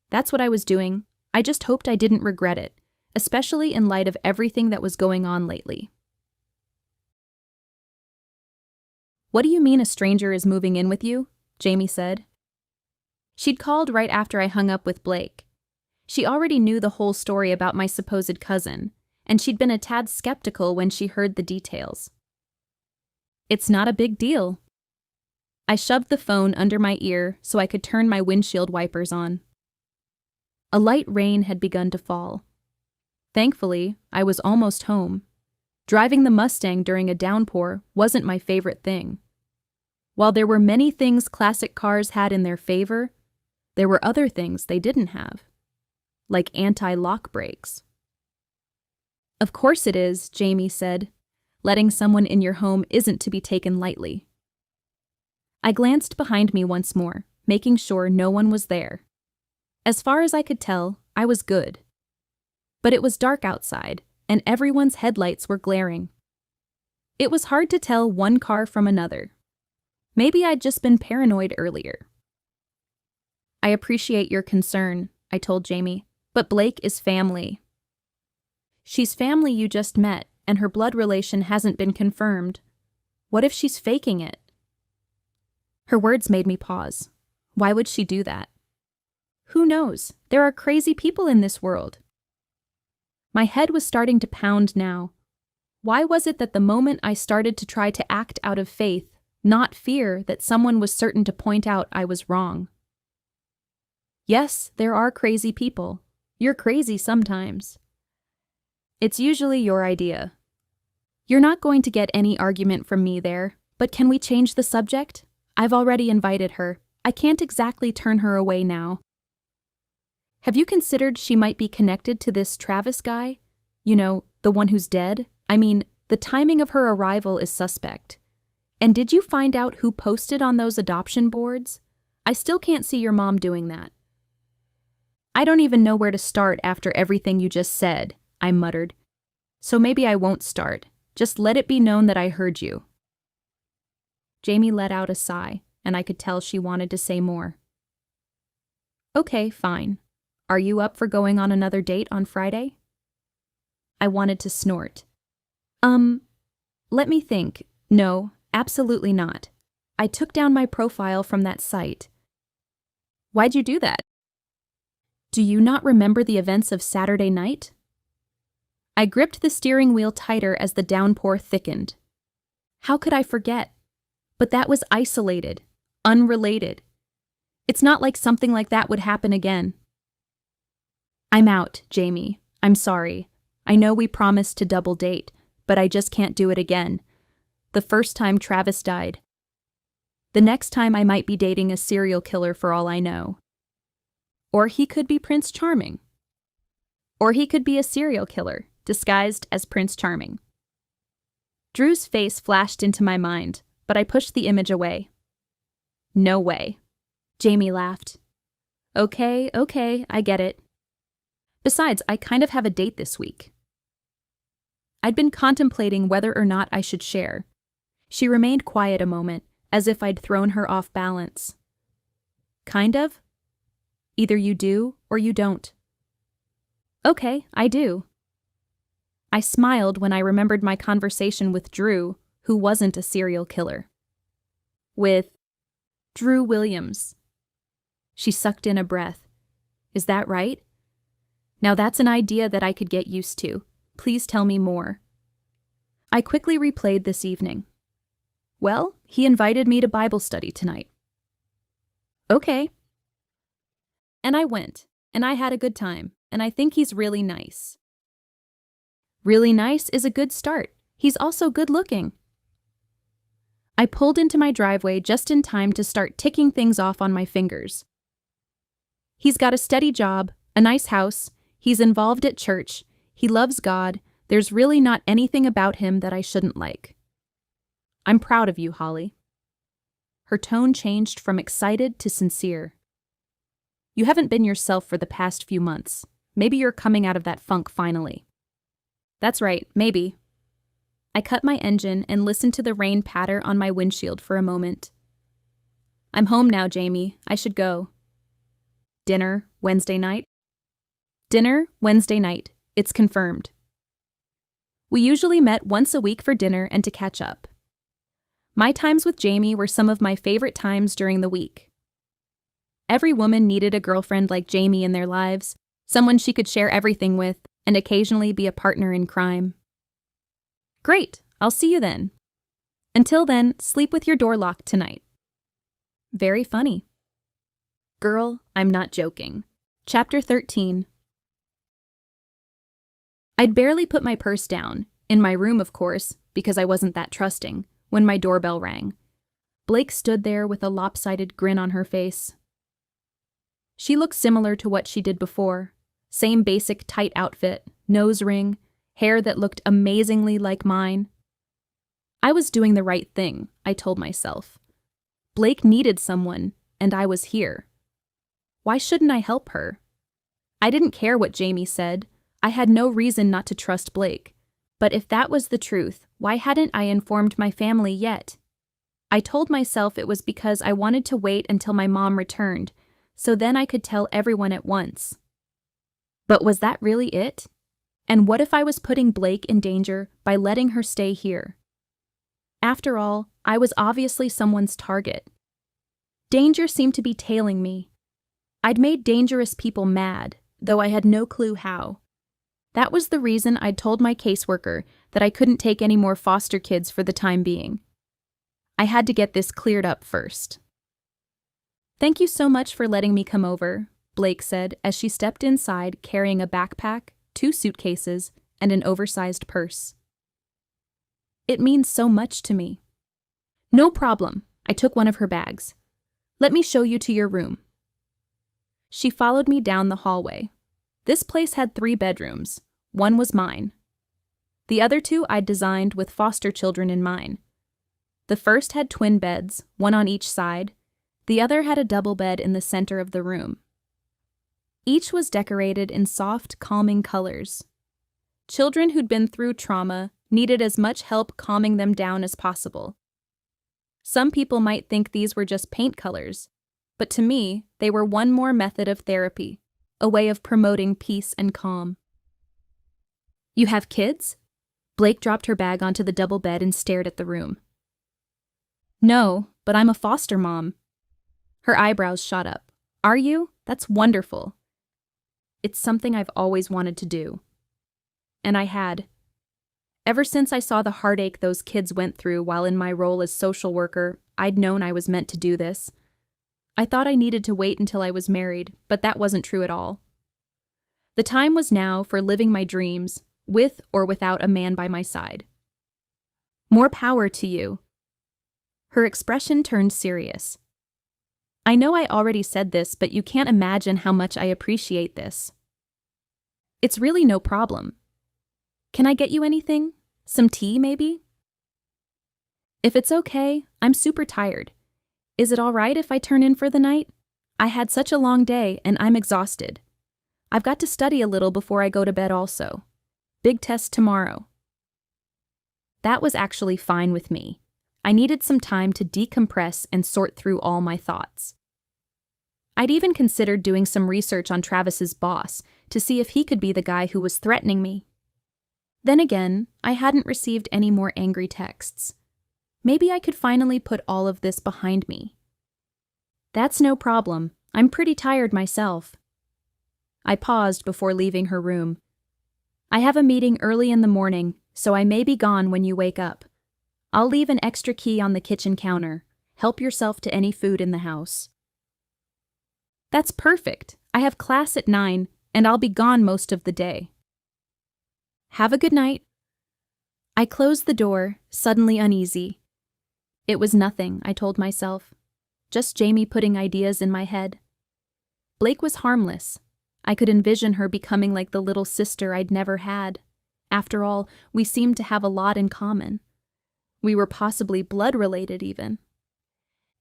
S1: That's what I was doing. I just hoped I didn't regret it, especially in light of everything that was going on lately. What do you mean a stranger is moving in with you? Jamie said. She'd called right after I hung up with Blake. She already knew the whole story about my supposed cousin, and she'd been a tad skeptical when she heard the details. It's not a big deal. I shoved the phone under my ear so I could turn my windshield wipers on. A light rain had begun to fall. Thankfully, I was almost home. Driving the Mustang during a downpour wasn't my favorite thing. While there were many things classic cars had in their favor, there were other things they didn't have, like anti-lock brakes. Of course it is, Jamie said. Letting someone in your home isn't to be taken lightly. I glanced behind me once more, making sure no one was there. As far as I could tell, I was good. But it was dark outside, and everyone's headlights were glaring. It was hard to tell one car from another. Maybe I'd just been paranoid earlier. I appreciate your concern, I told Jamie, but Blake is family. She's family you just met, and her blood relation hasn't been confirmed. What if she's faking it? Her words made me pause. Why would she do that? Who knows? There are crazy people in this world. My head was starting to pound now. Why was it that the moment I started to try to act out of faith, not fear, that someone was certain to point out I was wrong? Yes, there are crazy people. You're crazy sometimes. It's usually your idea. You're not going to get any argument from me there, but can we change the subject? I've already invited her. I can't exactly turn her away now. Have you considered she might be connected to this Travis guy? You know, the one who's dead? I mean, the timing of her arrival is suspect. And did you find out who posted on those adoption boards? I still can't see your mom doing that. I don't even know where to start after everything you just said, I muttered. So maybe I won't start. Just let it be known that I heard you. Jamie let out a sigh, and I could tell she wanted to say more. Okay, fine. Are you up for going on another date on Friday? I wanted to snort. Let me think. No, absolutely not. I took down my profile from that site. Why'd you do that? Do you not remember the events of Saturday night? I gripped the steering wheel tighter as the downpour thickened. How could I forget? But that was isolated, unrelated. It's not like something like that would happen again. I'm out, Jamie. I'm sorry. I know we promised to double date, but I just can't do it again. The first time Travis died. The next time I might be dating a serial killer for all I know. Or he could be Prince Charming. Or he could be a serial killer, disguised as Prince Charming. Drew's face flashed into my mind, but I pushed the image away. No way. Jamie laughed. Okay, I get it. Besides, I kind of have a date this week. I'd been contemplating whether or not I should share. She remained quiet a moment, as if I'd thrown her off balance. Kind of? Either you do or you don't. Okay, I do. I smiled when I remembered my conversation with Drew, who wasn't a serial killer. With Drew Williams. She sucked in a breath. Is that right? Now that's an idea that I could get used to. Please tell me more. I quickly replayed this evening. Well, he invited me to Bible study tonight. Okay. And I went, and I had a good time, and I think he's really nice. Really nice is a good start. He's also good looking. I pulled into my driveway just in time to start ticking things off on my fingers. He's got a steady job, a nice house, he's involved at church, he loves God, there's really not anything about him that I shouldn't like. I'm proud of you, Holly. Her tone changed from excited to sincere. You haven't been yourself for the past few months. Maybe you're coming out of that funk finally. That's right, maybe. I cut my engine and listened to the rain patter on my windshield for a moment. I'm home now, Jamie. I should go. Dinner, Wednesday night? Dinner, Wednesday night. It's confirmed. We usually met once a week for dinner and to catch up. My times with Jamie were some of my favorite times during the week. Every woman needed a girlfriend like Jamie in their lives, someone she could share everything with, and occasionally be a partner in crime. Great, I'll see you then. Until then, sleep with your door locked tonight. Very funny. Girl, I'm not joking. Chapter 13. I'd barely put my purse down, in my room of course, because I wasn't that trusting, when my doorbell rang. Blake stood there with a lopsided grin on her face. She looked similar to what she did before. Same basic tight outfit, nose ring, hair that looked amazingly like mine. I was doing the right thing, I told myself. Blake needed someone, and I was here. Why shouldn't I help her? I didn't care what Jamie said. I had no reason not to trust Blake. But if that was the truth, why hadn't I informed my family yet? I told myself it was because I wanted to wait until my mom returned, so then I could tell everyone at once. But was that really it? And what if I was putting Blake in danger by letting her stay here? After all, I was obviously someone's target. Danger seemed to be tailing me. I'd made dangerous people mad, though I had no clue how. That was the reason I'd told my caseworker that I couldn't take any more foster kids for the time being. I had to get this cleared up first. Thank you so much for letting me come over, Blake said as she stepped inside carrying a backpack, 2 suitcases, and an oversized purse. It means so much to me. No problem, I took one of her bags. Let me show you to your room. She followed me down the hallway. This place had 3 bedrooms. One was mine. The other 2 I'd designed with foster children in mind. The first had twin beds, one on each side. The other had a double bed in the center of the room. Each was decorated in soft, calming colors. Children who'd been through trauma needed as much help calming them down as possible. Some people might think these were just paint colors, but to me, they were one more method of therapy, a way of promoting peace and calm. You have kids? Blake dropped her bag onto the double bed and stared at the room. No, but I'm a foster mom. Her eyebrows shot up. Are you? That's wonderful. It's something I've always wanted to do. And I had. Ever since I saw the heartache those kids went through while in my role as social worker, I'd known I was meant to do this. I thought I needed to wait until I was married, but that wasn't true at all. The time was now for living my dreams, with or without a man by my side. More power to you. Her expression turned serious. I know I already said this, but you can't imagine how much I appreciate this. It's really no problem. Can I get you anything? Some tea, maybe? If it's okay, I'm super tired. Is it all right if I turn in for the night? I had such a long day and I'm exhausted. I've got to study a little before I go to bed also. Big test tomorrow. That was actually fine with me. I needed some time to decompress and sort through all my thoughts. I'd even considered doing some research on Travis's boss to see if he could be the guy who was threatening me. Then again, I hadn't received any more angry texts. Maybe I could finally put all of this behind me. That's no problem. I'm pretty tired myself. I paused before leaving her room. I have a meeting early in the morning, so I may be gone when you wake up. I'll leave an extra key on the kitchen counter. Help yourself to any food in the house. That's perfect. I have class at 9, and I'll be gone most of the day. Have a good night. I closed the door, suddenly uneasy. It was nothing, I told myself. Just Jamie putting ideas in my head. Blake was harmless. I could envision her becoming like the little sister I'd never had. After all, we seemed to have a lot in common. We were possibly blood-related even.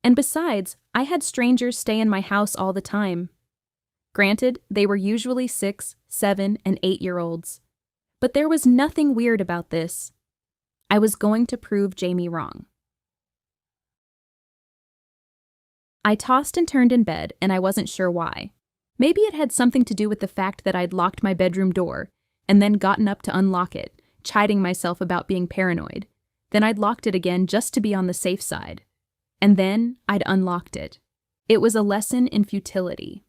S1: And besides, I had strangers stay in my house all the time. Granted, they were usually 6, 7, and 8-year-olds. But there was nothing weird about this. I was going to prove Jamie wrong. I tossed and turned in bed, and I wasn't sure why. Maybe it had something to do with the fact that I'd locked my bedroom door, and then gotten up to unlock it, chiding myself about being paranoid. Then I'd locked it again just to be on the safe side. And then I'd unlocked it. It was a lesson in futility.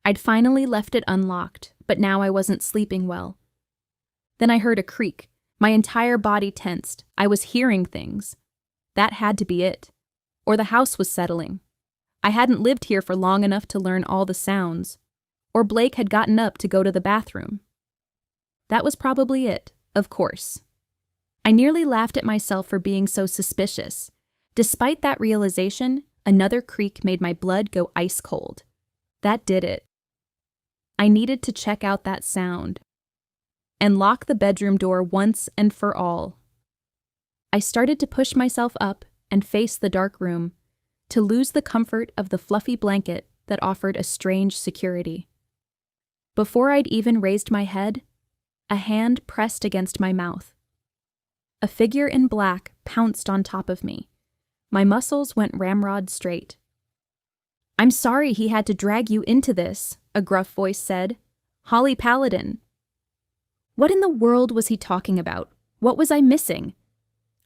S1: I'd finally left it unlocked, but now I wasn't sleeping well. Then I heard a creak. My entire body tensed. I was hearing things. That had to be it. Or the house was settling. I hadn't lived here for long enough to learn all the sounds. Or Blake had gotten up to go to the bathroom. That was probably it, of course. I nearly laughed at myself for being so suspicious. Despite that realization, another creak made my blood go ice cold. That did it. I needed to check out that sound. And lock the bedroom door once and for all. I started to push myself up and face the dark room, to lose the comfort of the fluffy blanket that offered a strange security. Before I'd even raised my head, a hand pressed against my mouth. A figure in black pounced on top of me. My muscles went ramrod straight. I'm sorry he had to drag you into this, a gruff voice said. Holly Paladin. What in the world was he talking about? What was I missing?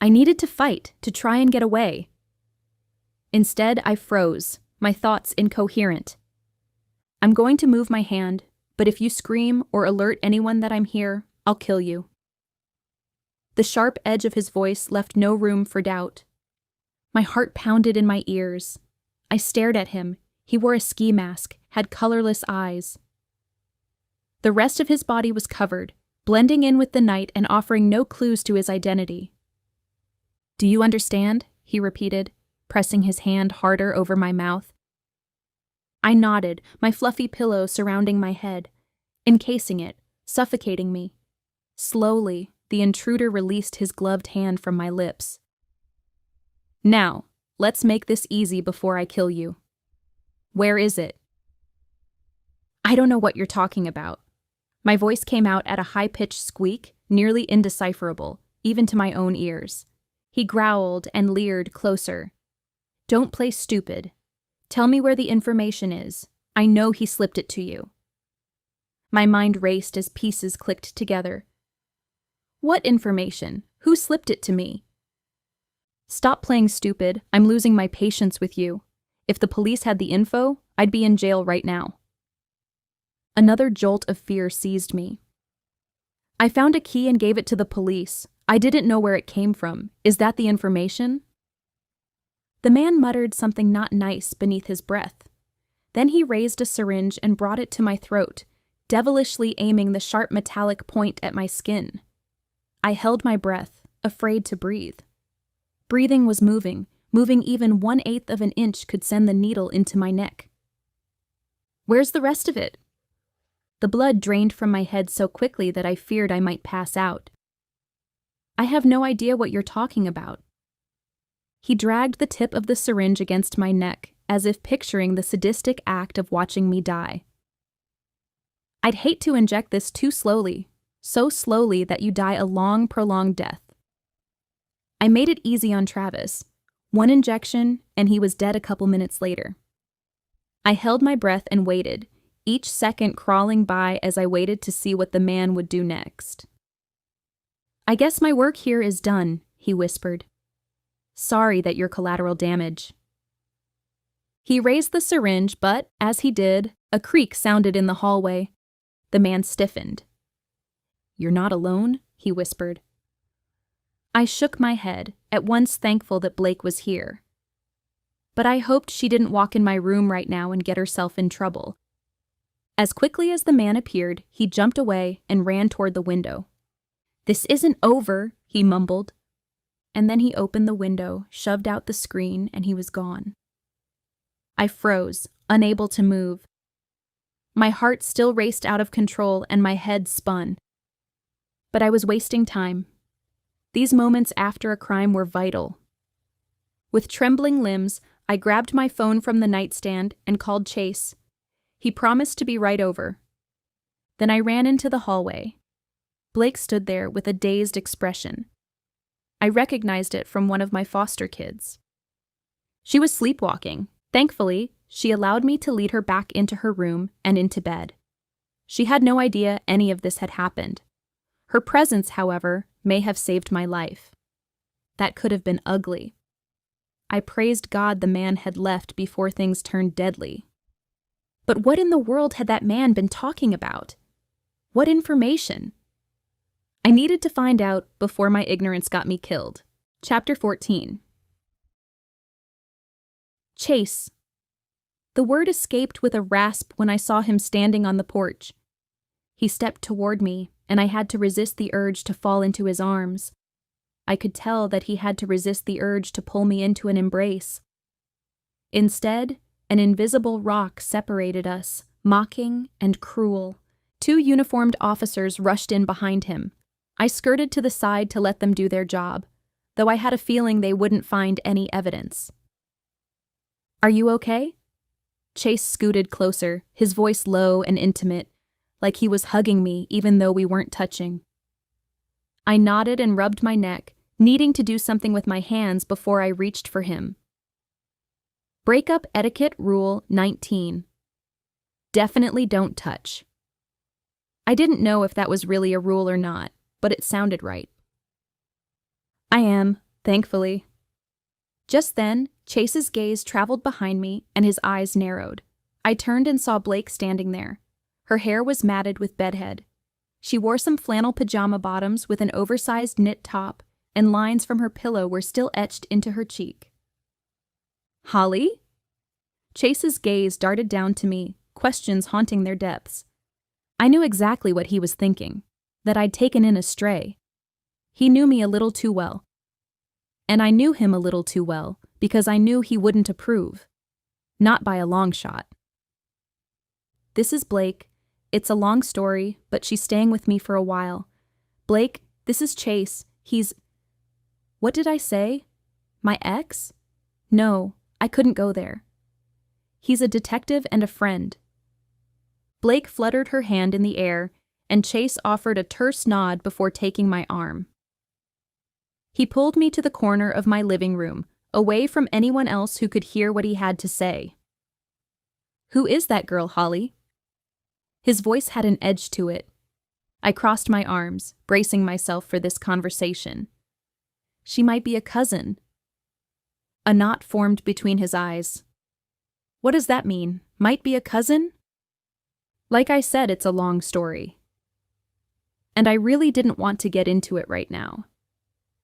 S1: I needed to fight, to try and get away. Instead, I froze, my thoughts incoherent. I'm going to move my hand, but if you scream or alert anyone that I'm here, I'll kill you. The sharp edge of his voice left no room for doubt. My heart pounded in my ears. I stared at him. He wore a ski mask, had colorless eyes. The rest of his body was covered, blending in with the night and offering no clues to his identity. Do you understand? He repeated, pressing his hand harder over my mouth. I nodded, my fluffy pillow surrounding my head, encasing it, suffocating me. Slowly, the intruder released his gloved hand from my lips. Now, let's make this easy before I kill you. Where is it? I don't know what you're talking about. My voice came out at a high-pitched squeak, nearly indecipherable, even to my own ears. He growled and leered closer. "Don't play stupid. Tell me where the information is. I know he slipped it to you." My mind raced as pieces clicked together. What information? Who slipped it to me? "Stop playing stupid. I'm losing my patience with you. If the police had the info, I'd be in jail right now." Another jolt of fear seized me. "I found a key and gave it to the police. I didn't know where it came from. Is that the information?" The man muttered something not nice beneath his breath. Then he raised a syringe and brought it to my throat, devilishly aiming the sharp metallic point at my skin. I held my breath, afraid to breathe. Breathing was moving even 1/8 of an inch could send the needle into my neck. "Where's the rest of it?" The blood drained from my head so quickly that I feared I might pass out. "I have no idea what you're talking about." He dragged the tip of the syringe against my neck, as if picturing the sadistic act of watching me die. "I'd hate to inject this too slowly, so slowly that you die a long, prolonged death." I made it easy on Travis. One injection, and he was dead a couple minutes later. I held my breath and waited, each second crawling by as I waited to see what the man would do next. "I guess my work here is done," he whispered. "Sorry that you're collateral damage." He raised the syringe, but, as he did, a creak sounded in the hallway. The man stiffened. "You're not alone?" he whispered. I shook my head, at once thankful that Blake was here. But I hoped she didn't walk in my room right now and get herself in trouble. As quickly as the man appeared, he jumped away and ran toward the window. "This isn't over," he mumbled. And then he opened the window, shoved out the screen, and he was gone. I froze, unable to move. My heart still raced out of control and my head spun. But I was wasting time. These moments after a crime were vital. With trembling limbs, I grabbed my phone from the nightstand and called Chase. He promised to be right over. Then I ran into the hallway. Blake stood there with a dazed expression. I recognized it from one of my foster kids. She was sleepwalking. Thankfully, she allowed me to lead her back into her room and into bed. She had no idea any of this had happened. Her presence, however, may have saved my life. That could have been ugly. I praised God the man had left before things turned deadly. But what in the world had that man been talking about? What information? I needed to find out before my ignorance got me killed. Chapter 14. Chase. The word escaped with a rasp when I saw him standing on the porch. He stepped toward me, and I had to resist the urge to fall into his arms. I could tell that he had to resist the urge to pull me into an embrace. Instead, an invisible rock separated us, mocking and cruel. 2 uniformed officers rushed in behind him. I skirted to the side to let them do their job, though I had a feeling they wouldn't find any evidence. "Are you okay?" Chase scooted closer, his voice low and intimate, like he was hugging me even though we weren't touching. I nodded and rubbed my neck, needing to do something with my hands before I reached for him. Breakup etiquette rule 19. Definitely don't touch. I didn't know if that was really a rule or not, but it sounded right. "I am, thankfully." Just then, Chase's gaze traveled behind me and his eyes narrowed. I turned and saw Blake standing there. Her hair was matted with bedhead. She wore some flannel pajama bottoms with an oversized knit top, and lines from her pillow were still etched into her cheek. "Holly?" Chase's gaze darted down to me, questions haunting their depths. I knew exactly what he was thinking, that I'd taken in a stray. He knew me a little too well. And I knew him a little too well, because I knew he wouldn't approve. Not by a long shot. "This is Blake. It's a long story, but she's staying with me for a while. Blake, this is Chase. He's..." What did I say? My ex? No, I couldn't go there. "He's a detective and a friend." Blake fluttered her hand in the air, and Chase offered a terse nod before taking my arm. He pulled me to the corner of my living room, away from anyone else who could hear what he had to say. "Who is that girl, Holly?" His voice had an edge to it. I crossed my arms, bracing myself for this conversation. "She might be a cousin." A knot formed between his eyes. "What does that mean? Might be a cousin?" Like I said, it's a long story. And I really didn't want to get into it right now.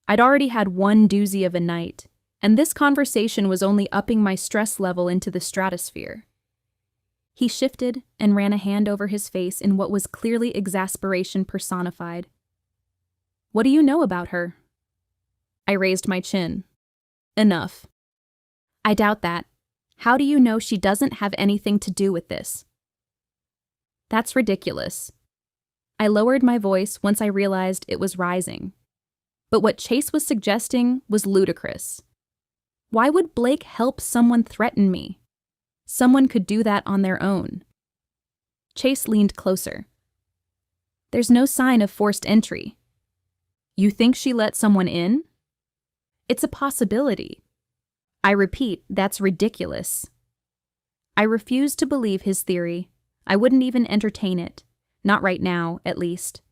S1: I'd already had one doozy of a night, and this conversation was only upping my stress level into the stratosphere. He shifted and ran a hand over his face in what was clearly exasperation personified. "What do you know about her?" I raised my chin. "Enough." "I doubt that. How do you know she doesn't have anything to do with this?" "That's ridiculous." I lowered my voice once I realized it was rising. But what Chase was suggesting was ludicrous. Why would Blake help someone threaten me? Someone could do that on their own. Chase leaned closer. "There's no sign of forced entry." "You think she let someone in?" "It's a possibility." I repeat, that's ridiculous. I refused to believe his theory. I wouldn't even entertain it. Not right now, at least.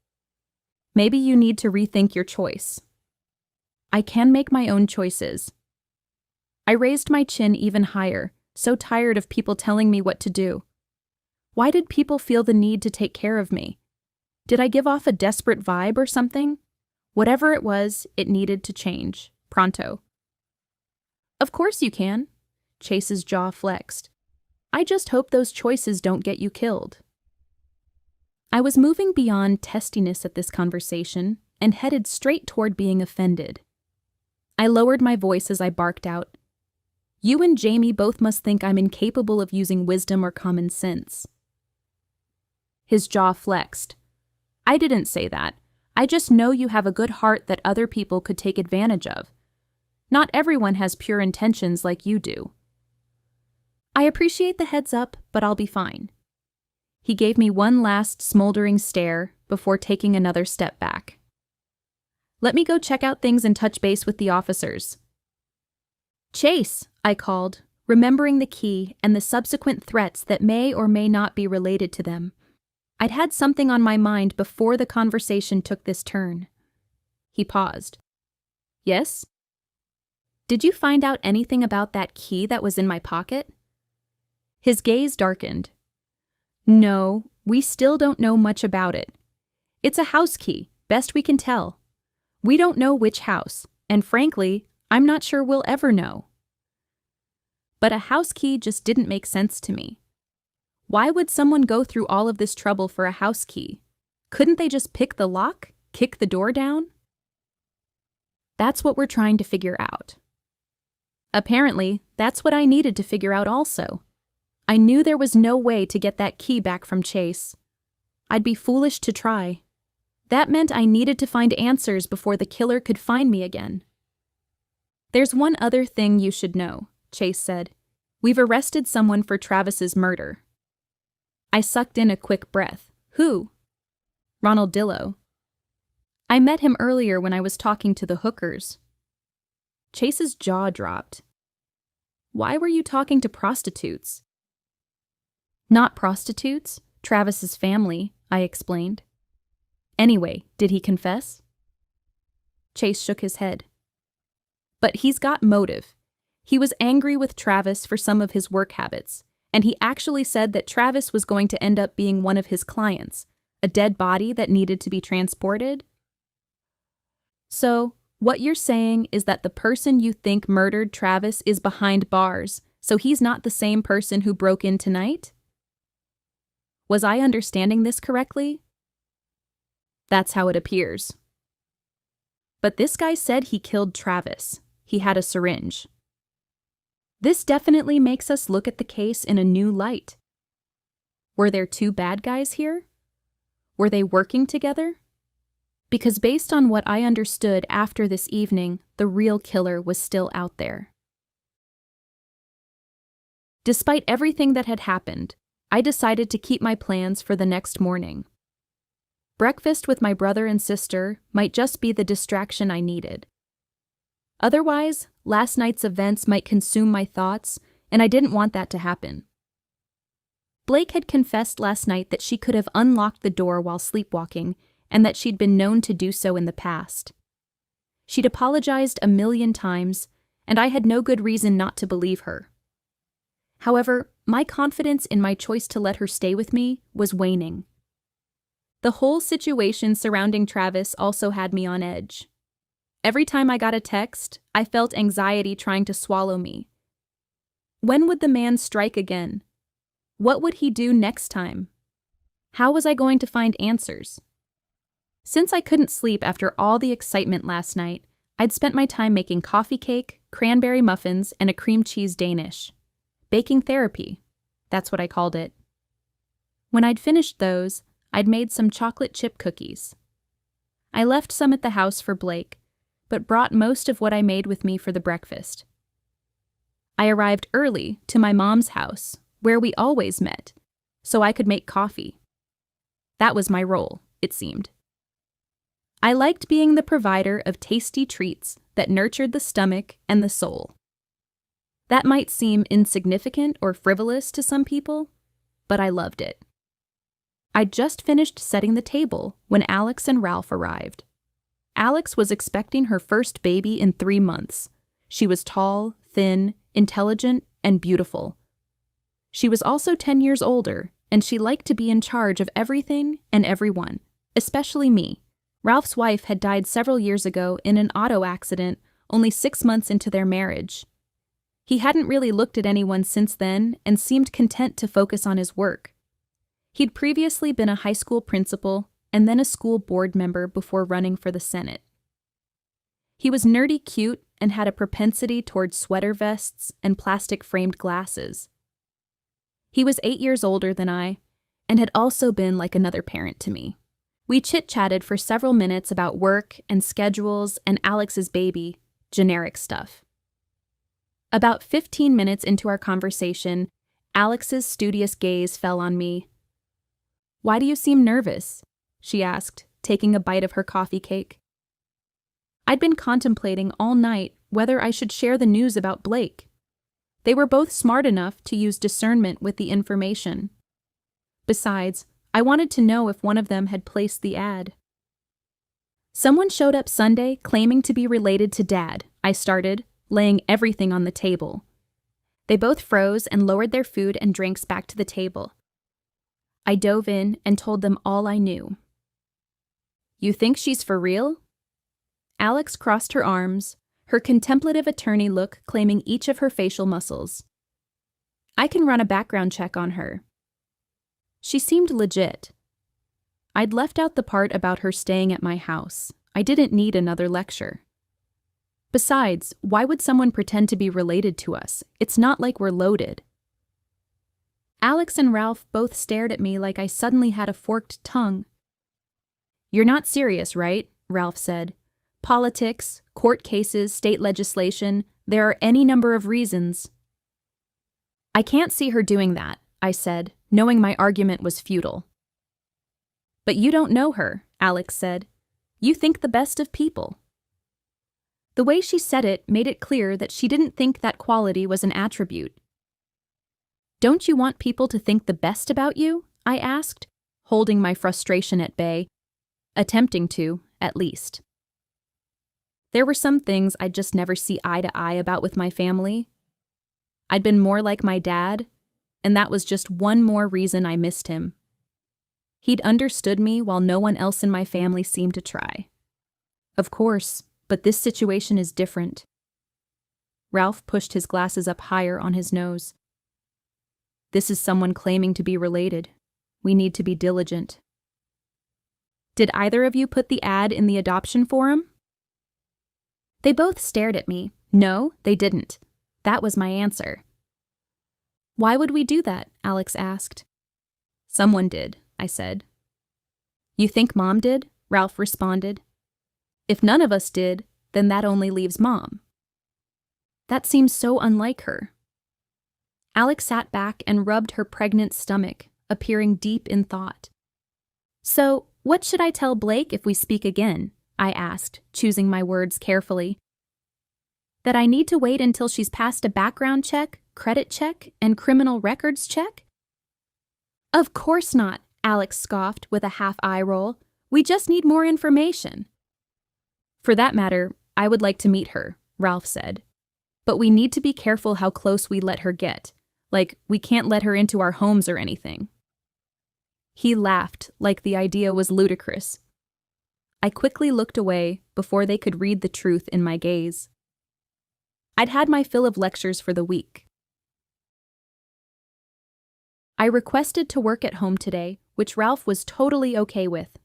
S1: "Maybe you need to rethink your choice." "I can make my own choices." I raised my chin even higher, so tired of people telling me what to do. Why did people feel the need to take care of me? Did I give off a desperate vibe or something? Whatever it was, it needed to change. Pronto. "Of course you can." Chase's jaw flexed. "I just hope those choices don't get you killed." I was moving beyond testiness at this conversation and headed straight toward being offended. I lowered my voice as I barked out, "You and Jamie both must think I'm incapable of using wisdom or common sense." His jaw flexed. "I didn't say that. I just know you have a good heart that other people could take advantage of. Not everyone has pure intentions like you do." "I appreciate the heads up, but I'll be fine." He gave me one last smoldering stare before taking another step back. "Let me go check out things and touch base with the officers." "Chase," I called, remembering the key and the subsequent threats that may or may not be related to them. I'd had something on my mind before the conversation took this turn. He paused. "Yes?" "Did you find out anything about that key that was in my pocket?" His gaze darkened. "No, we still don't know much about it. It's a house key, best we can tell. We don't know which house, and frankly, I'm not sure we'll ever know." But a house key just didn't make sense to me. Why would someone go through all of this trouble for a house key? Couldn't they just pick the lock, kick the door down? That's what we're trying to figure out. Apparently, that's what I needed to figure out also. I knew there was no way to get that key back from Chase. I'd be foolish to try. That meant I needed to find answers before the killer could find me again. "There's one other thing you should know," Chase said. "We've arrested someone for Travis's murder." I sucked in a quick breath. "Who?" "Ronald Dillow. I met him earlier when I was talking to the hookers." Chase's jaw dropped. "Why were you talking to prostitutes?" "Not prostitutes, Travis's family," I explained. "Anyway, did he confess?" Chase shook his head. "But he's got motive. He was angry with Travis for some of his work habits, and he actually said that Travis was going to end up being one of his clients, a dead body that needed to be transported." "So, what you're saying is that the person you think murdered Travis is behind bars, so he's not the same person who broke in tonight?" Was I understanding this correctly? "That's how it appears." "But this guy said he killed Travis. He had a syringe." This definitely makes us look at the case in a new light. Were there two bad guys here? Were they working together? Because based on what I understood after this evening, the real killer was still out there. Despite everything that had happened, I decided to keep my plans for the next morning. Breakfast with my brother and sister might just be the distraction I needed. Otherwise, last night's events might consume my thoughts, and I didn't want that to happen. Blake had confessed last night that she could have unlocked the door while sleepwalking, and that she'd been known to do so in the past. She'd apologized 1,000,000 times, and I had no good reason not to believe her. However, my confidence in my choice to let her stay with me was waning. The whole situation surrounding Travis also had me on edge. Every time I got a text, I felt anxiety trying to swallow me. When would the man strike again? What would he do next time? How was I going to find answers? Since I couldn't sleep after all the excitement last night, I'd spent my time making coffee cake, cranberry muffins, and a cream cheese Danish. Baking therapy. That's what I called it. When I'd finished those, I'd made some chocolate chip cookies. I left some at the house for Blake, but brought most of what I made with me for the breakfast. I arrived early to my mom's house, where we always met, so I could make coffee. That was my role, it seemed. I liked being the provider of tasty treats that nurtured the stomach and the soul. That might seem insignificant or frivolous to some people, but I loved it. I'd just finished setting the table when Alex and Ralph arrived. Alex was expecting her first baby in 3 months. She was tall, thin, intelligent, and beautiful. She was also 10 years older, and she liked to be in charge of everything and everyone, especially me. Ralph's wife had died several years ago in an auto accident only 6 months into their marriage. He hadn't really looked at anyone since then and seemed content to focus on his work. He'd previously been a high school principal and then a school board member before running for the Senate. He was nerdy cute and had a propensity toward sweater vests and plastic-framed glasses. He was 8 years older than I, and had also been like another parent to me. We chit-chatted for several minutes about work and schedules and Alex's baby, generic stuff. About 15 minutes into our conversation, Alex's studious gaze fell on me. "Why do you seem nervous?" she asked, taking a bite of her coffee cake. I'd been contemplating all night whether I should share the news about Blake. They were both smart enough to use discernment with the information. Besides, I wanted to know if one of them had placed the ad. "Someone showed up Sunday claiming to be related to Dad," I started, laying everything on the table. They both froze and lowered their food and drinks back to the table. I dove in and told them all I knew. "You think she's for real?" Alex crossed her arms, her contemplative attorney look claiming each of her facial muscles. "I can run a background check on her." She seemed legit. I'd left out the part about her staying at my house. I didn't need another lecture. Besides, why would someone pretend to be related to us? It's not like we're loaded. Alex and Ralph both stared at me like I suddenly had a forked tongue. "You're not serious, right?" Ralph said. "Politics, court cases, state legislation, there are any number of reasons." "I can't see her doing that," I said, knowing my argument was futile. "But you don't know her," Alex said. "You think the best of people." The way she said it made it clear that she didn't think that quality was an attribute. "Don't you want people to think the best about you?" I asked, holding my frustration at bay, attempting to, at least. There were some things I'd just never see eye to eye about with my family. I'd been more like my dad, and that was just one more reason I missed him. He'd understood me while no one else in my family seemed to try. Of course, but this situation is different. Ralph pushed his glasses up higher on his nose. "This is someone claiming to be related. We need to be diligent." "Did either of you put the ad in the adoption forum?" They both stared at me. No, they didn't. That was my answer. "Why would we do that?" Alex asked. "Someone did," I said. "You think Mom did?" Ralph responded. "If none of us did, then that only leaves Mom." That seems so unlike her. Alex sat back and rubbed her pregnant stomach, appearing deep in thought. "So, "What should I tell Blake if we speak again?" I asked, choosing my words carefully. "That I need to wait until she's passed a background check, credit check, and criminal records check?" "Of course not," Alex scoffed with a half eye roll. "We just need more information." "For that matter, I would like to meet her," Ralph said. "But we need to be careful how close we let her get. Like, we can't let her into our homes or anything." He laughed, like the idea was ludicrous. I quickly looked away before they could read the truth in my gaze. I'd had my fill of lectures for the week. I requested to work at home today, which Ralph was totally okay with.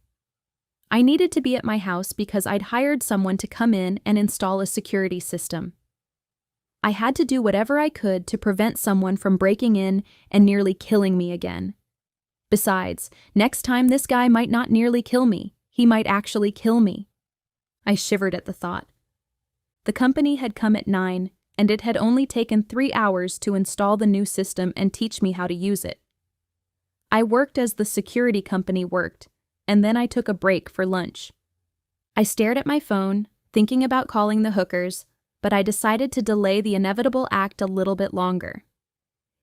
S1: I needed to be at my house because I'd hired someone to come in and install a security system. I had to do whatever I could to prevent someone from breaking in and nearly killing me again. Besides, next time this guy might not nearly kill me, he might actually kill me. I shivered at the thought. The company had come at 9, and it had only taken 3 hours to install the new system and teach me how to use it. I worked as the security company worked, and then I took a break for lunch. I stared at my phone, thinking about calling the hookers, but I decided to delay the inevitable act a little bit longer.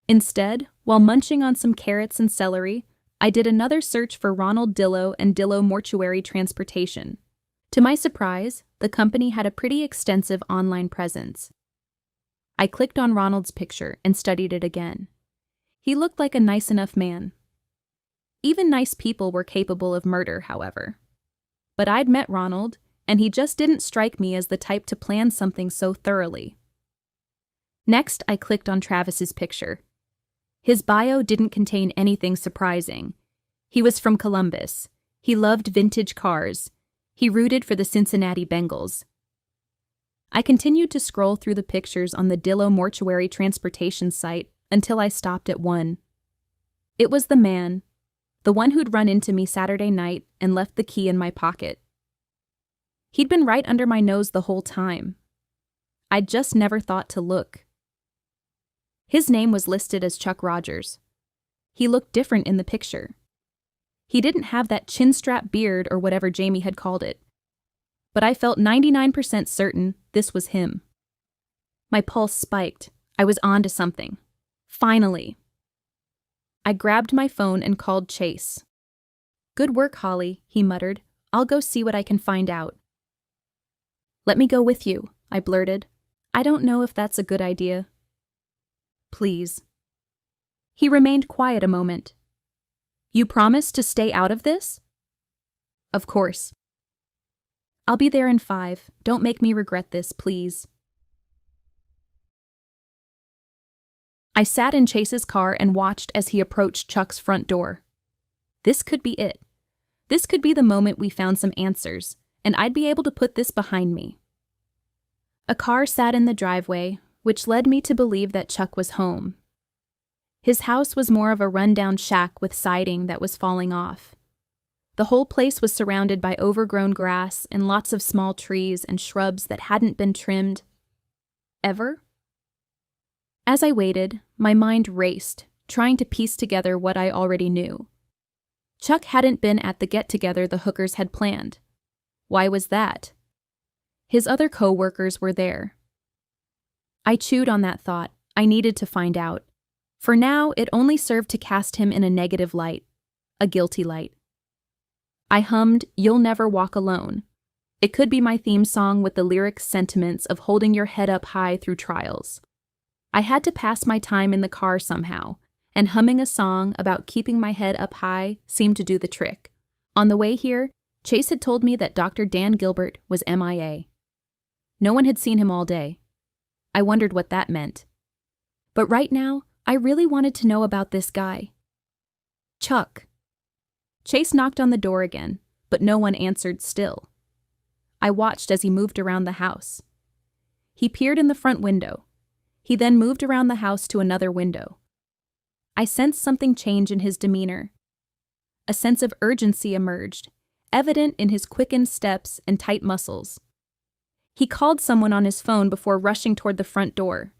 S1: Instead, while munching on some carrots and celery, I did another search for Ronald Dillo and Dillo Mortuary Transportation. To my surprise, the company had a pretty extensive online presence. I clicked on Ronald's picture and studied it again. He looked like a nice enough man. Even nice people were capable of murder, however. But I'd met Ronald, and he just didn't strike me as the type to plan something so thoroughly. Next, I clicked on Travis's picture. His bio didn't contain anything surprising. He was from Columbus. He loved vintage cars. He rooted for the Cincinnati Bengals. I continued to scroll through the pictures on the Dillo Mortuary Transportation site until I stopped at one. It was the man, the one who'd run into me Saturday night and left the key in my pocket. He'd been right under my nose the whole time. I'd just never thought to look. His name was listed as Chuck Rogers. He looked different in the picture. He didn't have that chin-strap beard or whatever Jamie had called it. But I felt 99% certain this was him. My pulse spiked. I was on to something. Finally. I grabbed my phone and called Chase. "Good work, Holly," he muttered. "I'll go see what I can find out." "Let me go with you," I blurted. "I don't know if that's a good idea." "Please." He remained quiet a moment. "You promise to stay out of this?" "Of course." "I'll be there in 5. Don't make me regret this, please." I sat in Chase's car and watched as he approached Chuck's front door. This could be it. This could be the moment we found some answers, and I'd be able to put this behind me. A car sat in the driveway, which led me to believe that Chuck was home. His house was more of a rundown shack with siding that was falling off. The whole place was surrounded by overgrown grass and lots of small trees and shrubs that hadn't been trimmed ever. As I waited, my mind raced, trying to piece together what I already knew. Chuck hadn't been at the get-together the hookers had planned. Why was that? His other co-workers were there. I chewed on that thought. I needed to find out. For now, it only served to cast him in a negative light, a guilty light. I hummed "You'll Never Walk Alone." It could be my theme song with the lyric sentiments of holding your head up high through trials. I had to pass my time in the car somehow, and humming a song about keeping my head up high seemed to do the trick. On the way here, Chase had told me that Dr. Dan Gilbert was MIA. No one had seen him all day. I wondered what that meant. But right now, I really wanted to know about this guy. Chuck. Chase knocked on the door again, but no one answered still. I watched as he moved around the house. He peered in the front window. He then moved around the house to another window. I sensed something change in his demeanor. A sense of urgency emerged, evident in his quickened steps and tight muscles. He called someone on his phone before rushing toward the front door.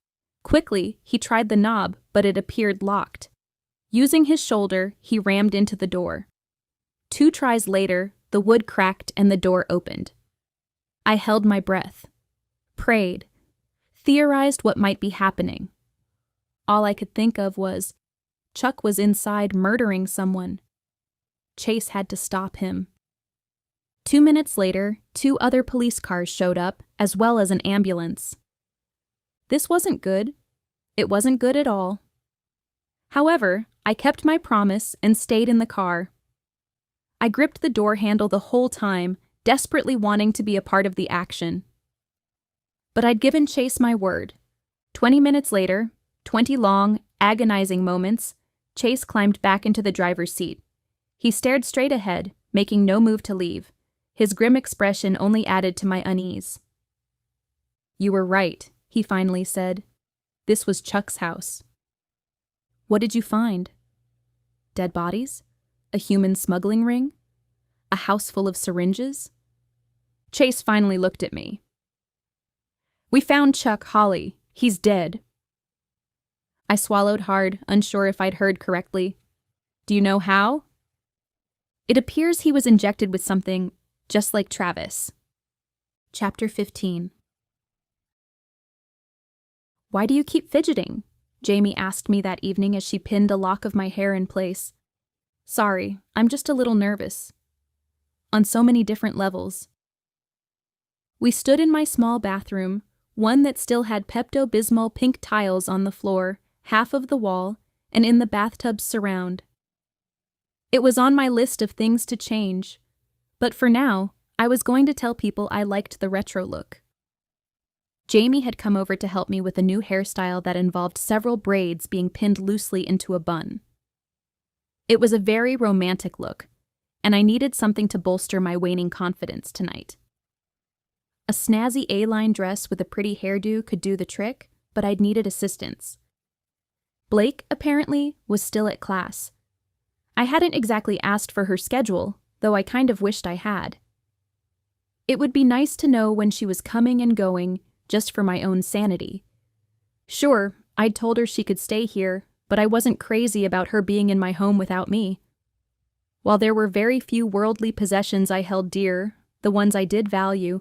S1: Quickly, he tried the knob, but it appeared locked. Using his shoulder, he rammed into the door. 2 tries later, the wood cracked and the door opened. I held my breath, prayed, theorized what might be happening. All I could think of was, Chuck was inside murdering someone. Chase had to stop him. 2 minutes later, 2 other police cars showed up, as well as an ambulance. This wasn't good. It wasn't good at all. However, I kept my promise and stayed in the car. I gripped the door handle the whole time, desperately wanting to be a part of the action. But I'd given Chase my word. 20 minutes later, 20 long, agonizing moments, Chase climbed back into the driver's seat. He stared straight ahead, making no move to leave. His grim expression only added to my unease. "You were right," he finally said. "This was Chuck's house." "What did you find?" "Dead bodies? A human smuggling ring? A house full of syringes?" Chase finally looked at me. "We found Chuck, Holly. He's dead." I swallowed hard, unsure if I'd heard correctly. "Do you know how?" "It appears he was injected with something just like Travis." Chapter 15. "Why do you keep fidgeting?" Jamie asked me that evening as she pinned a lock of my hair in place. "Sorry, I'm just a little nervous." On so many different levels. We stood in my small bathroom, one that still had Pepto-Bismol pink tiles on the floor, half of the wall, and in the bathtub's surround. It was on my list of things to change, but for now, I was going to tell people I liked the retro look. Jamie had come over to help me with a new hairstyle that involved several braids being pinned loosely into a bun. It was a very romantic look, and I needed something to bolster my waning confidence tonight. A snazzy A-line dress with a pretty hairdo could do the trick, but I'd needed assistance. Blake, apparently, was still at class. I hadn't exactly asked for her schedule, though I kind of wished I had. It would be nice to know when she was coming and going, just for my own sanity. Sure, I'd told her she could stay here, but I wasn't crazy about her being in my home without me. While there were very few worldly possessions I held dear, the ones I did value,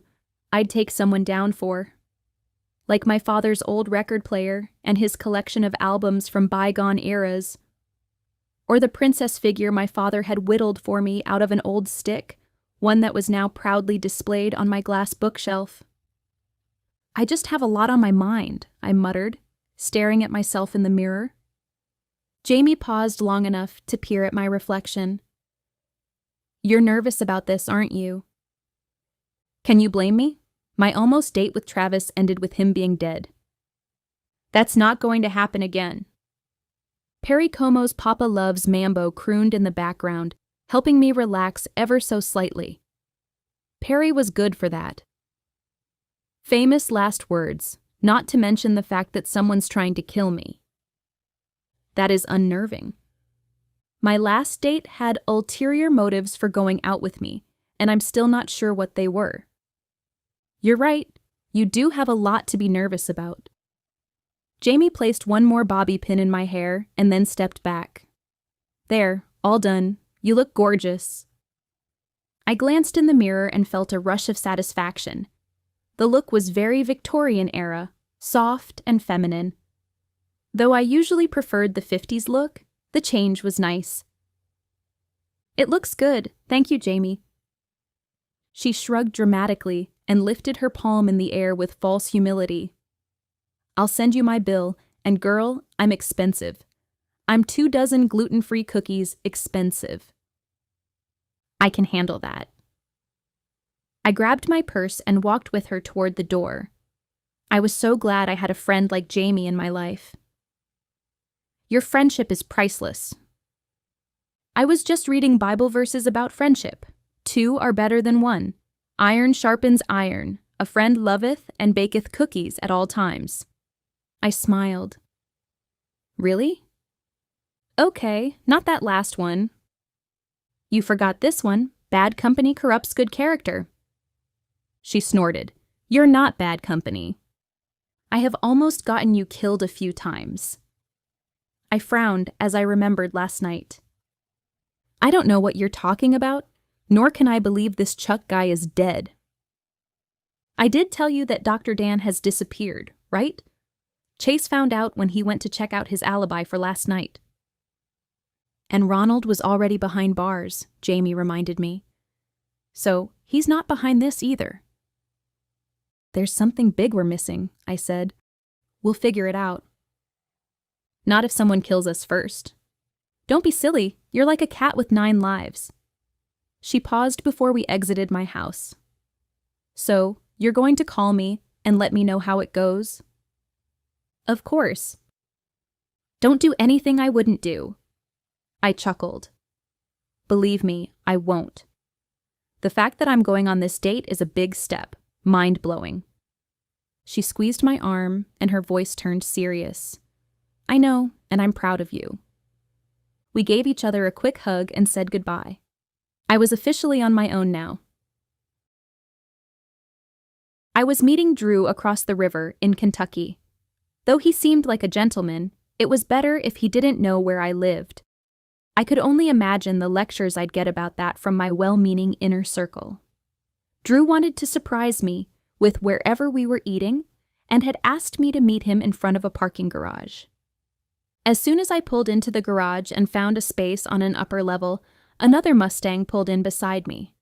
S1: I'd take someone down for. Like my father's old record player and his collection of albums from bygone eras. Or the princess figure my father had whittled for me out of an old stick, one that was now proudly displayed on my glass bookshelf. "I just have a lot on my mind," I muttered, staring at myself in the mirror. Jamie paused long enough to peer at my reflection. "You're nervous about this, aren't you?" "Can you blame me? My almost date with Travis ended with him being dead." "That's not going to happen again." Perry Como's Papa Loves Mambo crooned in the background, helping me relax ever so slightly. Perry was good for that. Famous last words, not to mention the fact that someone's trying to kill me. That is unnerving. My last date had ulterior motives for going out with me, and I'm still not sure what they were. You're right, you do have a lot to be nervous about. Jamie placed one more bobby pin in my hair and then stepped back. "There, all done. You look gorgeous." I glanced in the mirror and felt a rush of satisfaction. The look was very Victorian era, soft and feminine. Though I usually preferred the 50s look, the change was nice. "It looks good, thank you, Jamie." She shrugged dramatically and lifted her palm in the air with false humility. "I'll send you my bill, and girl, I'm expensive. I'm 2 dozen gluten-free cookies expensive." "I can handle that." I grabbed my purse and walked with her toward the door. I was so glad I had a friend like Jamie in my life. "Your friendship is priceless." I was just reading Bible verses about friendship. 2 are better than 1. Iron sharpens iron. A friend loveth and baketh cookies at all times. I smiled. "Really?" "Okay, not that last one." "You forgot this one. Bad company corrupts good character." She snorted. "You're not bad company." "I have almost gotten you killed a few times." I frowned as I remembered last night. I don't know what you're talking about, nor can I believe this Chuck guy is dead. I did tell you that Dr. Dan has disappeared, right? Chase found out when he went to check out his alibi for last night. And Ronald was already behind bars, Jamie reminded me. So he's not behind this either. There's something big we're missing, I said. We'll figure it out. Not if someone kills us first. Don't be silly, you're like a cat with 9 lives. She paused before we exited my house. So, you're going to call me and let me know how it goes? Of course. Don't do anything I wouldn't do. I chuckled. Believe me, I won't. The fact that I'm going on this date is a big step, mind-blowing. She squeezed my arm and her voice turned serious. I know, and I'm proud of you. We gave each other a quick hug and said goodbye. I was officially on my own now. I was meeting Drew across the river in Kentucky. Though he seemed like a gentleman, it was better if he didn't know where I lived. I could only imagine the lectures I'd get about that from my well-meaning inner circle. Drew wanted to surprise me with wherever we were eating and had asked me to meet him in front of a parking garage. As soon as I pulled into the garage and found a space on an upper level, another Mustang pulled in beside me.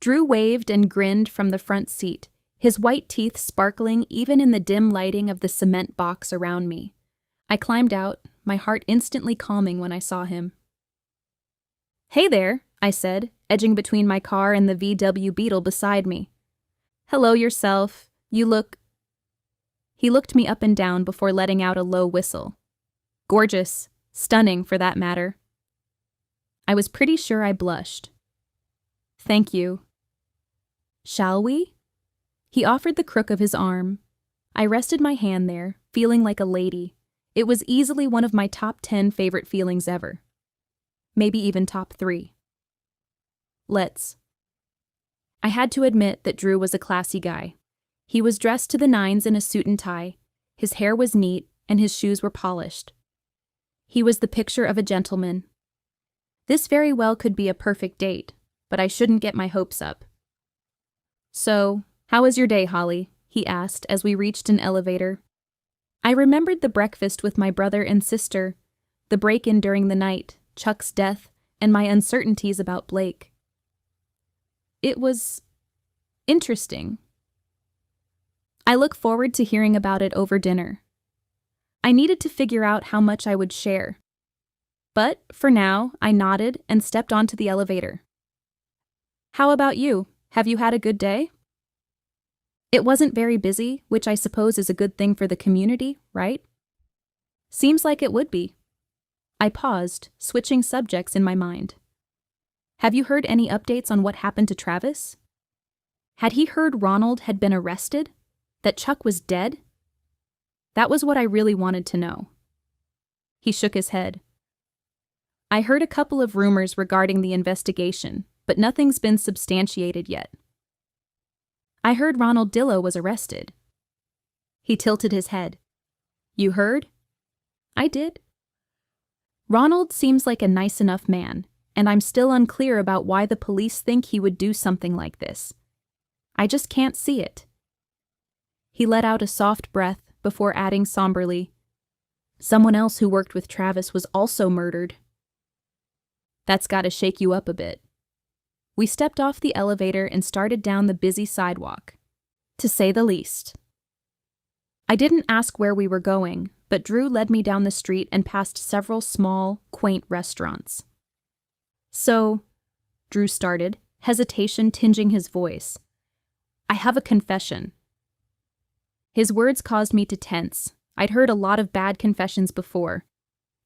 S1: Drew waved and grinned from the front seat, his white teeth sparkling even in the dim lighting of the cement box around me. I climbed out, my heart instantly calming when I saw him. Hey there, I said, edging between my car and the VW Beetle beside me. Hello yourself, you look... He looked me up and down before letting out a low whistle. Gorgeous, stunning for that matter. I was pretty sure I blushed. Thank you. Shall we? He offered the crook of his arm. I rested my hand there, feeling like a lady. It was easily one of my top 10 favorite feelings ever. Maybe even top 3. Let's. I had to admit that Drew was a classy guy. He was dressed to the nines in a suit and tie. His hair was neat, and his shoes were polished. He was the picture of a gentleman. This very well could be a perfect date, but I shouldn't get my hopes up. So, how was your day, Holly? He asked as we reached an elevator. I remembered the breakfast with my brother and sister, the break-in during the night, Chuck's death, and my uncertainties about Blake. It was interesting. I look forward to hearing about it over dinner. I needed to figure out how much I would share. But, for now, I nodded and stepped onto the elevator. How about you? Have you had a good day? It wasn't very busy, which I suppose is a good thing for the community, right? Seems like it would be. I paused, switching subjects in my mind. Have you heard any updates on what happened to Travis? Had he heard Ronald had been arrested? That Chuck was dead? That was what I really wanted to know. He shook his head. I heard a couple of rumors regarding the investigation, but nothing's been substantiated yet. I heard Ronald Dillo was arrested. He tilted his head. You heard? I did. Ronald seems like a nice enough man, and I'm still unclear about why the police think he would do something like this. I just can't see it. He let out a soft breath before adding somberly, someone else who worked with Travis was also murdered. That's gotta shake you up a bit. We stepped off the elevator and started down the busy sidewalk, to say the least. I didn't ask where we were going, but Drew led me down the street and past several small, quaint restaurants. So, Drew started, hesitation tinging his voice. I have a confession. His words caused me to tense. I'd heard a lot of bad confessions before,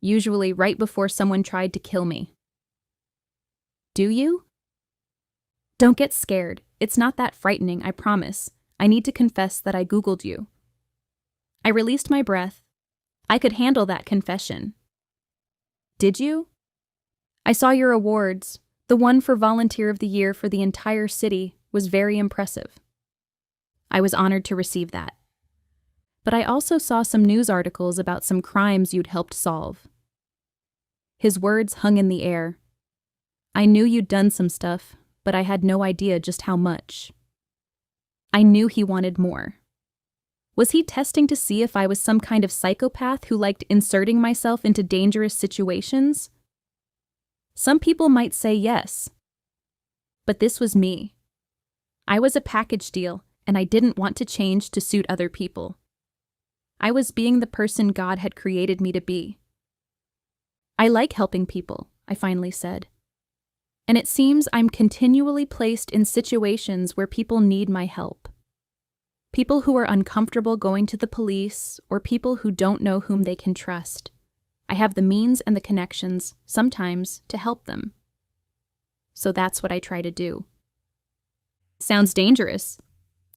S1: usually right before someone tried to kill me. Do you? Don't get scared. It's not that frightening, I promise. I need to confess that I Googled you. I released my breath. I could handle that confession. Did you? I saw your awards. The one for Volunteer of the Year for the entire city was very impressive. I was honored to receive that. But I also saw some news articles about some crimes you'd helped solve. His words hung in the air. I knew you'd done some stuff, but I had no idea just how much. I knew he wanted more. Was he testing to see if I was some kind of psychopath who liked inserting myself into dangerous situations? Some people might say yes. But this was me. I was a package deal, and I didn't want to change to suit other people. I was being the person God had created me to be. I like helping people, I finally said. And it seems I'm continually placed in situations where people need my help. People who are uncomfortable going to the police, or people who don't know whom they can trust. I have the means and the connections, sometimes, to help them. So that's what I try to do. Sounds dangerous.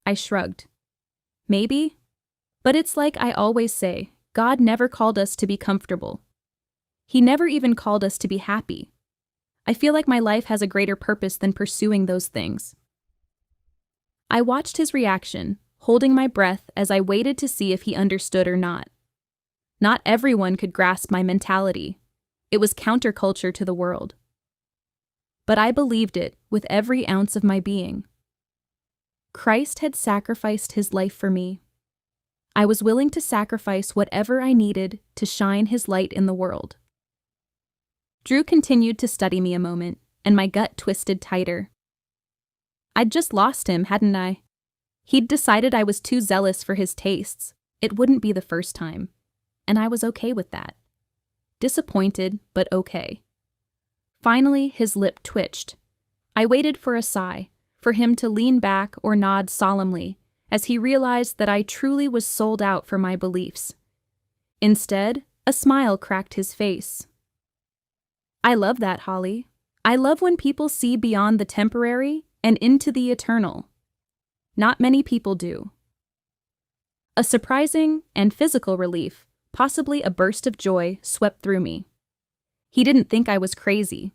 S1: I shrugged. Maybe, but it's like I always say, God never called us to be comfortable. He never even called us to be happy. I feel like my life has a greater purpose than pursuing those things. I watched his reaction, holding my breath as I waited to see if he understood or not. Not everyone could grasp my mentality. It was counterculture to the world. But I believed it with every ounce of my being. Christ had sacrificed his life for me. I was willing to sacrifice whatever I needed to shine his light in the world. Drew continued to study me a moment, and my gut twisted tighter. I'd just lost him, hadn't I? He'd decided I was too zealous for his tastes. It wouldn't be the first time. And I was okay with that. Disappointed, but okay. Finally, his lip twitched. I waited for a sigh, for him to lean back or nod solemnly, as he realized that I truly was sold out for my beliefs. Instead, a smile cracked his face. I love that, Holly. I love when people see beyond the temporary and into the eternal. Not many people do. A surprising and physical relief, possibly a burst of joy, swept through me. He didn't think I was crazy.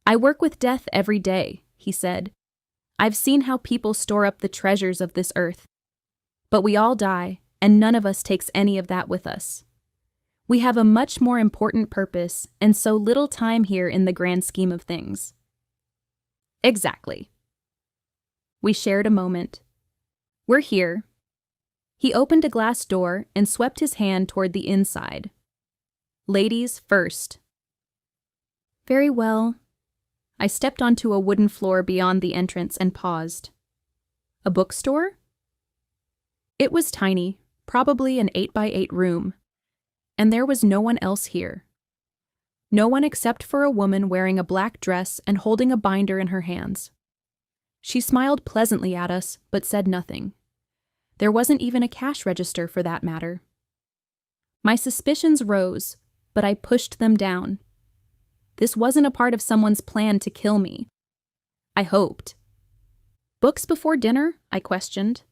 S1: I work with death every day, he said. I've seen how people store up the treasures of this earth. But we all die, and none of us takes any of that with us. We have a much more important purpose, and so little time here in the grand scheme of things. Exactly. We shared a moment. We're here. He opened a glass door and swept his hand toward the inside. Ladies first. Very well. I stepped onto a wooden floor beyond the entrance and paused. A bookstore? It was tiny, probably an 8x8 room. And there was no one else here. No one except for a woman wearing a black dress and holding a binder in her hands. She smiled pleasantly at us, but said nothing. There wasn't even a cash register for that matter. My suspicions rose, but I pushed them down. This wasn't a part of someone's plan to kill me. I hoped. Books before dinner? I questioned.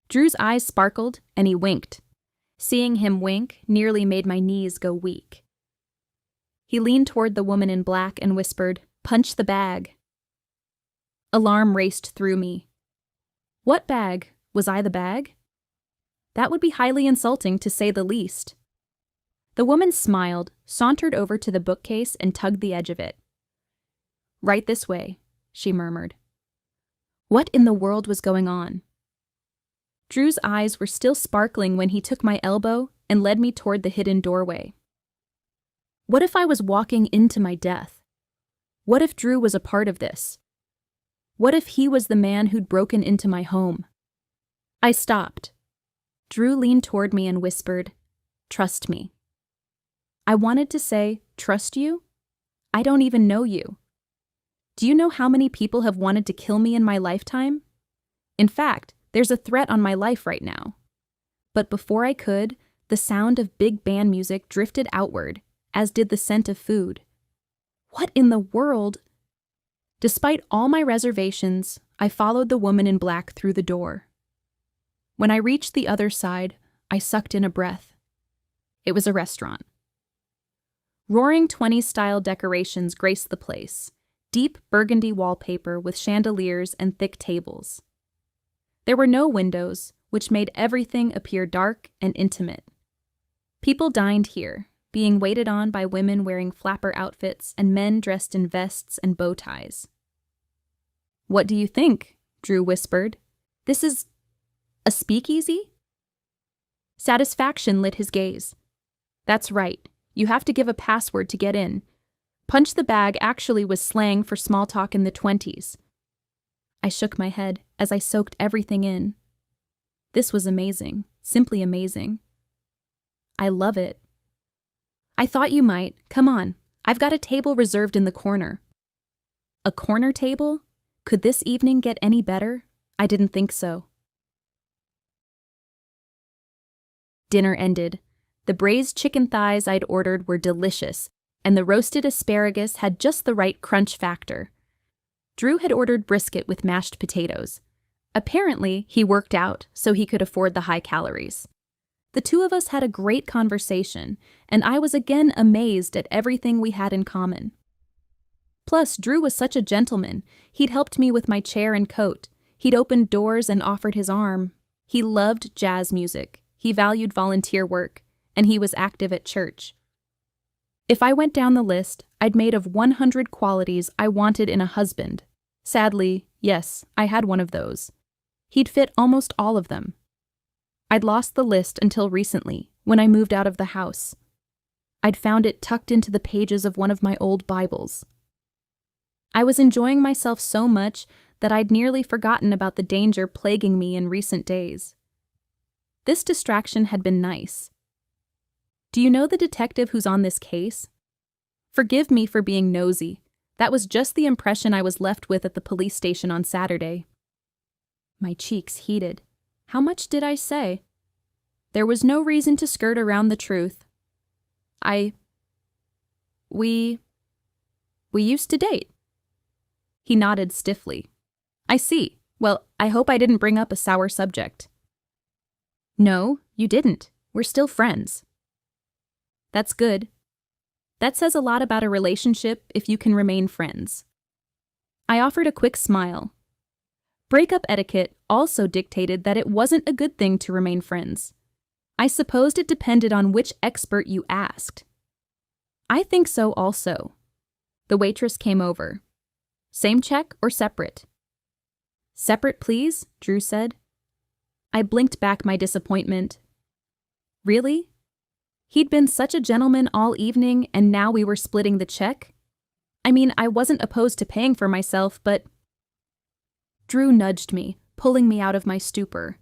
S1: Drew's eyes sparkled, and he winked. Seeing him wink nearly made my knees go weak. He leaned toward the woman in black and whispered, "Punch the bag." Alarm raced through me. What bag? Was I the bag? That would be highly insulting, to say the least. The woman smiled, sauntered over to the bookcase, and tugged the edge of it. "Right this way," she murmured. What in the world was going on? Drew's eyes were still sparkling when he took my elbow and led me toward the hidden doorway. What if I was walking into my death? What if Drew was a part of this? What if he was the man who'd broken into my home? I stopped. Drew leaned toward me and whispered, "Trust me." I wanted to say, "Trust you? I don't even know you. Do you know how many people have wanted to kill me in my lifetime? In fact, there's a threat on my life right now." But before I could, the sound of big band music drifted outward, as did the scent of food. What in the world? Despite all my reservations, I followed the woman in black through the door. When I reached the other side, I sucked in a breath. It was a restaurant. Roaring 20s-style decorations graced the place, deep burgundy wallpaper with chandeliers and thick tables. There were no windows, which made everything appear dark and intimate. People dined here, being waited on by women wearing flapper outfits and men dressed in vests and bow ties. "What do you think?" Drew whispered. "This is a speakeasy?" Satisfaction lit his gaze. "That's right. You have to give a password to get in. Punch the bag actually was slang for small talk in the 20s. I shook my head as I soaked everything in. This was amazing, simply amazing. "I love it." "I thought you might. Come on. I've got a table reserved in the corner." A corner table? Could this evening get any better? I didn't think so. Dinner ended. The braised chicken thighs I'd ordered were delicious, and the roasted asparagus had just the right crunch factor. Drew had ordered brisket with mashed potatoes. Apparently, he worked out so he could afford the high calories. The two of us had a great conversation, and I was again amazed at everything we had in common. Plus, Drew was such a gentleman. He'd helped me with my chair and coat. He'd opened doors and offered his arm. He loved jazz music. He valued volunteer work, and he was active at church. If I went down the list, I'd made of 100 qualities I wanted in a husband. Sadly, yes, I had one of those. He'd fit almost all of them. I'd lost the list until recently, when I moved out of the house. I'd found it tucked into the pages of one of my old Bibles. I was enjoying myself so much that I'd nearly forgotten about the danger plaguing me in recent days. This distraction had been nice. Do you know the detective who's on this case? Forgive me for being nosy. That was just the impression I was left with at the police station on Saturday. My cheeks heated. How much did I say? There was no reason to skirt around the truth. We used to date. He nodded stiffly. I see. Well, I hope I didn't bring up a sour subject. No, you didn't. We're still friends. That's good. That says a lot about a relationship if you can remain friends. I offered a quick smile. Breakup etiquette also dictated that it wasn't a good thing to remain friends. I supposed it depended on which expert you asked. I think so also. The waitress came over. Same check or separate? Separate, please, Drew said. I blinked back my disappointment. Really? He'd been such a gentleman all evening, and now we were splitting the check? I mean, I wasn't opposed to paying for myself, but... Drew nudged me, pulling me out of my stupor.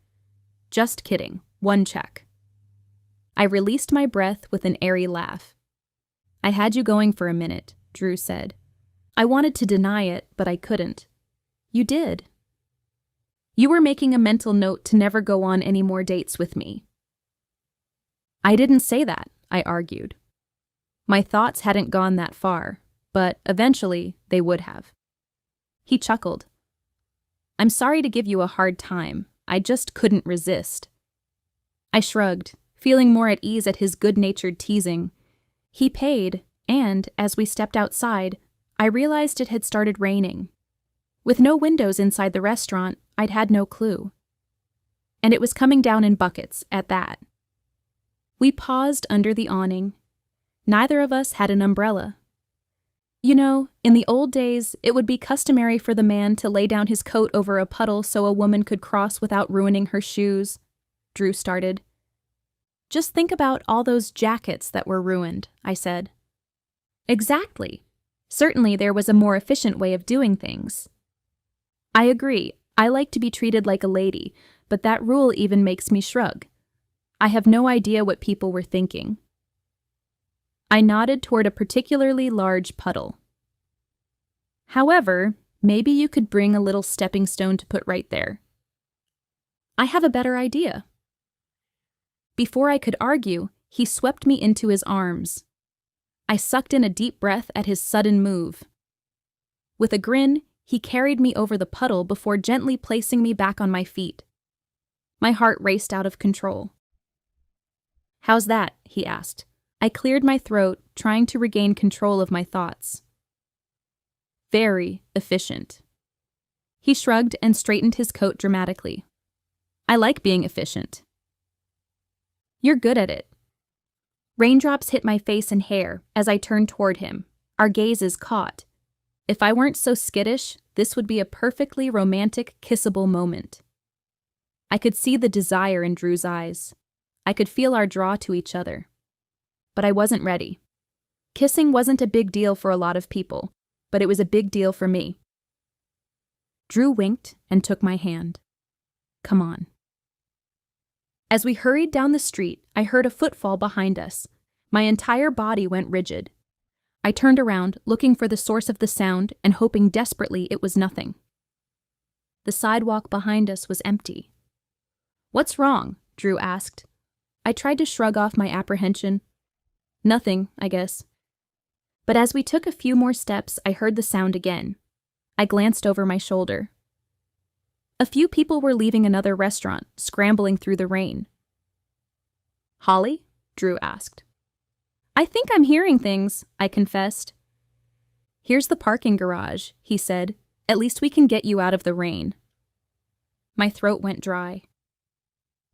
S1: Just kidding. One check. I released my breath with an airy laugh. I had you going for a minute, Drew said. I wanted to deny it, but I couldn't. You did. You were making a mental note to never go on any more dates with me. I didn't say that, I argued. My thoughts hadn't gone that far, but eventually they would have. He chuckled. I'm sorry to give you a hard time. I just couldn't resist. I shrugged, feeling more at ease at his good-natured teasing. He paid, and, as we stepped outside, I realized it had started raining. With no windows inside the restaurant, I'd had no clue. And it was coming down in buckets, at that. We paused under the awning. Neither of us had an umbrella. You know, in the old days, it would be customary for the man to lay down his coat over a puddle so a woman could cross without ruining her shoes. Drew started. Just think about all those jackets that were ruined, I said. Exactly. Certainly there was a more efficient way of doing things. I agree. I like to be treated like a lady, but that rule even makes me shrug. I have no idea what people were thinking. I nodded toward a particularly large puddle. However, maybe you could bring a little stepping stone to put right there. I have a better idea. Before I could argue, he swept me into his arms. I sucked in a deep breath at his sudden move. With a grin, he carried me over the puddle before gently placing me back on my feet. My heart raced out of control. How's that? He asked. I cleared my throat, trying to regain control of my thoughts. Very efficient. He shrugged and straightened his coat dramatically. I like being efficient. You're good at it. Raindrops hit my face and hair as I turned toward him, our gazes caught. If I weren't so skittish, this would be a perfectly romantic, kissable moment. I could see the desire in Drew's eyes. I could feel our draw to each other. But I wasn't ready. Kissing wasn't a big deal for a lot of people, but it was a big deal for me. Drew winked and took my hand. Come on. As we hurried down the street, I heard a footfall behind us. My entire body went rigid. I turned around, looking for the source of the sound and hoping desperately it was nothing. The sidewalk behind us was empty. What's wrong? Drew asked. I tried to shrug off my apprehension. Nothing, I guess. But as we took a few more steps, I heard the sound again. I glanced over my shoulder. A few people were leaving another restaurant, scrambling through the rain. Holly? Drew asked. I think I'm hearing things, I confessed. Here's the parking garage, he said. At least we can get you out of the rain. My throat went dry.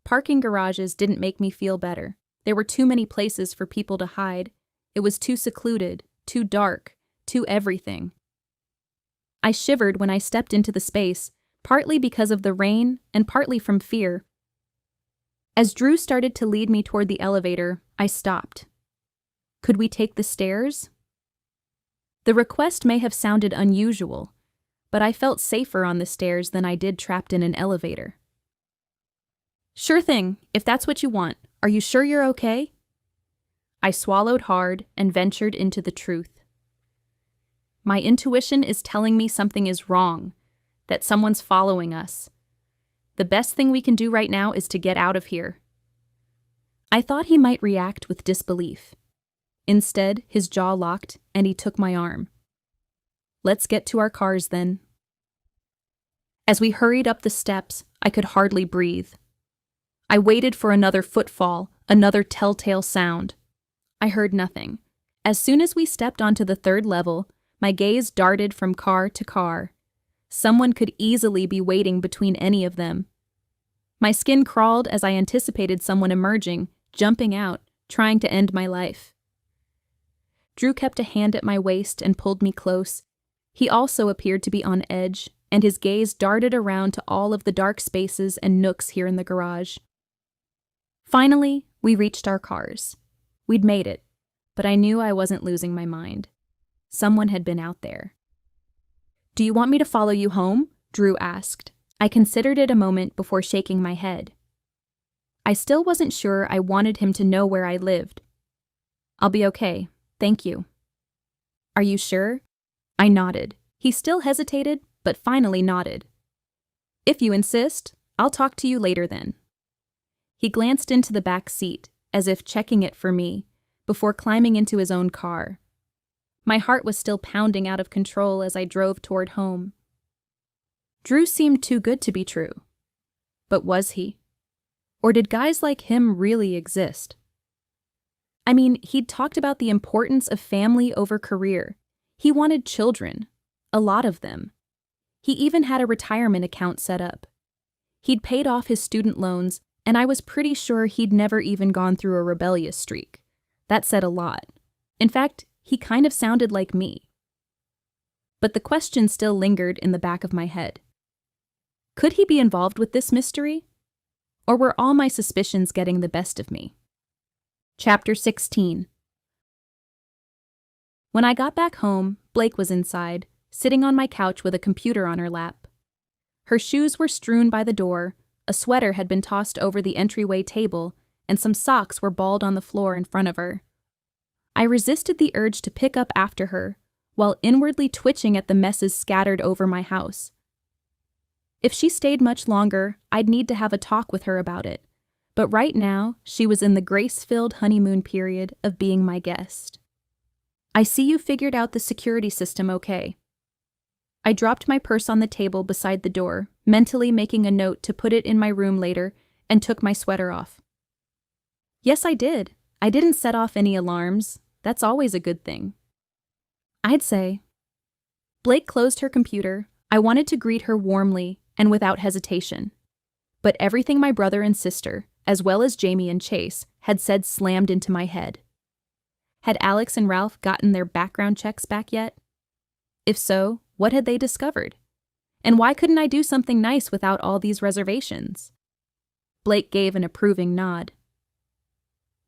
S1: Parking garages didn't make me feel better. There were too many places for people to hide. It was too secluded, too dark, too everything. I shivered when I stepped into the space, partly because of the rain and partly from fear. As Drew started to lead me toward the elevator, I stopped. Could we take the stairs? The request may have sounded unusual, but I felt safer on the stairs than I did trapped in an elevator. Sure thing, if that's what you want. Are you sure you're okay? I swallowed hard and ventured into the truth. My intuition is telling me something is wrong, that someone's following us. The best thing we can do right now is to get out of here. I thought he might react with disbelief. Instead, his jaw locked and he took my arm. Let's get to our cars then. As we hurried up the steps, I could hardly breathe. I waited for another footfall, another telltale sound. I heard nothing. As soon as we stepped onto the third level, my gaze darted from car to car. Someone could easily be waiting between any of them. My skin crawled as I anticipated someone emerging, jumping out, trying to end my life. Drew kept a hand at my waist and pulled me close. He also appeared to be on edge, and his gaze darted around to all of the dark spaces and nooks here in the garage. Finally, we reached our cars. We'd made it, but I knew I wasn't losing my mind. Someone had been out there. Do you want me to follow you home? Drew asked. I considered it a moment before shaking my head. I still wasn't sure I wanted him to know where I lived. I'll be okay, thank you. Are you sure? I nodded. He still hesitated, but finally nodded. If you insist, I'll talk to you later then. He glanced into the back seat, as if checking it for me, before climbing into his own car. My heart was still pounding out of control as I drove toward home. Drew seemed too good to be true. But was he? Or did guys like him really exist? I mean, he'd talked about the importance of family over career. He wanted children, a lot of them. He even had a retirement account set up. He'd paid off his student loans, and I was pretty sure he'd never even gone through a rebellious streak. That said a lot. In fact, he kind of sounded like me. But the question still lingered in the back of my head. Could he be involved with this mystery? Or were all my suspicions getting the best of me? Chapter 16. When I got back home, Blake was inside, sitting on my couch with a computer on her lap. Her shoes were strewn by the door, a sweater had been tossed over the entryway table, and some socks were balled on the floor in front of her. I resisted the urge to pick up after her, while inwardly twitching at the messes scattered over my house. If she stayed much longer, I'd need to have a talk with her about it, but right now, she was in the grace-filled honeymoon period of being my guest. I see you figured out the security system okay. I dropped my purse on the table beside the door, mentally making a note to put it in my room later, and took my sweater off. Yes, I did. I didn't set off any alarms. That's always a good thing. I'd say. Blake closed her computer. I wanted to greet her warmly and without hesitation. But everything my brother and sister, as well as Jamie and Chase, had said slammed into my head. Had Alex and Ralph gotten their background checks back yet? If so, what had they discovered? And why couldn't I do something nice without all these reservations? Blake gave an approving nod.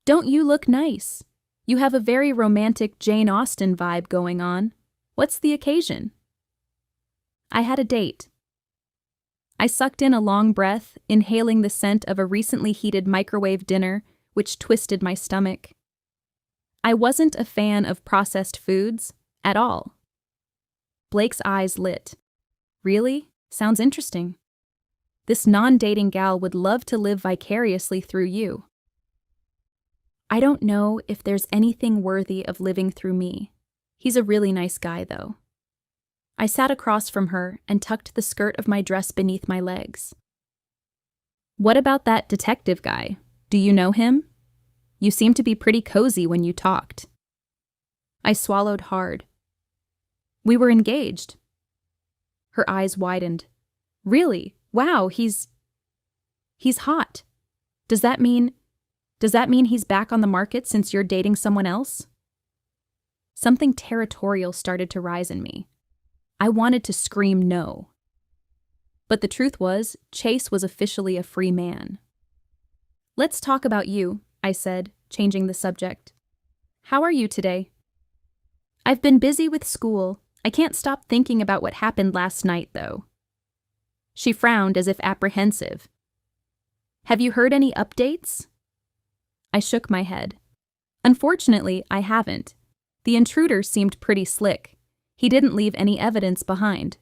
S1: Don't you look nice? You have a very romantic Jane Austen vibe going on. What's the occasion? I had a date. I sucked in a long breath, inhaling the scent of a recently heated microwave dinner, which twisted my stomach. I wasn't a fan of processed foods at all. Blake's eyes lit. Really? Sounds interesting. This non-dating gal would love to live vicariously through you. I don't know if there's anything worthy of living through me. He's a really nice guy, though. I sat across from her and tucked the skirt of my dress beneath my legs. What about that detective guy? Do you know him? You seemed to be pretty cozy when you talked. I swallowed hard. We were engaged. Her eyes widened. Really? Wow, he's hot. Does that mean he's back on the market since you're dating someone else? Something territorial started to rise in me. I wanted to scream no. But the truth was, Chase was officially a free man. Let's talk about you, I said, changing the subject. How are you today? I've been busy with school. I can't stop thinking about what happened last night, though. She frowned as if apprehensive. Have you heard any updates? I shook my head. Unfortunately, I haven't. The intruder seemed pretty slick. He didn't leave any evidence behind.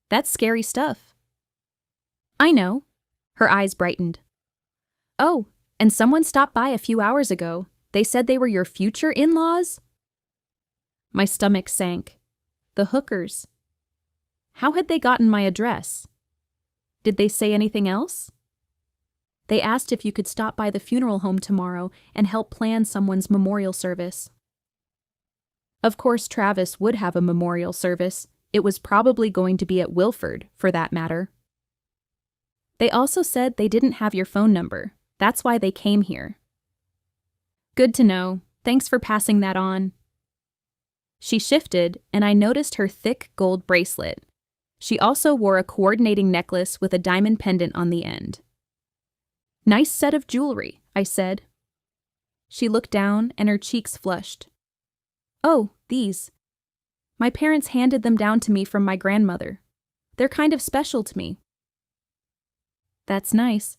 S1: That's scary stuff. I know. Her eyes brightened. Oh, and someone stopped by a few hours ago. They said they were your future in-laws? My stomach sank. The hookers. How had they gotten my address? Did they say anything else? They asked if you could stop by the funeral home tomorrow and help plan someone's memorial service. Of course, Travis would have a memorial service. It was probably going to be at Wilford, for that matter. They also said they didn't have your phone number. That's why they came here. Good to know. Thanks for passing that on. She shifted, and I noticed her thick gold bracelet. She also wore a coordinating necklace with a diamond pendant on the end. Nice set of jewelry, I said. She looked down, and her cheeks flushed. Oh, these. My parents handed them down to me from my grandmother. They're kind of special to me. That's nice.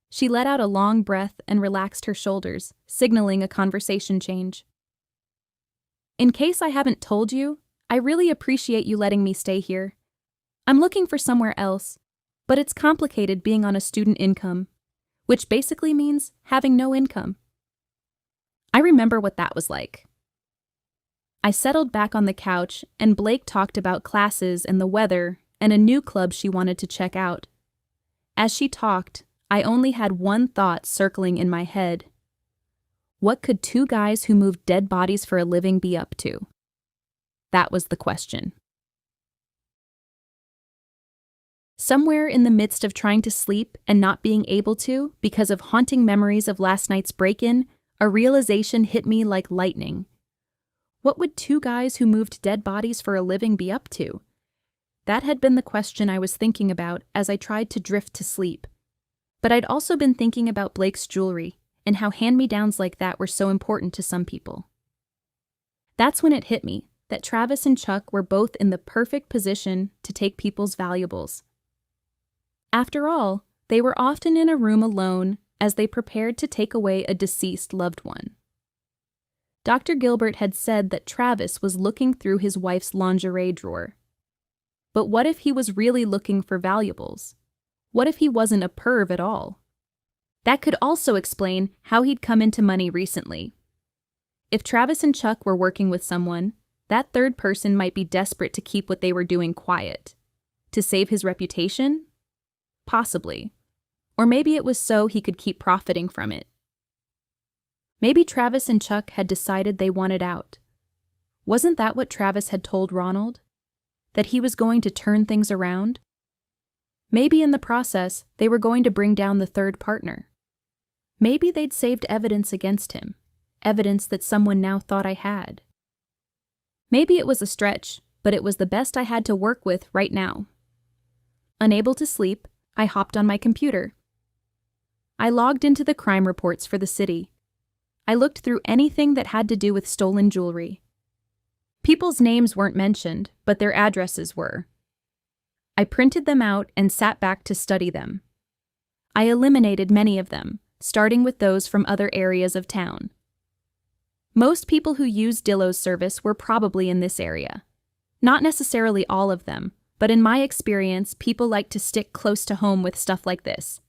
S1: She let out a long breath and relaxed her shoulders, signaling a conversation change. In case I haven't told you, I really appreciate you letting me stay here. I'm looking for somewhere else, but it's complicated being on a student income, which basically means having no income. I remember what that was like. I settled back on the couch, and Blake talked about classes and the weather and a new club she wanted to check out. As she talked, I only had one thought circling in my head. What could two guys who moved dead bodies for a living be up to? That was the question. Somewhere in the midst of trying to sleep and not being able to because of haunting memories of last night's break-in, a realization hit me like lightning. What would two guys who moved dead bodies for a living be up to? That had been the question I was thinking about as I tried to drift to sleep. But I'd also been thinking about Blake's jewelry and how hand-me-downs like that were so important to some people. That's when it hit me that Travis and Chuck were both in the perfect position to take people's valuables. After all, they were often in a room alone as they prepared to take away a deceased loved one. Dr. Gilbert had said that Travis was looking through his wife's lingerie drawer. But what if he was really looking for valuables? What if he wasn't a perv at all? That could also explain how he'd come into money recently. If Travis and Chuck were working with someone, that third person might be desperate to keep what they were doing quiet. To save his reputation? Possibly. Or maybe it was so he could keep profiting from it. Maybe Travis and Chuck had decided they wanted out. Wasn't that what Travis had told Ronald? That he was going to turn things around? Maybe in the process, they were going to bring down the third partner. Maybe they'd saved evidence against him, evidence that someone now thought I had. Maybe it was a stretch, but it was the best I had to work with right now. Unable to sleep, I hopped on my computer. I logged into the crime reports for the city. I looked through anything that had to do with stolen jewelry. People's names weren't mentioned, but their addresses were. I printed them out and sat back to study them. I eliminated many of them, starting with those from other areas of town. Most people who used Dillo's service were probably in this area. Not necessarily all of them, but in my experience, people like to stick close to home with stuff like this.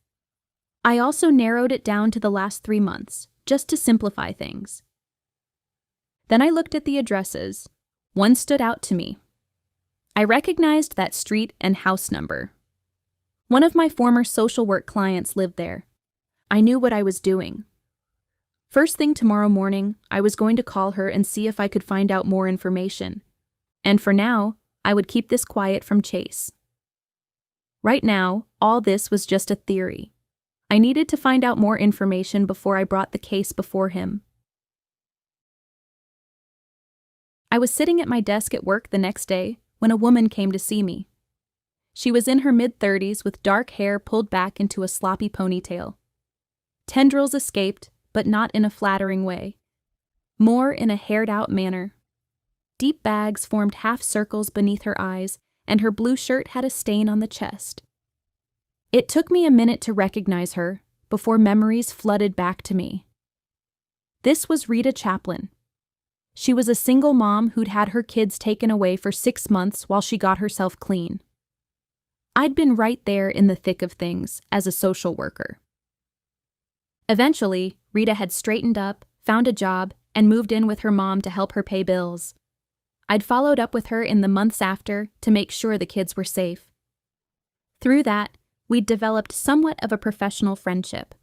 S1: I also narrowed it down to the last 3 months, just to simplify things. Then I looked at the addresses. One stood out to me. I recognized that street and house number. One of my former social work clients lived there. I knew what I was doing. First thing tomorrow morning, I was going to call her and see if I could find out more information. And for now, I would keep this quiet from Chase. Right now, all this was just a theory. I needed to find out more information before I brought the case before him. I was sitting at my desk at work the next day when a woman came to see me. She was in her mid-30s with dark hair pulled back into a sloppy ponytail. Tendrils escaped, but not in a flattering way. More in a haired-out manner. Deep bags formed half circles beneath her eyes, and her blue shirt had a stain on the chest. It took me a minute to recognize her, before memories flooded back to me. This was Rita Chaplin. She was a single mom who'd had her kids taken away for 6 months while she got herself clean. I'd been right there in the thick of things as a social worker. Eventually, Rita had straightened up, found a job, and moved in with her mom to help her pay bills. I'd followed up with her in the months after to make sure the kids were safe. Through that, we'd developed somewhat of a professional friendship.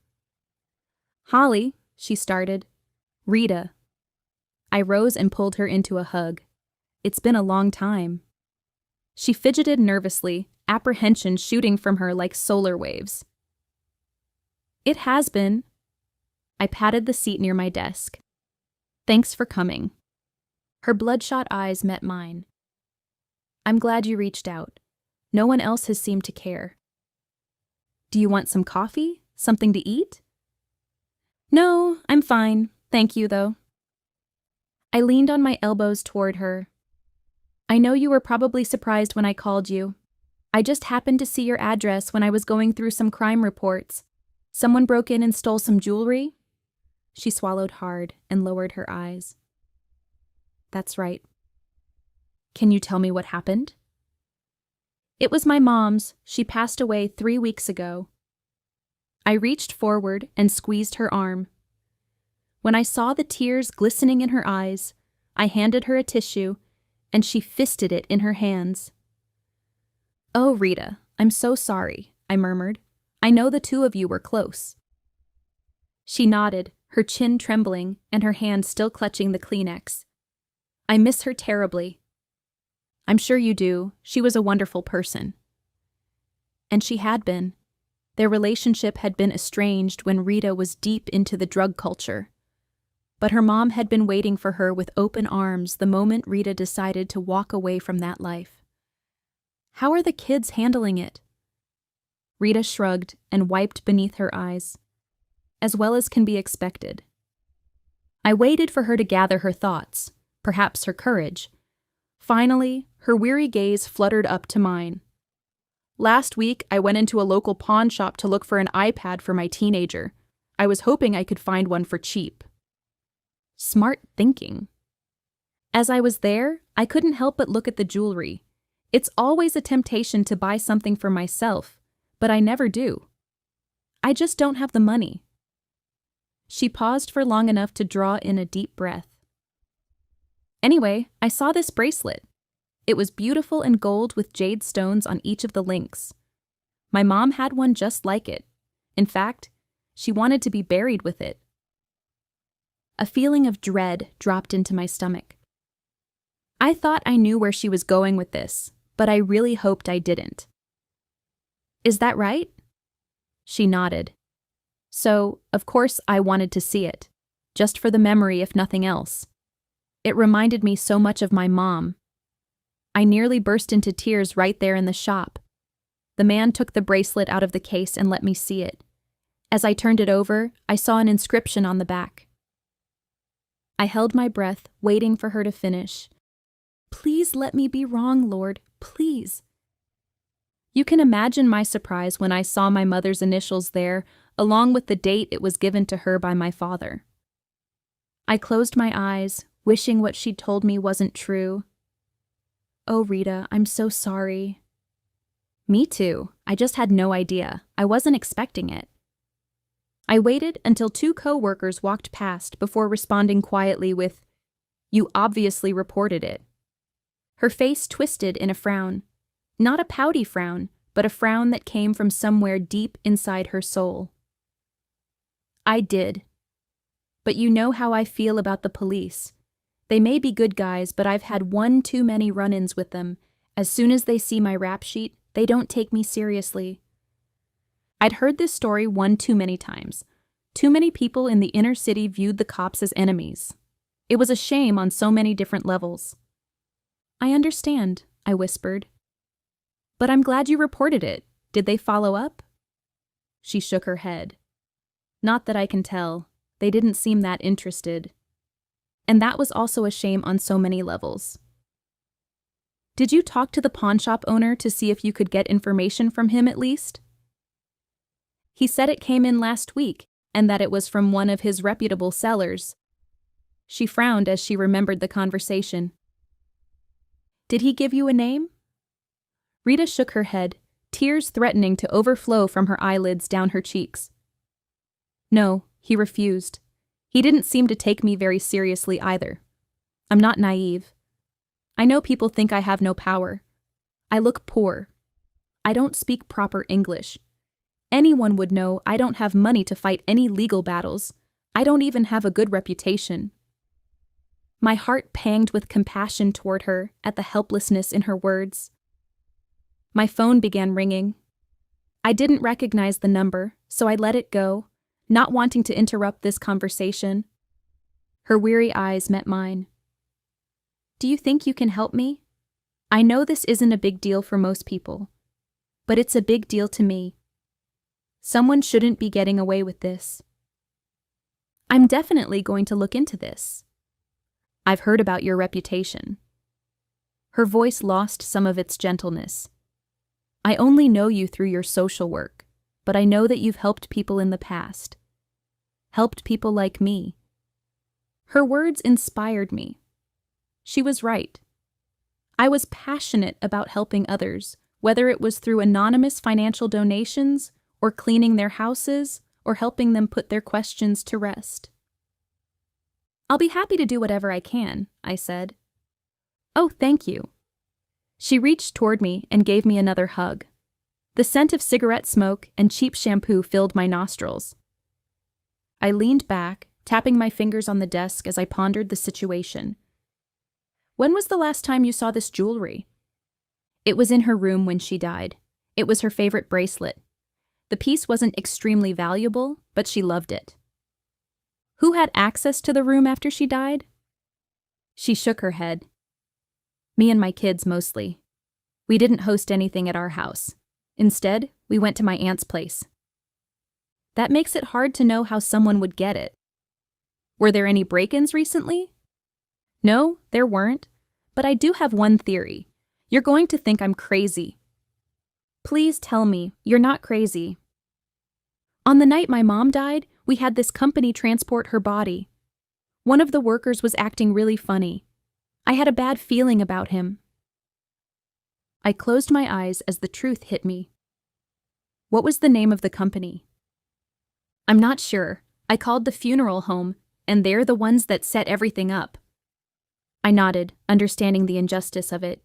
S1: "Holly," she started. "Rita." I rose and pulled her into a hug. It's been a long time. She fidgeted nervously, apprehension shooting from her like solar waves. "It has been." I patted the seat near my desk. "Thanks for coming." Her bloodshot eyes met mine. "I'm glad you reached out. No one else has seemed to care." "Do you want some coffee? Something to eat?" "No, I'm fine. Thank you, though." I leaned on my elbows toward her. "I know you were probably surprised when I called you. I just happened to see your address when I was going through some crime reports. Someone broke in and stole some jewelry?" She swallowed hard and lowered her eyes. "That's right." "Can you tell me what happened?" "It was my mom's. She passed away 3 weeks ago." I reached forward and squeezed her arm. When I saw the tears glistening in her eyes, I handed her a tissue, and she fisted it in her hands. "Oh, Rita, I'm so sorry," I murmured. "I know the two of you were close." She nodded, her chin trembling and her hand still clutching the Kleenex. "I miss her terribly." "I'm sure you do. She was a wonderful person." And she had been. Their relationship had been estranged when Rita was deep into the drug culture. But her mom had been waiting for her with open arms the moment Rita decided to walk away from that life. "How are the kids handling it?" Rita shrugged and wiped beneath her eyes. "As well as can be expected." I waited for her to gather her thoughts, perhaps her courage. Finally, her weary gaze fluttered up to mine. "Last week, I went into a local pawn shop to look for an iPad for my teenager. I was hoping I could find one for cheap." Smart thinking. As I was there, I couldn't help but look at the jewelry. It's always a temptation to buy something for myself, but I never do. I just don't have the money. She paused for long enough to draw in a deep breath. "Anyway, I saw this bracelet. It was beautiful in gold with jade stones on each of the links. My mom had one just like it. In fact, she wanted to be buried with it." A feeling of dread dropped into my stomach. I thought I knew where she was going with this, but I really hoped I didn't. "Is that right?" She nodded. "So, of course, I wanted to see it. just for the memory if nothing else. It reminded me so much of my mom. I nearly burst into tears right there in the shop. The man took the bracelet out of the case and let me see it. As I turned it over, I saw an inscription on the back. I held my breath, waiting for her to finish. Please let me be wrong, Lord, please. You can imagine my surprise when I saw my mother's initials there, along with the date it was given to her by my father. I closed my eyes, wishing what she'd told me wasn't true. Oh, Rita, I'm so sorry. Me too. I just had no idea. I wasn't expecting it. I waited until 2 co-workers walked past before responding quietly with, "You obviously reported it." Her face twisted in a frown. Not a pouty frown, but a frown that came from somewhere deep inside her soul. I did. But you know how I feel about the police. They may be good guys, but I've had one too many run-ins with them. As soon as they see my rap sheet, they don't take me seriously. I'd heard this story one too many times. Too many people in the inner city viewed the cops as enemies. It was a shame on so many different levels. I understand, I whispered. But I'm glad you reported it. Did they follow up? She shook her head. Not that I can tell. They didn't seem that interested. And that was also a shame on so many levels. Did you talk to the pawnshop owner to see if you could get information from him at least? He said it came in last week, and that it was from one of his reputable sellers. She frowned as she remembered the conversation. Did he give you a name? Rita shook her head, tears threatening to overflow from her eyelids down her cheeks. No, he refused. He didn't seem to take me very seriously either. I'm not naive. I know people think I have no power. I look poor. I don't speak proper English. Anyone would know I don't have money to fight any legal battles. I don't even have a good reputation. My heart panged with compassion toward her at the helplessness in her words. My phone began ringing. I didn't recognize the number, so I let it go, not wanting to interrupt this conversation. Her weary eyes met mine. Do you think you can help me? I know this isn't a big deal for most people, but it's a big deal to me. Someone shouldn't be getting away with this. I'm definitely going to look into this. I've heard about your reputation. Her voice lost some of its gentleness. I only know you through your social work, but I know that you've helped people in the past. Helped people like me. Her words inspired me. She was right. I was passionate about helping others, whether it was through anonymous financial donations, or cleaning their houses, or helping them put their questions to rest. I'll be happy to do whatever I can, I said. Oh, thank you. She reached toward me and gave me another hug. The scent of cigarette smoke and cheap shampoo filled my nostrils. I leaned back, tapping my fingers on the desk as I pondered the situation. When was the last time you saw this jewelry? It was in her room when she died. It was her favorite bracelet. The piece wasn't extremely valuable, but she loved it. Who had access to the room after she died? She shook her head. Me and my kids mostly. We didn't host anything at our house. Instead, we went to my aunt's place. That makes it hard to know how someone would get it. Were there any break-ins recently? No, there weren't. But I do have one theory. You're going to think I'm crazy. Please tell me you're not crazy. On the night my mom died, we had this company transport her body. One of the workers was acting really funny. I had a bad feeling about him. I closed my eyes as the truth hit me. What was the name of the company? I'm not sure. I called the funeral home, and they're the ones that set everything up. I nodded, understanding the injustice of it.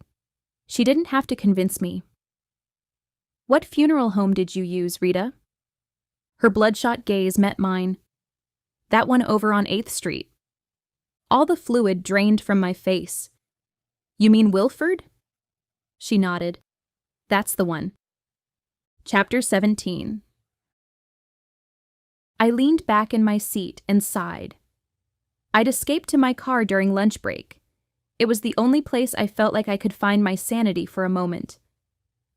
S1: She didn't have to convince me. What funeral home did you use, Rita? Her bloodshot gaze met mine. That one over on 8th Street. All the fluid drained from my face. You mean Wilford? She nodded. That's the one. Chapter 17. I leaned back in my seat and sighed. I'd escaped to my car during lunch break. It was the only place I felt like I could find my sanity for a moment.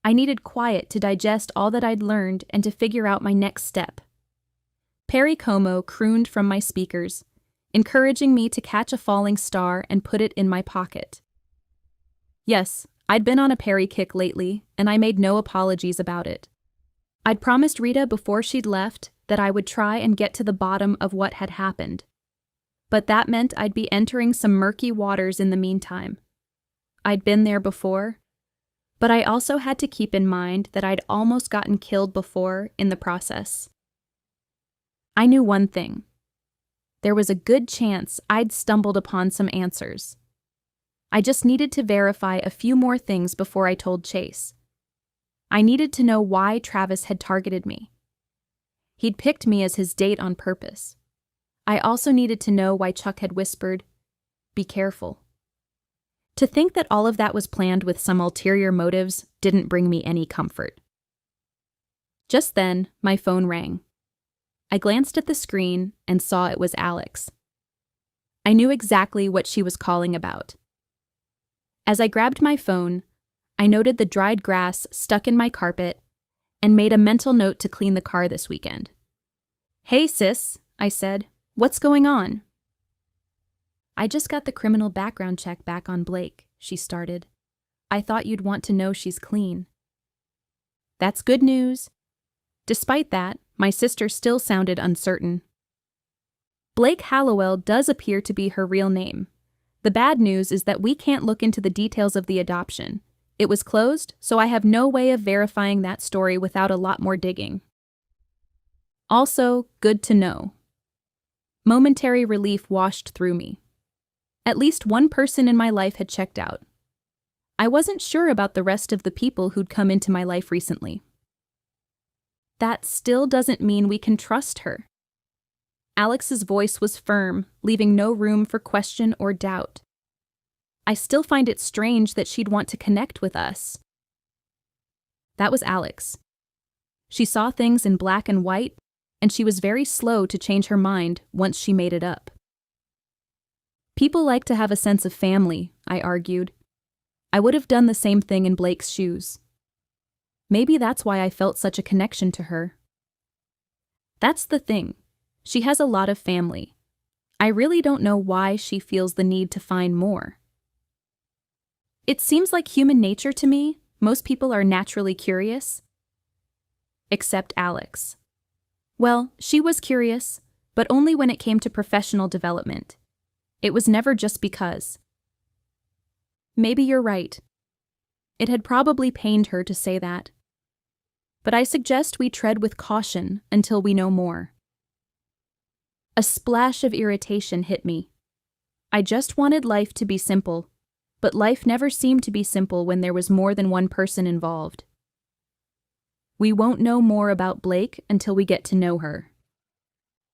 S1: I needed quiet to digest all that I'd learned and to figure out my next step. Perry Como crooned from my speakers, encouraging me to catch a falling star and put it in my pocket. Yes, I'd been on a Perry kick lately, and I made no apologies about it. I'd promised Rita before she'd left that I would try and get to the bottom of what had happened. But that meant I'd be entering some murky waters in the meantime. I'd been there before, but I also had to keep in mind that I'd almost gotten killed before in the process. I knew one thing. There was a good chance I'd stumbled upon some answers. I just needed to verify a few more things before I told Chase. I needed to know why Travis had targeted me. He'd picked me as his date on purpose. I also needed to know why Chuck had whispered, "Be careful." To think that all of that was planned with some ulterior motives didn't bring me any comfort. Just then, my phone rang. I glanced at the screen and saw it was Alex. I knew exactly what she was calling about. As I grabbed my phone, I noted the dried grass stuck in my carpet and made a mental note to clean the car this weekend. "Hey, sis," I said. "What's going on?" "I just got the criminal background check back on Blake," she started. "I thought you'd want to know she's clean." "That's good news." Despite that, my sister still sounded uncertain. Blake Hallowell does appear to be her real name. The bad news is that we can't look into the details of the adoption. It was closed, so I have no way of verifying that story without a lot more digging. Also, good to know. Momentary relief washed through me. At least one person in my life had checked out. I wasn't sure about the rest of the people who'd come into my life recently. That still doesn't mean we can trust her. Alex's voice was firm, leaving no room for question or doubt. I still find it strange that she'd want to connect with us. That was Alex. She saw things in black and white, and she was very slow to change her mind once she made it up. People like to have a sense of family, I argued. I would have done the same thing in Blake's shoes. Maybe that's why I felt such a connection to her. That's the thing. She has a lot of family. I really don't know why she feels the need to find more. It seems like human nature to me. Most people are naturally curious. Except Alex. Well, she was curious, but only when it came to professional development. It was never just because. Maybe you're right. It had probably pained her to say that. But I suggest we tread with caution until we know more. A splash of irritation hit me. I just wanted life to be simple, but life never seemed to be simple when there was more than one person involved. We won't know more about Blake until we get to know her.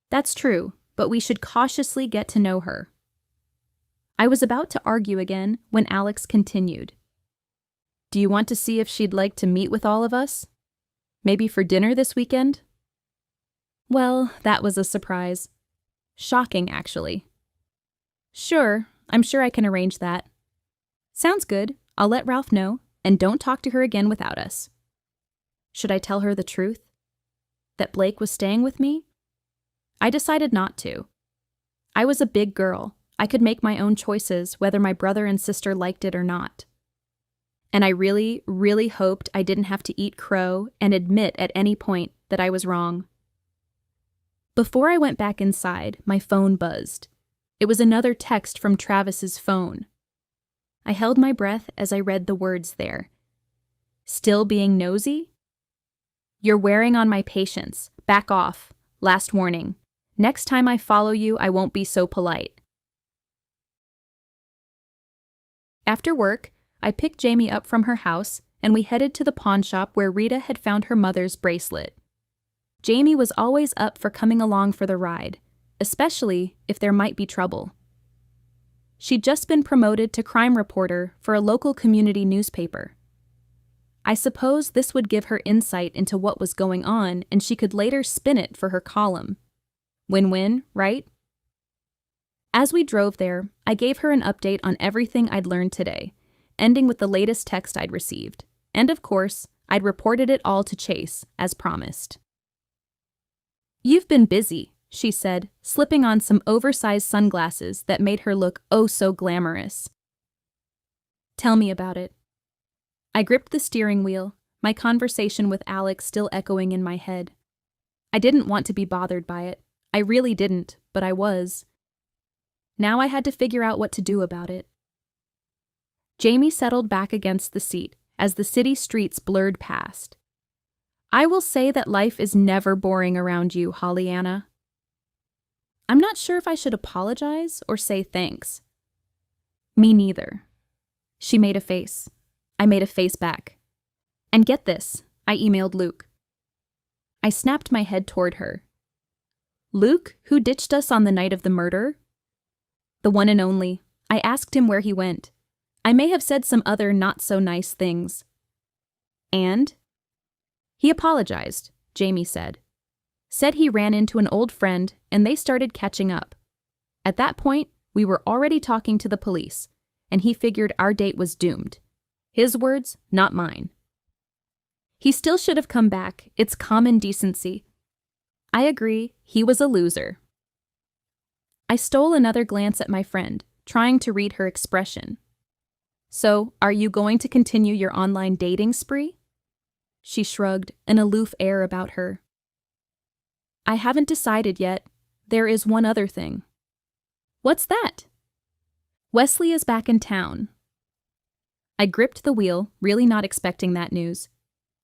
S1: That's true, but we should cautiously get to know her. I was about to argue again when Alex continued. "Do you want to see if she'd like to meet with all of us? Maybe for dinner this weekend?" Well, that was a surprise. Shocking, actually. "Sure, I'm sure I can arrange that." "Sounds good. I'll let Ralph know, and don't talk to her again without us." Should I tell her the truth? That Blake was staying with me? I decided not to. I was a big girl. I could make my own choices whether my brother and sister liked it or not. And I really, really hoped I didn't have to eat crow and admit at any point that I was wrong. Before I went back inside, my phone buzzed. It was another text from Travis's phone. I held my breath as I read the words there. "Still being nosy? You're wearing on my patience. Back off. Last warning. Next time I follow you, I won't be so polite." After work, I picked Jamie up from her house, and we headed to the pawn shop where Rita had found her mother's bracelet. Jamie was always up for coming along for the ride, especially if there might be trouble. She'd just been promoted to crime reporter for a local community newspaper. I suppose this would give her insight into what was going on, and she could later spin it for her column. Win-win, right? As we drove there, I gave her an update on everything I'd learned today, ending with the latest text I'd received. And of course, I'd reported it all to Chase, as promised. "You've been busy," she said, slipping on some oversized sunglasses that made her look oh so glamorous. "Tell me about it." I gripped the steering wheel, my conversation with Alex still echoing in my head. I didn't want to be bothered by it. I really didn't, but I was. Now I had to figure out what to do about it. Jamie settled back against the seat as the city streets blurred past. "I will say that life is never boring around you, Hollyanna." I'm not sure if I should apologize or say thanks. Me neither. She made a face. I made a face back. And get this, I emailed Luke. I snapped my head toward her. "Luke, who ditched us on the night of the murder?" "The one and only. I asked him where he went. I may have said some other not-so-nice things." "And?" "He apologized," Jamie said. "Said he ran into an old friend and they started catching up. At that point, we were already talking to the police, and he figured our date was doomed. His words, not mine. He still should have come back. It's common decency." I agree, he was a loser. I stole another glance at my friend, trying to read her expression. "So, are you going to continue your online dating spree?" She shrugged, an aloof air about her. "I haven't decided yet. There is one other thing." "What's that?" "Wesley is back in town." I gripped the wheel, really not expecting that news.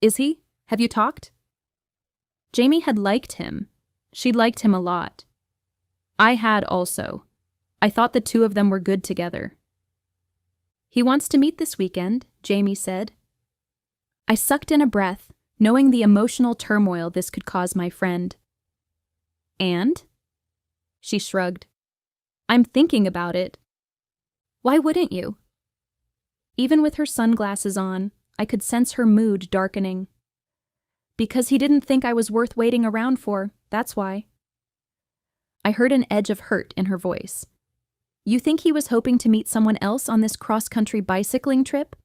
S1: "Is he? Have you talked?" Jamie had liked him. She'd liked him a lot. I had also. I thought the two of them were good together. "He wants to meet this weekend," Jamie said. I sucked in a breath, knowing the emotional turmoil this could cause my friend. "And?" She shrugged. "I'm thinking about it." "Why wouldn't you?" Even with her sunglasses on, I could sense her mood darkening. "Because he didn't think I was worth waiting around for, that's why." I heard an edge of hurt in her voice. "You think he was hoping to meet someone else on this cross-country bicycling trip?"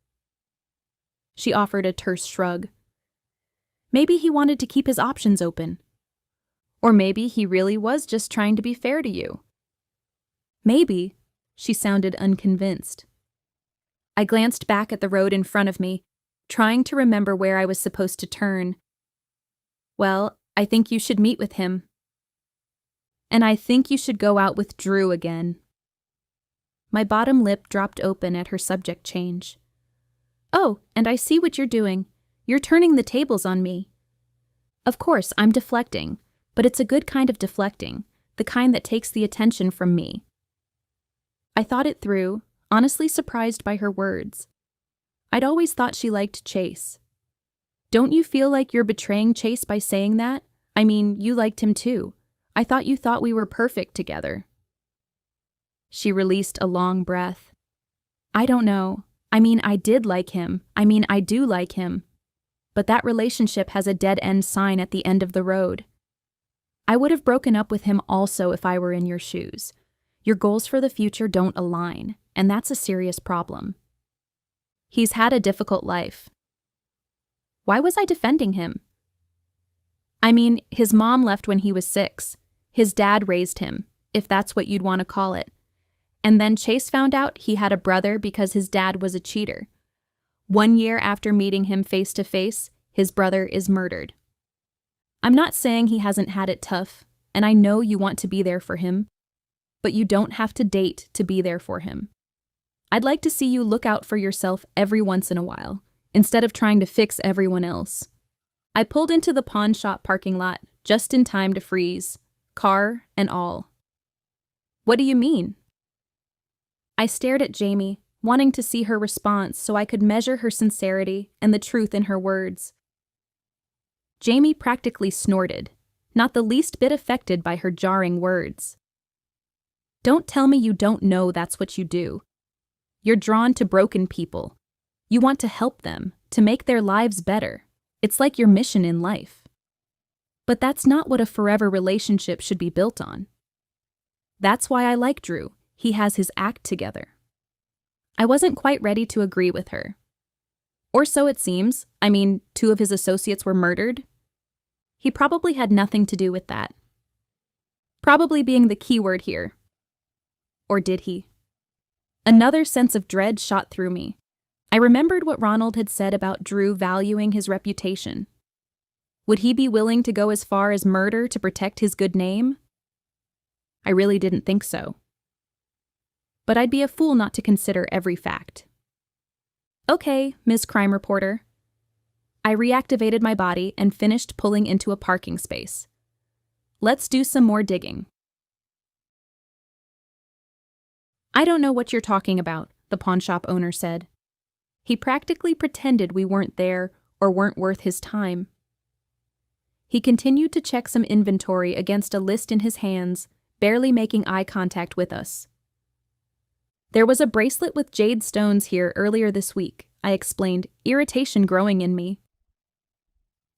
S1: She offered a terse shrug. "Maybe he wanted to keep his options open. Or maybe he really was just trying to be fair to you." "Maybe," she sounded unconvinced. I glanced back at the road in front of me, trying to remember where I was supposed to turn. "Well, I think you should meet with him. And I think you should go out with Drew again." My bottom lip dropped open at her subject change. "Oh, and I see what you're doing. You're turning the tables on me." Of course, I'm deflecting, but it's a good kind of deflecting, the kind that takes the attention from me. I thought it through, honestly surprised by her words. I'd always thought she liked Chase. "Don't you feel like you're betraying Chase by saying that? I mean, you liked him too. I thought you thought we were perfect together." She released a long breath. "I don't know. I mean, I did like him. I do like him. But that relationship has a dead-end sign at the end of the road. I would have broken up with him also if I were in your shoes. Your goals for the future don't align, and that's a serious problem. He's had a difficult life." Why was I defending him? I mean, his mom left when he was 6. His dad raised him, if that's what you'd want to call it. And then Chase found out he had a brother because his dad was a cheater. 1 year after meeting him face to face, his brother is murdered. I'm not saying he hasn't had it tough, and I know you want to be there for him, but you don't have to date to be there for him. I'd like to see you look out for yourself every once in a while, instead of trying to fix everyone else. I pulled into the pawn shop parking lot just in time to freeze, car and all. "What do you mean?" I stared at Jamie, wanting to see her response so I could measure her sincerity and the truth in her words. Jamie practically snorted, not the least bit affected by her jarring words. "Don't tell me you don't know that's what you do. You're drawn to broken people. You want to help them, to make their lives better. It's like your mission in life. But that's not what a forever relationship should be built on. That's why I like Drew. He has his act together. I wasn't quite ready to agree with her. Or so it seems. I mean, 2 of his associates were murdered. He probably had nothing to do with that. Probably being the key word here. Or did he? Another sense of dread shot through me. I remembered what Ronald had said about Drew valuing his reputation. Would he be willing to go as far as murder to protect his good name? I really didn't think so. But I'd be a fool not to consider every fact. Okay, Ms. Crime Reporter. I reactivated my body and finished pulling into a parking space. Let's do some more digging. I don't know what you're talking about, the pawnshop owner said. He practically pretended we weren't there or weren't worth his time. He continued to check some inventory against a list in his hands, barely making eye contact with us. There was a bracelet with jade stones here earlier this week, I explained, irritation growing in me.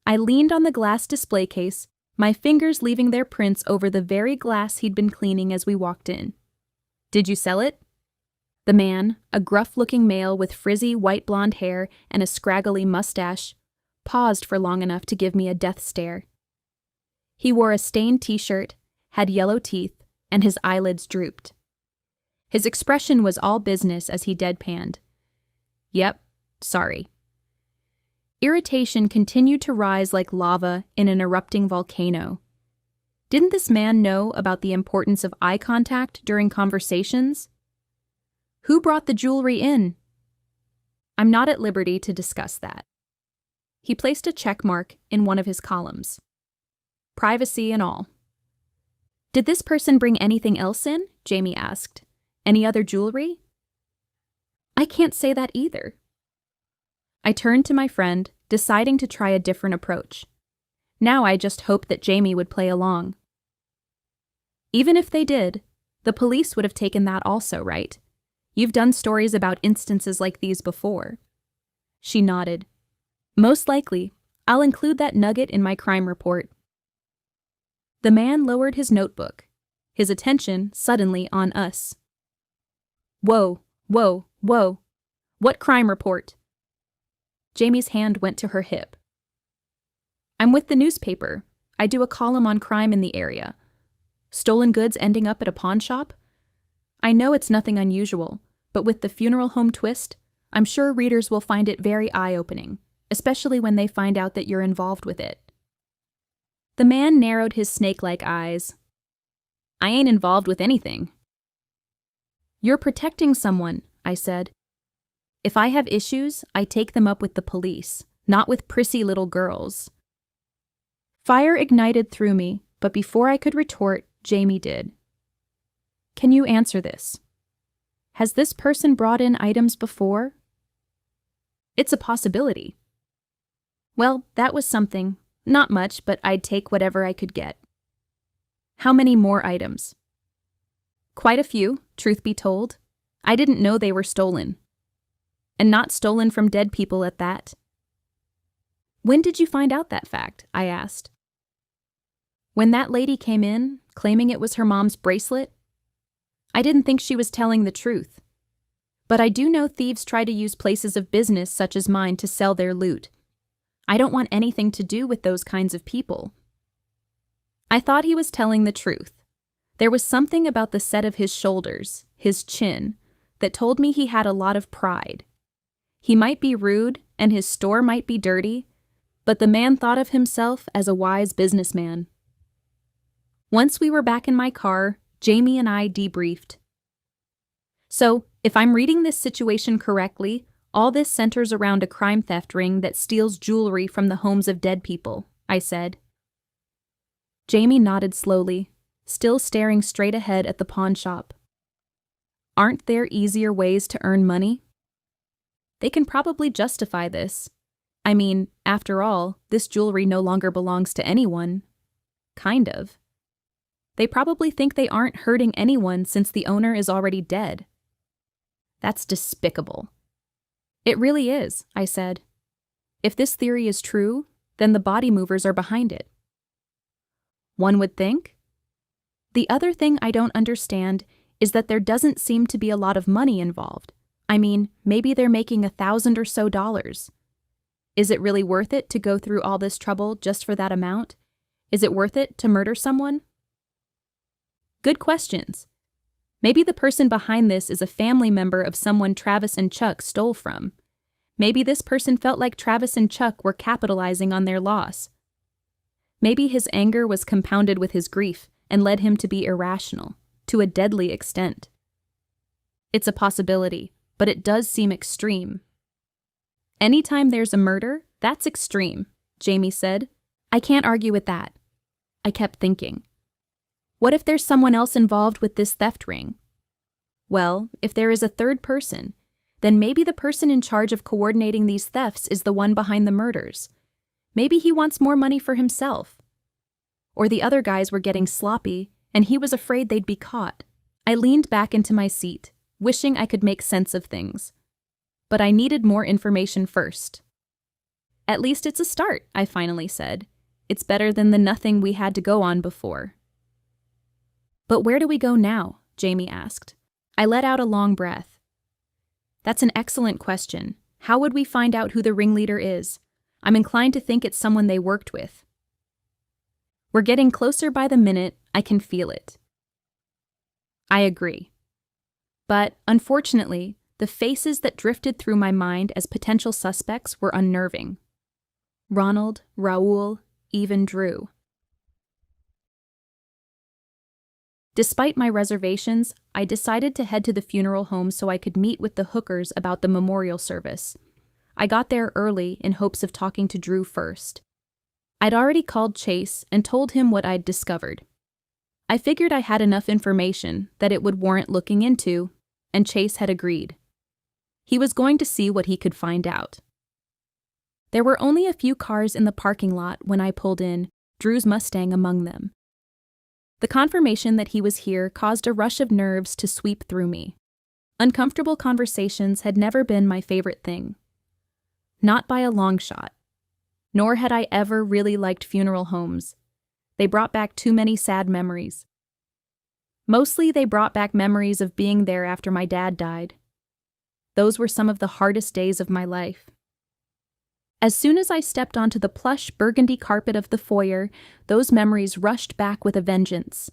S1: I leaned on the glass display case, my fingers leaving their prints over the very glass he'd been cleaning as we walked in. Did you sell it? The man, a gruff-looking male with frizzy white blonde hair and a scraggly mustache, paused for long enough to give me a death stare. He wore a stained t-shirt, had yellow teeth, and his eyelids drooped. His expression was all business as he deadpanned. Yep, sorry. Irritation continued to rise like lava in an erupting volcano. Didn't this man know about the importance of eye contact during conversations? Who brought the jewelry in? I'm not at liberty to discuss that. He placed a check mark in one of his columns. Privacy and all. Did this person bring anything else in? Jamie asked. Any other jewelry? I can't say that either. I turned to my friend, deciding to try a different approach. Now I just hoped that Jamie would play along. Even if they did, the police would have taken that also, right? You've done stories about instances like these before. She nodded. Most likely, I'll include that nugget in my crime report. The man lowered his notebook, his attention suddenly on us. Whoa, whoa, whoa. What crime report? Jamie's hand went to her hip. I'm with the newspaper. I do a column on crime in the area. Stolen goods ending up at a pawn shop? I know it's nothing unusual, but with the funeral home twist, I'm sure readers will find it very eye-opening, especially when they find out that you're involved with it. The man narrowed his snake-like eyes. I ain't involved with anything. You're protecting someone, I said. If I have issues, I take them up with the police, not with prissy little girls. Fire ignited through me, but before I could retort, Jamie did. Can you answer this? Has this person brought in items before? It's a possibility. Well, that was something. Not much, but I'd take whatever I could get. How many more items? Quite a few, truth be told. I didn't know they were stolen. And not stolen from dead people at that. When did you find out that fact? I asked. When that lady came in, claiming it was her mom's bracelet, I didn't think she was telling the truth. But I do know thieves try to use places of business such as mine to sell their loot. I don't want anything to do with those kinds of people. I thought he was telling the truth. There was something about the set of his shoulders, his chin, that told me he had a lot of pride. He might be rude, and his store might be dirty, but the man thought of himself as a wise businessman. Once we were back in my car, Jamie and I debriefed. So, if I'm reading this situation correctly, all this centers around a crime theft ring that steals jewelry from the homes of dead people, I said. Jamie nodded slowly, still staring straight ahead at the pawn shop. Aren't there easier ways to earn money? They can probably justify this. I mean, after all, this jewelry no longer belongs to anyone. Kind of. They probably think they aren't hurting anyone since the owner is already dead. That's despicable. It really is, I said. If this theory is true, then the body movers are behind it. One would think. The other thing I don't understand is that there doesn't seem to be a lot of money involved. I mean, maybe they're making $1,000 or so. Is it really worth it to go through all this trouble just for that amount? Is it worth it to murder someone? Good questions. Maybe the person behind this is a family member of someone Travis and Chuck stole from. Maybe this person felt like Travis and Chuck were capitalizing on their loss. Maybe his anger was compounded with his grief and led him to be irrational, to a deadly extent. It's a possibility, but it does seem extreme. Anytime there's a murder, that's extreme, Jamie said. I can't argue with that. I kept thinking. What if there's someone else involved with this theft ring? Well, if there is a third person, then maybe the person in charge of coordinating these thefts is the one behind the murders. Maybe he wants more money for himself. Or the other guys were getting sloppy, and he was afraid they'd be caught. I leaned back into my seat, wishing I could make sense of things. But I needed more information first. At least it's a start, I finally said. It's better than the nothing we had to go on before. But where do we go now? Jamie asked. I let out a long breath. That's an excellent question. How would we find out who the ringleader is? I'm inclined to think it's someone they worked with. We're getting closer by the minute. I can feel it. I agree. But, unfortunately, the faces that drifted through my mind as potential suspects were unnerving. Ronald, Raoul, even Drew. Despite my reservations, I decided to head to the funeral home so I could meet with the hookers about the memorial service. I got there early in hopes of talking to Drew first. I'd already called Chase and told him what I'd discovered. I figured I had enough information that it would warrant looking into, and Chase had agreed. He was going to see what he could find out. There were only a few cars in the parking lot when I pulled in, Drew's Mustang among them. The confirmation that he was here caused a rush of nerves to sweep through me. Uncomfortable conversations had never been my favorite thing. Not by a long shot. Nor had I ever really liked funeral homes. They brought back too many sad memories. Mostly they brought back memories of being there after my dad died. Those were some of the hardest days of my life. As soon as I stepped onto the plush burgundy carpet of the foyer, those memories rushed back with a vengeance.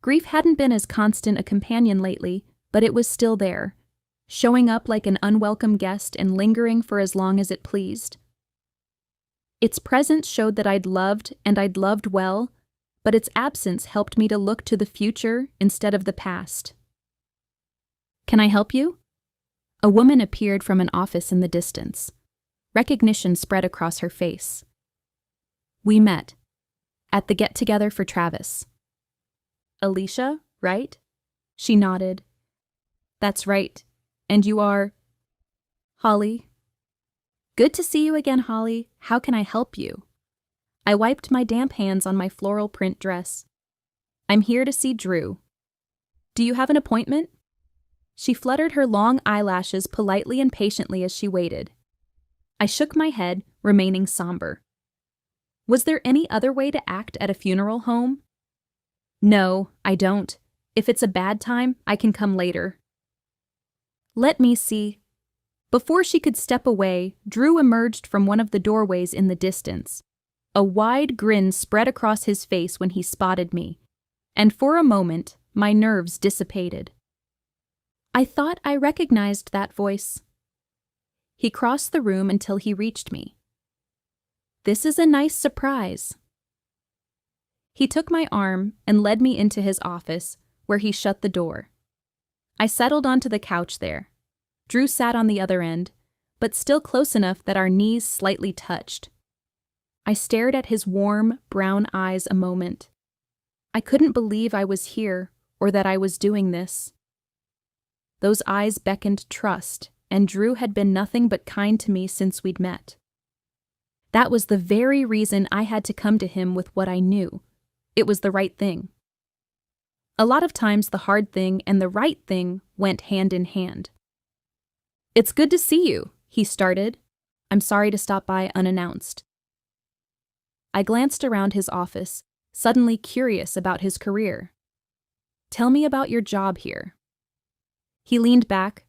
S1: Grief hadn't been as constant a companion lately, but it was still there, showing up like an unwelcome guest and lingering for as long as it pleased. Its presence showed that I'd loved, and I'd loved well, but its absence helped me to look to the future instead of the past. Can I help you? A woman appeared from an office in the distance. Recognition spread across her face. We met. At the get-together for Travis. Alicia, right? She nodded. That's right. And you are? Holly. Good to see you again, Holly. How can I help you? I wiped my damp hands on my floral print dress. I'm here to see Drew. Do you have an appointment? She fluttered her long eyelashes politely and patiently as she waited. I shook my head, remaining somber. Was there any other way to act at a funeral home? No, I don't. If it's a bad time, I can come later. Let me see. Before she could step away, Drew emerged from one of the doorways in the distance. A wide grin spread across his face when he spotted me, and for a moment, my nerves dissipated. I thought I recognized that voice. He crossed the room until he reached me. This is a nice surprise. He took my arm and led me into his office, where he shut the door. I settled onto the couch there. Drew sat on the other end, but still close enough that our knees slightly touched. I stared at his warm, brown eyes a moment. I couldn't believe I was here or that I was doing this. Those eyes beckoned trust, and Drew had been nothing but kind to me since we'd met. That was the very reason I had to come to him with what I knew. It was the right thing. A lot of times the hard thing and the right thing went hand in hand. It's good to see you, he started. I'm sorry to stop by unannounced. I glanced around his office, suddenly curious about his career. "Tell me about your job here." He leaned back.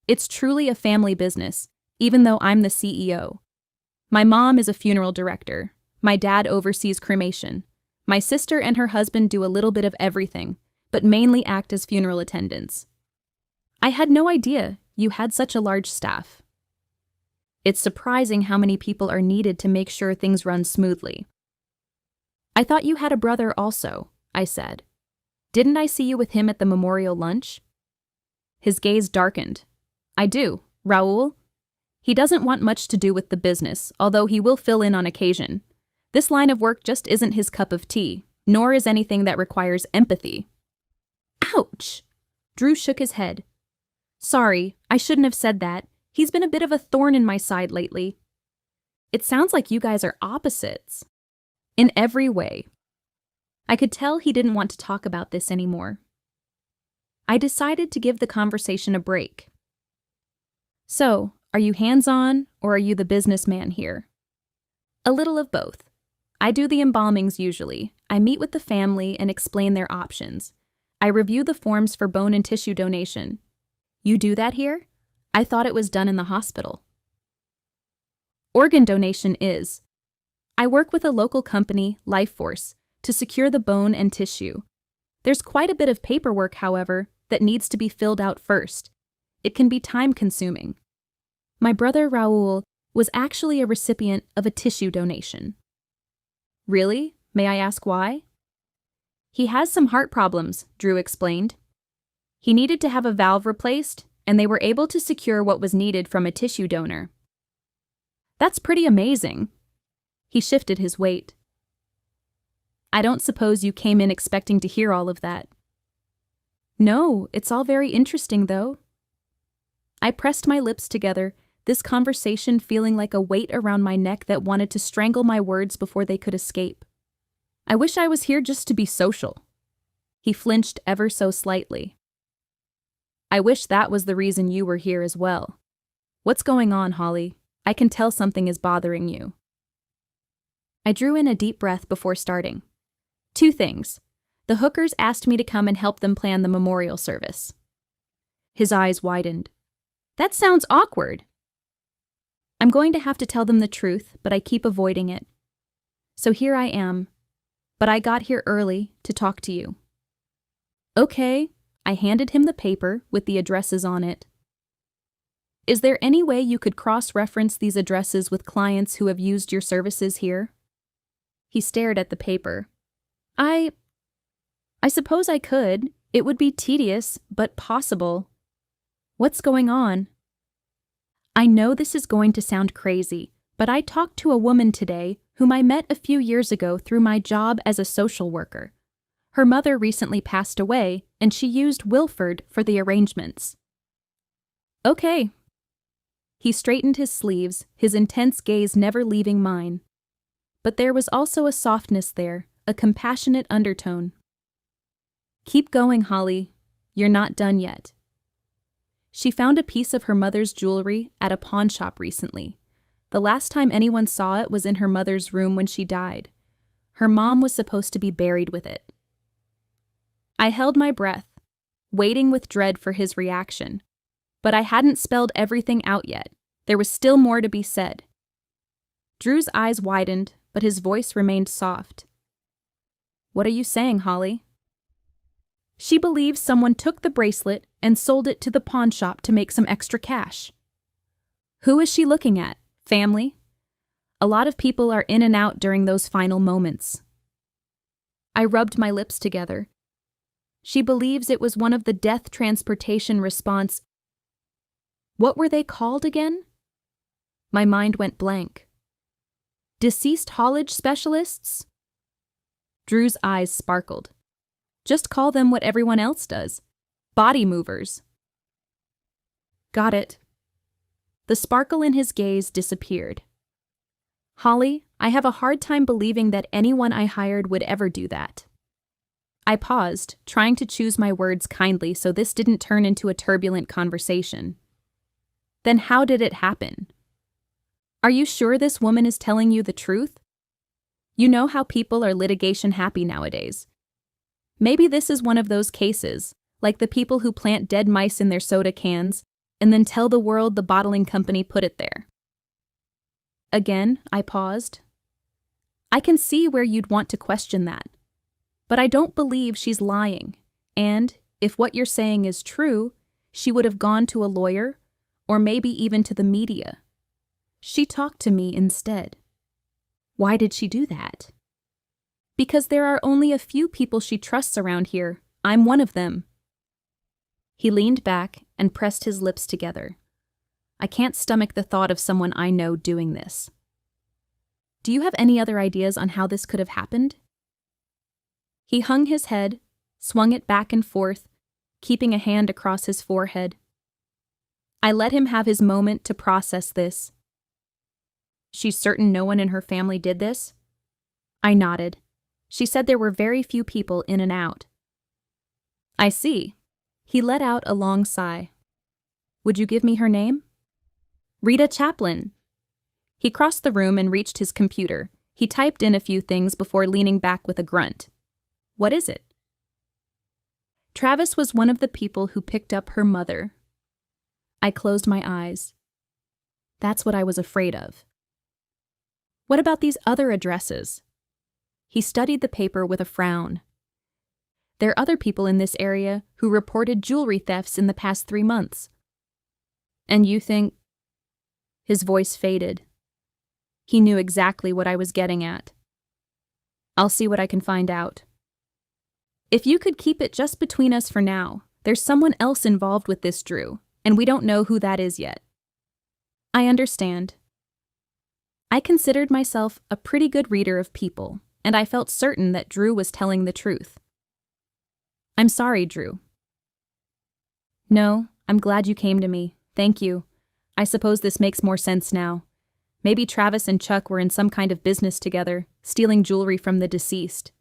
S1: "It's truly a family business, even though I'm the CEO. My mom is a funeral director. My dad oversees cremation. My sister and her husband do a little bit of everything, but mainly act as funeral attendants. I had no idea you had such a large staff. It's surprising how many people are needed to make sure things run smoothly." "I thought you had a brother also," I said. "Didn't I see you with him at the memorial lunch?" His gaze darkened. "I do, Raoul. He doesn't want much to do with the business, although he will fill in on occasion. This line of work just isn't his cup of tea, nor is anything that requires empathy." "Ouch!" Drew shook his head. "Sorry, I shouldn't have said that. He's been a bit of a thorn in my side lately." "It sounds like you guys are opposites." "In every way." I could tell he didn't want to talk about this anymore. I decided to give the conversation a break. "So, are you hands-on, or are you the businessman here?" "A little of both. I do the embalmings usually. I meet with the family and explain their options. I review the forms for bone and tissue donation." "You do that here? I thought it was done in the hospital." "Organ donation is. I work with a local company, Lifeforce, to secure the bone and tissue. There's quite a bit of paperwork, however, that needs to be filled out first. It can be time-consuming. My brother Raoul was actually a recipient of a tissue donation." "Really? May I ask why?" "He has some heart problems," Drew explained. "He needed to have a valve replaced, and they were able to secure what was needed from a tissue donor." "That's pretty amazing." He shifted his weight. "I don't suppose you came in expecting to hear all of that." "No, it's all very interesting, though." I pressed my lips together, this conversation feeling like a weight around my neck that wanted to strangle my words before they could escape. "I wish I was here just to be social." He flinched ever so slightly. "I wish that was the reason you were here as well. What's going on, Holly? I can tell something is bothering you." I drew in a deep breath before starting. "Two things. The hookers asked me to come and help them plan the memorial service." His eyes widened. "That sounds awkward." "I'm going to have to tell them the truth, but I keep avoiding it. So here I am. But I got here early to talk to you." "Okay." I handed him the paper with the addresses on it. "Is there any way you could cross-reference these addresses with clients who have used your services here?" He stared at the paper. I suppose I could. It would be tedious, but possible." "What's going on?" "I know this is going to sound crazy, but I talked to a woman today whom I met a few years ago through my job as a social worker. Her mother recently passed away, and she used Wilford for the arrangements." "Okay." He straightened his sleeves, his intense gaze never leaving mine. But there was also a softness there, a compassionate undertone. "Keep going, Holly. You're not done yet." She found a piece of her mother's jewelry at a pawn shop recently. The last time anyone saw it was in her mother's room when she died. Her mom was supposed to be buried with it. I held my breath, waiting with dread for his reaction. But I hadn't spelled everything out yet. There was still more to be said. Drew's eyes widened, but his voice remained soft. "What are you saying, Holly?" "She believes someone took the bracelet and sold it to the pawn shop to make some extra cash." "Who is she looking at? Family?" "A lot of people are in and out during those final moments." I rubbed my lips together. "She believes it was one of the death transportation response." What were they called again? My mind went blank. "Deceased haulage specialists?" Drew's eyes sparkled. "Just call them what everyone else does. Body movers." "Got it." The sparkle in his gaze disappeared. "Holly, I have a hard time believing that anyone I hired would ever do that." I paused, trying to choose my words kindly so this didn't turn into a turbulent conversation. "Then how did it happen? Are you sure this woman is telling you the truth?" You know how people are litigation happy nowadays. Maybe this is one of those cases, like the people who plant dead mice in their soda cans and then tell the world the bottling company put it there. Again, I paused. I can see where you'd want to question that, but I don't believe she's lying, and if what you're saying is true, she would have gone to a lawyer, or maybe even to the media. She talked to me instead. Why did she do that? Because there are only a few people she trusts around here. I'm one of them. He leaned back and pressed his lips together. I can't stomach the thought of someone I know doing this. Do you have any other ideas on how this could have happened? He hung his head, swung it back and forth, keeping a hand across his forehead. I let him have his moment to process this. She's certain no one in her family did this? I nodded. She said there were very few people in and out. I see. He let out a long sigh. Would you give me her name? Rita Chaplin. He crossed the room and reached his computer. He typed in a few things before leaning back with a grunt. What is it? Travis was one of the people who picked up her mother. I closed my eyes. That's what I was afraid of. What about these other addresses? He studied the paper with a frown. There are other people in this area who reported jewelry thefts in the past 3 months. And you think... His voice faded. He knew exactly what I was getting at. I'll see what I can find out. If you could keep it just between us for now, there's someone else involved with this, Drew, and we don't know who that is yet. I understand. I considered myself a pretty good reader of people, and I felt certain that Drew was telling the truth. I'm sorry, Drew. No, I'm glad you came to me. Thank you. I suppose this makes more sense now. Maybe Travis and Chuck were in some kind of business together, stealing jewelry from the deceased.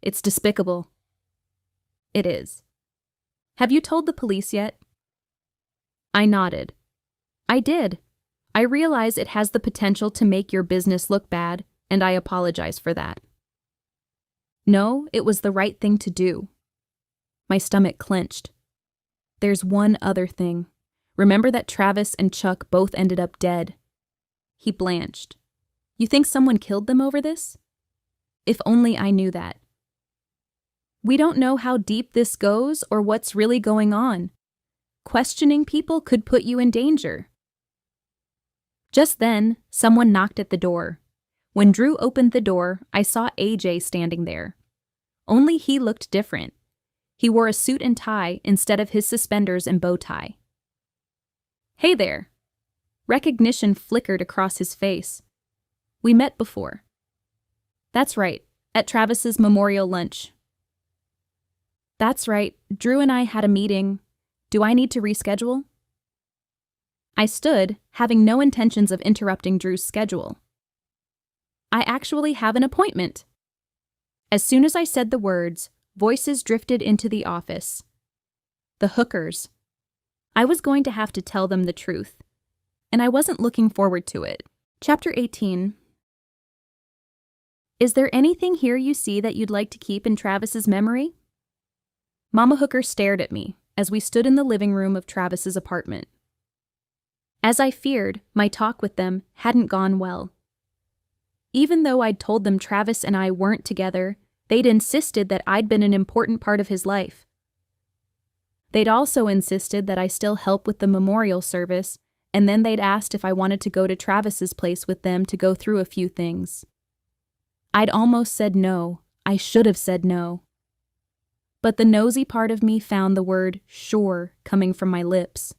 S1: It's despicable. It is. Have you told the police yet? I nodded. I did. I realize it has the potential to make your business look bad, and I apologize for that. No, it was the right thing to do. My stomach clenched. There's one other thing. Remember that Travis and Chuck both ended up dead. He blanched. You think someone killed them over this? If only I knew that. We don't know how deep this goes or what's really going on. Questioning people could put you in danger. Just then, someone knocked at the door. When Drew opened the door, I saw AJ standing there. Only he looked different. He wore a suit and tie instead of his suspenders and bow tie. Hey there. Recognition flickered across his face. We met before. That's right, at Travis's memorial lunch. That's right, Drew and I had a meeting. Do I need to reschedule? I stood, having no intentions of interrupting Drew's schedule. I actually have an appointment. As soon as I said the words, voices drifted into the office. The hookers. I was going to have to tell them the truth, and I wasn't looking forward to it. Chapter 18. Is there anything here you see that you'd like to keep in Travis's memory? Mama Hooker stared at me as we stood in the living room of Travis's apartment. As I feared, my talk with them hadn't gone well. Even though I'd told them Travis and I weren't together, they'd insisted that I'd been an important part of his life. They'd also insisted that I still help with the memorial service, and then they'd asked if I wanted to go to Travis's place with them to go through a few things. I'd almost said no. I should have said no. But the nosy part of me found the word sure coming from my lips.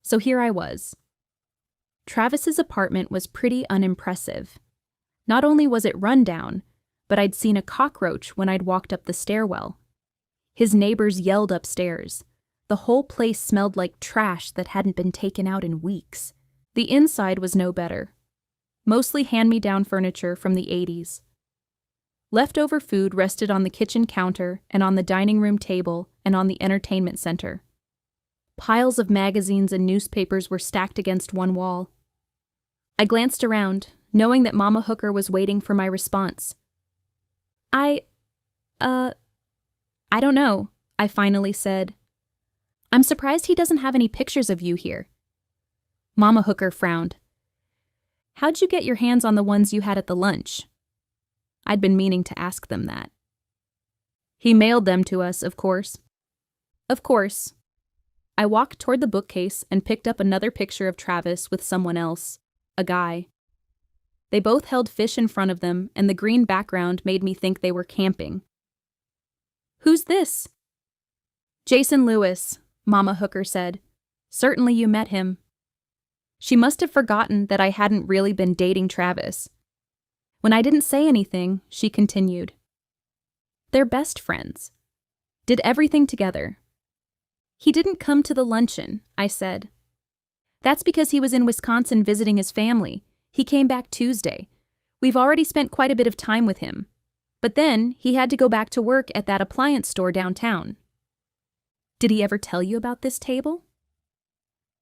S1: So here I was. Travis's apartment was pretty unimpressive. Not only was it run down, but I'd seen a cockroach when I'd walked up the stairwell. His neighbors yelled upstairs. The whole place smelled like trash that hadn't been taken out in weeks. The inside was no better. Mostly hand-me-down furniture from the 80s. Leftover food rested on the kitchen counter and on the dining room table and on the entertainment center. Piles of magazines and newspapers were stacked against one wall. I glanced around. knowing that Mama Hooker was waiting for my response. I don't know, I finally said. I'm surprised he doesn't have any pictures of you here. Mama Hooker frowned. How'd you get your hands on the ones you had at the lunch? I'd been meaning to ask them that. He mailed them to us, of course. Of course. I walked toward the bookcase and picked up another picture of Travis with someone else, a guy. They both held fish in front of them, and the green background made me think they were camping. Who's this? Jason Lewis, Mama Hooker said. Certainly you met him. She must have forgotten that I hadn't really been dating Travis. When I didn't say anything, she continued. They're best friends. Did everything together. He didn't come to the luncheon, I said. That's because he was in Wisconsin visiting his family. He came back Tuesday. We've already spent quite a bit of time with him. But then he had to go back to work at that appliance store downtown. Did he ever tell you about this table?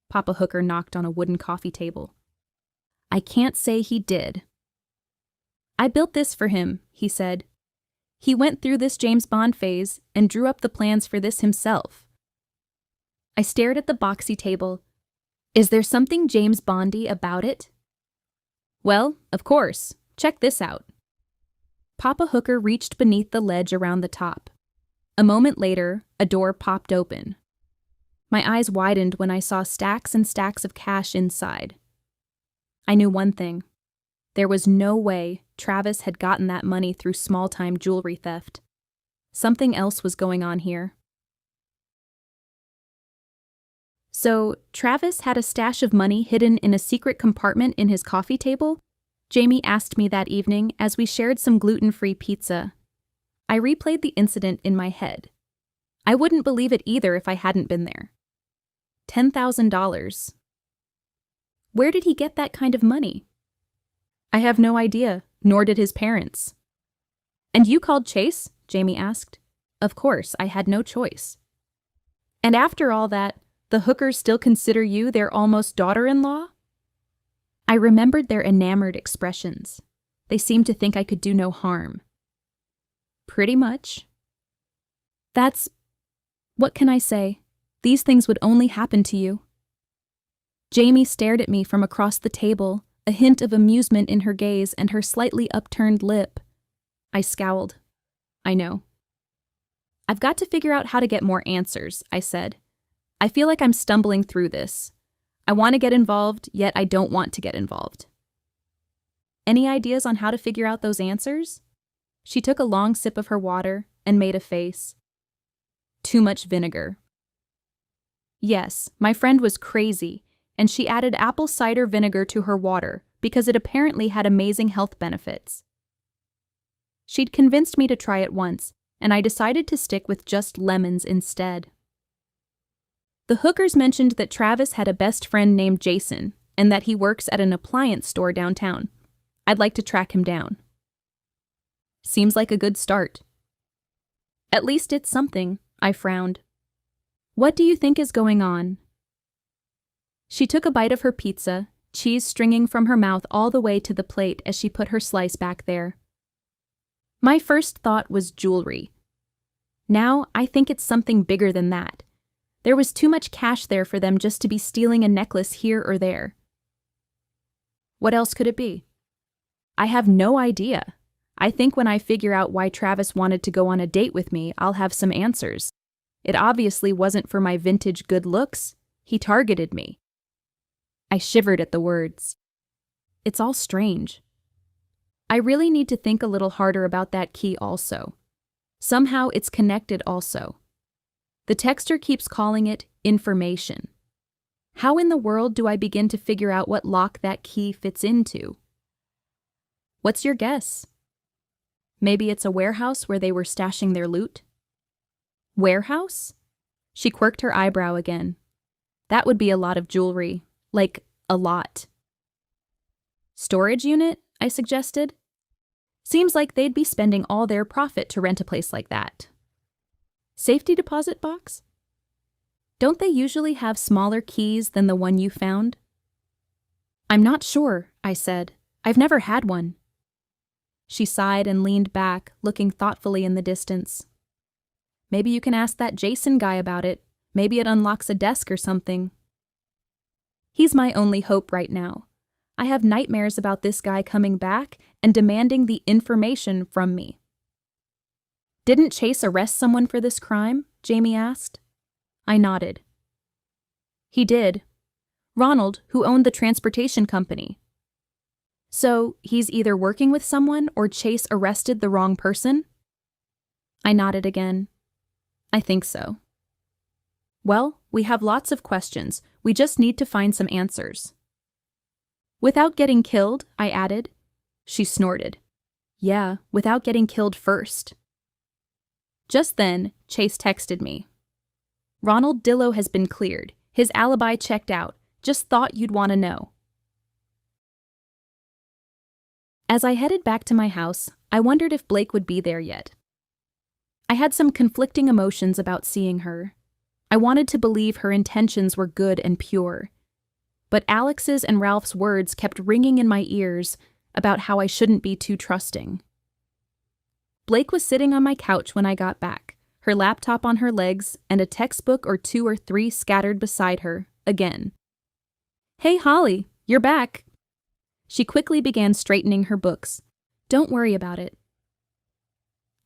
S1: Papa Hooker knocked on a wooden coffee table. I can't say he did. I built this for him, he said. He went through this James Bond phase and drew up the plans for this himself. I stared at the boxy table. Is there something James Bondy about it? Well, of course. Check this out. Papa Hooker reached beneath the ledge around the top. A moment later, a door popped open. My eyes widened when I saw stacks and stacks of cash inside. I knew one thing. There was no way Travis had gotten that money through small-time jewelry theft. Something else was going on here. So, Travis had a stash of money hidden in a secret compartment in his coffee table? Jamie asked me that evening as we shared some gluten-free pizza. I replayed the incident in my head. I wouldn't believe it either if I hadn't been there. $10,000. Where did he get that kind of money? I have no idea, nor did his parents. And you called Chase? Jamie asked. Of course, I had no choice. And after all that, the Hookers still consider you their almost daughter-in-law? I remembered their enamored expressions. They seemed to think I could do no harm. Pretty much. What can I say? These things would only happen to you. Jamie stared at me from across the table, a hint of amusement in her gaze and her slightly upturned lip. I scowled. I know. I've got to figure out how to get more answers, I said. I feel like I'm stumbling through this. I want to get involved, yet I don't want to get involved. Any ideas on how to figure out those answers? She took a long sip of her water and made a face. Too much vinegar. Yes, my friend was crazy, and she added apple cider vinegar to her water because it apparently had amazing health benefits. She'd convinced me to try it once, and I decided to stick with just lemons instead. The Hookers mentioned that Travis had a best friend named Jason, and that he works at an appliance store downtown. I'd like to track him down. Seems like a good start. At least it's something, I frowned. What do you think is going on? She took a bite of her pizza, cheese stringing from her mouth all the way to the plate as she put her slice back there. My first thought was jewelry. Now I think it's something bigger than that. There was too much cash there for them just to be stealing a necklace here or there. What else could it be? I have no idea. I think when I figure out why Travis wanted to go on a date with me, I'll have some answers. It obviously wasn't for my vintage good looks. He targeted me. I shivered at the words. It's all strange. I really need to think a little harder about that key also. Somehow it's connected also. The texter keeps calling it information. How in the world do I begin to figure out what lock that key fits into? What's your guess? Maybe it's a warehouse where they were stashing their loot? Warehouse? She quirked her eyebrow again. That would be a lot of jewelry. Like, a lot. Storage unit? I suggested. Seems like they'd be spending all their profit to rent a place like that. Safety deposit box? Don't they usually have smaller keys than the one you found? I'm not sure, I said. I've never had one. She sighed and leaned back, looking thoughtfully in the distance. Maybe you can ask that Jason guy about it. Maybe it unlocks a desk or something. He's my only hope right now. I have nightmares about this guy coming back and demanding the information from me. Didn't Chase arrest someone for this crime? Jamie asked. I nodded. He did. Ronald, who owned the transportation company. So, he's either working with someone or Chase arrested the wrong person? I nodded again. I think so. Well, we have lots of questions. We just need to find some answers. Without getting killed, I added. She snorted. Yeah, without getting killed first. Just then, Chase texted me. Ronald Dillow has been cleared. His alibi checked out. Just thought you'd want to know. As I headed back to my house, I wondered if Blake would be there yet. I had some conflicting emotions about seeing her. I wanted to believe her intentions were good and pure. But Alex's and Ralph's words kept ringing in my ears about how I shouldn't be too trusting. Blake was sitting on my couch when I got back, her laptop on her legs and a textbook or 2 or 3 scattered beside her, again. Hey, Holly, you're back. She quickly began straightening her books. Don't worry about it.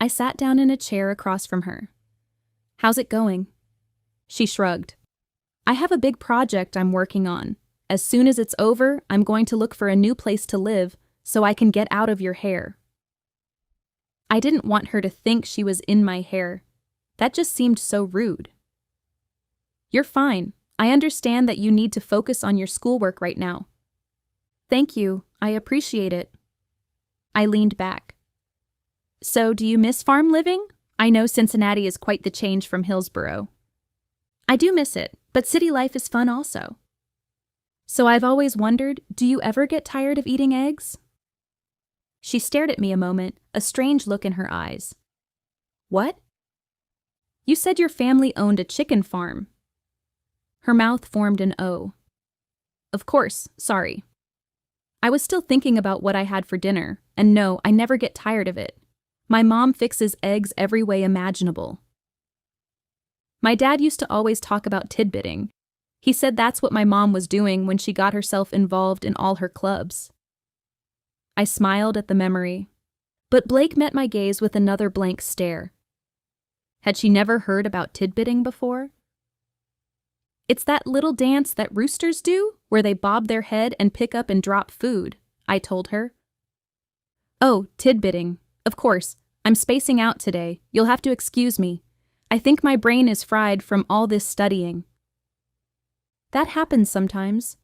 S1: I sat down in a chair across from her. How's it going? She shrugged. I have a big project I'm working on. As soon as it's over, I'm going to look for a new place to live so I can get out of your hair. I didn't want her to think she was in my hair. That just seemed so rude. You're fine. I understand that you need to focus on your schoolwork right now. Thank you. I appreciate it. I leaned back. So, do you miss farm living? I know Cincinnati is quite the change from Hillsborough. I do miss it, but city life is fun also. So I've always wondered, do you ever get tired of eating eggs? She stared at me a moment, a strange look in her eyes. What? You said your family owned a chicken farm. Her mouth formed an O. Of course, sorry. I was still thinking about what I had for dinner, and no, I never get tired of it. My mom fixes eggs every way imaginable. My dad used to always talk about tidbitting. He said that's what my mom was doing when she got herself involved in all her clubs. I smiled at the memory, but Blake met my gaze with another blank stare. Had she never heard about tidbitting before? It's that little dance that roosters do, where they bob their head and pick up and drop food, I told her. Oh, tidbitting. Of course, I'm spacing out today. You'll have to excuse me. I think my brain is fried from all this studying. That happens sometimes.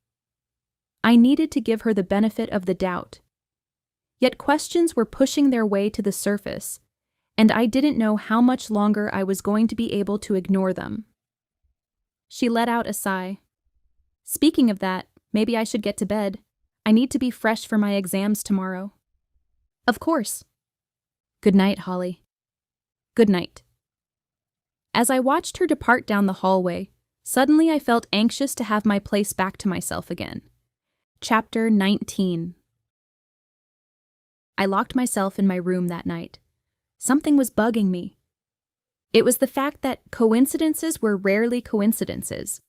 S1: I needed to give her the benefit of the doubt. Yet questions were pushing their way to the surface, and I didn't know how much longer I was going to be able to ignore them. She let out a sigh. Speaking of that, maybe I should get to bed. I need to be fresh for my exams tomorrow. Of course. Good night, Holly. Good night. As I watched her depart down the hallway, suddenly I felt anxious to have my place back to myself again. Chapter 19. I locked myself in my room that night. Something was bugging me. It was the fact that coincidences were rarely coincidences.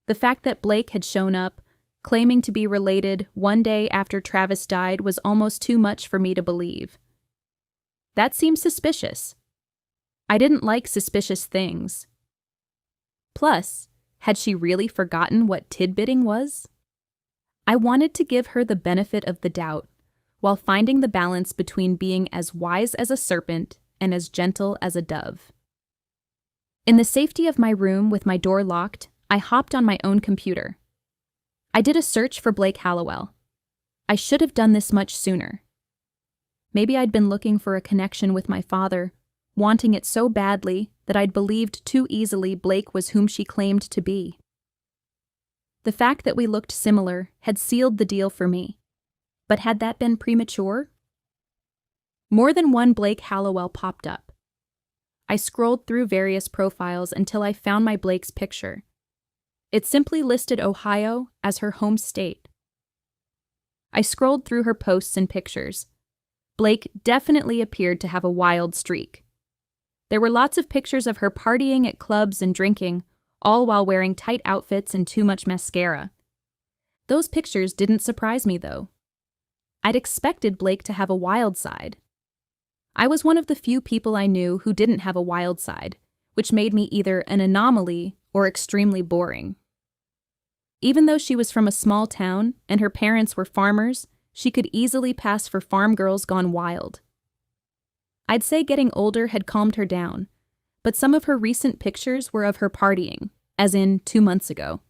S1: The fact that Blake had shown up, claiming to be related one day after Travis died, was almost too much for me to believe. That seemed suspicious. I didn't like suspicious things. Plus, had she really forgotten what tidbitting was? I wanted to give her the benefit of the doubt, while finding the balance between being as wise as a serpent and as gentle as a dove. In the safety of my room with my door locked, I hopped on my own computer. I did a search for Blake Hallowell. I should have done this much sooner. Maybe I'd been looking for a connection with my father, wanting it so badly that I'd believed too easily Blake was whom she claimed to be. The fact that we looked similar had sealed the deal for me. But had that been premature? More than one Blake Hallowell popped up. I scrolled through various profiles until I found my Blake's picture. It simply listed Ohio as her home state. I scrolled through her posts and pictures. Blake definitely appeared to have a wild streak. There were lots of pictures of her partying at clubs and drinking, all while wearing tight outfits and too much mascara. Those pictures didn't surprise me, though. I'd expected Blake to have a wild side. I was one of the few people I knew who didn't have a wild side, which made me either an anomaly or extremely boring. Even though she was from a small town and her parents were farmers, she could easily pass for farm girls gone wild. I'd say getting older had calmed her down, but some of her recent pictures were of her partying, as in 2 months ago.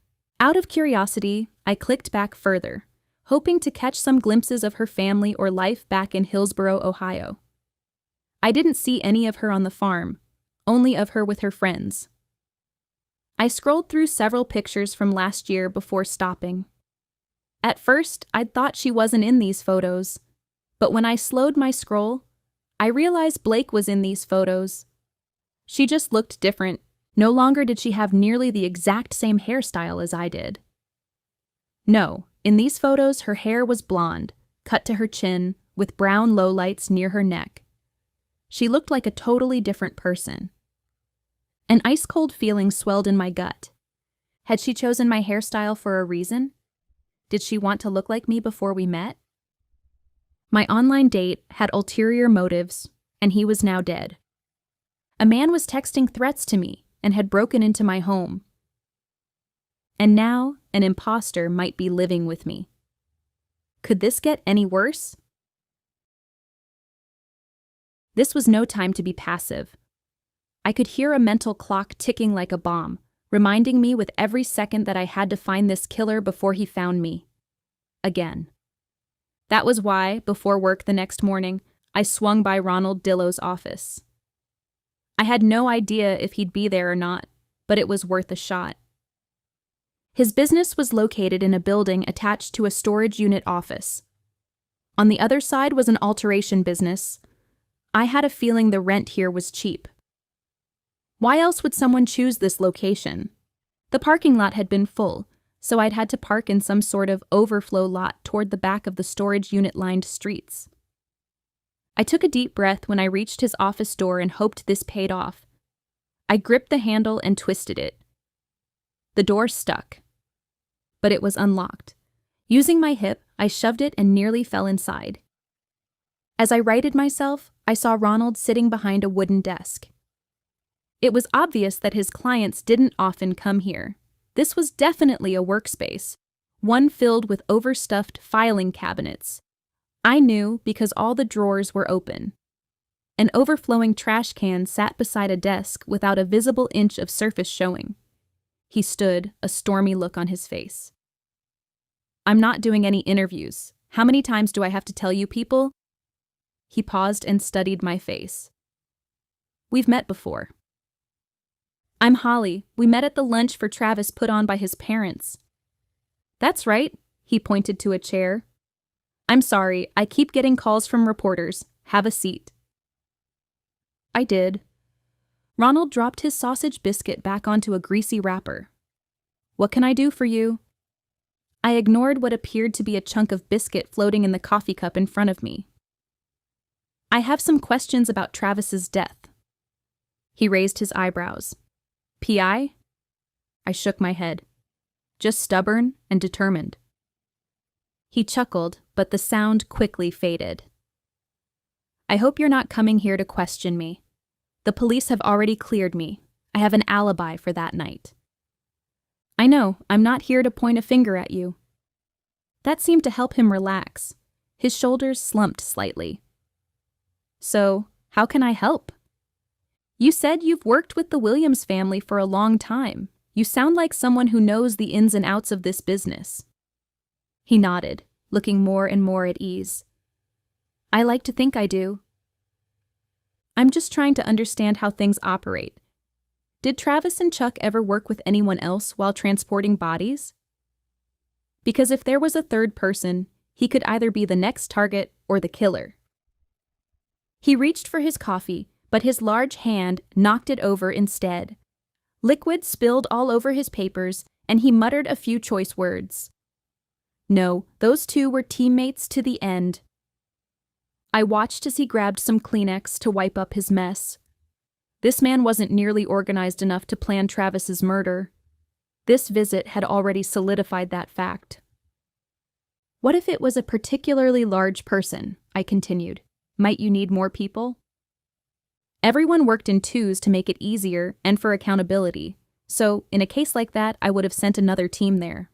S1: Out of curiosity, I clicked back further, hoping to catch some glimpses of her family or life back in Hillsboro, Ohio. I didn't see any of her on the farm, only of her with her friends. I scrolled through several pictures from last year before stopping. At first, I'd thought she wasn't in these photos, but when I slowed my scroll, I realized Blake was in these photos. She just looked different. No longer did she have nearly the exact same hairstyle as I did. No, in these photos her hair was blonde, cut to her chin, with brown lowlights near her neck. She looked like a totally different person. An ice-cold feeling swelled in my gut. Had she chosen my hairstyle for a reason? Did she want to look like me before we met? My online date had ulterior motives, and he was now dead. A man was texting threats to me and had broken into my home. And now, an imposter might be living with me. Could this get any worse? This was no time to be passive. I could hear a mental clock ticking like a bomb, reminding me with every second that I had to find this killer before he found me. Again. That was why, before work the next morning, I swung by Ronald Dillow's office. I had no idea if he'd be there or not, but it was worth a shot. His business was located in a building attached to a storage unit office. On the other side was an alteration business. I had a feeling the rent here was cheap. Why else would someone choose this location? The parking lot had been full, so I'd had to park in some sort of overflow lot toward the back of the storage unit-lined streets. I took a deep breath when I reached his office door and hoped this paid off. I gripped the handle and twisted it. The door stuck, but it was unlocked. Using my hip, I shoved it and nearly fell inside. As I righted myself, I saw Ronald sitting behind a wooden desk. It was obvious that his clients didn't often come here. This was definitely a workspace, one filled with overstuffed filing cabinets. I knew because all the drawers were open. An overflowing trash can sat beside a desk without a visible inch of surface showing. He stood, a stormy look on his face. "I'm not doing any interviews. How many times do I have to tell you people?" He paused and studied my face. "We've met before." "I'm Holly. We met at the lunch for Travis put on by his parents." "That's right." He pointed to a chair. "I'm sorry, I keep getting calls from reporters. Have a seat." I did. Ronald dropped his sausage biscuit back onto a greasy wrapper. "What can I do for you?" I ignored what appeared to be a chunk of biscuit floating in the coffee cup in front of me. "I have some questions about Travis's death." He raised his eyebrows. "PI?" I shook my head. "Just stubborn and determined." He chuckled, but the sound quickly faded. "I hope you're not coming here to question me. The police have already cleared me. I have an alibi for that night." "I know, I'm not here to point a finger at you." That seemed to help him relax. His shoulders slumped slightly. "So, how can I help?" "You said you've worked with the Williams family for a long time. You sound like someone who knows the ins and outs of this business." He nodded, looking more and more at ease. "I like to think I do." "I'm just trying to understand how things operate. Did Travis and Chuck ever work with anyone else while transporting bodies? Because if there was a third person, he could either be the next target or the killer." He reached for his coffee, but his large hand knocked it over instead. Liquid spilled all over his papers, and he muttered a few choice words. No, those two were teammates to the end. I watched as he grabbed some Kleenex to wipe up his mess. This man wasn't nearly organized enough to plan Travis's murder. This visit had already solidified that fact. What if it was a particularly large person? I continued. Might you need more people? Everyone worked in twos to make it easier and for accountability, so in a case like that, I would have sent another team there.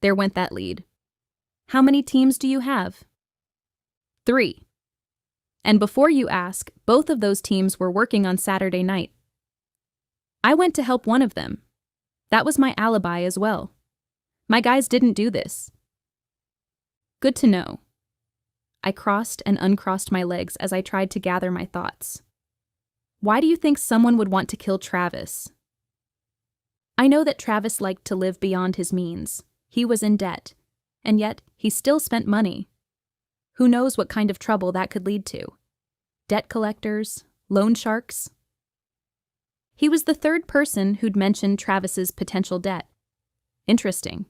S1: There went that lead. How many teams do you have? 3. And before you ask, both of those teams were working on Saturday night. I went to help one of them. That was my alibi as well. My guys didn't do this. Good to know. I crossed and uncrossed my legs as I tried to gather my thoughts. Why do you think someone would want to kill Travis? I know that Travis liked to live beyond his means. He was in debt, and yet he still spent money. Who knows what kind of trouble that could lead to? Debt collectors? Loan sharks? He was the third person who'd mentioned Travis's potential debt. Interesting.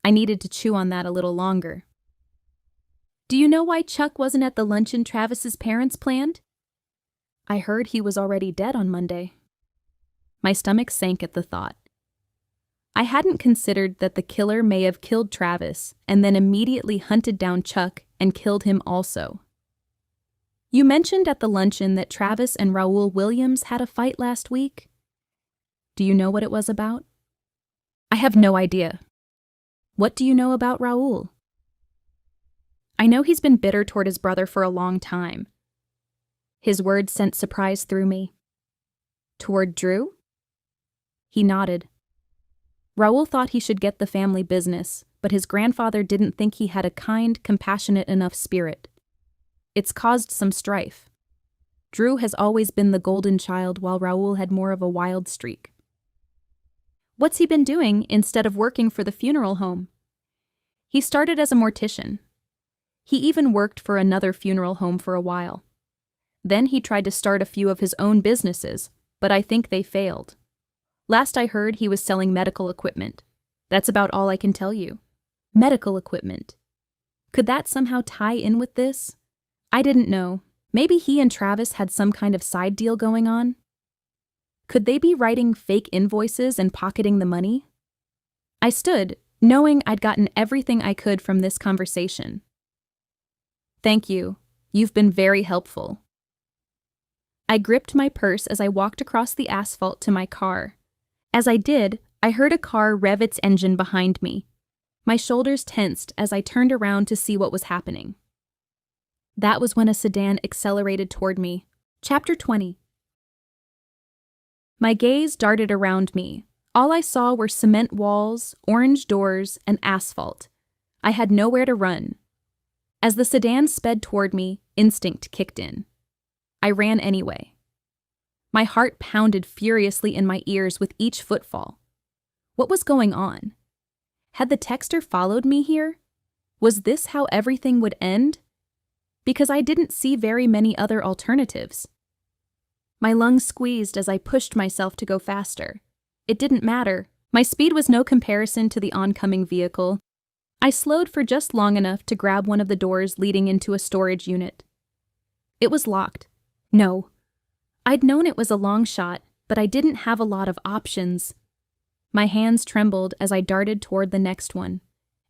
S1: I needed to chew on that a little longer. Do you know why Chuck wasn't at the luncheon Travis's parents planned? I heard he was already dead on Monday. My stomach sank at the thought. I hadn't considered that the killer may have killed Travis and then immediately hunted down Chuck and killed him also. You mentioned at the luncheon that Travis and Raul Williams had a fight last week. Do you know what it was about? I have no idea. What do you know about Raul? I know he's been bitter toward his brother for a long time. His words sent surprise through me. Toward Drew? He nodded. Raul thought he should get the family business, but his grandfather didn't think he had a kind, compassionate enough spirit. It's caused some strife. Drew has always been the golden child while Raul had more of a wild streak. What's he been doing instead of working for the funeral home? He started as a mortician. He even worked for another funeral home for a while. Then he tried to start a few of his own businesses, but I think they failed. Last I heard, he was selling medical equipment. That's about all I can tell you. Medical equipment. Could that somehow tie in with this? I didn't know. Maybe he and Travis had some kind of side deal going on? Could they be writing fake invoices and pocketing the money? I stood, knowing I'd gotten everything I could from this conversation. Thank you. You've been very helpful. I gripped my purse as I walked across the asphalt to my car. As I did, I heard a car rev its engine behind me. My shoulders tensed as I turned around to see what was happening. That was when a sedan accelerated toward me. Chapter 20. My gaze darted around me. All I saw were cement walls, orange doors, and asphalt. I had nowhere to run. As the sedan sped toward me, instinct kicked in. I ran anyway. My heart pounded furiously in my ears with each footfall. What was going on? Had the texter followed me here? Was this how everything would end? Because I didn't see very many other alternatives. My lungs squeezed as I pushed myself to go faster. It didn't matter. My speed was no comparison to the oncoming vehicle. I slowed for just long enough to grab one of the doors leading into a storage unit. It was locked. No. I'd known it was a long shot, but I didn't have a lot of options. My hands trembled as I darted toward the next one.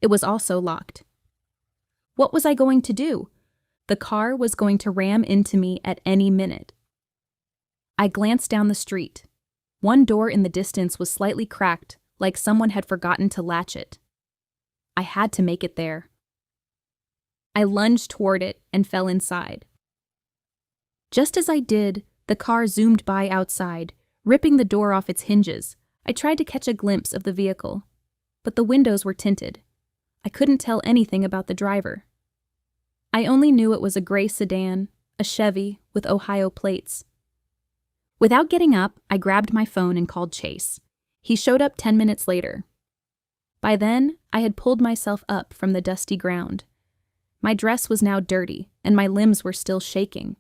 S1: It was also locked. What was I going to do? The car was going to ram into me at any minute. I glanced down the street. One door in the distance was slightly cracked, like someone had forgotten to latch it. I had to make it there. I lunged toward it and fell inside. Just as I did, the car zoomed by outside, ripping the door off its hinges. I tried to catch a glimpse of the vehicle, but the windows were tinted. I couldn't tell anything about the driver. I only knew it was a gray sedan, a Chevy with Ohio plates. Without getting up, I grabbed my phone and called Chase. He showed up 10 minutes later. By then, I had pulled myself up from the dusty ground. My dress was now dirty, and my limbs were still shaking,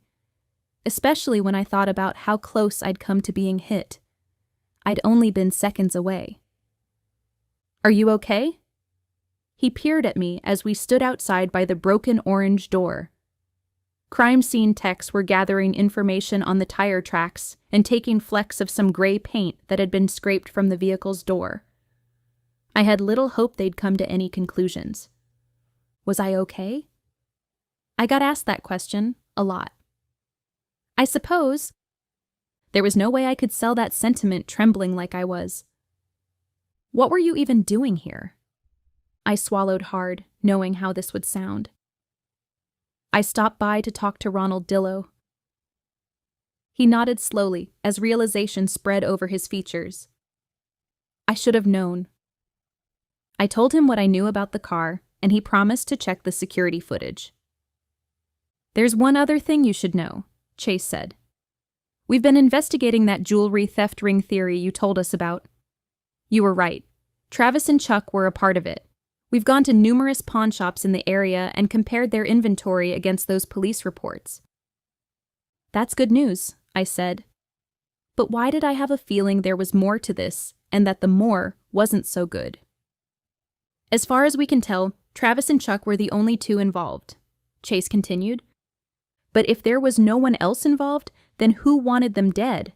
S1: especially when I thought about how close I'd come to being hit. I'd only been seconds away. "Are you okay?" He peered at me as we stood outside by the broken orange door. Crime scene techs were gathering information on the tire tracks and taking flecks of some gray paint that had been scraped from the vehicle's door. I had little hope they'd come to any conclusions. Was I okay? I got asked that question a lot. I suppose. There was no way I could sell that sentiment trembling like I was. What were you even doing here? I swallowed hard, knowing how this would sound. I stopped by to talk to Ronald Dillow. He nodded slowly as realization spread over his features. I should have known. I told him what I knew about the car, and he promised to check the security footage. There's one other thing you should know, Chase said. We've been investigating that jewelry theft ring theory you told us about. You were right. Travis and Chuck were a part of it. We've gone to numerous pawn shops in the area and compared their inventory against those police reports. That's good news, I said. But why did I have a feeling there was more to this, and that the more wasn't so good? As far as we can tell, Travis and Chuck were the only two involved, Chase continued. But if there was no one else involved, then who wanted them dead?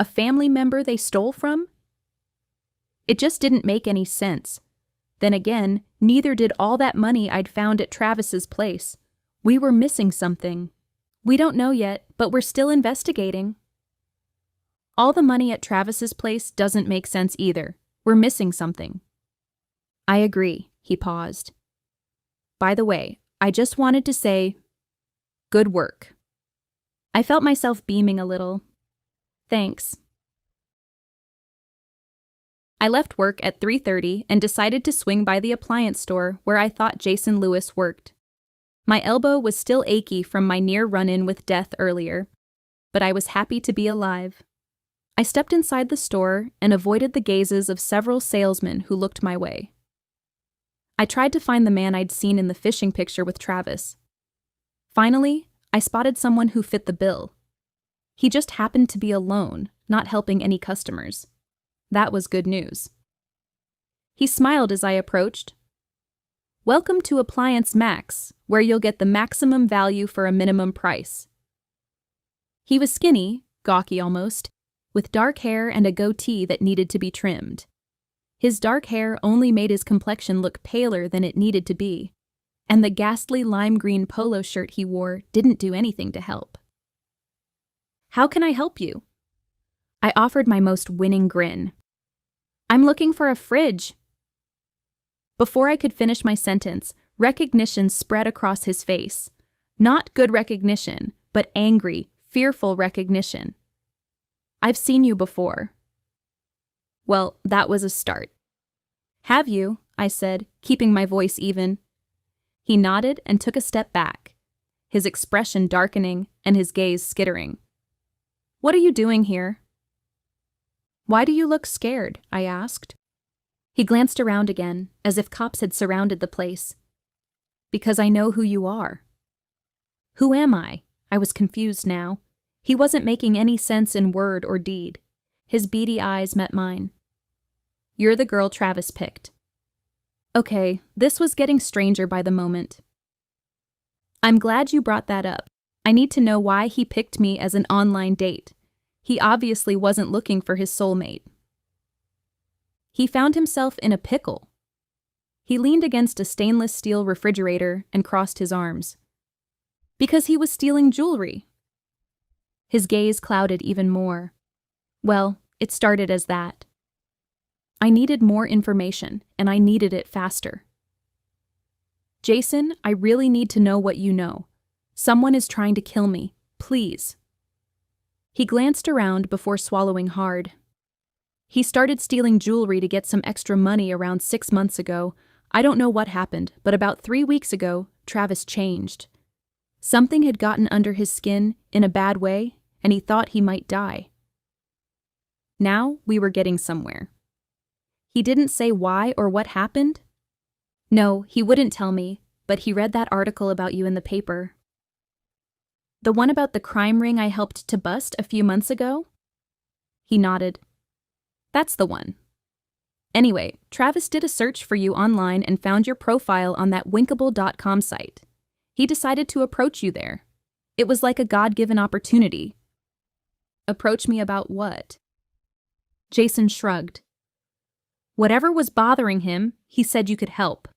S1: A family member they stole from? It just didn't make any sense. Then again, neither did all that money I'd found at Travis's place. We were missing something. We don't know yet, but we're still investigating. All the money at Travis's place doesn't make sense either. We're missing something. I agree, he paused. By the way, I just wanted to say, good work. I felt myself beaming a little. Thanks. I left work at 3:30 and decided to swing by the appliance store where I thought Jason Lewis worked. My elbow was still achy from my near run-in with death earlier, but I was happy to be alive. I stepped inside the store and avoided the gazes of several salesmen who looked my way. I tried to find the man I'd seen in the fishing picture with Travis. Finally, I spotted someone who fit the bill. He just happened to be alone, not helping any customers. That was good news. He smiled as I approached. Welcome to Appliance Max, where you'll get the maximum value for a minimum price. He was skinny, gawky almost, with dark hair and a goatee that needed to be trimmed. His dark hair only made his complexion look paler than it needed to be, and the ghastly lime green polo shirt he wore didn't do anything to help. How can I help you? I offered my most winning grin. I'm looking for a fridge. Before I could finish my sentence, recognition spread across his face. Not good recognition, but angry, fearful recognition. I've seen you before. Well, that was a start. Have you? I said, keeping my voice even. He nodded and took a step back, his expression darkening and his gaze skittering. What are you doing here? Why do you look scared? I asked. He glanced around again, as if cops had surrounded the place. Because I know who you are. Who am I? I was confused now. He wasn't making any sense in word or deed. His beady eyes met mine. You're the girl Travis picked. Okay, this was getting stranger by the moment. I'm glad you brought that up. I need to know why he picked me as an online date. He obviously wasn't looking for his soulmate. He found himself in a pickle. He leaned against a stainless steel refrigerator and crossed his arms. Because he was stealing jewelry. His gaze clouded even more. Well, it started as that. I needed more information, and I needed it faster. Jason, I really need to know what you know. Someone is trying to kill me. Please. He glanced around before swallowing hard. He started stealing jewelry to get some extra money around 6 months ago. I don't know what happened, but about 3 weeks ago, Travis changed. Something had gotten under his skin in a bad way, and he thought he might die. Now we were getting somewhere. He didn't say why or what happened. No, he wouldn't tell me, but he read that article about you in the paper. The one about the crime ring I helped to bust a few months ago? He nodded. That's the one. Anyway, Travis did a search for you online and found your profile on that winkable.com site. He decided to approach you there. It was like a God-given opportunity. Approach me about what? Jason shrugged. Whatever was bothering him, he said you could help.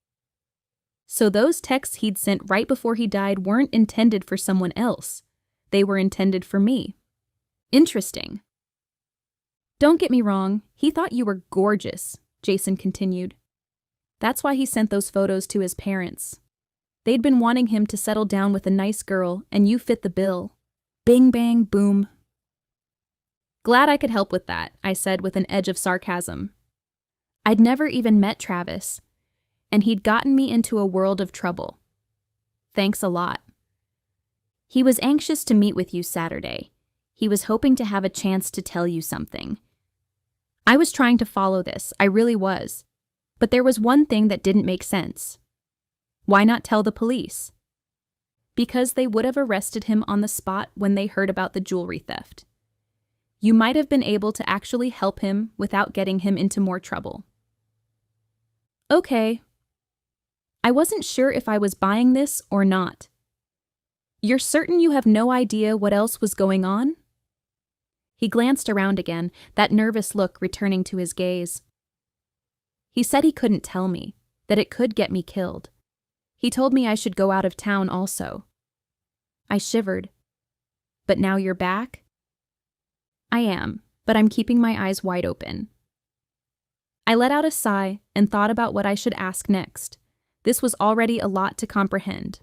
S1: So those texts he'd sent right before he died weren't intended for someone else. They were intended for me. Interesting. Don't get me wrong, he thought you were gorgeous, Jason continued. That's why he sent those photos to his parents. They'd been wanting him to settle down with a nice girl, and you fit the bill. Bing, bang, boom. Glad I could help with that, I said with an edge of sarcasm. I'd never even met Travis, and he'd gotten me into a world of trouble. Thanks a lot. He was anxious to meet with you Saturday. He was hoping to have a chance to tell you something. I was trying to follow this, I really was. But there was one thing that didn't make sense. Why not tell the police? Because they would have arrested him on the spot when they heard about the jewelry theft. You might have been able to actually help him without getting him into more trouble. Okay. I wasn't sure if I was buying this or not. You're certain you have no idea what else was going on? He glanced around again, that nervous look returning to his gaze. He said he couldn't tell me, that it could get me killed. He told me I should go out of town also. I shivered. But now you're back? I am, but I'm keeping my eyes wide open. I let out a sigh and thought about what I should ask next. This was already a lot to comprehend.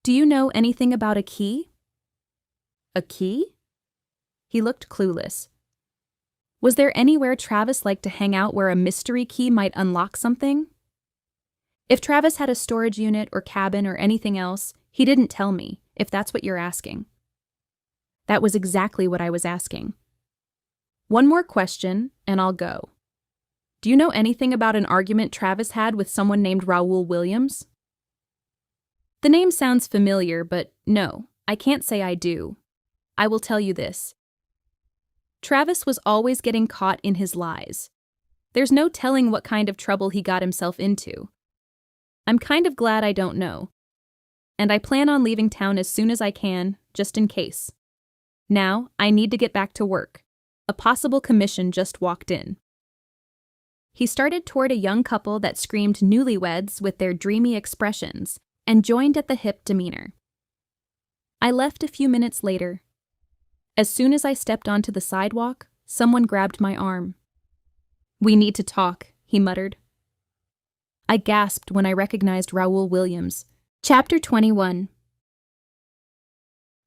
S1: Do you know anything about a key? A key? He looked clueless. Was there anywhere Travis liked to hang out where a mystery key might unlock something? If Travis had a storage unit or cabin or anything else, he didn't tell me, if that's what you're asking. That was exactly what I was asking. One more question, and I'll go. Do you know anything about an argument Travis had with someone named Raoul Williams? The name sounds familiar, but no, I can't say I do. I will tell you this. Travis was always getting caught in his lies. There's no telling what kind of trouble he got himself into. I'm kind of glad I don't know. And I plan on leaving town as soon as I can, just in case. Now, I need to get back to work. A possible commission just walked in. He started toward a young couple that screamed newlyweds with their dreamy expressions and joined at the hip demeanor. I left a few minutes later. As soon as I stepped onto the sidewalk, someone grabbed my arm. We need to talk, he muttered. I gasped when I recognized Raoul Williams. Chapter 21.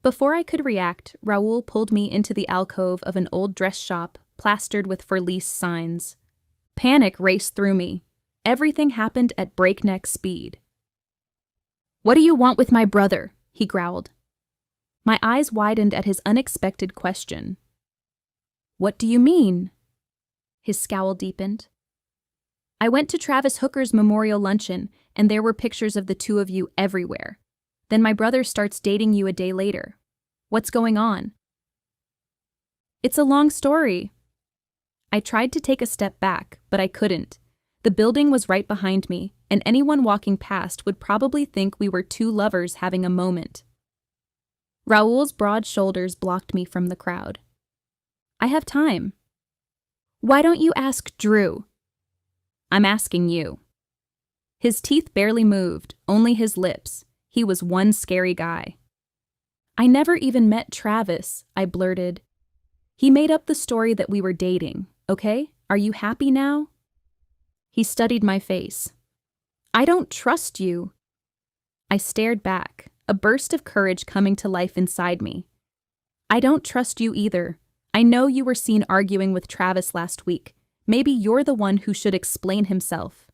S1: Before I could react, Raoul pulled me into the alcove of an old dress shop plastered with for lease signs. Panic raced through me. Everything happened at breakneck speed. What do you want with my brother? He growled. My eyes widened at his unexpected question. What do you mean? His scowl deepened. I went to Travis Hooker's memorial luncheon, and there were pictures of the two of you everywhere. Then my brother starts dating you a day later. What's going on? It's a long story. I tried to take a step back, but I couldn't. The building was right behind me, and anyone walking past would probably think we were two lovers having a moment. Raoul's broad shoulders blocked me from the crowd. I have time. Why don't you ask Drew? I'm asking you. His teeth barely moved, only his lips. He was one scary guy. I never even met Travis, I blurted. He made up the story that we were dating, okay? Are you happy now? He studied my face. I don't trust you. I stared back, a burst of courage coming to life inside me. I don't trust you either. I know you were seen arguing with Travis last week. Maybe you're the one who should explain himself.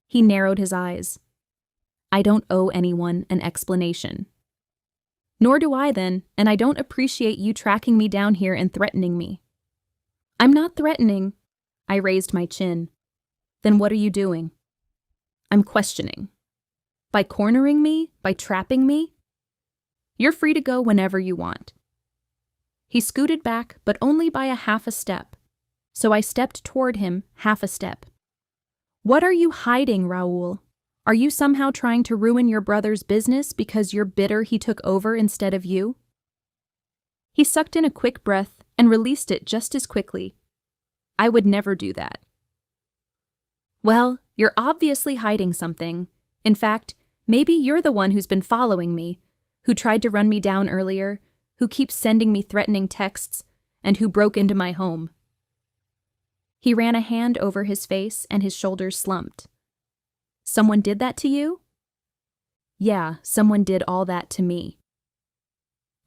S1: He narrowed his eyes. I don't owe anyone an explanation. Nor do I then, and I don't appreciate you tracking me down here and threatening me. I'm not threatening. I raised my chin. Then what are you doing? I'm questioning. By cornering me? By trapping me? You're free to go whenever you want. He scooted back, but only by a half a step. So I stepped toward him, half a step. "What are you hiding, Raoul? Are you somehow trying to ruin your brother's business because you're bitter he took over instead of you?" He sucked in a quick breath and released it just as quickly. "I would never do that." "Well, you're obviously hiding something. In fact, maybe you're the one who's been following me, who tried to run me down earlier, who keeps sending me threatening texts, and who broke into my home." He ran a hand over his face and his shoulders slumped. "Someone did that to you?" "Yeah, someone did all that to me."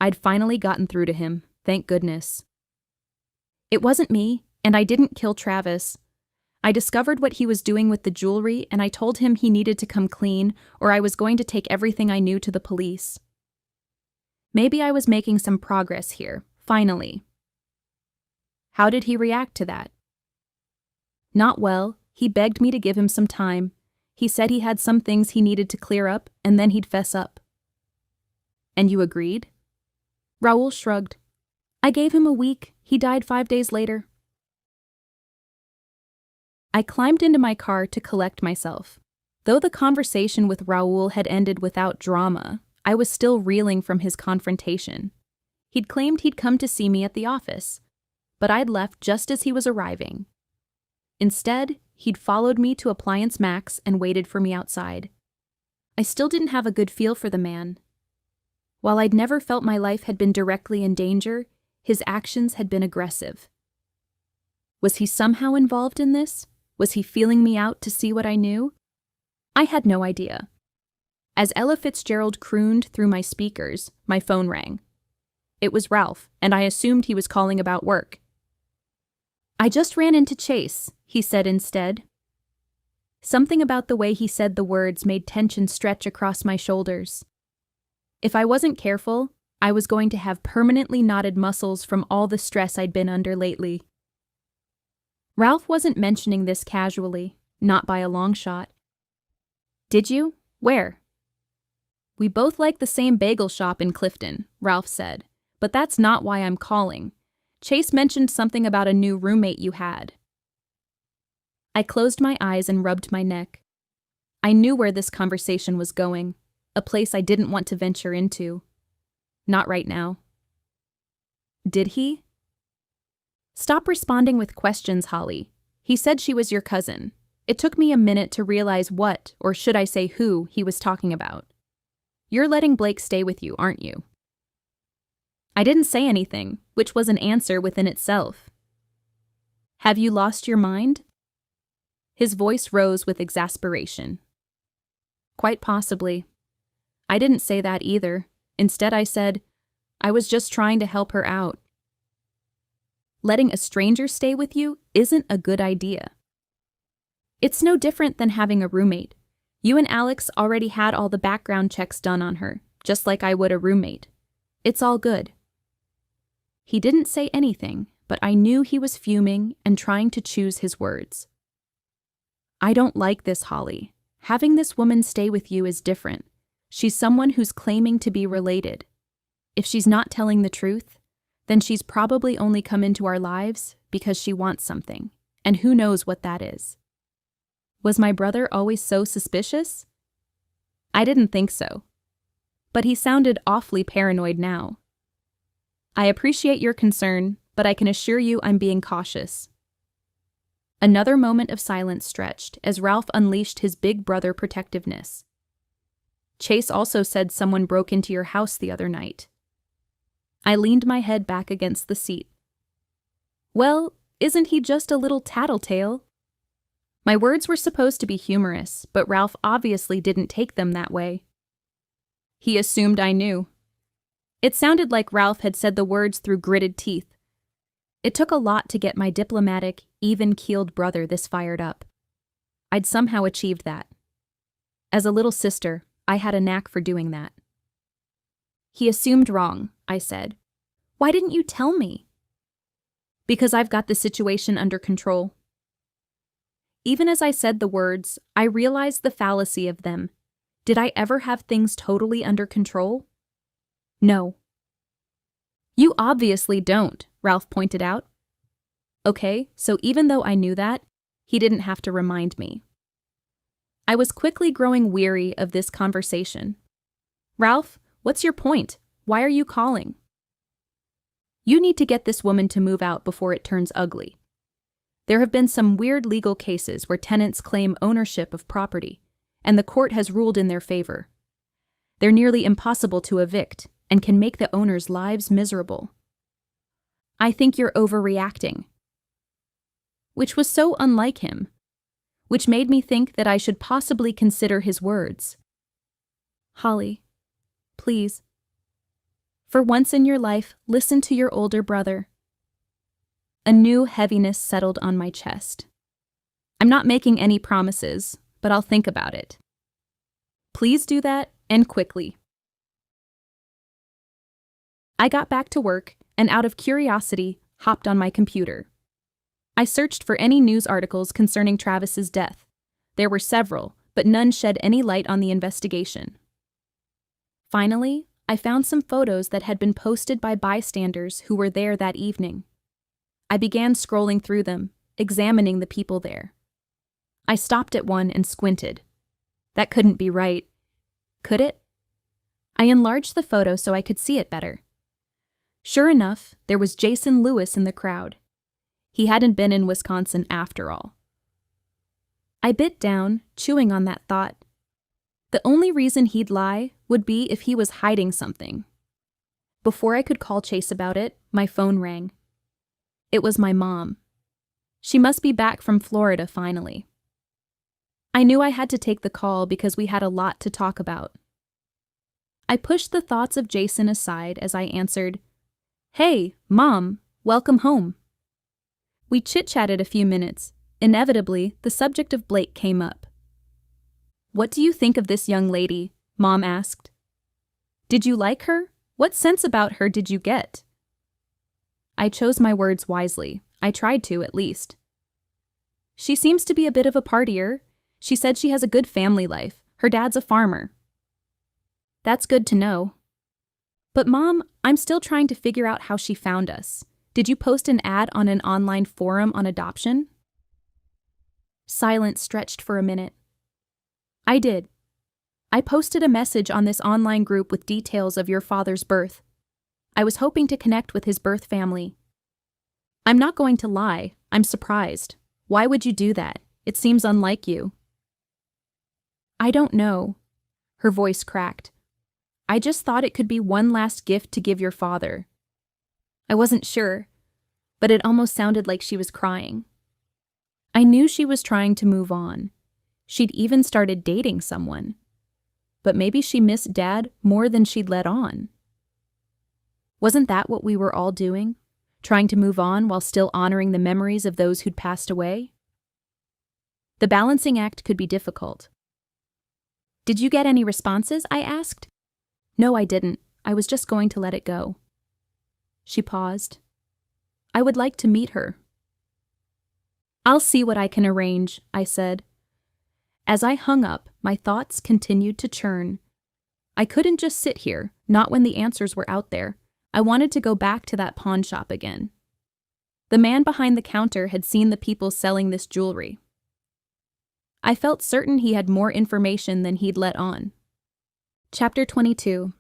S1: I'd finally gotten through to him, thank goodness. "It wasn't me, and I didn't kill Travis. I discovered what he was doing with the jewelry, and I told him he needed to come clean, or I was going to take everything I knew to the police." Maybe I was making some progress here, finally. How did he react to that? Not well. He begged me to give him some time. He said he had some things he needed to clear up, and then he'd fess up. "And you agreed?" Raoul shrugged. "I gave him a week. He died 5 days later." I climbed into my car to collect myself. Though the conversation with Raoul had ended without drama, I was still reeling from his confrontation. He'd claimed he'd come to see me at the office, but I'd left just as he was arriving. Instead, he'd followed me to Appliance Max and waited for me outside. I still didn't have a good feel for the man. While I'd never felt my life had been directly in danger, his actions had been aggressive. Was he somehow involved in this? Was he feeling me out to see what I knew? I had no idea. As Ella Fitzgerald crooned through my speakers, my phone rang. It was Ralph, and I assumed he was calling about work. "I just ran into Chase," he said instead. Something about the way he said the words made tension stretch across my shoulders. If I wasn't careful, I was going to have permanently knotted muscles from all the stress I'd been under lately. Ralph wasn't mentioning this casually, not by a long shot. "Did you? Where?" "We both like the same bagel shop in Clifton," Ralph said, "but that's not why I'm calling. Chase mentioned something about a new roommate you had." I closed my eyes and rubbed my neck. I knew where this conversation was going, a place I didn't want to venture into. Not right now. "Did he?" "Stop responding with questions, Holly. He said she was your cousin. It took me a minute to realize what, or should I say who, he was talking about. You're letting Blake stay with you, aren't you?" I didn't say anything, which was an answer within itself. "Have you lost your mind?" His voice rose with exasperation. "Quite possibly. I didn't say that either. Instead, I said, I was just trying to help her out. Letting a stranger stay with you isn't a good idea. It's no different than having a roommate. You and Alex already had all the background checks done on her, just like I would a roommate. It's all good." He didn't say anything, but I knew he was fuming and trying to choose his words. "I don't like this, Holly. Having this woman stay with you is different. She's someone who's claiming to be related. If she's not telling the truth, then she's probably only come into our lives because she wants something, and who knows what that is. Was my brother always so suspicious? I didn't think so. But he sounded awfully paranoid now. I appreciate your concern, but I can assure you I'm being cautious." Another moment of silence stretched as Ralph unleashed his big brother protectiveness. "Chase also said someone broke into your house the other night." I leaned my head back against the seat. "Well, isn't he just a little tattletale?" My words were supposed to be humorous, but Ralph obviously didn't take them that way. He assumed I knew. It sounded like Ralph had said the words through gritted teeth. It took a lot to get my diplomatic, even-keeled brother this fired up. I'd somehow achieved that. As a little sister, I had a knack for doing that. "He assumed wrong," I said. "Why didn't you tell me?" "Because I've got the situation under control." Even as I said the words, I realized the fallacy of them. Did I ever have things totally under control? No. "You obviously don't," Ralph pointed out. Okay, so even though I knew that, he didn't have to remind me. I was quickly growing weary of this conversation. Ralph, what's your point? Why are you calling? You need to get this woman to move out before it turns ugly. There have been some weird legal cases where tenants claim ownership of property, and the court has ruled in their favor. They're nearly impossible to evict and can make the owners' lives miserable. I think you're overreacting. Which was so unlike him, which made me think that I should possibly consider his words. Holly, please. For once in your life, listen to your older brother. A new heaviness settled on my chest. I'm not making any promises, but I'll think about it. Please do that, and quickly. I got back to work, and out of curiosity, hopped on my computer. I searched for any news articles concerning Travis's death. There were several, but none shed any light on the investigation. Finally, I found some photos that had been posted by bystanders who were there that evening. I began scrolling through them, examining the people there. I stopped at one and squinted. That couldn't be right. Could it? I enlarged the photo so I could see it better. Sure enough, there was Jason Lewis in the crowd. He hadn't been in Wisconsin after all. I bit down, chewing on that thought. The only reason he'd lie would be if he was hiding something. Before I could call Chase about it, my phone rang. It was my mom. She must be back from Florida finally. I knew I had to take the call because we had a lot to talk about. I pushed the thoughts of Jason aside as I answered, "Hey, Mom, welcome home." We chit-chatted a few minutes. Inevitably, the subject of Blake came up. "What do you think of this young lady?" Mom asked. "Did you like her? What sense about her did you get?" I chose my words wisely. I tried to, at least. "She seems to be a bit of a partier. She said she has a good family life. Her dad's a farmer." "That's good to know." "But Mom, I'm still trying to figure out how she found us. Did you post an ad on an online forum on adoption?" Silence stretched for a minute. "I did. I posted a message on this online group with details of your father's birth. I was hoping to connect with his birth family. I'm not going to lie, I'm surprised. Why would you do that? It seems unlike you." "I don't know." Her voice cracked. "I just thought it could be one last gift to give your father." I wasn't sure, but it almost sounded like she was crying. I knew she was trying to move on. She'd even started dating someone. But maybe she missed Dad more than she'd let on. Wasn't that what we were all doing? Trying to move on while still honoring the memories of those who'd passed away? The balancing act could be difficult. "Did you get any responses?" I asked. "No, I didn't. I was just going to let it go." She paused. "I would like to meet her." "I'll see what I can arrange," I said. As I hung up, my thoughts continued to churn. I couldn't just sit here, not when the answers were out there. I wanted to go back to that pawn shop again. The man behind the counter had seen the people selling this jewelry. I felt certain he had more information than he'd let on. Chapter 22.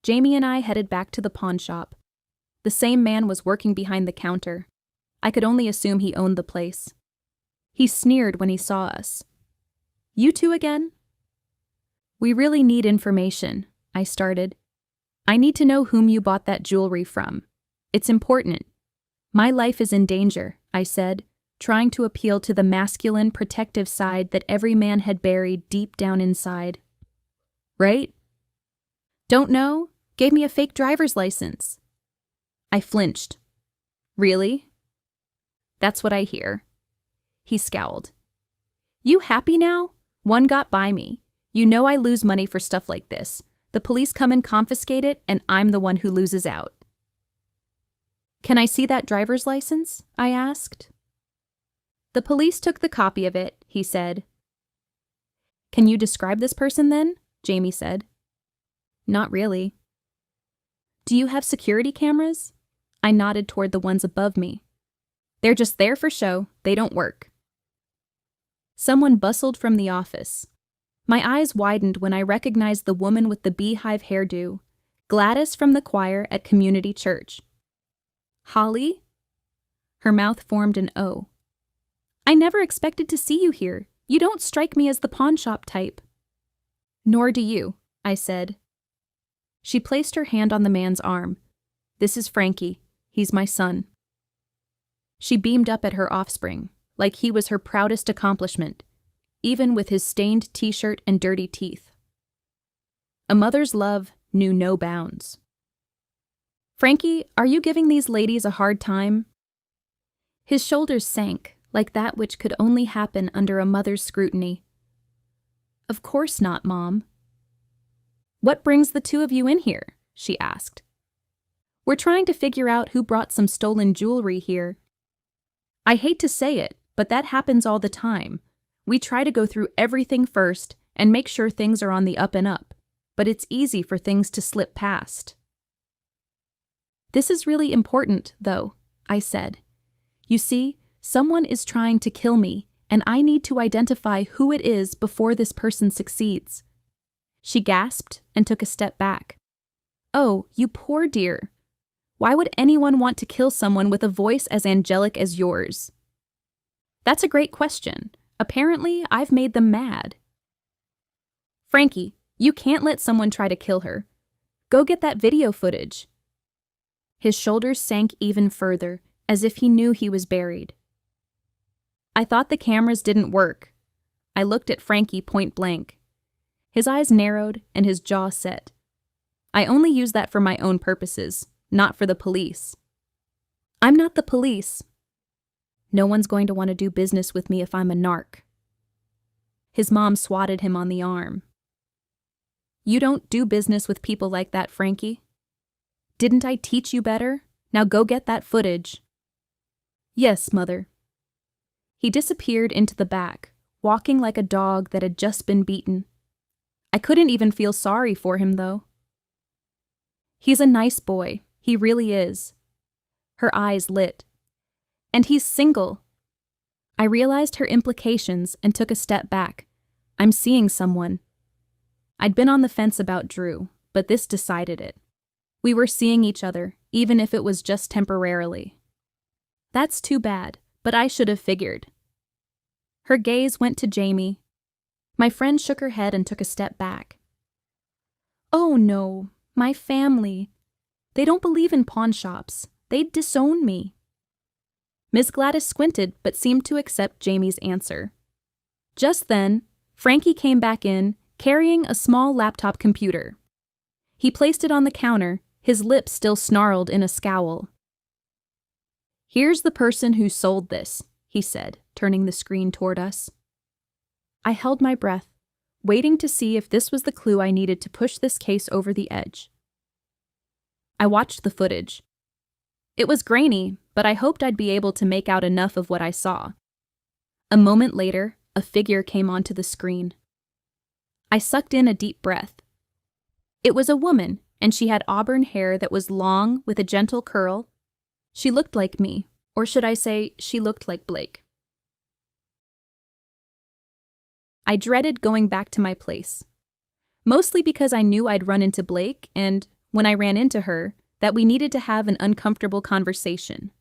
S1: Jamie and I headed back to the pawn shop. The same man was working behind the counter. I could only assume he owned the place. He sneered when he saw us. "You two again?" "We really need information," I started. "I need to know whom you bought that jewelry from. It's important." "My life is in danger," I said, trying to appeal to the masculine, protective side that every man had buried deep down inside. "Right?" "Don't know? Gave me a fake driver's license." I flinched. "Really?" "That's what I hear." He scowled. "You happy now? One got by me. You know I lose money for stuff like this. The police come and confiscate it, and I'm the one who loses out." "Can I see that driver's license?" I asked. "The police took the copy of it," he said. "Can you describe this person then?" Jamie said. "Not really." "Do you have security cameras?" I nodded toward the ones above me. They're just there for show, they don't work. Someone bustled from the office. My eyes widened when I recognized the woman with the beehive hairdo, Gladys from the choir at community church. Holly? Her mouth formed an O. I never expected to see you here. You don't strike me as the pawnshop type. Nor do you, I said. She placed her hand on the man's arm. This is Frankie. He's my son. She beamed up at her offspring, like he was her proudest accomplishment, even with his stained t-shirt and dirty teeth. A mother's love knew no bounds. Frankie, are you giving these ladies a hard time? His shoulders sank, like that which could only happen under a mother's scrutiny. Of course not, Mom. What brings the two of you in here? She asked. We're trying to figure out who brought some stolen jewelry here. I hate to say it, but that happens all the time. We try to go through everything first and make sure things are on the up and up, but it's easy for things to slip past. This is really important, though, I said. You see, someone is trying to kill me, and I need to identify who it is before this person succeeds. She gasped and took a step back. Oh, you poor dear. Why would anyone want to kill someone with a voice as angelic as yours? That's a great question. Apparently, I've made them mad. Frankie, you can't let someone try to kill her. Go get that video footage. His shoulders sank even further, as if he knew he was buried. I thought the cameras didn't work. I looked at Frankie point blank. His eyes narrowed and his jaw set. I only use that for my own purposes, not for the police. I'm not the police. No one's going to want to do business with me if I'm a narc. His mom swatted him on the arm. You don't do business with people like that, Frankie. Didn't I teach you better? Now go get that footage. Yes, Mother. He disappeared into the back, walking like a dog that had just been beaten. I couldn't even feel sorry for him, though. He's a nice boy. He really is. Her eyes lit. And he's single. I realized her implications and took a step back. I'm seeing someone. I'd been on the fence about Drew, but this decided it. We were seeing each other, even if it was just temporarily. That's too bad, but I should have figured. Her gaze went to Jamie. My friend shook her head and took a step back. Oh no, my family. They don't believe in pawnshops. They'd disown me. Miss Gladys squinted but seemed to accept Jamie's answer. Just then, Frankie came back in, carrying a small laptop computer. He placed it on the counter, his lips still snarled in a scowl. Here's the person who sold this, he said, turning the screen toward us. I held my breath, waiting to see if this was the clue I needed to push this case over the edge. I watched the footage. It was grainy, but I hoped I'd be able to make out enough of what I saw. A moment later, a figure came onto the screen. I sucked in a deep breath. It was a woman, and she had auburn hair that was long with a gentle curl. She looked like me, or should I say, she looked like Blake. I dreaded going back to my place, mostly because I knew I'd run into Blake and, when I ran into her, that we needed to have an uncomfortable conversation.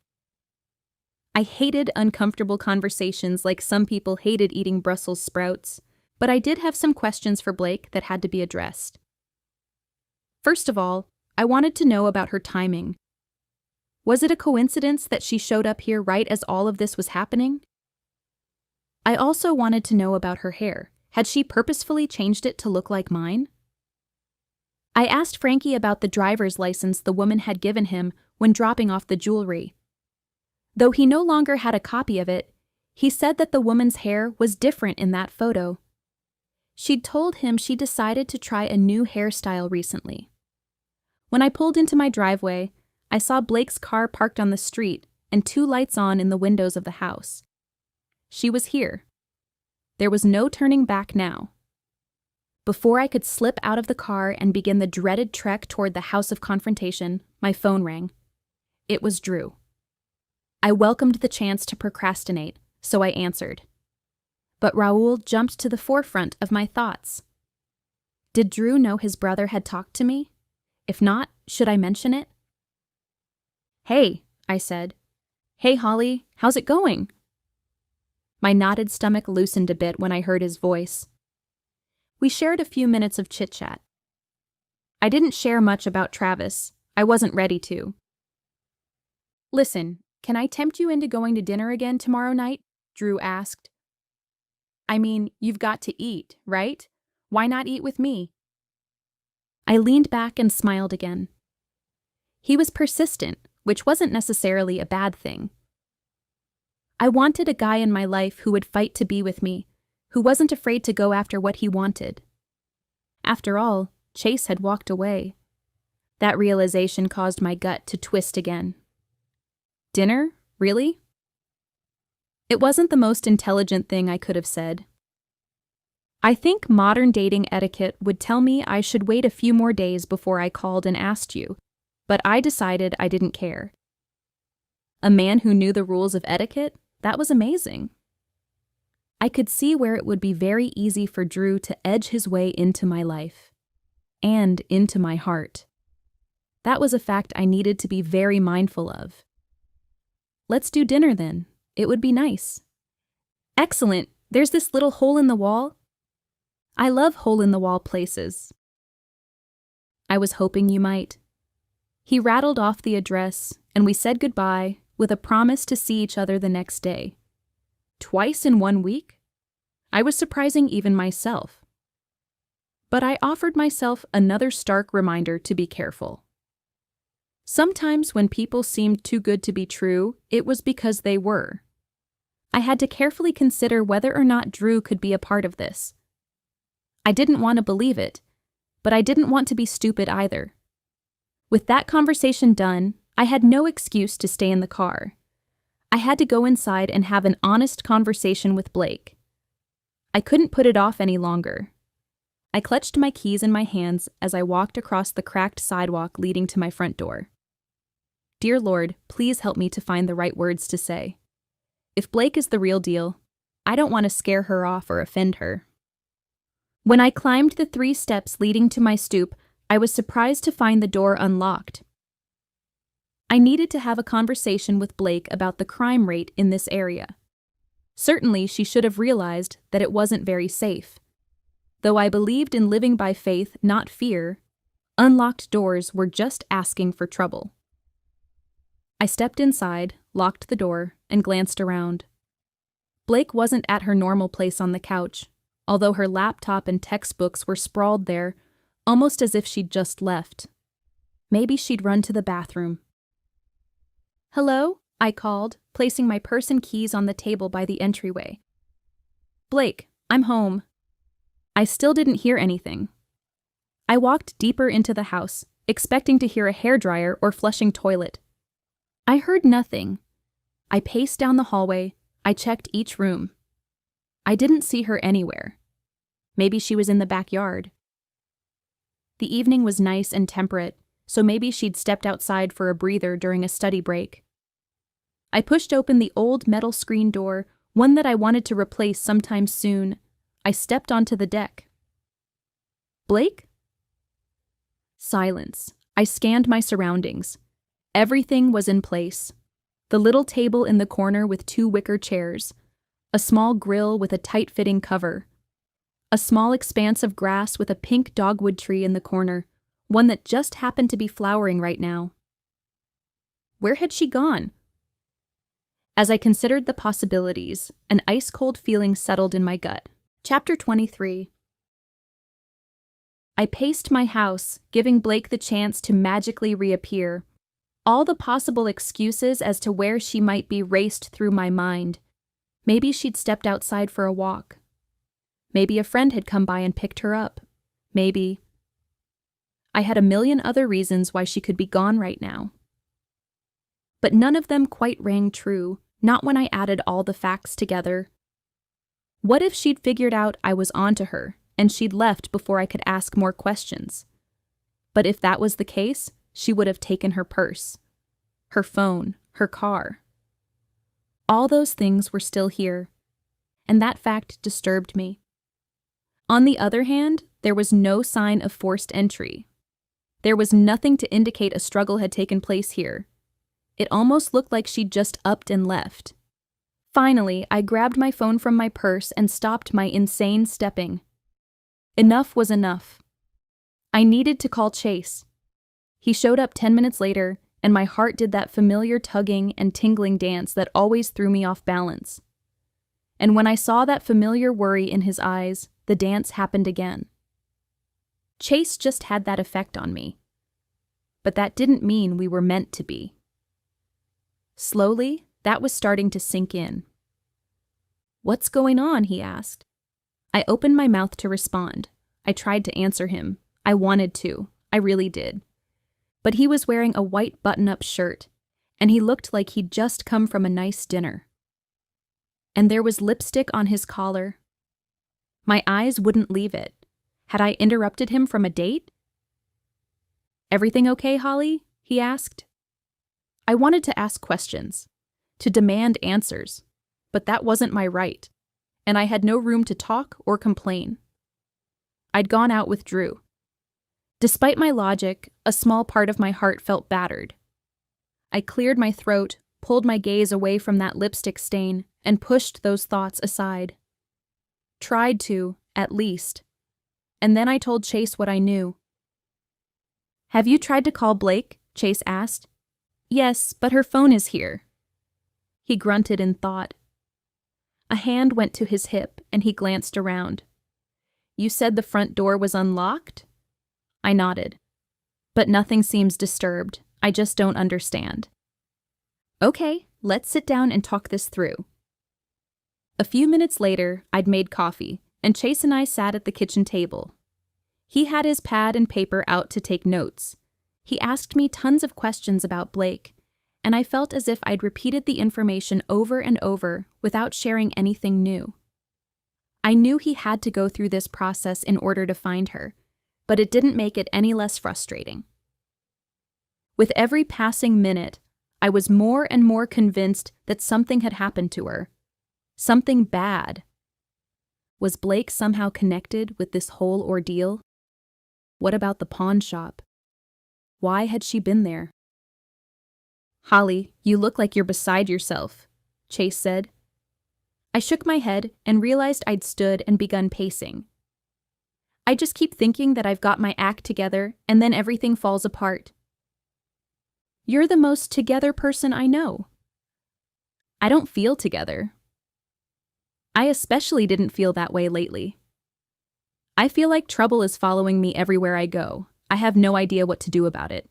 S1: I hated uncomfortable conversations like some people hated eating Brussels sprouts, but I did have some questions for Blake that had to be addressed. First of all, I wanted to know about her timing. Was it a coincidence that she showed up here right as all of this was happening? I also wanted to know about her hair. Had she purposefully changed it to look like mine? I asked Frankie about the driver's license the woman had given him when dropping off the jewelry. Though he no longer had a copy of it, he said that the woman's hair was different in that photo. She'd told him she decided to try a new hairstyle recently. When I pulled into my driveway, I saw Blake's car parked on the street and 2 lights on in the windows of the house. She was here. There was no turning back now. Before I could slip out of the car and begin the dreaded trek toward the house of confrontation, my phone rang. It was Drew. I welcomed the chance to procrastinate, so I answered. But Raoul jumped to the forefront of my thoughts. Did Drew know his brother had talked to me? If not, should I mention it? "Hey," I said. "Hey, Holly, how's it going?" My knotted stomach loosened a bit when I heard his voice. We shared a few minutes of chit-chat. I didn't share much about Travis. I wasn't ready to. "Listen, can I tempt you into going to dinner again tomorrow night?" Drew asked. "I mean, you've got to eat, right? Why not eat with me?" I leaned back and smiled again. He was persistent, which wasn't necessarily a bad thing. I wanted a guy in my life who would fight to be with me, who wasn't afraid to go after what he wanted. After all, Chase had walked away. That realization caused my gut to twist again. Dinner? Really? It wasn't the most intelligent thing I could have said. I think modern dating etiquette would tell me I should wait a few more days before I called and asked you, but I decided I didn't care. A man who knew the rules of etiquette? That was amazing. I could see where it would be very easy for Drew to edge his way into my life. And into my heart. That was a fact I needed to be very mindful of. "Let's do dinner then. It would be nice." "Excellent. There's this little hole in the wall." I love hole-in-the-wall places. "I was hoping you might." He rattled off the address, and we said goodbye with a promise to see each other the next day. Twice in 1 week? I was surprising even myself. But I offered myself another stark reminder to be careful. Sometimes when people seemed too good to be true, it was because they were. I had to carefully consider whether or not Drew could be a part of this. I didn't want to believe it, but I didn't want to be stupid either. With that conversation done, I had no excuse to stay in the car. I had to go inside and have an honest conversation with Blake. I couldn't put it off any longer. I clutched my keys in my hands as I walked across the cracked sidewalk leading to my front door. Dear Lord, please help me to find the right words to say. If Blake is the real deal, I don't want to scare her off or offend her. When I climbed the 3 steps leading to my stoop, I was surprised to find the door unlocked. I needed to have a conversation with Blake about the crime rate in this area. Certainly, she should have realized that it wasn't very safe. Though I believed in living by faith, not fear, unlocked doors were just asking for trouble. I stepped inside, locked the door, and glanced around. Blake wasn't at her normal place on the couch, although her laptop and textbooks were sprawled there, almost as if she'd just left. Maybe she'd run to the bathroom. "Hello?" I called, placing my purse and keys on the table by the entryway. "Blake, I'm home." I still didn't hear anything. I walked deeper into the house, expecting to hear a hairdryer or flushing toilet. I heard nothing. I paced down the hallway. I checked each room. I didn't see her anywhere. Maybe she was in the backyard. The evening was nice and temperate, so maybe she'd stepped outside for a breather during a study break. I pushed open the old metal screen door, one that I wanted to replace sometime soon. I stepped onto the deck. "Blake?" Silence. I scanned my surroundings. Everything was in place. The little table in the corner with 2 wicker chairs, a small grill with a tight-fitting cover, a small expanse of grass with a pink dogwood tree in the corner, one that just happened to be flowering right now. Where had she gone? As I considered the possibilities, an ice-cold feeling settled in my gut. Chapter 23. I paced my house, giving Blake the chance to magically reappear. All the possible excuses as to where she might be raced through my mind. Maybe she'd stepped outside for a walk. Maybe a friend had come by and picked her up. Maybe. I had a million other reasons why she could be gone right now. But none of them quite rang true, not when I added all the facts together. What if she'd figured out I was onto her, and she'd left before I could ask more questions? But if that was the case, she would have taken her purse. her phone, her car. All those things were still here, and that fact disturbed me. On the other hand, there was no sign of forced entry. There was nothing to indicate a struggle had taken place here. It almost looked like she'd just upped and left. Finally, I grabbed my phone from my purse and stopped my insane stepping. Enough was enough. I needed to call Chase. He showed up 10 minutes later, and my heart did that familiar tugging and tingling dance that always threw me off balance. And when I saw that familiar worry in his eyes, the dance happened again. Chase just had that effect on me. But that didn't mean we were meant to be. Slowly, that was starting to sink in. "What's going on?" he asked. I opened my mouth to respond. I tried to answer him. I wanted to. I really did. But he was wearing a white button-up shirt, and he looked like he'd just come from a nice dinner. And there was lipstick on his collar. My eyes wouldn't leave it. Had I interrupted him from a date? "Everything okay, Holly?" he asked. I wanted to ask questions, to demand answers, but that wasn't my right, and I had no room to talk or complain. I'd gone out with Drew. Despite my logic, a small part of my heart felt battered. I cleared my throat, pulled my gaze away from that lipstick stain, and pushed those thoughts aside. Tried to, at least. And then I told Chase what I knew. "Have you tried to call Blake?" Chase asked. "Yes, but her phone is here." He grunted in thought. A hand went to his hip, and he glanced around. "You said the front door was unlocked?" I nodded. "But nothing seems disturbed. I just don't understand." "Okay, let's sit down and talk this through." A few minutes later, I'd made coffee, and Chase and I sat at the kitchen table. He had his pad and paper out to take notes. He asked me tons of questions about Blake, and I felt as if I'd repeated the information over and over without sharing anything new. I knew he had to go through this process in order to find her, but it didn't make it any less frustrating. With every passing minute, I was more and more convinced that something had happened to her. Something bad. Was Blake somehow connected with this whole ordeal? What about the pawn shop? Why had she been there? "Holly, you look like you're beside yourself," Chase said. I shook my head and realized I'd stood and begun pacing. I just keep thinking that I've got my act together and then everything falls apart. "You're the most together person I know." "I don't feel together." I especially didn't feel that way lately. "I feel like trouble is following me everywhere I go. I have no idea what to do about it.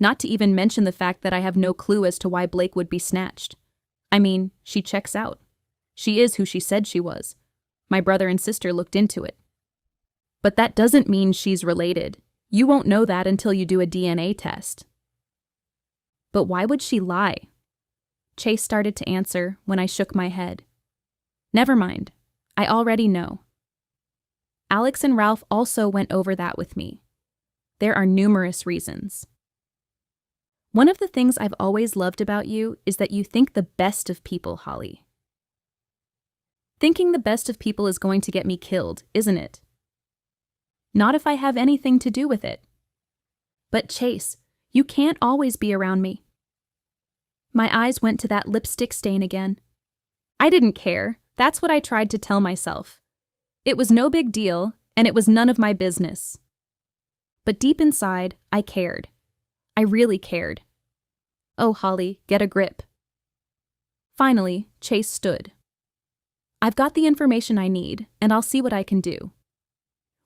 S1: Not to even mention the fact that I have no clue as to why Blake would be snatched. I mean, she checks out. She is who she said she was. My brother and sister looked into it. But that doesn't mean she's related. You won't know that until you do a DNA test." "But why would she lie?" Chase started to answer when I shook my head. "Never mind. I already know." Alex and Ralph also went over that with me. There are numerous reasons. One of the things I've always loved about you is that you think the best of people, Holly. Thinking the best of people is going to get me killed, isn't it? Not if I have anything to do with it. But Chase, you can't always be around me. My eyes went to that lipstick stain again. I didn't care. That's what I tried to tell myself. It was no big deal, and it was none of my business. But deep inside, I cared. I really cared. Oh, Holly, get a grip. Finally, Chase stood. "I've got the information I need, and I'll see what I can do.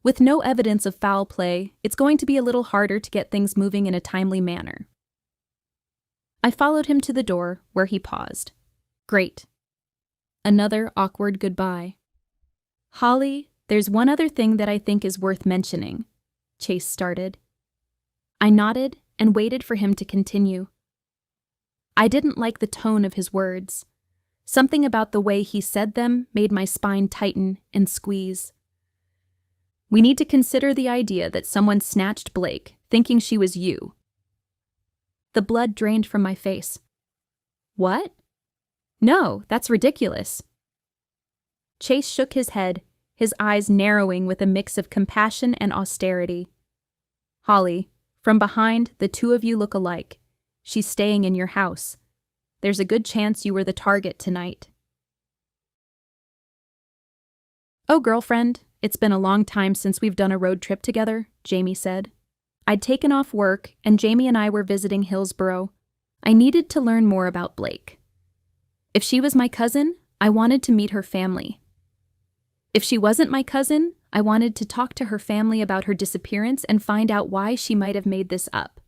S1: With no evidence of foul play, it's going to be a little harder to get things moving in a timely manner." I followed him to the door, where he paused. Great. Another awkward goodbye. "Holly, there's one other thing that I think is worth mentioning," Chase started. I nodded and waited for him to continue. I didn't like the tone of his words. Something about the way he said them made my spine tighten and squeeze. "We need to consider the idea that someone snatched Blake, thinking she was you." The blood drained from my face. What? No, that's ridiculous. Chase shook his head, his eyes narrowing with a mix of compassion and austerity. Holly, from behind, the two of you look alike. She's staying in your house. There's a good chance you were the target tonight. Oh, girlfriend, it's been a long time since we've done a road trip together, Jamie said. I'd taken off work, and Jamie and I were visiting Hillsborough. I needed to learn more about Blake. If she was my cousin, I wanted to meet her family. If she wasn't my cousin, I wanted to talk to her family about her disappearance and find out why she might have made this up.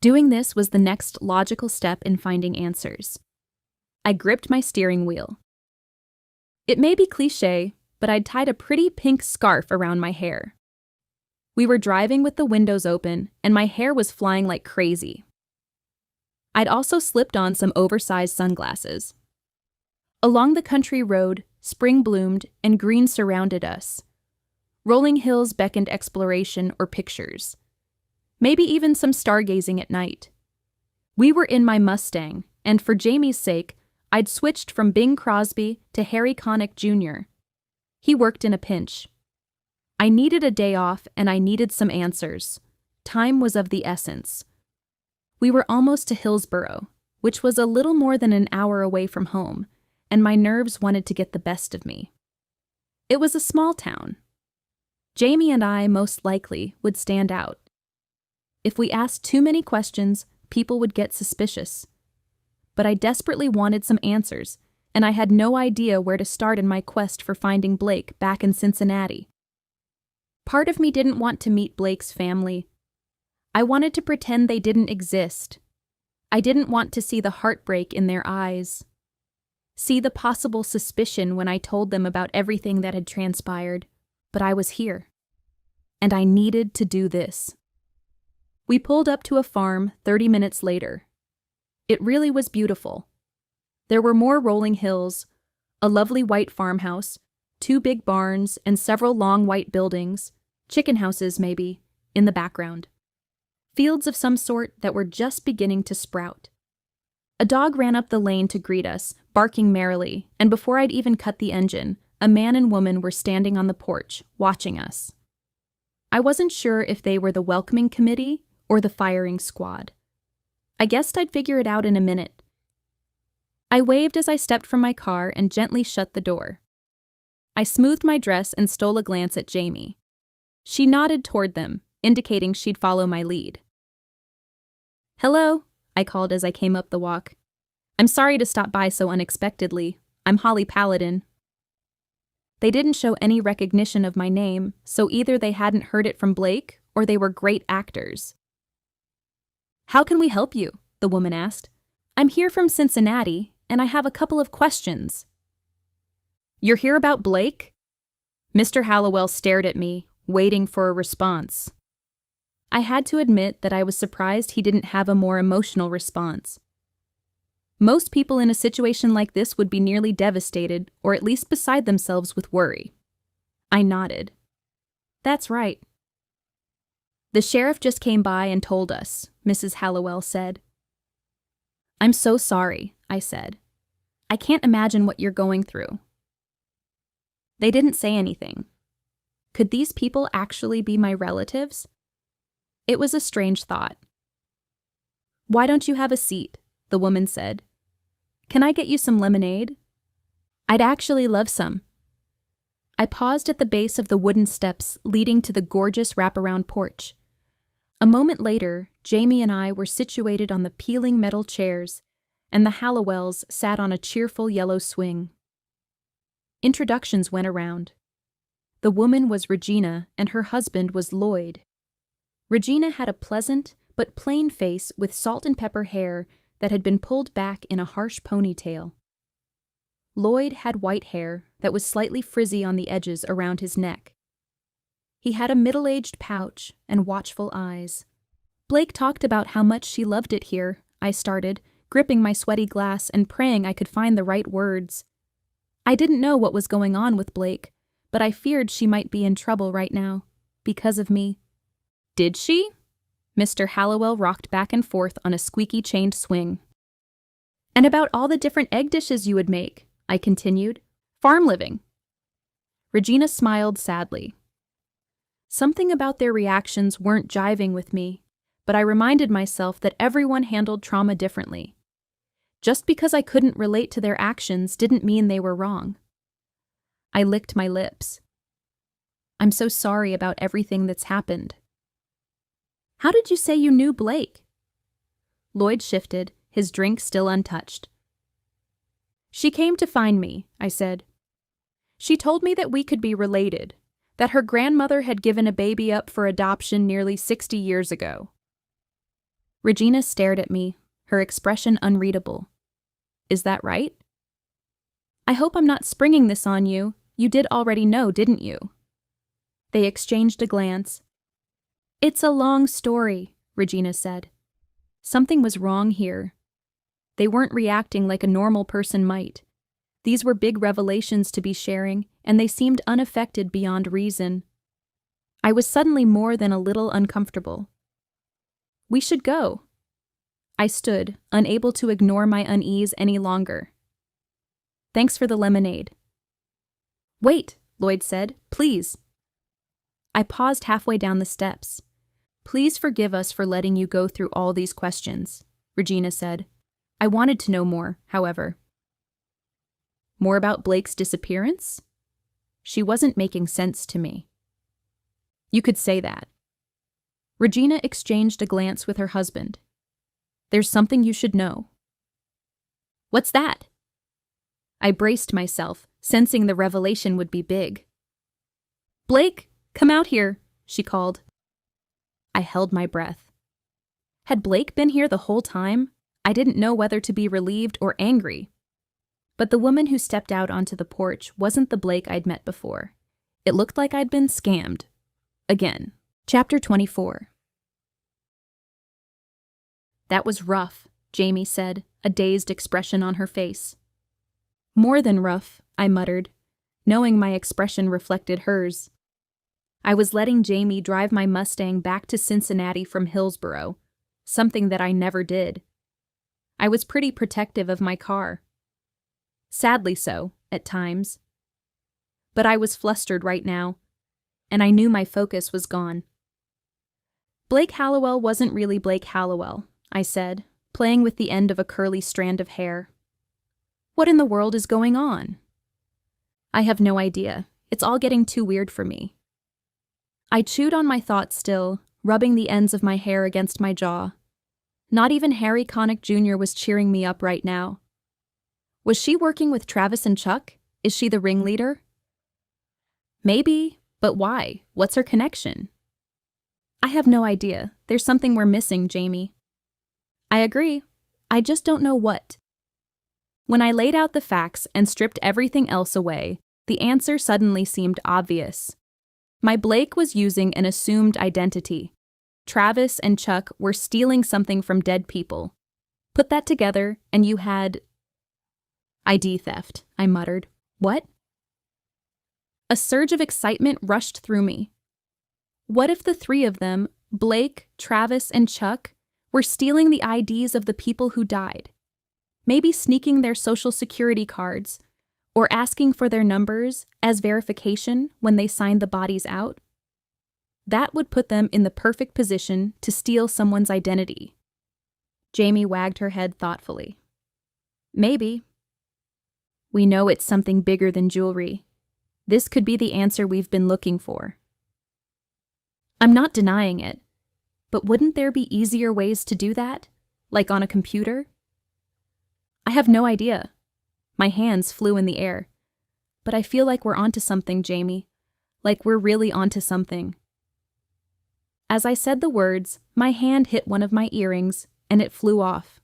S1: Doing this was the next logical step in finding answers. I gripped my steering wheel. It may be cliché, but I'd tied a pretty pink scarf around my hair. We were driving with the windows open, and my hair was flying like crazy. I'd also slipped on some oversized sunglasses. Along the country road, spring bloomed and green surrounded us. Rolling hills beckoned exploration or pictures. Maybe even some stargazing at night. We were in my Mustang, and for Jamie's sake, I'd switched from Bing Crosby to Harry Connick Jr. He worked in a pinch. I needed a day off, and I needed some answers. Time was of the essence. We were almost to Hillsborough, which was a little more than an hour away from home, and my nerves wanted to get the best of me. It was a small town. Jamie and I, most likely, would stand out. If we asked too many questions, people would get suspicious. But I desperately wanted some answers, and I had no idea where to start in my quest for finding Blake back in Cincinnati. Part of me didn't want to meet Blake's family. I wanted to pretend they didn't exist. I didn't want to see the heartbreak in their eyes. See the possible suspicion when I told them about everything that had transpired. But I was here. And I needed to do this. We pulled up to a farm 30 minutes later. It really was beautiful. There were more rolling hills, a lovely white farmhouse, 2 big barns, and several long white buildings, chicken houses maybe, in the background. Fields of some sort that were just beginning to sprout. A dog ran up the lane to greet us, barking merrily, and before I'd even cut the engine, a man and woman were standing on the porch, watching us. I wasn't sure if they were the welcoming committee or the firing squad. I guessed I'd figure it out in a minute. I waved as I stepped from my car and gently shut the door. I smoothed my dress and stole a glance at Jamie. She nodded toward them, indicating she'd follow my lead. "Hello," I called as I came up the walk. "I'm sorry to stop by so unexpectedly. I'm Holly Paladin." They didn't show any recognition of my name, so either they hadn't heard it from Blake or they were great actors. "How can we help you?" the woman asked. "I'm here from Cincinnati, and I have a couple of questions." "You're here about Blake?" Mr. Hallowell stared at me, waiting for a response. I had to admit that I was surprised he didn't have a more emotional response. Most people in a situation like this would be nearly devastated, or at least beside themselves with worry. I nodded. "That's right." "The sheriff just came by and told us," Mrs. Hallowell said. "I'm so sorry," I said. "I can't imagine what you're going through." They didn't say anything. Could these people actually be my relatives? It was a strange thought. "Why don't you have a seat?" the woman said. "Can I get you some lemonade?" "I'd actually love some." I paused at the base of the wooden steps leading to the gorgeous wraparound porch. A moment later, Jamie and I were situated on the peeling metal chairs, and the Hallowells sat on a cheerful yellow swing. Introductions went around. The woman was Regina, and her husband was Lloyd. Regina had a pleasant but plain face with salt and pepper hair that had been pulled back in a harsh ponytail. Lloyd had white hair that was slightly frizzy on the edges around his neck. He had a middle-aged pouch and watchful eyes. "Blake talked about how much she loved it here," I started, gripping my sweaty glass and praying I could find the right words. I didn't know what was going on with Blake, but I feared she might be in trouble right now, because of me. "Did she?" Mr. Hallowell rocked back and forth on a squeaky chained swing. And about all the different egg dishes you would make, I continued. Farm living. Regina smiled sadly. Something about their reactions weren't jiving with me, but I reminded myself that everyone handled trauma differently. Just because I couldn't relate to their actions didn't mean they were wrong. I licked my lips. I'm so sorry about everything that's happened. How did you say you knew Blake? Lloyd shifted, his drink still untouched. She came to find me, I said. She told me that we could be related, that her grandmother had given a baby up for adoption nearly 60 years ago. Regina stared at me, her expression unreadable. Is that right? I hope I'm not springing this on you. You did already know, didn't you? They exchanged a glance. It's a long story, Regina said. Something was wrong here. They weren't reacting like a normal person might. These were big revelations to be sharing, and they seemed unaffected beyond reason. I was suddenly more than a little uncomfortable. We should go. I stood, unable to ignore my unease any longer. Thanks for the lemonade. Wait, Lloyd said, please. I paused halfway down the steps. Please forgive us for letting you go through all these questions, Regina said. I wanted to know more, however. More about Blake's disappearance? She wasn't making sense to me. You could say that. Regina exchanged a glance with her husband. There's something you should know. What's that? I braced myself, sensing the revelation would be big. Blake, come out here, she called. I held my breath. Had Blake been here the whole time? I didn't know whether to be relieved or angry. But the woman who stepped out onto the porch wasn't the Blake I'd met before. It looked like I'd been scammed. Again. Chapter 24. That was rough, Jamie said, a dazed expression on her face. More than rough, I muttered, knowing my expression reflected hers. I was letting Jamie drive my Mustang back to Cincinnati from Hillsboro, something that I never did. I was pretty protective of my car. Sadly so, at times. But I was flustered right now, and I knew my focus was gone. Blake Hallowell wasn't really Blake Hallowell, I said, playing with the end of a curly strand of hair. What in the world is going on? I have no idea. It's all getting too weird for me. I chewed on my thoughts still, rubbing the ends of my hair against my jaw. Not even Harry Connick Jr. was cheering me up right now. Was she working with Travis and Chuck? Is she the ringleader? Maybe, but why? What's her connection? I have no idea. There's something we're missing, Jamie. I agree. I just don't know what. When I laid out the facts and stripped everything else away, the answer suddenly seemed obvious. My Blake was using an assumed identity. Travis and Chuck were stealing something from dead people. Put that together, and you had... ID theft, I muttered. What? A surge of excitement rushed through me. What if the three of them, Blake, Travis, and Chuck, were stealing the IDs of the people who died? Maybe sneaking their social security cards, or asking for their numbers as verification when they signed the bodies out? That would put them in the perfect position to steal someone's identity. Jamie wagged her head thoughtfully. Maybe. We know it's something bigger than jewelry. This could be the answer we've been looking for. I'm not denying it, but wouldn't there be easier ways to do that? Like on a computer? I have no idea. My hands flew in the air. But I feel like we're onto something, Jamie. Like we're really onto something. As I said the words, my hand hit one of my earrings, and it flew off.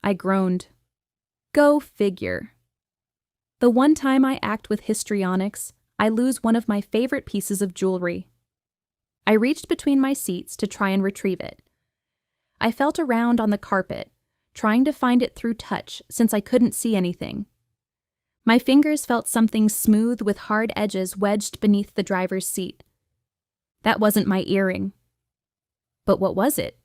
S1: I groaned. Go figure. The one time I act with histrionics, I lose one of my favorite pieces of jewelry. I reached between my seats to try and retrieve it. I felt around on the carpet, trying to find it through touch since I couldn't see anything. My fingers felt something smooth with hard edges wedged beneath the driver's seat. That wasn't my earring. But what was it?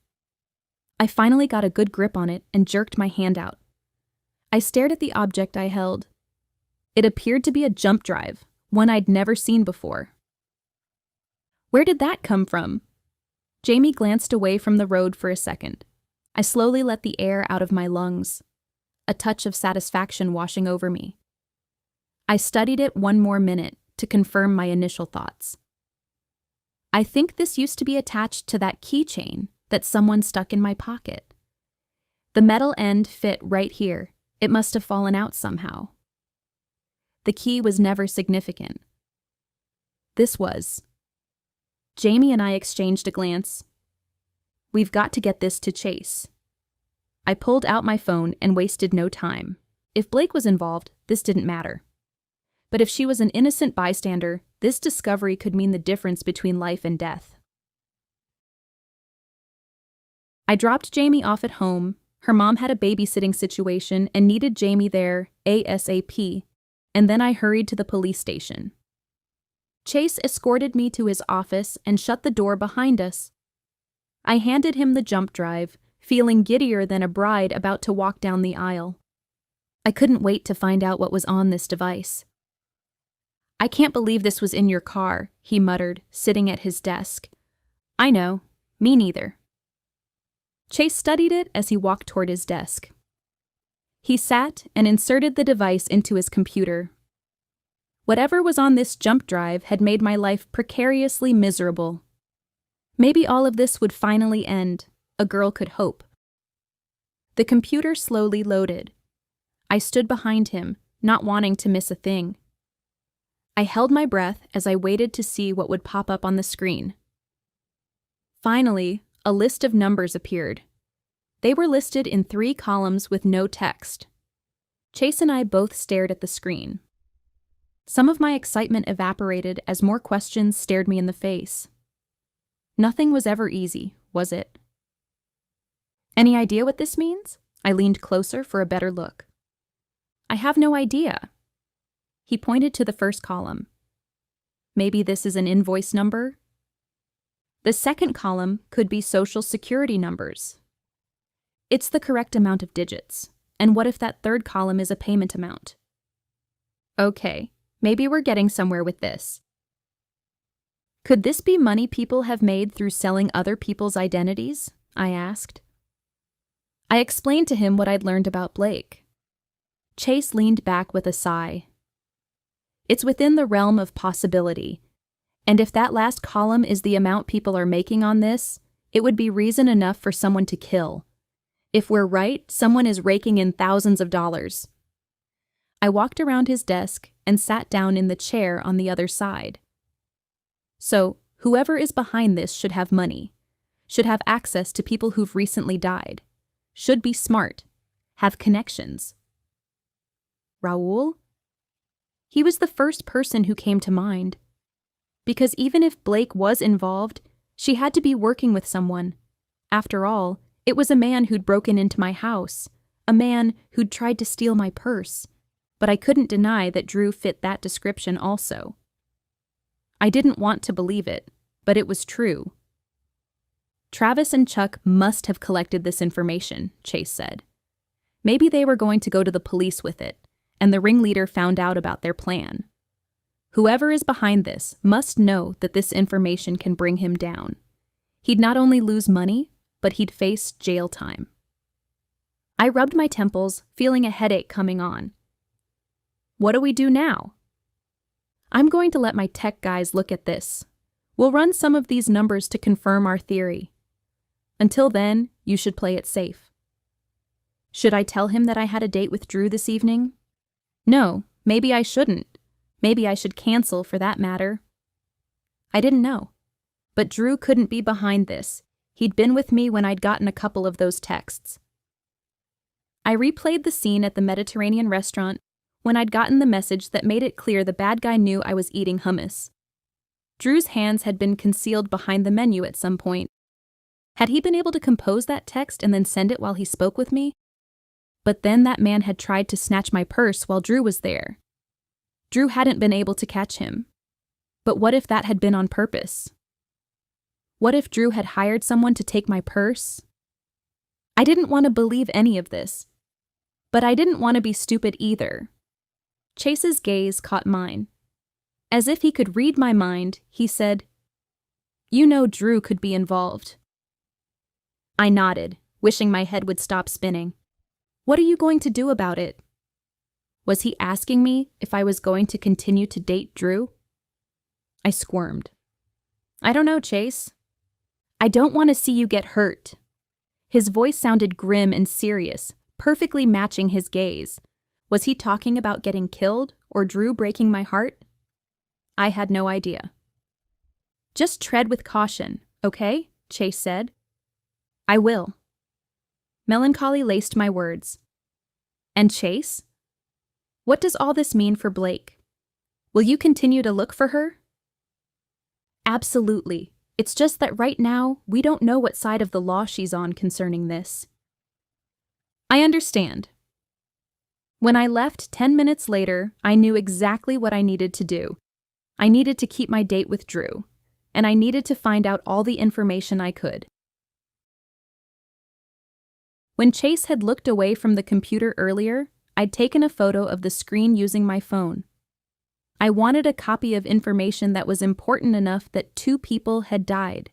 S1: I finally got a good grip on it and jerked my hand out. I stared at the object I held. It appeared to be a jump drive, one I'd never seen before. Where did that come from? Jamie glanced away from the road for a second. I slowly let the air out of my lungs, a touch of satisfaction washing over me. I studied it one more minute to confirm my initial thoughts. I think this used to be attached to that keychain that someone stuck in my pocket. The metal end fit right here. It must have fallen out somehow. The key was never significant. This was. Jamie and I exchanged a glance. We've got to get this to Chase. I pulled out my phone and wasted no time. If Blake was involved, this didn't matter. But if she was an innocent bystander, this discovery could mean the difference between life and death. I dropped Jamie off at home. Her mom had a babysitting situation and needed Jamie there ASAP, and then I hurried to the police station. Chase escorted me to his office and shut the door behind us. I handed him the jump drive, feeling giddier than a bride about to walk down the aisle. I couldn't wait to find out what was on this device. "I can't believe this was in your car," he muttered, sitting at his desk. "I know. Me neither." Chase studied it as he walked toward his desk. He sat and inserted the device into his computer. Whatever was on this jump drive had made my life precariously miserable. Maybe all of this would finally end, a girl could hope. The computer slowly loaded. I stood behind him, not wanting to miss a thing. I held my breath as I waited to see what would pop up on the screen. Finally, a list of numbers appeared. They were listed in 3 columns with no text. Chase and I both stared at the screen. Some of my excitement evaporated as more questions stared me in the face. Nothing was ever easy, was it? "Any idea what this means?" I leaned closer for a better look. "I have no idea." He pointed to the first column. "Maybe this is an invoice number?" The second column could be social security numbers. It's the correct amount of digits. And what if that third column is a payment amount? Okay, maybe we're getting somewhere with this. Could this be money people have made through selling other people's identities? I asked. I explained to him what I'd learned about Blake. Chase leaned back with a sigh. It's within the realm of possibility. And if that last column is the amount people are making on this, it would be reason enough for someone to kill. If we're right, someone is raking in thousands of dollars. I walked around his desk and sat down in the chair on the other side. So, whoever is behind this should have money, should have access to people who've recently died, should be smart, have connections. Raoul? He was the first person who came to mind. Because even if Blake was involved, she had to be working with someone. After all, it was a man who'd broken into my house, a man who'd tried to steal my purse, but I couldn't deny that Drew fit that description also. I didn't want to believe it, but it was true. Travis and Chuck must have collected this information, Chase said. Maybe they were going to go to the police with it, and the ringleader found out about their plan. Whoever is behind this must know that this information can bring him down. He'd not only lose money, but he'd face jail time. I rubbed my temples, feeling a headache coming on. What do we do now? I'm going to let my tech guys look at this. We'll run some of these numbers to confirm our theory. Until then, you should play it safe. Should I tell him that I had a date with Drew this evening? No, maybe I shouldn't. Maybe I should cancel for that matter. I didn't know. But Drew couldn't be behind this. He'd been with me when I'd gotten a couple of those texts. I replayed the scene at the Mediterranean restaurant when I'd gotten the message that made it clear the bad guy knew I was eating hummus. Drew's hands had been concealed behind the menu at some point. Had he been able to compose that text and then send it while he spoke with me? But then that man had tried to snatch my purse while Drew was there. Drew hadn't been able to catch him. But what if that had been on purpose? What if Drew had hired someone to take my purse? I didn't want to believe any of this, but I didn't want to be stupid either. Chase's gaze caught mine. As if he could read my mind, he said, "You know Drew could be involved." I nodded, wishing my head would stop spinning. What are you going to do about it? Was he asking me if I was going to continue to date Drew? I squirmed. I don't know, Chase. I don't want to see you get hurt. His voice sounded grim and serious, perfectly matching his gaze. Was he talking about getting killed or Drew breaking my heart? I had no idea. Just tread with caution, okay? Chase said. I will. Melancholy laced my words. And Chase? What does all this mean for Blake? Will you continue to look for her? Absolutely. It's just that right now, we don't know what side of the law she's on concerning this. I understand. When I left 10 minutes later, I knew exactly what I needed to do. I needed to keep my date with Drew, and I needed to find out all the information I could. When Chase had looked away from the computer earlier, I'd taken a photo of the screen using my phone. I wanted a copy of information that was important enough that 2 people had died.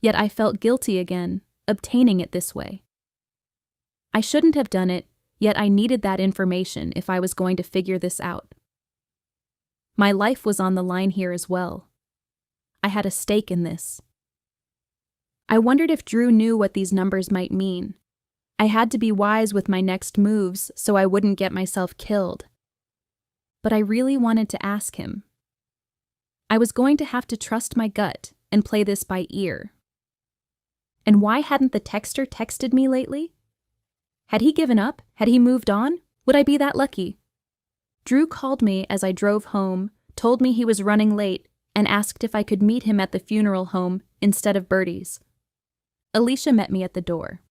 S1: Yet I felt guilty again, obtaining it this way. I shouldn't have done it, yet I needed that information if I was going to figure this out. My life was on the line here as well. I had a stake in this. I wondered if Drew knew what these numbers might mean. I had to be wise with my next moves so I wouldn't get myself killed. But I really wanted to ask him. I was going to have to trust my gut and play this by ear. And why hadn't the texter texted me lately? Had he given up? Had he moved on? Would I be that lucky? Drew called me as I drove home, told me he was running late, and asked if I could meet him at the funeral home instead of Bertie's. Alicia met me at the door.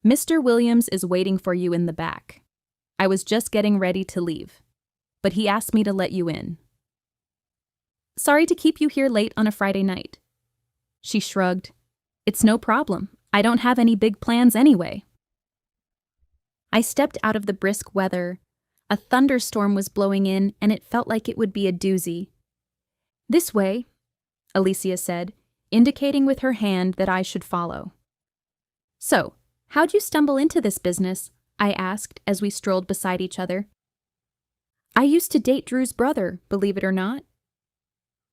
S1: Mr. Williams is waiting for you in the back. I was just getting ready to leave, but he asked me to let you in. Sorry to keep you here late on a Friday night. She shrugged. It's no problem. I don't have any big plans anyway. I stepped out of the brisk weather. A thunderstorm was blowing in, and it felt like it would be a doozy. This way, Alicia said, indicating with her hand that I should follow. So, how'd you stumble into this business? I asked as we strolled beside each other. I used to date Drew's brother, believe it or not.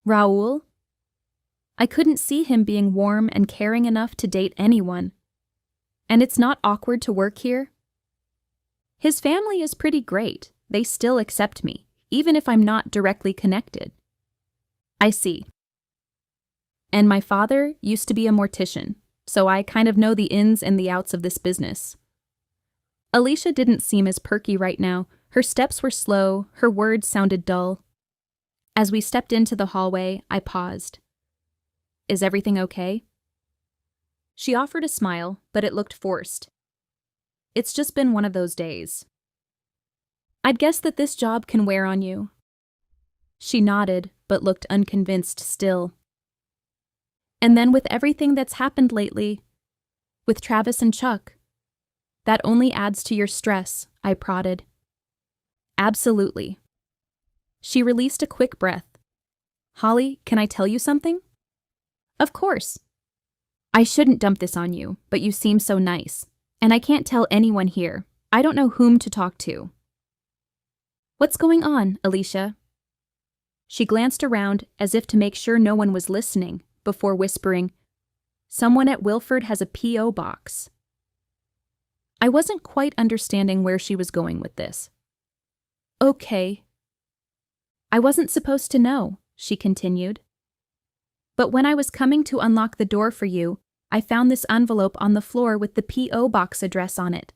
S1: Raoul? I couldn't see him being warm and caring enough to date anyone. And it's not awkward to work here? His family is pretty great. They still accept me, even if I'm not directly connected. I see. And my father used to be a mortician, so I kind of know the ins and the outs of this business. Alicia didn't seem as perky right now. Her steps were slow, her words sounded dull. As we stepped into the hallway, I paused. Is everything okay? She offered a smile, but it looked forced. It's just been one of those days. I'd guess that this job can wear on you. She nodded, but looked unconvinced still. And then with everything that's happened lately, with Travis and Chuck, that only adds to your stress, I prodded. Absolutely. She released a quick breath. Holly, can I tell you something? Of course. I shouldn't dump this on you, but you seem so nice. And I can't tell anyone here. I don't know whom to talk to. What's going on, Alicia? She glanced around as if to make sure no one was listening, before whispering, Someone at Wilford has a P.O. box. I wasn't quite understanding where she was going with this. Okay. I wasn't supposed to know, she continued. But when I was coming to unlock the door for you, I found this envelope on the floor with the P.O. box address on it.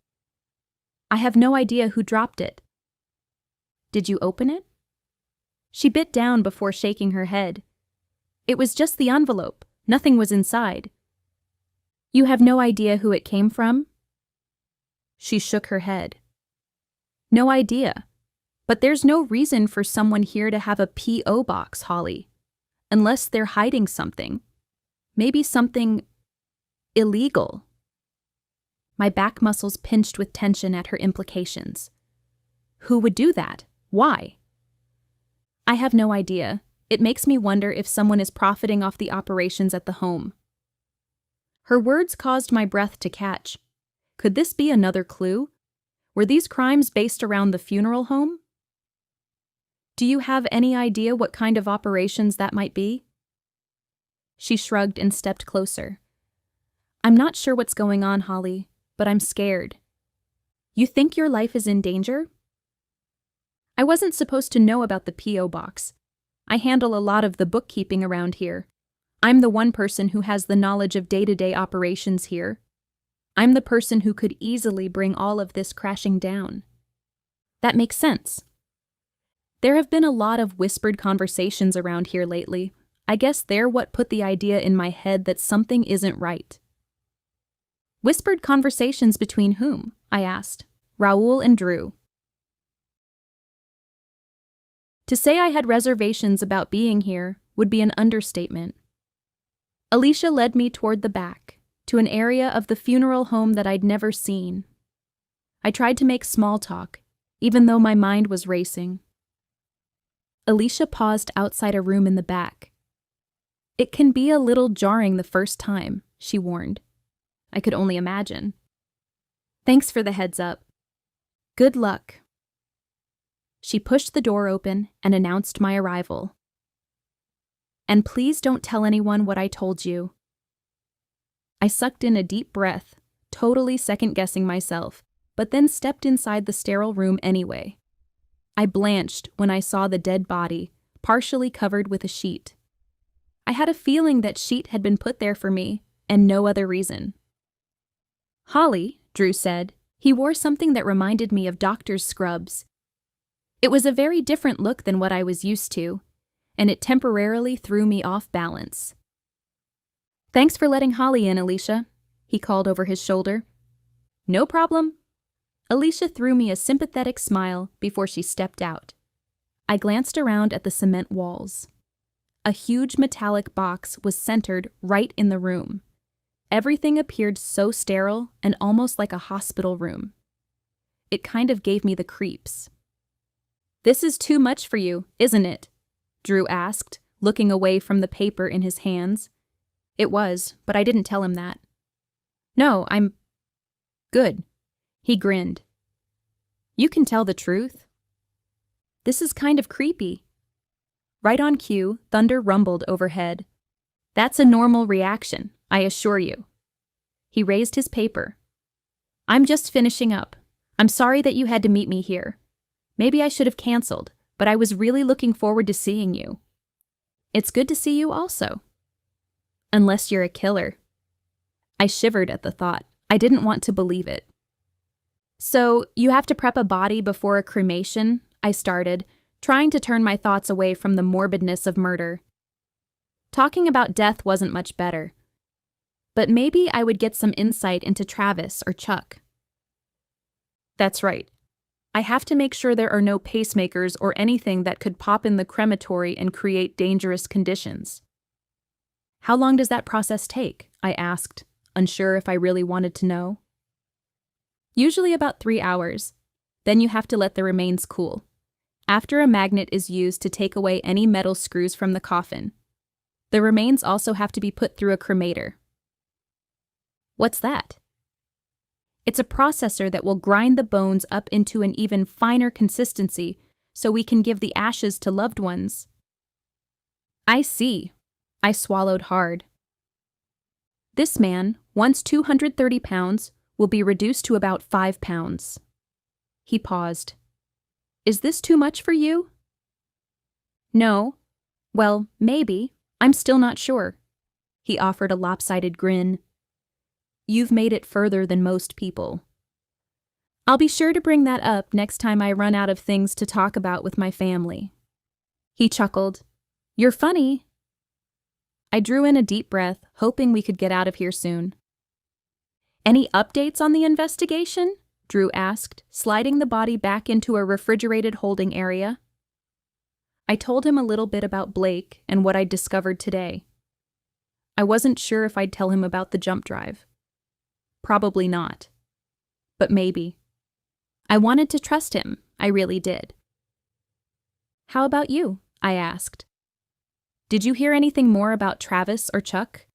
S1: I have no idea who dropped it. Did you open it? She bit down before shaking her head. It was just the envelope. Nothing was inside. You have no idea who it came from? She shook her head. No idea. But there's no reason for someone here to have a P.O. box, Holly. Unless they're hiding something. Maybe something illegal. My back muscles pinched with tension at her implications. Who would do that? Why? I have no idea. It makes me wonder if someone is profiting off the operations at the home. Her words caused my breath to catch. Could this be another clue? Were these crimes based around the funeral home? Do you have any idea what kind of operations that might be? She shrugged and stepped closer. I'm not sure what's going on, Holly, but I'm scared. You think your life is in danger? I wasn't supposed to know about the P.O. box. I handle a lot of the bookkeeping around here. I'm the one person who has the knowledge of day-to-day operations here. I'm the person who could easily bring all of this crashing down. That makes sense. There have been a lot of whispered conversations around here lately. I guess they're what put the idea in my head that something isn't right. Whispered conversations between whom? I asked. Raoul and Drew. To say I had reservations about being here would be an understatement. Alicia led me toward the back, to an area of the funeral home that I'd never seen. I tried to make small talk, even though my mind was racing. Alicia paused outside a room in the back. It can be a little jarring the first time, she warned. I could only imagine. Thanks for the heads up. Good luck. She pushed the door open and announced my arrival. And please don't tell anyone what I told you. I sucked in a deep breath, totally second-guessing myself, but then stepped inside the sterile room anyway. I blanched when I saw the dead body, partially covered with a sheet. I had a feeling that sheet had been put there for me, and no other reason. Holly, Drew said. He wore something that reminded me of doctor's scrubs. It was a very different look than what I was used to, and it temporarily threw me off balance. Thanks for letting Holly in, Alicia, he called over his shoulder. No problem. Alicia threw me a sympathetic smile before she stepped out. I glanced around at the cement walls. A huge metallic box was centered right in the room. Everything appeared so sterile and almost like a hospital room. It kind of gave me the creeps. This is too much for you, isn't it? Drew asked, looking away from the paper in his hands. It was, but I didn't tell him that. No, I'm good. He grinned. You can tell the truth. This is kind of creepy. Right on cue, thunder rumbled overhead. That's a normal reaction, I assure you. He raised his paper. I'm just finishing up. I'm sorry that you had to meet me here. Maybe I should have canceled, but I was really looking forward to seeing you. It's good to see you also. Unless you're a killer. I shivered at the thought. I didn't want to believe it. So, you have to prep a body before a cremation? I started, trying to turn my thoughts away from the morbidness of murder. Talking about death wasn't much better. But maybe I would get some insight into Travis or Chuck. That's right. I have to make sure there are no pacemakers or anything that could pop in the crematory and create dangerous conditions. How long does that process take? I asked, unsure if I really wanted to know. Usually about 3 hours. Then you have to let the remains cool. After a magnet is used to take away any metal screws from the coffin. The remains also have to be put through a cremator. What's that? It's a processor that will grind the bones up into an even finer consistency so we can give the ashes to loved ones. I see. I swallowed hard. This man, once 230 pounds, will be reduced to about 5 pounds. He paused. Is this too much for you? No. Well, maybe. I'm still not sure. He offered a lopsided grin. You've made it further than most people. I'll be sure to bring that up next time I run out of things to talk about with my family. He chuckled. You're funny. I drew in a deep breath, hoping we could get out of here soon. Any updates on the investigation? Drew asked, sliding the body back into a refrigerated holding area. I told him a little bit about Blake and what I'd discovered today. I wasn't sure if I'd tell him about the jump drive. Probably not. But maybe. I wanted to trust him, I really did. "How about you?" I asked. "Did you hear anything more about Travis or Chuck?"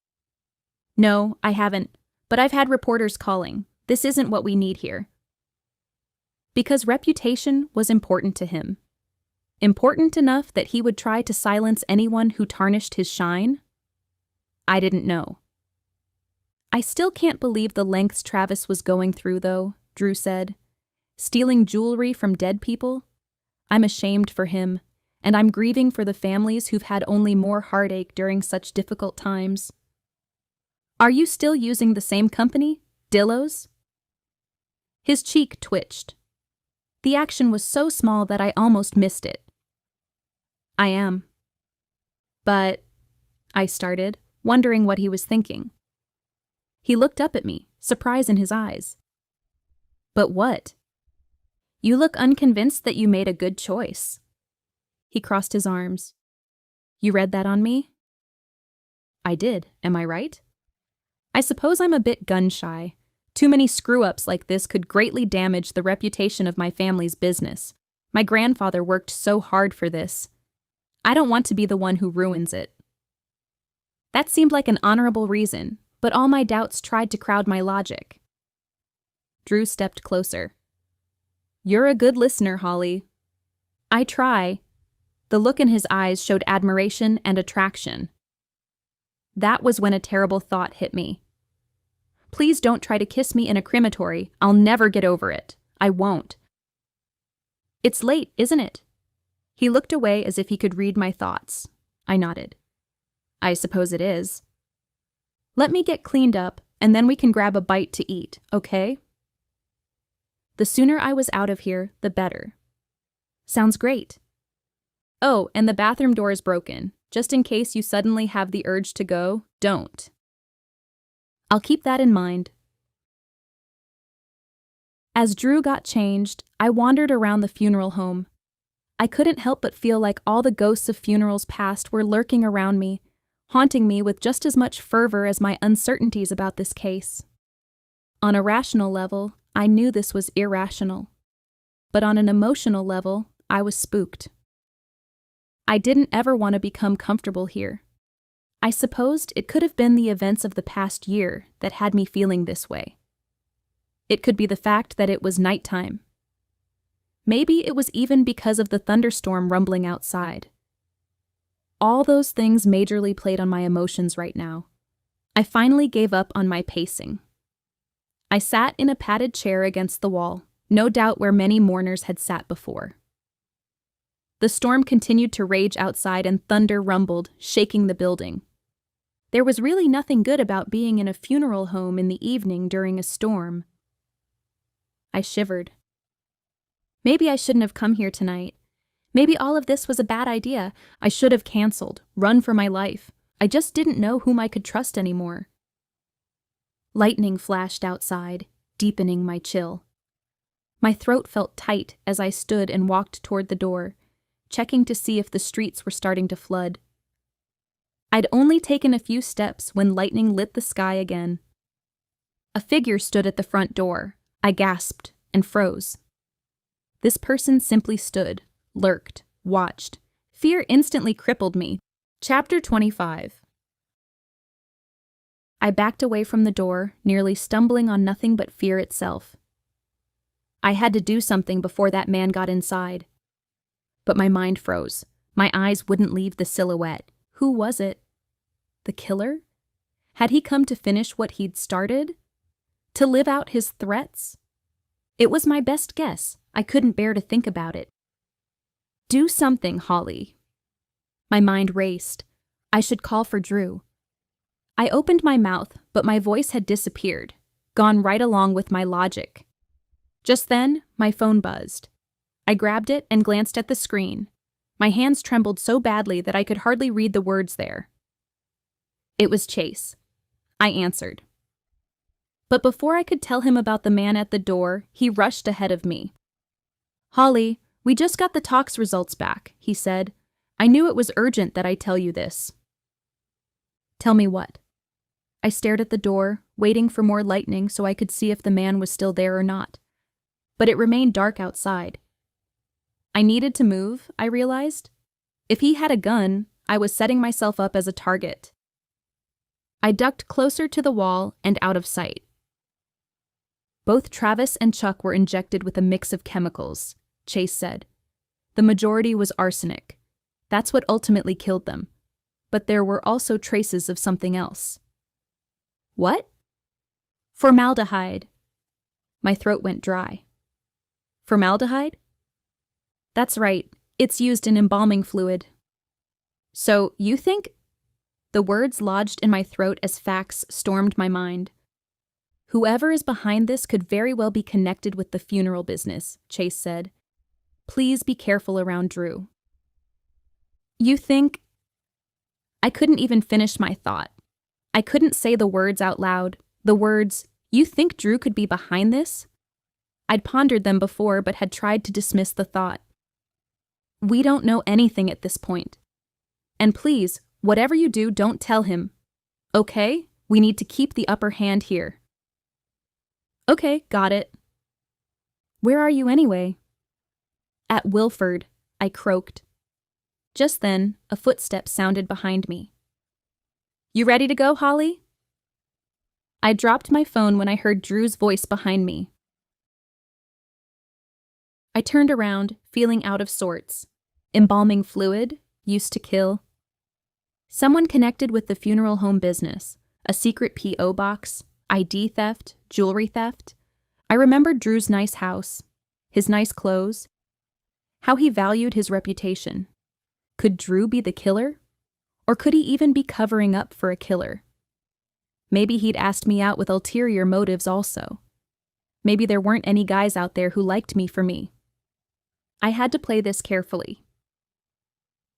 S1: "No, I haven't, but I've had reporters calling. This isn't what we need here." Because reputation was important to him. Important enough that he would try to silence anyone who tarnished his shine? I didn't know. "I still can't believe the lengths Travis was going through, though," Drew said. "Stealing jewelry from dead people? I'm ashamed for him, and I'm grieving for the families who've had only more heartache during such difficult times." "Are you still using the same company, Dillo's?" His cheek twitched. The action was so small that I almost missed it. "I am." "But," I started, wondering what he was thinking. He looked up at me, surprise in his eyes. "But what?" "You look unconvinced that you made a good choice." He crossed his arms. "You read that on me?" "I did, am I right?" "I suppose I'm a bit gun-shy. Too many screw-ups like this could greatly damage the reputation of my family's business. My grandfather worked so hard for this. I don't want to be the one who ruins it." That seemed like an honorable reason, but all my doubts tried to crowd my logic. Drew stepped closer. "You're a good listener, Holly." "I try." The look in his eyes showed admiration and attraction. That was when a terrible thought hit me. "Please don't try to kiss me in a crematory. I'll never get over it. I won't." "It's late, isn't it?" He looked away as if he could read my thoughts. I nodded. "I suppose it is." "Let me get cleaned up, and then we can grab a bite to eat, okay?" The sooner I was out of here, the better. "Sounds great." "Oh, and the bathroom door is broken. Just in case you suddenly have the urge to go, don't." "I'll keep that in mind." As Drew got changed, I wandered around the funeral home. I couldn't help but feel like all the ghosts of funerals past were lurking around me, haunting me with just as much fervor as my uncertainties about this case. On a rational level, I knew this was irrational. But on an emotional level, I was spooked. I didn't ever want to become comfortable here. I supposed it could have been the events of the past year that had me feeling this way. It could be the fact that it was nighttime. Maybe it was even because of the thunderstorm rumbling outside. All those things majorly played on my emotions right now. I finally gave up on my pacing. I sat in a padded chair against the wall, no doubt where many mourners had sat before. The storm continued to rage outside and thunder rumbled, shaking the building. There was really nothing good about being in a funeral home in the evening during a storm. I shivered. Maybe I shouldn't have come here tonight. Maybe all of this was a bad idea. I should have canceled, run for my life. I just didn't know whom I could trust anymore. Lightning flashed outside, deepening my chill. My throat felt tight as I stood and walked toward the door, checking to see if the streets were starting to flood. I'd only taken a few steps when lightning lit the sky again. A figure stood at the front door. I gasped and froze. This person simply stood, lurked, watched. Fear instantly crippled me. Chapter 25. I backed away from the door, nearly stumbling on nothing but fear itself. I had to do something before that man got inside. But my mind froze. My eyes wouldn't leave the silhouette. Who was it? The killer? Had he come to finish what he'd started? To live out his threats? It was my best guess. I couldn't bear to think about it. Do something, Holly. My mind raced. I should call for Drew. I opened my mouth, but my voice had disappeared, gone right along with my logic. Just then, my phone buzzed. I grabbed it and glanced at the screen. My hands trembled so badly that I could hardly read the words there. It was Chase. I answered. But before I could tell him about the man at the door, he rushed ahead of me. "Holly, we just got the tox results back," he said. "I knew it was urgent that I tell you this." "Tell me what?" I stared at the door, waiting for more lightning so I could see if the man was still there or not. But it remained dark outside. I needed to move, I realized. If he had a gun, I was setting myself up as a target. I ducked closer to the wall and out of sight. Both Travis and Chuck were injected with a mix of chemicals, Chase said. The majority was arsenic. That's what ultimately killed them. But there were also traces of something else. What? Formaldehyde. My throat went dry. Formaldehyde? That's right. It's used in embalming fluid. So, you think? The words lodged in my throat as facts stormed my mind. Whoever is behind this could very well be connected with the funeral business, Chase said. Please be careful around Drew. You think? I couldn't even finish my thought. I couldn't say the words out loud. The words, you think Drew could be behind this? I'd pondered them before but had tried to dismiss the thought. We don't know anything at this point. And please, whatever you do, don't tell him. Okay? We need to keep the upper hand here. Okay, got it. Where are you anyway? At Wilford, I croaked. Just then, a footstep sounded behind me. You ready to go, Holly? I dropped my phone when I heard Drew's voice behind me. I turned around, feeling out of sorts. Embalming fluid, used to kill. Someone connected with the funeral home business, a secret P.O. box, ID theft, jewelry theft. I remembered Drew's nice house, his nice clothes, how he valued his reputation. Could Drew be the killer? Or could he even be covering up for a killer? Maybe he'd asked me out with ulterior motives also. Maybe there weren't any guys out there who liked me for me. I had to play this carefully.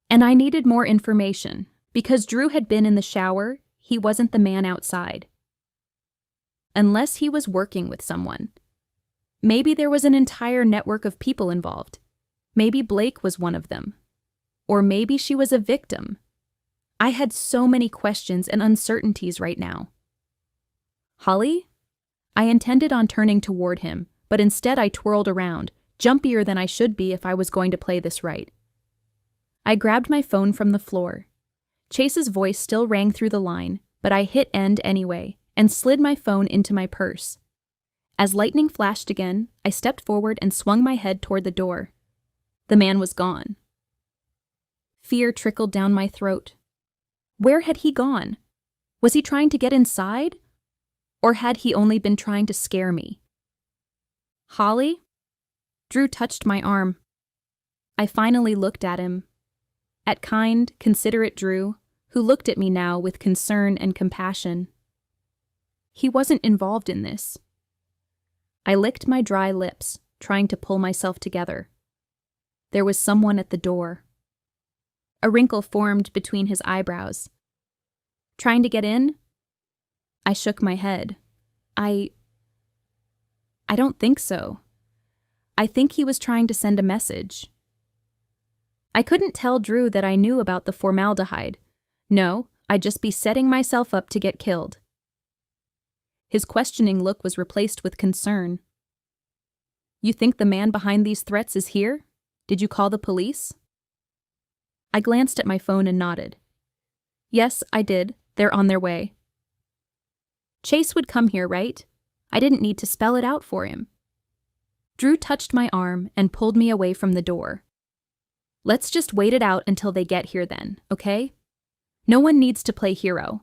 S1: And I needed more information. Because Drew had been in the shower, he wasn't the man outside. Unless he was working with someone. Maybe there was an entire network of people involved. Maybe Blake was one of them. Or maybe she was a victim. I had so many questions and uncertainties right now. Holly? I intended on turning toward him, but instead I twirled around, jumpier than I should be if I was going to play this right. I grabbed my phone from the floor. Chase's voice still rang through the line, but I hit end anyway and slid my phone into my purse. As lightning flashed again, I stepped forward and swung my head toward the door. The man was gone. Fear trickled down my throat. Where had he gone? Was he trying to get inside? Or had he only been trying to scare me? Holly? Drew touched my arm. I finally looked at him. At kind, considerate Drew, who looked at me now with concern and compassion. He wasn't involved in this. I licked my dry lips, trying to pull myself together. There was someone at the door. A wrinkle formed between his eyebrows. Trying to get in? I shook my head. I don't think so. I think he was trying to send a message. I couldn't tell Drew that I knew about the formaldehyde. No, I'd just be setting myself up to get killed. His questioning look was replaced with concern. You think the man behind these threats is here? Did you call the police? I glanced at my phone and nodded. Yes, I did. They're on their way. Chase would come here, right? I didn't need to spell it out for him. Drew touched my arm and pulled me away from the door. Let's just wait it out until they get here then, okay? No one needs to play hero.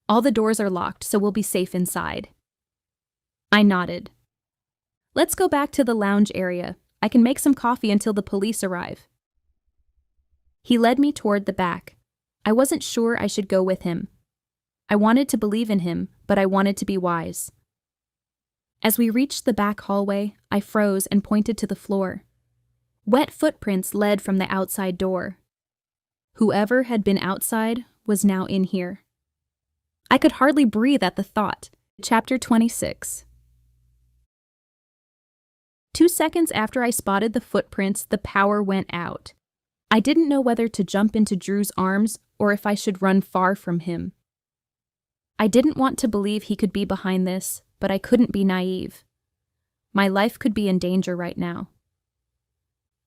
S1: All the doors are locked, so we'll be safe inside. I nodded. Let's go back to the lounge area. I can make some coffee until the police arrive. He led me toward the back. I wasn't sure I should go with him. I wanted to believe in him, but I wanted to be wise. As we reached the back hallway, I froze and pointed to the floor. Wet footprints led from the outside door. Whoever had been outside was now in here. I could hardly breathe at the thought. Chapter 26. 2 seconds after I spotted the footprints, the power went out. I didn't know whether to jump into Drew's arms or if I should run far from him. I didn't want to believe he could be behind this, but I couldn't be naive. My life could be in danger right now.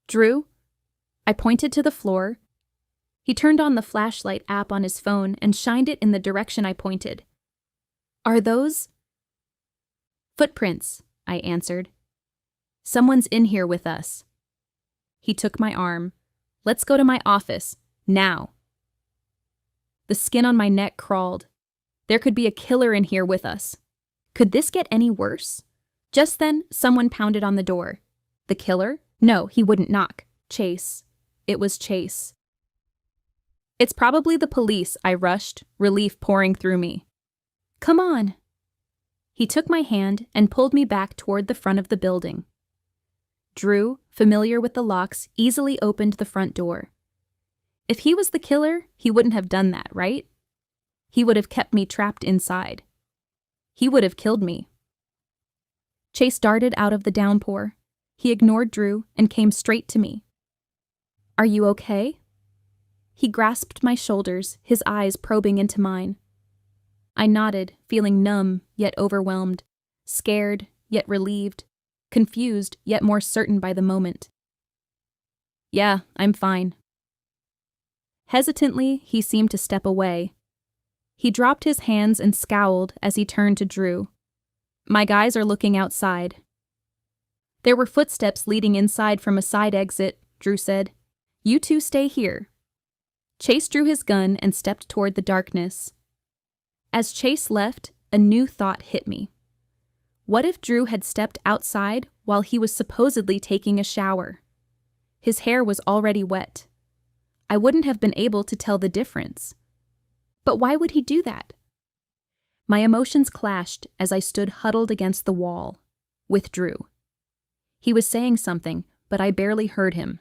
S1: Drew? I pointed to the floor. He turned on the flashlight app on his phone and shined it in the direction I pointed. Are those? Footprints, I answered. Someone's in here with us. He took my arm. Let's go to my office, now. The skin on my neck crawled. There could be a killer in here with us. Could this get any worse? Just then, someone pounded on the door. The killer? No, he wouldn't knock. Chase. It was Chase. It's probably the police, I rushed, relief pouring through me. Come on. He took my hand and pulled me back toward the front of the building. Drew, familiar with the locks, easily opened the front door. If he was the killer, he wouldn't have done that, right? He would have kept me trapped inside. He would have killed me. Chase darted out of the downpour. He ignored Drew and came straight to me. Are you okay? He grasped my shoulders, his eyes probing into mine. I nodded, feeling numb yet overwhelmed, scared yet relieved, confused yet more certain by the moment. Yeah, I'm fine. Hesitantly, he seemed to step away. He dropped his hands and scowled as he turned to Drew. My guys are looking outside. There were footsteps leading inside from a side exit, Drew said. You two stay here. Chase drew his gun and stepped toward the darkness. As Chase left, a new thought hit me. What if Drew had stepped outside while he was supposedly taking a shower? His hair was already wet. I wouldn't have been able to tell the difference. But why would he do that? My emotions clashed as I stood huddled against the wall, with Drew. He was saying something, but I barely heard him.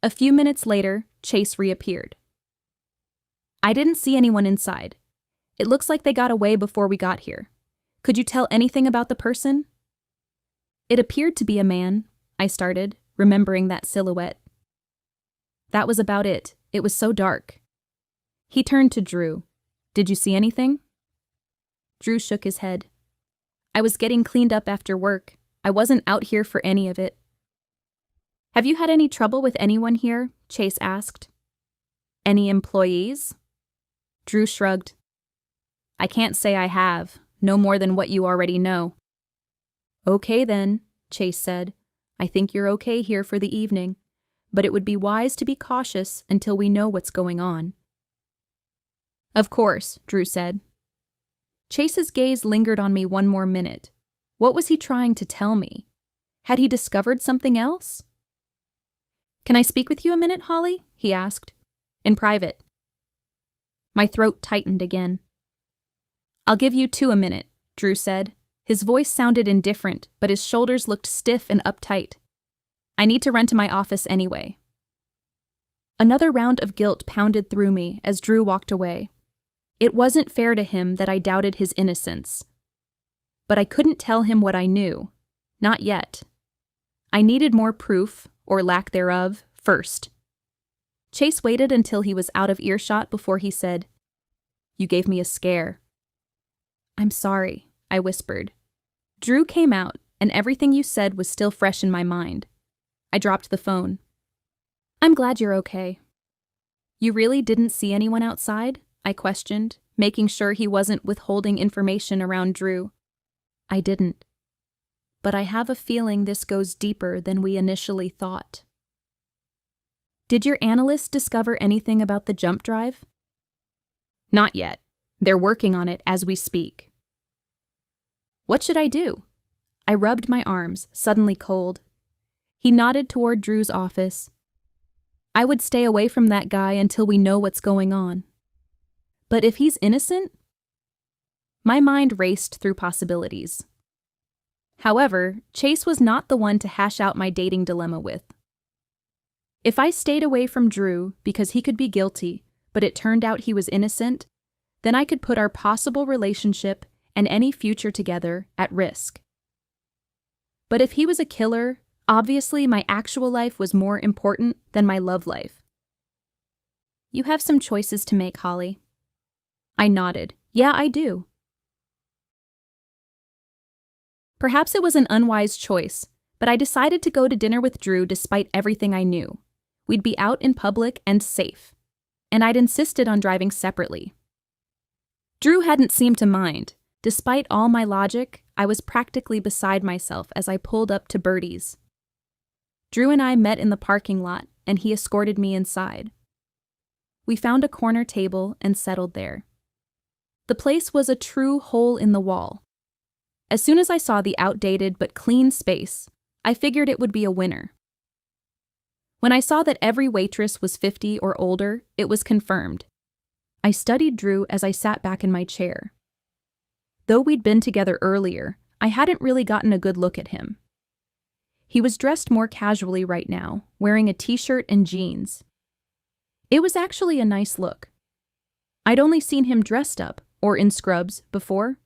S1: A few minutes later, Chase reappeared. I didn't see anyone inside. It looks like they got away before we got here. Could you tell anything about the person? It appeared to be a man, I started, remembering that silhouette. That was about it. It was so dark. He turned to Drew. Did you see anything? Drew shook his head. I was getting cleaned up after work. I wasn't out here for any of it. Have you had any trouble with anyone here? Chase asked. Any employees? Drew shrugged. I can't say I have, no more than what you already know. Okay then, Chase said. I think you're okay here for the evening, but it would be wise to be cautious until we know what's going on. Of course, Drew said. Chase's gaze lingered on me one more minute. What was he trying to tell me? Had he discovered something else? Can I speak with you a minute, Holly? He asked. In private. My throat tightened again. I'll give you 2 a minute, Drew said. His voice sounded indifferent, but his shoulders looked stiff and uptight. I need to run to my office anyway. Another round of guilt pounded through me as Drew walked away. It wasn't fair to him that I doubted his innocence. But I couldn't tell him what I knew. Not yet. I needed more proof, or lack thereof, first. Chase waited until he was out of earshot before he said, You gave me a scare. I'm sorry, I whispered. Drew came out, and everything you said was still fresh in my mind. I dropped the phone. I'm glad you're okay. You really didn't see anyone outside? I questioned, making sure he wasn't withholding information around Drew. I didn't. But I have a feeling this goes deeper than we initially thought. Did your analysts discover anything about the jump drive? Not yet. They're working on it as we speak. What should I do? I rubbed my arms, suddenly cold. He nodded toward Drew's office. I would stay away from that guy until we know what's going on. But if he's innocent? My mind raced through possibilities. However, Chase was not the one to hash out my dating dilemma with. If I stayed away from Drew because he could be guilty, but it turned out he was innocent, then I could put our possible relationship and any future together at risk. But if he was a killer, obviously my actual life was more important than my love life. You have some choices to make, Holly. I nodded, Yeah, I do. Perhaps it was an unwise choice, but I decided to go to dinner with Drew despite everything I knew. We'd be out in public and safe, and I'd insisted on driving separately. Drew hadn't seemed to mind. Despite all my logic, I was practically beside myself as I pulled up to Bertie's. Drew and I met in the parking lot, and he escorted me inside. We found a corner table and settled there. The place was a true hole in the wall. As soon as I saw the outdated but clean space, I figured it would be a winner. When I saw that every waitress was 50 or older, it was confirmed. I studied Drew as I sat back in my chair. Though we'd been together earlier, I hadn't really gotten a good look at him. He was dressed more casually right now, wearing a t-shirt and jeans. It was actually a nice look. I'd only seen him dressed up, or in scrubs, before.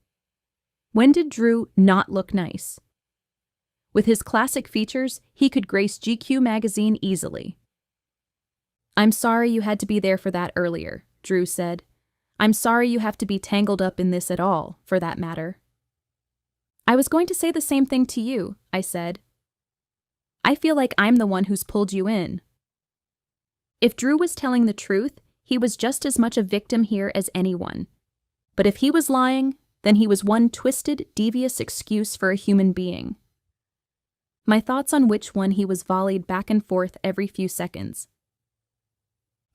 S1: When did Drew not look nice? With his classic features, he could grace GQ magazine easily. "I'm sorry you had to be there for that earlier," Drew said. "I'm sorry you have to be tangled up in this at all, for that matter." "I was going to say the same thing to you," I said. "I feel like I'm the one who's pulled you in." If Drew was telling the truth, he was just as much a victim here as anyone. But if he was lying, then he was one twisted, devious excuse for a human being. My thoughts on which one he was volleyed back and forth every few seconds.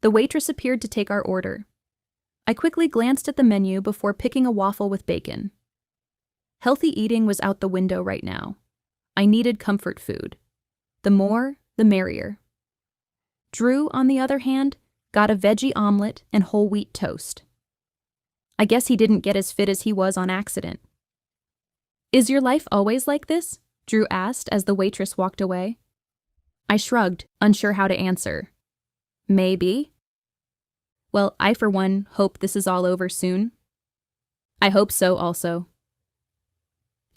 S1: The waitress appeared to take our order. I quickly glanced at the menu before picking a waffle with bacon. Healthy eating was out the window right now. I needed comfort food. The more, the merrier. Drew, on the other hand, got a veggie omelet and whole wheat toast. I guess he didn't get as fit as he was on accident. "Is your life always like this?" Drew asked as the waitress walked away. I shrugged, unsure how to answer. Maybe. Well, I for one hope this is all over soon. I hope so also.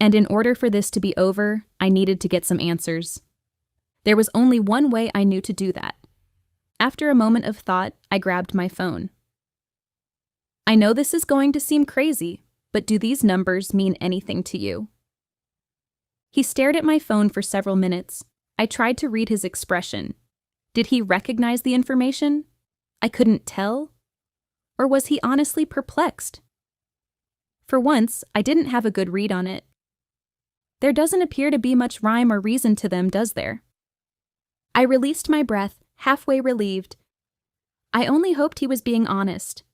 S1: And in order for this to be over, I needed to get some answers. There was only one way I knew to do that. After a moment of thought, I grabbed my phone. "I know this is going to seem crazy, but do these numbers mean anything to you?" He stared at my phone for several minutes. I tried to read his expression. Did he recognize the information? I couldn't tell. Or was he honestly perplexed? For once, I didn't have a good read on it. There doesn't appear to be much rhyme or reason to them, does there? I released my breath, halfway relieved. I only hoped he was being honest.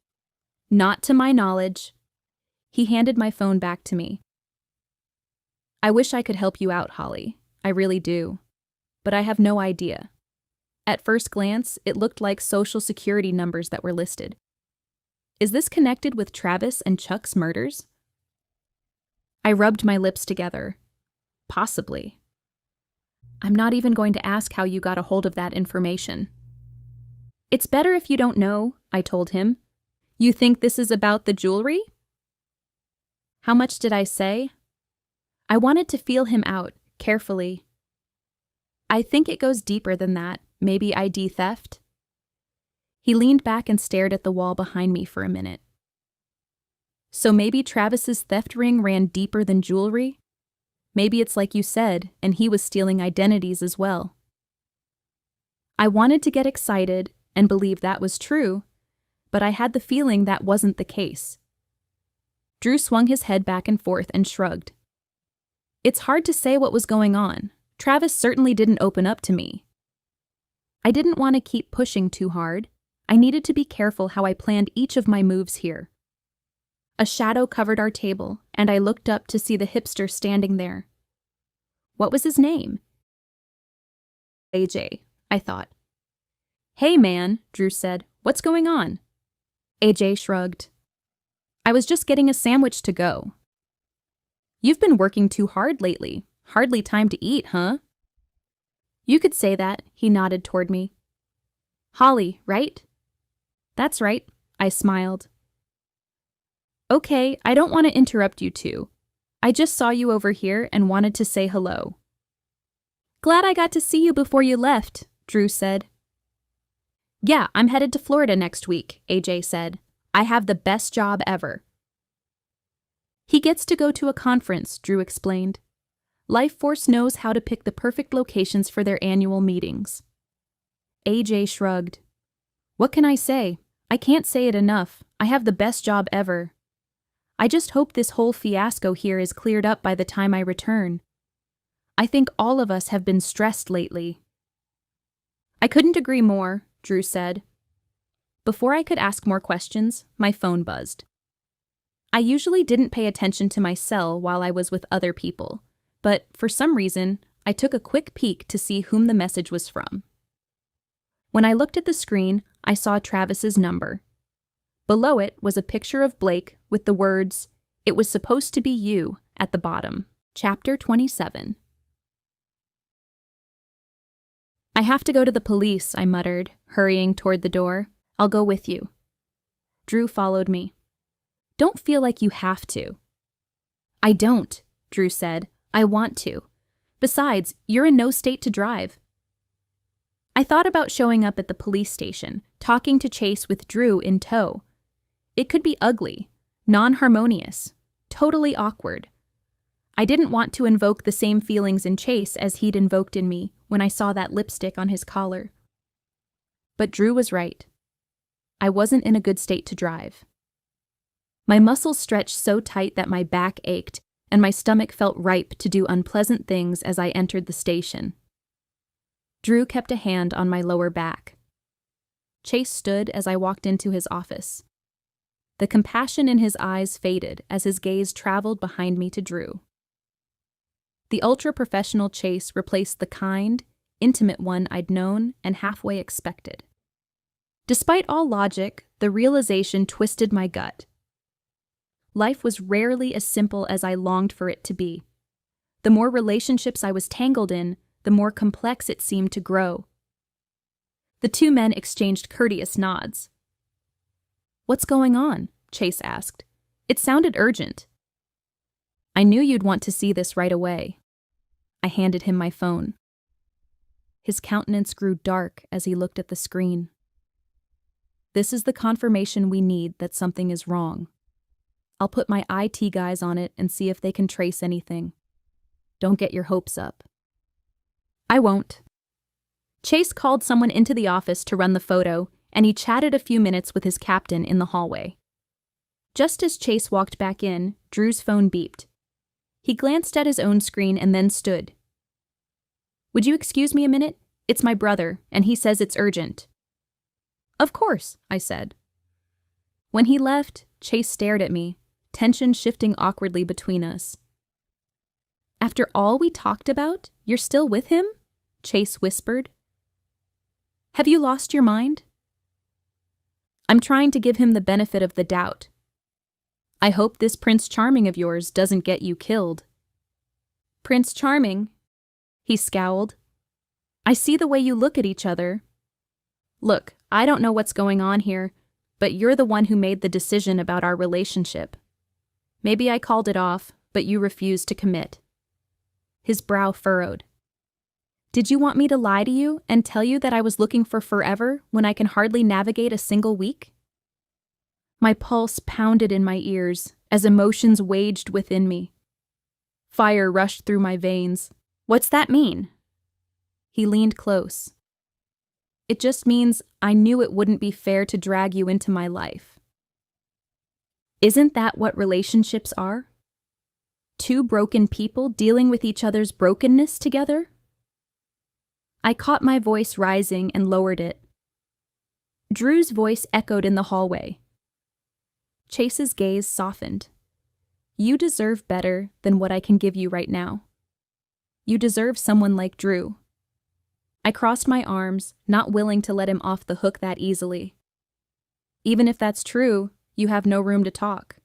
S1: Not to my knowledge. He handed my phone back to me. "I wish I could help you out, Holly. I really do. But I have no idea. At first glance, it looked like Social Security numbers that were listed. Is this connected with Travis and Chuck's murders?" I rubbed my lips together. Possibly. "I'm not even going to ask how you got a hold of that information." "It's better if you don't know," I told him. "You think this is about the jewelry?" How much did I say? I wanted to feel him out, carefully. "I think it goes deeper than that, maybe ID theft." He leaned back and stared at the wall behind me for a minute. "So maybe Travis's theft ring ran deeper than jewelry? Maybe it's like you said, and he was stealing identities as well." I wanted to get excited and believe that was true, but I had the feeling that wasn't the case. Drew swung his head back and forth and shrugged. It's hard to say what was going on. Travis certainly didn't open up to me. I didn't want to keep pushing too hard. I needed to be careful how I planned each of my moves here. A shadow covered our table, and I looked up to see the hipster standing there. What was his name? AJ, I thought. "Hey man," Drew said, "what's going on?" AJ shrugged. "I was just getting a sandwich to go." "You've been working too hard lately. Hardly time to eat, huh?" "You could say that," he nodded toward me. "Holly, right?" "That's right," I smiled. "Okay, I don't want to interrupt you two. I just saw you over here and wanted to say hello." "Glad I got to see you before you left," Drew said. "Yeah, I'm headed to Florida next week," AJ said. "I have the best job ever." He gets to go to a conference, Drew explained. Life Force knows how to pick the perfect locations for their annual meetings. AJ shrugged. What can I say? I can't say it enough. I have the best job ever. I just hope this whole fiasco here is cleared up by the time I return. I think all of us have been stressed lately. I couldn't agree more, Drew said. Before I could ask more questions, my phone buzzed. I usually didn't pay attention to my cell while I was with other people, but for some reason, I took a quick peek to see whom the message was from. When I looked at the screen, I saw Travis's number. Below it was a picture of Blake with the words, "It was supposed to be you," at the bottom. Chapter 27. I have to go to the police, I muttered, hurrying toward the door. I'll go with you. Drew followed me. Don't feel like you have to. I don't, Drew said. I want to. Besides, you're in no state to drive. I thought about showing up at the police station, talking to Chase with Drew in tow. It could be ugly, non-harmonious, totally awkward. I didn't want to invoke the same feelings in Chase as he'd invoked in me when I saw that lipstick on his collar. But Drew was right. I wasn't in a good state to drive. My muscles stretched so tight that my back ached, and my stomach felt ripe to do unpleasant things as I entered the station. Drew kept a hand on my lower back. Chase stood as I walked into his office. The compassion in his eyes faded as his gaze traveled behind me to Drew. The ultra-professional Chase replaced the kind, intimate one I'd known and halfway expected. Despite all logic, the realization twisted my gut. Life was rarely as simple as I longed for it to be. The more relationships I was tangled in, the more complex it seemed to grow. The two men exchanged courteous nods. "What's going on?" Chase asked. It sounded urgent. "I knew you'd want to see this right away." I handed him my phone. His countenance grew dark as he looked at the screen. "This is the confirmation we need that something is wrong. I'll put my IT guys on it and see if they can trace anything. Don't get your hopes up." I won't. Chase called someone into the office to run the photo, and he chatted a few minutes with his captain in the hallway. Just as Chase walked back in, Drew's phone beeped. He glanced at his own screen and then stood. "Would you excuse me a minute? It's my brother, and he says it's urgent." "Of course," I said. When he left, Chase stared at me, tension shifting awkwardly between us. "After all we talked about, you're still with him?" Chase whispered. "Have you lost your mind?" "I'm trying to give him the benefit of the doubt. I hope this Prince Charming of yours doesn't get you killed." "Prince Charming?" He scowled. "I see the way you look at each other. Look, I don't know what's going on here, but you're the one who made the decision about our relationship. Maybe I called it off, but you refused to commit." His brow furrowed. "Did you want me to lie to you and tell you that I was looking for forever when I can hardly navigate a single week?" My pulse pounded in my ears as emotions waged within me. Fire rushed through my veins. "What's that mean?" He leaned close. "It just means I knew it wouldn't be fair to drag you into my life." Isn't that what relationships are? Two broken people dealing with each other's brokenness together? I caught my voice rising and lowered it. Drew's voice echoed in the hallway. Chase's gaze softened. "You deserve better than what I can give you right now. You deserve someone like Drew." I crossed my arms, not willing to let him off the hook that easily. "Even if that's true, you have no room to talk."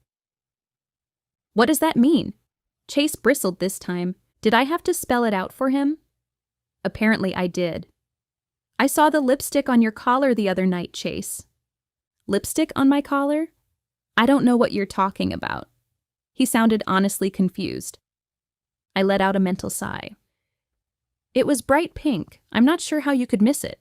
S1: "What does that mean?" Chase bristled this time. Did I have to spell it out for him? Apparently I did. "I saw the lipstick on your collar the other night, Chase." "Lipstick on my collar? I don't know what you're talking about." He sounded honestly confused. I let out a mental sigh. "It was bright pink. I'm not sure how you could miss it."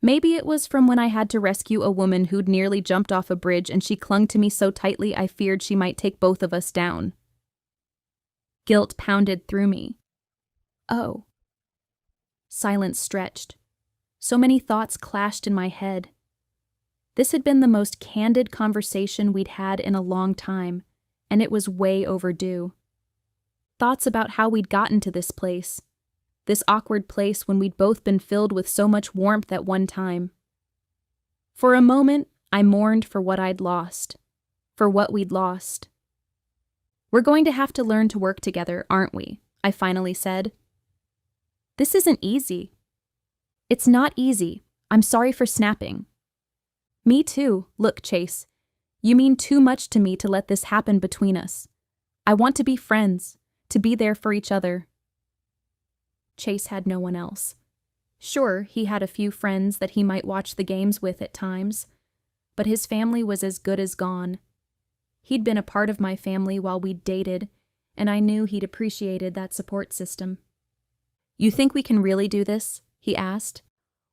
S1: Maybe it was from when I had to rescue a woman who'd nearly jumped off a bridge and she clung to me so tightly I feared she might take both of us down. Guilt pounded through me. Oh. Silence stretched. So many thoughts clashed in my head. This had been the most candid conversation we'd had in a long time, and it was way overdue. Thoughts about how we'd gotten to this place. This awkward place when we'd both been filled with so much warmth at one time. For a moment, I mourned for what I'd lost, for what we'd lost. We're going to have to learn to work together, aren't we? I finally said. This isn't easy. It's not easy. I'm sorry for snapping. Me too. Look, Chase. You mean too much to me to let this happen between us. I want to be friends, to be there for each other. Chase had no one else. Sure, he had a few friends that he might watch the games with at times, but his family was as good as gone. He'd been a part of my family while we'd dated, and I knew he'd appreciated that support system. You think we can really do this? He asked.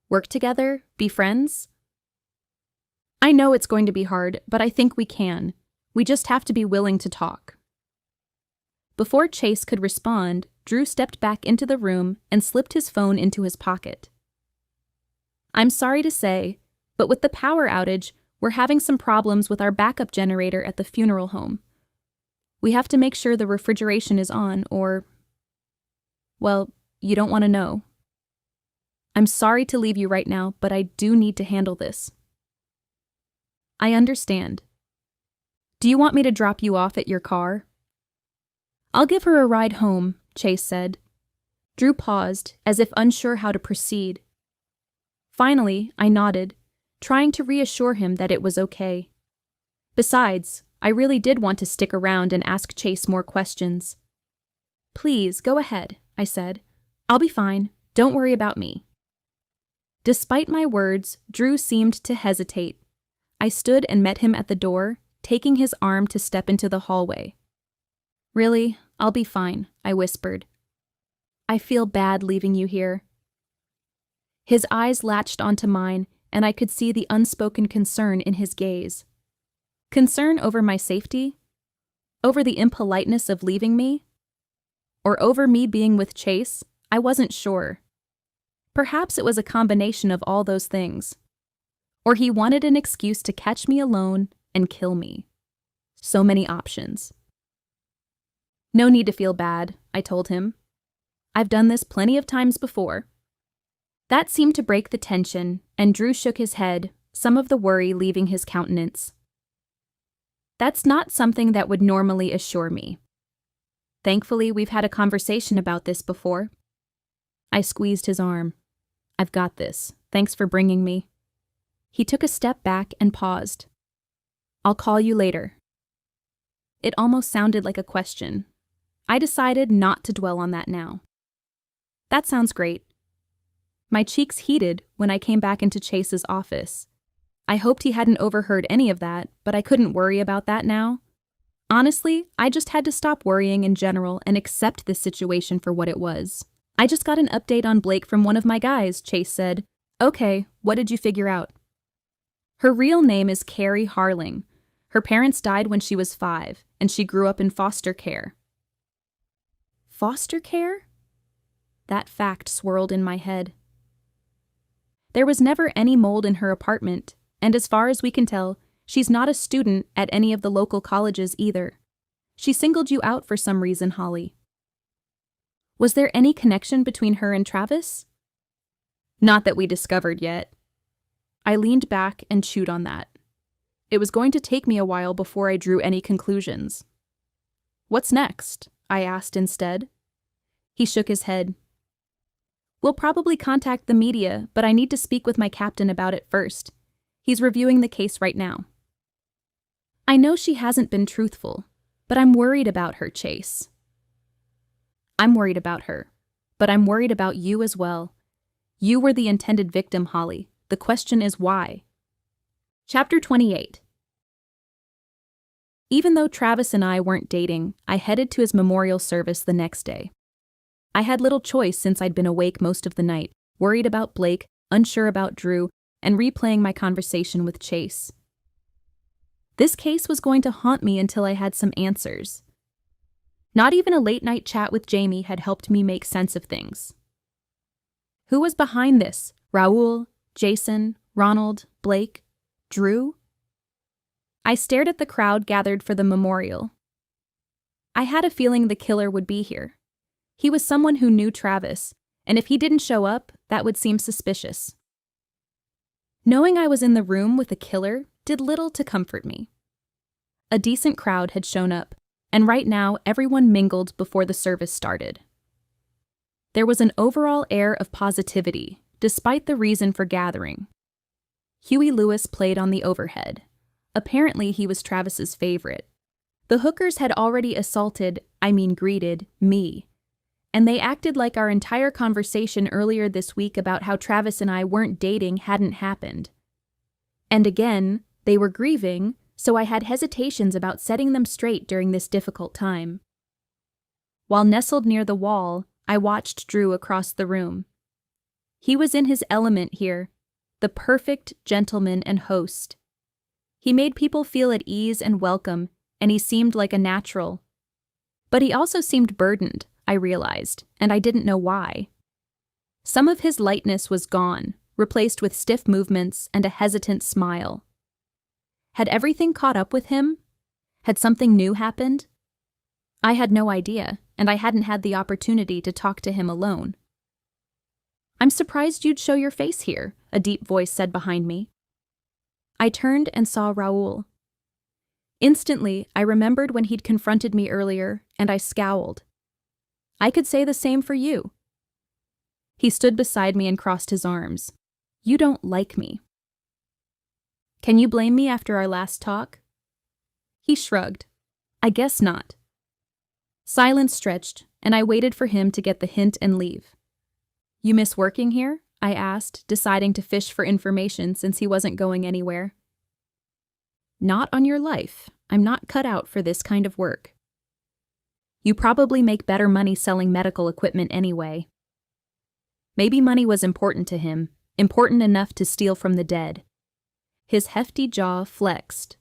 S1: Work together? Be friends? I know it's going to be hard, but I think we can. We just have to be willing to talk. Before Chase could respond, Drew stepped back into the room and slipped his phone into his pocket. I'm sorry to say, but with the power outage, we're having some problems with our backup generator at the funeral home. We have to make sure the refrigeration is on, or... Well, you don't want to know. I'm sorry to leave you right now, but I do need to handle this. I understand. Do you want me to drop you off at your car? I'll give her a ride home, Chase said. Drew paused, as if unsure how to proceed. Finally, I nodded, trying to reassure him that it was okay. Besides, I really did want to stick around and ask Chase more questions. Please, go ahead, I said. I'll be fine. Don't worry about me. Despite my words, Drew seemed to hesitate. I stood and met him at the door, taking his arm to step into the hallway. Really, I'll be fine, I whispered. I feel bad leaving you here. His eyes latched onto mine, and I could see the unspoken concern in his gaze. Concern over my safety? Over the impoliteness of leaving me? Or over me being with Chase? I wasn't sure. Perhaps it was a combination of all those things. Or he wanted an excuse to catch me alone and kill me. So many options. No need to feel bad, I told him. I've done this plenty of times before. That seemed to break the tension, and Drew shook his head, some of the worry leaving his countenance. That's not something that would normally assure me. Thankfully, we've had a conversation about this before. I squeezed his arm. I've got this. Thanks for bringing me. He took a step back and paused. I'll call you later. It almost sounded like a question. I decided not to dwell on that now. That sounds great. My cheeks heated when I came back into Chase's office. I hoped he hadn't overheard any of that, but I couldn't worry about that now. Honestly, I just had to stop worrying in general and accept this situation for what it was. I just got an update on Blake from one of my guys, Chase said. Okay, what did you figure out? Her real name is Carrie Harling. Her parents died when she was 5, and she grew up in foster care. Foster care? That fact swirled in my head. There was never any mold in her apartment, and as far as we can tell, she's not a student at any of the local colleges either. She singled you out for some reason, Holly. Was there any connection between her and Travis? Not that we discovered yet. I leaned back and chewed on that. It was going to take me a while before I drew any conclusions. What's next? I asked instead. He shook his head. We'll probably contact the media, but I need to speak with my captain about it first. He's reviewing the case right now. I know she hasn't been truthful, but I'm worried about her, Chase. I'm worried about her, but I'm worried about you as well. You were the intended victim, Holly. The question is why. Chapter 28. Even though Travis and I weren't dating, I headed to his memorial service the next day. I had little choice since I'd been awake most of the night, worried about Blake, unsure about Drew, and replaying my conversation with Chase. This case was going to haunt me until I had some answers. Not even a late-night chat with Jamie had helped me make sense of things. Who was behind this? Raoul, Jason, Ronald, Blake, Drew? I stared at the crowd gathered for the memorial. I had a feeling the killer would be here. He was someone who knew Travis, and if he didn't show up, that would seem suspicious. Knowing I was in the room with a killer did little to comfort me. A decent crowd had shown up, and right now everyone mingled before the service started. There was an overall air of positivity, despite the reason for gathering. Huey Lewis played on the overhead. Apparently he was Travis's favorite. The hookers had already greeted, me. And they acted like our entire conversation earlier this week about how Travis and I weren't dating hadn't happened. And again, they were grieving, so I had hesitations about setting them straight during this difficult time. While nestled near the wall, I watched Drew across the room. He was in his element here, the perfect gentleman and host. He made people feel at ease and welcome, and he seemed like a natural. But he also seemed burdened, I realized, and I didn't know why. Some of his lightness was gone, replaced with stiff movements and a hesitant smile. Had everything caught up with him? Had something new happened? I had no idea, and I hadn't had the opportunity to talk to him alone. "I'm surprised you'd show your face here," a deep voice said behind me. I turned and saw Raoul. Instantly, I remembered when he'd confronted me earlier, and I scowled. "I could say the same for you." He stood beside me and crossed his arms. "You don't like me." "Can you blame me after our last talk?" He shrugged. "I guess not." Silence stretched, and I waited for him to get the hint and leave. "You miss working here?" I asked, deciding to fish for information since he wasn't going anywhere. "Not on your life. I'm not cut out for this kind of work." "You probably make better money selling medical equipment anyway." Maybe money was important to him, important enough to steal from the dead. His hefty jaw flexed.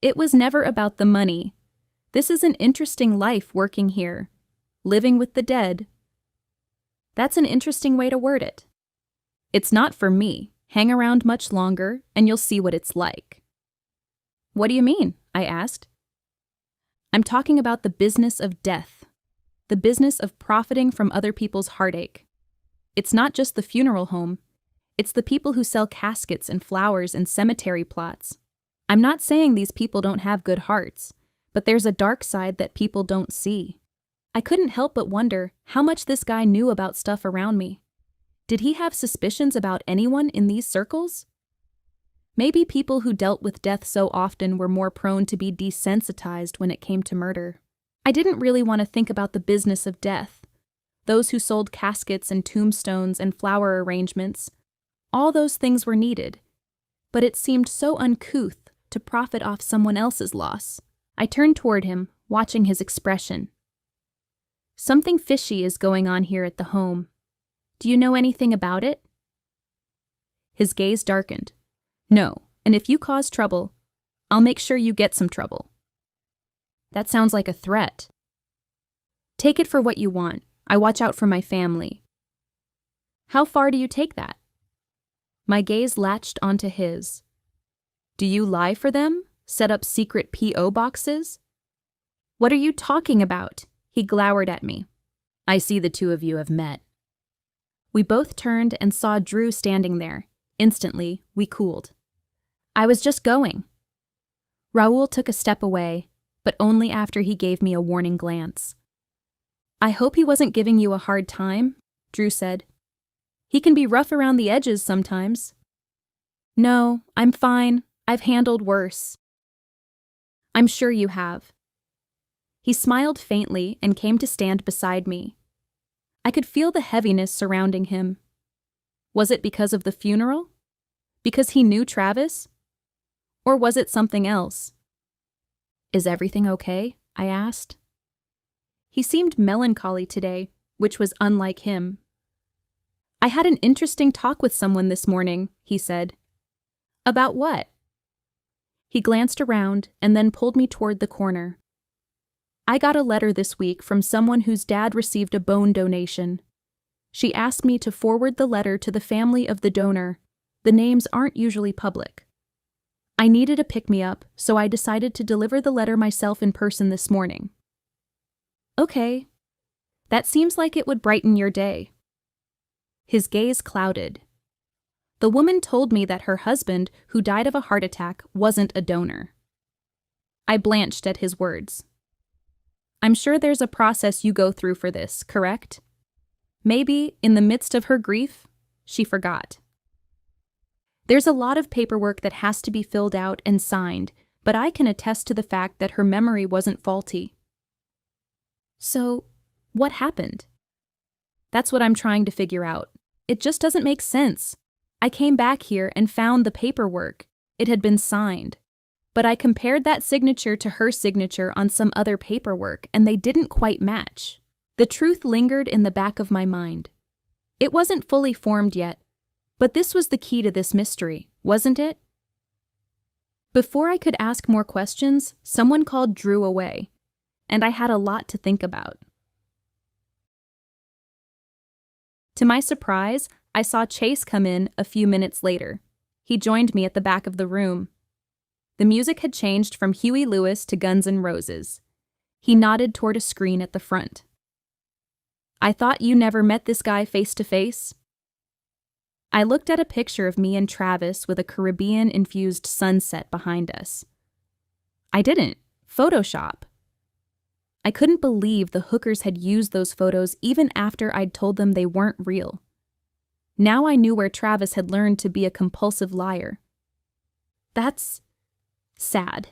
S1: "It was never about the money. This is an interesting life working here. Living with the dead." "That's an interesting way to word it." "It's not for me. Hang around much longer, and you'll see what it's like." "What do you mean?" I asked. "I'm talking about the business of death. The business of profiting from other people's heartache. It's not just the funeral home. It's the people who sell caskets and flowers and cemetery plots. I'm not saying these people don't have good hearts, but there's a dark side that people don't see." I couldn't help but wonder how much this guy knew about stuff around me. Did he have suspicions about anyone in these circles? Maybe people who dealt with death so often were more prone to be desensitized when it came to murder. I didn't really want to think about the business of death. Those who sold caskets and tombstones and flower arrangements. All those things were needed. But it seemed so uncouth to profit off someone else's loss. I turned toward him, watching his expression. "Something fishy is going on here at the home. Do you know anything about it?" His gaze darkened. "No, and if you cause trouble, I'll make sure you get some trouble." "That sounds like a threat." "Take it for what you want. I watch out for my family." "How far do you take that?" My gaze latched onto his. "Do you lie for them? Set up secret P.O. boxes?" "What are you talking about?" He glowered at me. "I see the two of you have met." We both turned and saw Drew standing there. Instantly, we cooled. "I was just going." Raoul took a step away, but only after he gave me a warning glance. "I hope he wasn't giving you a hard time," Drew said. "He can be rough around the edges sometimes." "No, I'm fine. I've handled worse." "I'm sure you have." He smiled faintly and came to stand beside me. I could feel the heaviness surrounding him. Was it because of the funeral? Because he knew Travis? Or was it something else? "Is everything okay?" I asked. He seemed melancholy today, which was unlike him. I had an interesting talk with someone this morning, he said. About what? He glanced around and then pulled me toward the corner. I got a letter this week from someone whose dad received a bone donation. She asked me to forward the letter to the family of the donor. The names aren't usually public. I needed a pick-me-up, so I decided to deliver the letter myself in person this morning. Okay. That seems like it would brighten your day. His gaze clouded. The woman told me that her husband, who died of a heart attack, wasn't a donor. I blanched at his words. I'm sure there's a process you go through for this, correct? Maybe, in the midst of her grief, she forgot. There's a lot of paperwork that has to be filled out and signed, but I can attest to the fact that her memory wasn't faulty. So, what happened? That's what I'm trying to figure out. It just doesn't make sense. I came back here and found the paperwork. It had been signed. But I compared that signature to her signature on some other paperwork, and they didn't quite match. The truth lingered in the back of my mind. It wasn't fully formed yet, but this was the key to this mystery, wasn't it? Before I could ask more questions, someone called Drew away, and I had a lot to think about. To my surprise, I saw Chase come in a few minutes later. He joined me at the back of the room. The music had changed from Huey Lewis to Guns N' Roses. He nodded toward a screen at the front. I thought you never met this guy face to face? I looked at a picture of me and Travis with a Caribbean-infused sunset behind us. I didn't. Photoshop. I couldn't believe the hookers had used those photos even after I'd told them they weren't real. Now I knew where Travis had learned to be a compulsive liar. That's sad.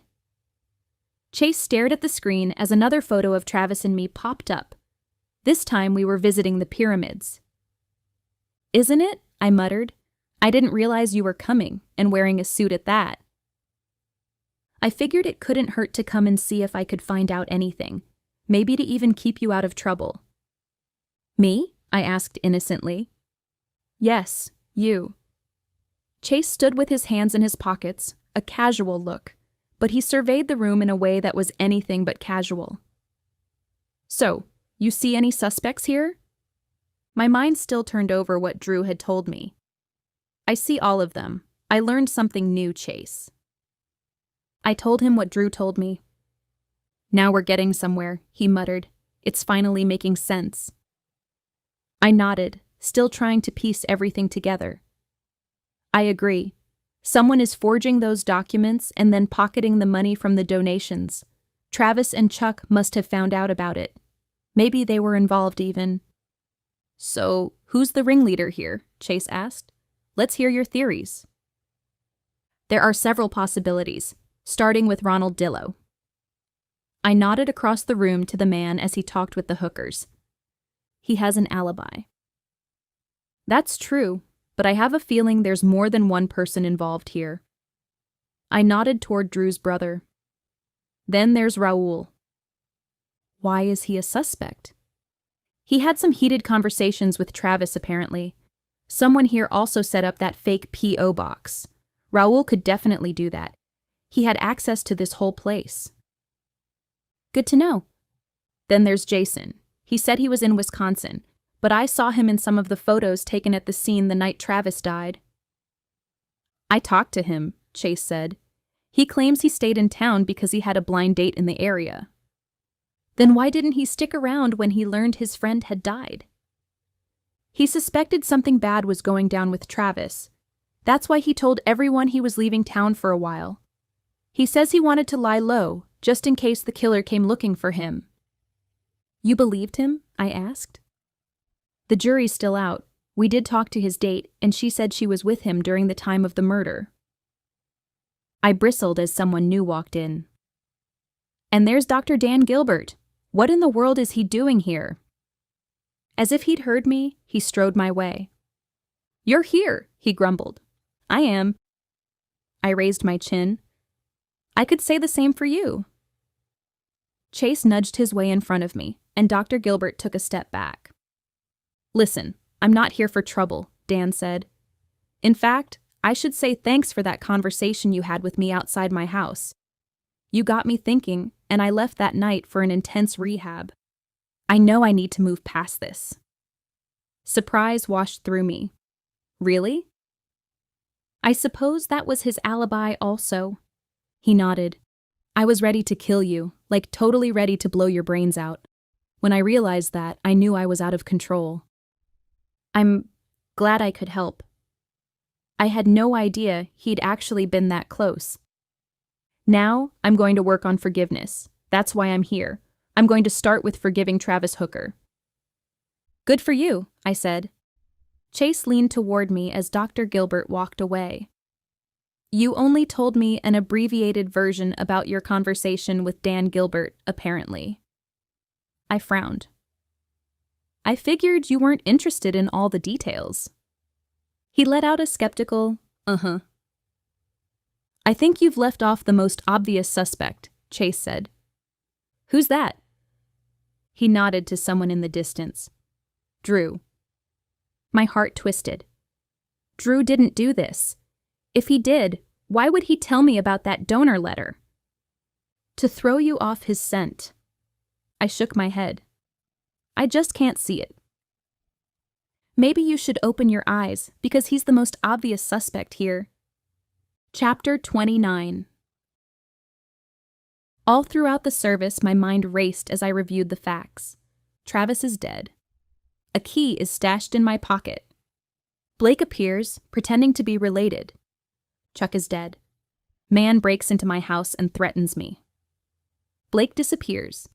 S1: Chase stared at the screen as another photo of Travis and me popped up. This time we were visiting the pyramids. Isn't it? I muttered. I didn't realize you were coming, and wearing a suit at that. I figured it couldn't hurt to come and see if I could find out anything, maybe to even keep you out of trouble. Me? I asked innocently. Yes, you. Chase stood with his hands in his pockets, a casual look, but he surveyed the room in a way that was anything but casual. So, you see any suspects here? My mind still turned over what Drew had told me. I see all of them. I learned something new, Chase. I told him what Drew told me. Now we're getting somewhere, he muttered. It's finally making sense. I nodded, still trying to piece everything together. I agree. Someone is forging those documents and then pocketing the money from the donations. Travis and Chuck must have found out about it. Maybe they were involved even. So, who's the ringleader here? Chase asked. Let's hear your theories. There are several possibilities, starting with Ronald Dillow. I nodded across the room to the man as he talked with the hookers. He has an alibi. That's true, but I have a feeling there's more than one person involved here. I nodded toward Drew's brother. Then there's Raoul. Why is he a suspect? He had some heated conversations with Travis, apparently. Someone here also set up that fake P.O. box. Raoul could definitely do that. He had access to this whole place. Good to know. Then there's Jason. He said he was in Wisconsin, but I saw him in some of the photos taken at the scene the night Travis died. I talked to him, Chase said. He claims he stayed in town because he had a blind date in the area. Then why didn't he stick around when he learned his friend had died? He suspected something bad was going down with Travis. That's why he told everyone he was leaving town for a while. He says he wanted to lie low, just in case the killer came looking for him. You believed him? I asked. The jury's still out. We did talk to his date, and she said she was with him during the time of the murder. I bristled as someone new walked in. And there's Dr. Dan Gilbert. What in the world is he doing here? As if he'd heard me, he strode my way. You're here, he grumbled. I am. I raised my chin. I could say the same for you. Chase nudged his way in front of me, and Dr. Gilbert took a step back. Listen, I'm not here for trouble, Dan said. In fact, I should say thanks for that conversation you had with me outside my house. You got me thinking, and I left that night for an intense rehab. I know I need to move past this. Surprise washed through me. Really? I suppose that was his alibi also. He nodded. I was ready to kill you, like totally ready to blow your brains out. When I realized that, I knew I was out of control. I'm glad I could help. I had no idea he'd actually been that close. Now, I'm going to work on forgiveness. That's why I'm here. I'm going to start with forgiving Travis Hooker. Good for you, I said. Chase leaned toward me as Dr. Gilbert walked away. You only told me an abbreviated version about your conversation with Dan Gilbert, apparently. I frowned. I figured you weren't interested in all the details. He let out a skeptical, uh-huh. I think you've left off the most obvious suspect, Chase said. Who's that? He nodded to someone in the distance. Drew. My heart twisted. Drew didn't do this. If he did, why would he tell me about that donor letter? To throw you off his scent. I shook my head. I just can't see it. Maybe you should open your eyes, because he's the most obvious suspect here. Chapter 29. All throughout the service, my mind raced as I reviewed the facts. Travis is dead. A key is stashed in my pocket. Blake appears, pretending to be related. Chuck is dead. Man breaks into my house and threatens me. Blake disappears.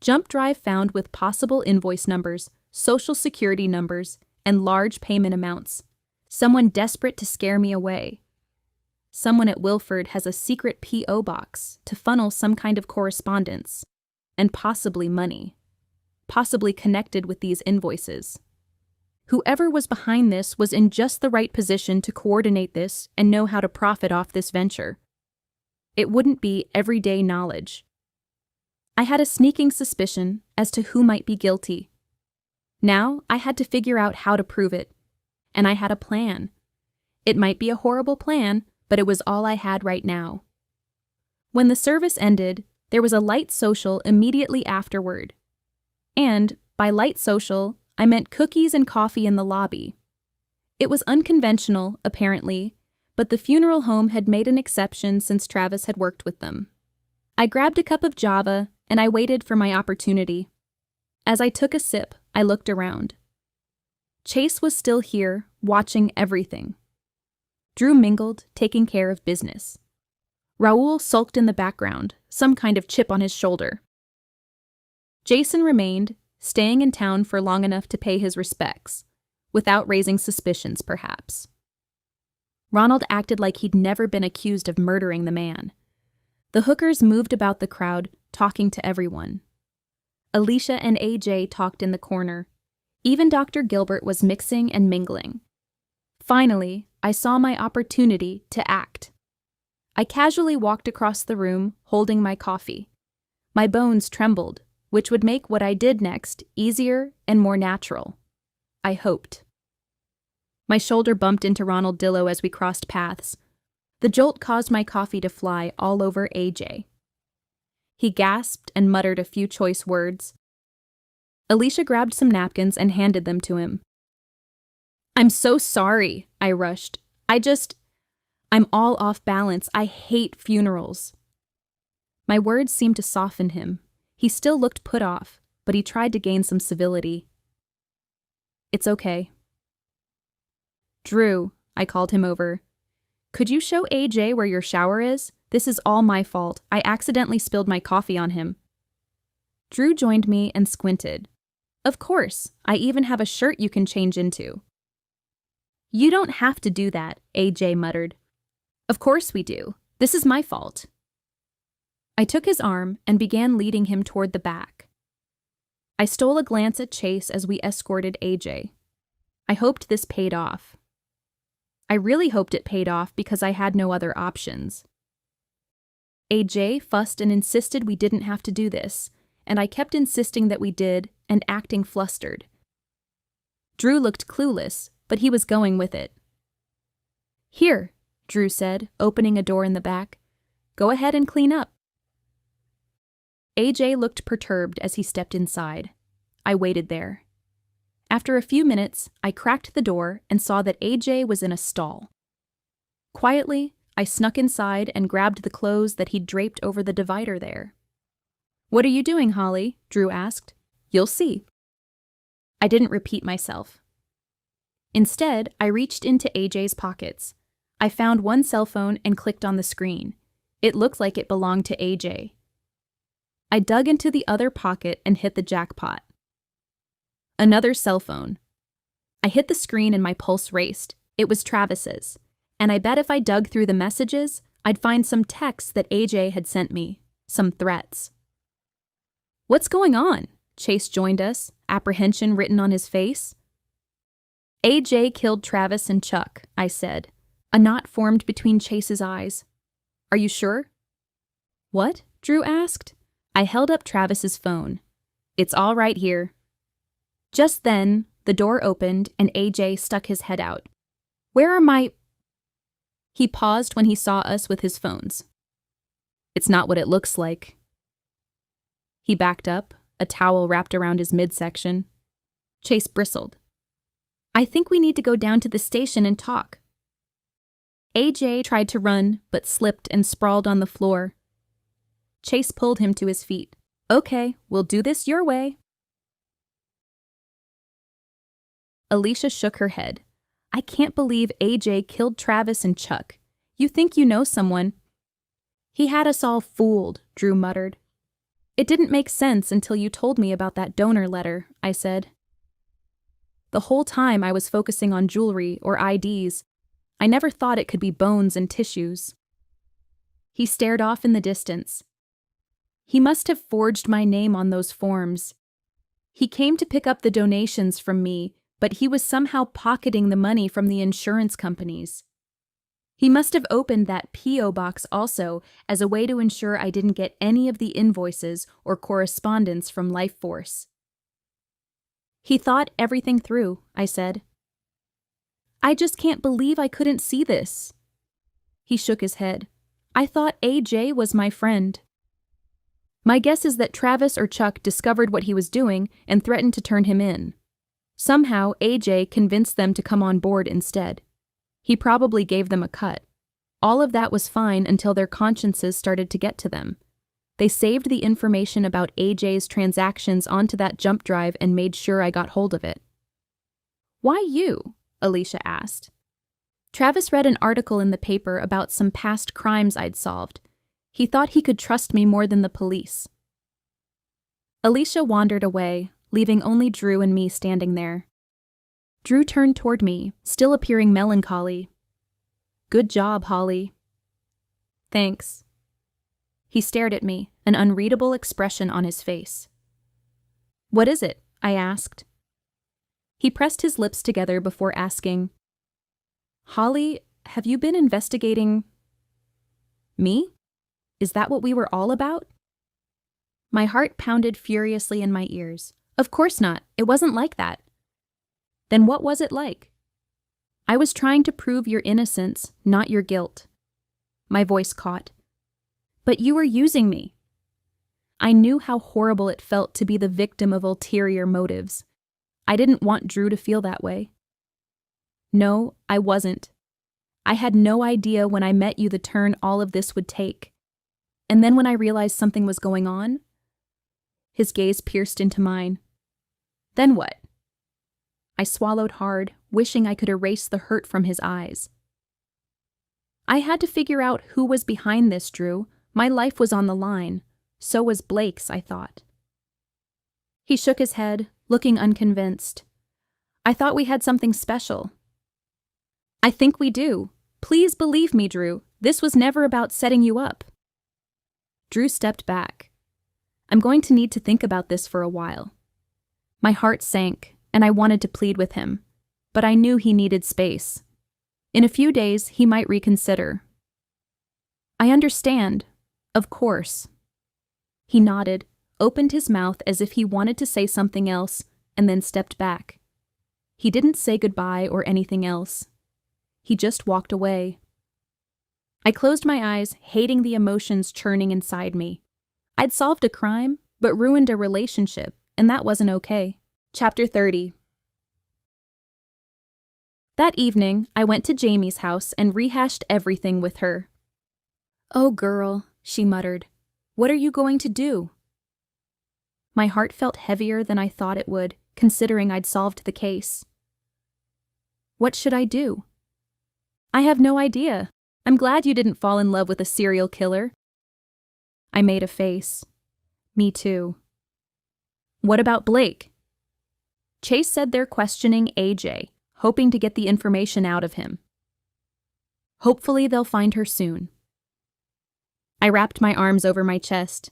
S1: Jump drive found with possible invoice numbers, social security numbers, and large payment amounts. Someone desperate to scare me away. Someone at Wilford has a secret P.O. box to funnel some kind of correspondence, and possibly money, possibly connected with these invoices. Whoever was behind this was in just the right position to coordinate this and know how to profit off this venture. It wouldn't be everyday knowledge. I had a sneaking suspicion as to who might be guilty. Now I had to figure out how to prove it, and I had a plan. It might be a horrible plan, but it was all I had right now. When the service ended, there was a light social immediately afterward. And, by light social, I meant cookies and coffee in the lobby. It was unconventional, apparently, but the funeral home had made an exception since Travis had worked with them. I grabbed a cup of Java, and I waited for my opportunity. As I took a sip, I looked around. Chase was still here, watching everything. Drew mingled, taking care of business. Raoul sulked in the background, some kind of chip on his shoulder. Jason remained, staying in town for long enough to pay his respects, without raising suspicions, perhaps. Ronald acted like he'd never been accused of murdering the man. The hookers moved about the crowd, talking to everyone. Alicia and AJ talked in the corner. Even Dr. Gilbert was mixing and mingling. Finally, I saw my opportunity to act. I casually walked across the room, holding my coffee. My bones trembled, which would make what I did next easier and more natural. I hoped. My shoulder bumped into Ronald Dillo as we crossed paths. The jolt caused my coffee to fly all over AJ. He gasped and muttered a few choice words. Alicia grabbed some napkins and handed them to him. I'm so sorry, I rushed. I'm all off balance. I hate funerals. My words seemed to soften him. He still looked put off, but he tried to gain some civility. It's okay. Drew, I called him over. Could you show AJ where your shower is? This is all my fault. I accidentally spilled my coffee on him. Drew joined me and squinted. Of course, I even have a shirt you can change into. You don't have to do that, AJ muttered. Of course we do. This is my fault. I took his arm and began leading him toward the back. I stole a glance at Chase as we escorted AJ. I hoped this paid off. I really hoped it paid off because I had no other options. AJ fussed and insisted we didn't have to do this, and I kept insisting that we did and acting flustered. Drew looked clueless, but he was going with it. Here, Drew said, opening a door in the back. Go ahead and clean up. AJ looked perturbed as he stepped inside. I waited there. After a few minutes, I cracked the door and saw that AJ was in a stall. Quietly, I snuck inside and grabbed the clothes that he'd draped over the divider there. What are you doing, Holly? Drew asked. You'll see. I didn't repeat myself. Instead, I reached into AJ's pockets. I found one cell phone and clicked on the screen. It looked like it belonged to AJ. I dug into the other pocket and hit the jackpot. Another cell phone. I hit the screen and my pulse raced. It was Travis's, and I bet if I dug through the messages, I'd find some texts that AJ had sent me, some threats. What's going on? Chase joined us, apprehension written on his face. AJ killed Travis and Chuck, I said. A knot formed between Chase's eyes. Are you sure? What? Drew asked. I held up Travis's phone. It's all right here. Just then, the door opened and AJ stuck his head out. Where are my... He paused when he saw us with his phones. It's not what it looks like. He backed up, a towel wrapped around his midsection. Chase bristled. I think we need to go down to the station and talk. AJ tried to run, but slipped and sprawled on the floor. Chase pulled him to his feet. Okay, we'll do this your way. Alicia shook her head. I can't believe AJ killed Travis and Chuck. You think you know someone. He had us all fooled, Drew muttered. It didn't make sense until you told me about that donor letter, I said. The whole time I was focusing on jewelry or IDs. I never thought it could be bones and tissues. He stared off in the distance. He must have forged my name on those forms. He came to pick up the donations from me, but he was somehow pocketing the money from the insurance companies. He must have opened that P.O. box also as a way to ensure I didn't get any of the invoices or correspondence from Lifeforce. He thought everything through, I said. I just can't believe I couldn't see this. He shook his head. I thought AJ was my friend. My guess is that Travis or Chuck discovered what he was doing and threatened to turn him in. Somehow, AJ convinced them to come on board instead. He probably gave them a cut. All of that was fine until their consciences started to get to them. They saved the information about AJ's transactions onto that jump drive and made sure I got hold of it. Why you? Alicia asked. Travis read an article in the paper about some past crimes I'd solved. He thought he could trust me more than the police. Alicia wandered away, leaving only Drew and me standing there. Drew turned toward me, still appearing melancholy. Good job, Holly. Thanks. He stared at me, an unreadable expression on his face. What is it? I asked. He pressed his lips together before asking, Holly, have you been investigating... me? Is that what we were all about? My heart pounded furiously in my ears. Of course not. It wasn't like that. Then what was it like? I was trying to prove your innocence, not your guilt. My voice caught. But you were using me. I knew how horrible it felt to be the victim of ulterior motives. I didn't want Drew to feel that way. No, I wasn't. I had no idea when I met you the turn all of this would take. And then when I realized something was going on, his gaze pierced into mine. Then what? I swallowed hard, wishing I could erase the hurt from his eyes. I had to figure out who was behind this, Drew. My life was on the line. So was Blake's, I thought. He shook his head, looking unconvinced. I thought we had something special. I think we do. Please believe me, Drew. This was never about setting you up. Drew stepped back. I'm going to need to think about this for a while. My heart sank, and I wanted to plead with him, but I knew he needed space. In a few days, he might reconsider. I understand. Of course. He nodded, opened his mouth as if he wanted to say something else, and then stepped back. He didn't say goodbye or anything else. He just walked away. I closed my eyes, hating the emotions churning inside me. I'd solved a crime, but ruined a relationship, and that wasn't okay. Chapter 30. That evening, I went to Jamie's house and rehashed everything with her. "Oh, girl," she muttered. "What are you going to do?" My heart felt heavier than I thought it would, considering I'd solved the case. What should I do? I have no idea. I'm glad you didn't fall in love with a serial killer. I made a face. Me too. What about Blake? Chase said they're questioning AJ, hoping to get the information out of him. Hopefully they'll find her soon. I wrapped my arms over my chest.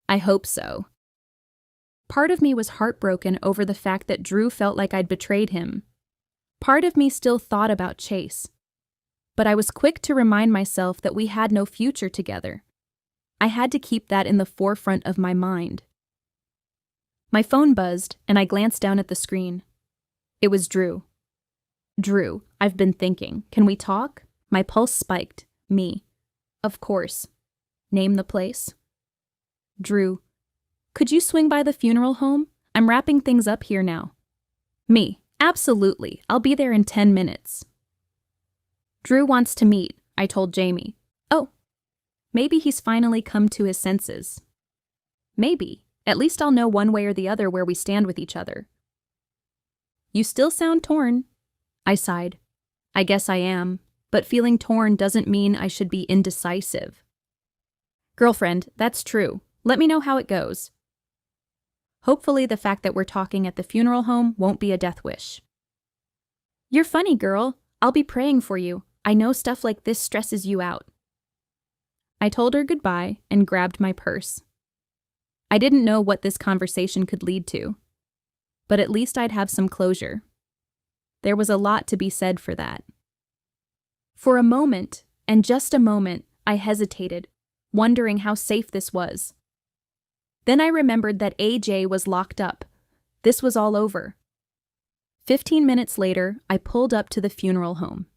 S1: I hope so. Part of me was heartbroken over the fact that Drew felt like I'd betrayed him. Part of me still thought about Chase. But I was quick to remind myself that we had no future together. I had to keep that in the forefront of my mind. My phone buzzed, and I glanced down at the screen. It was Drew. "Drew, I've been thinking. Can we talk?" My pulse spiked. Me. "Of course. Name the place." Drew. "Could you swing by the funeral home? I'm wrapping things up here now." Me. "Absolutely. I'll be there in 10 minutes. Drew wants to meet, I told Jamie. Oh, maybe he's finally come to his senses. Maybe. At least I'll know one way or the other where we stand with each other. You still sound torn. I sighed. I guess I am, but feeling torn doesn't mean I should be indecisive. Girlfriend, that's true. Let me know how it goes. Hopefully the fact that we're talking at the funeral home won't be a death wish. You're funny, girl. I'll be praying for you. I know stuff like this stresses you out. I told her goodbye and grabbed my purse. I didn't know what this conversation could lead to, but at least I'd have some closure. There was a lot to be said for that. For a moment, and just a moment, I hesitated, wondering how safe this was. Then I remembered that AJ was locked up. This was all over. 15 minutes later, I pulled up to the funeral home.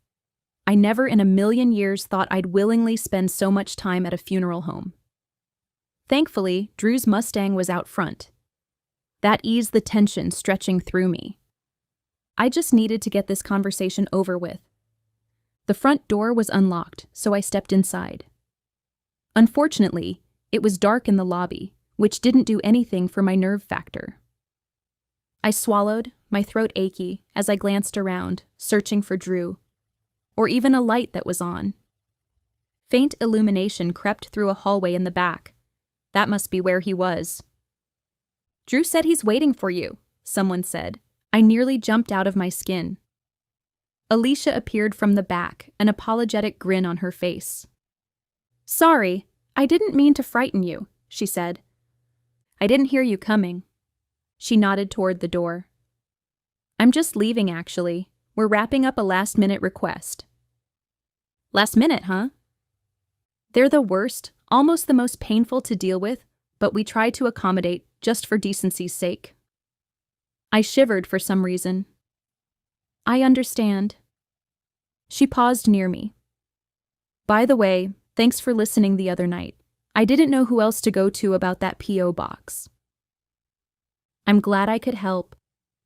S1: I never in a million years thought I'd willingly spend so much time at a funeral home. Thankfully, Drew's Mustang was out front. That eased the tension stretching through me. I just needed to get this conversation over with. The front door was unlocked, so I stepped inside. Unfortunately, it was dark in the lobby, which didn't do anything for my nerve factor. I swallowed, my throat achy, as I glanced around, searching for Drew, or even a light that was on. Faint illumination crept through a hallway in the back. That must be where he was. Drew said he's waiting for you, someone said. I nearly jumped out of my skin. Alicia appeared from the back, an apologetic grin on her face. Sorry, I didn't mean to frighten you, she said. I didn't hear you coming. She nodded toward the door. I'm just leaving, actually. We're wrapping up a last-minute request. Last minute, huh? They're the worst, almost the most painful to deal with, but we try to accommodate just for decency's sake. I shivered for some reason. I understand. She paused near me. By the way, thanks for listening the other night. I didn't know who else to go to about that P.O. box. I'm glad I could help.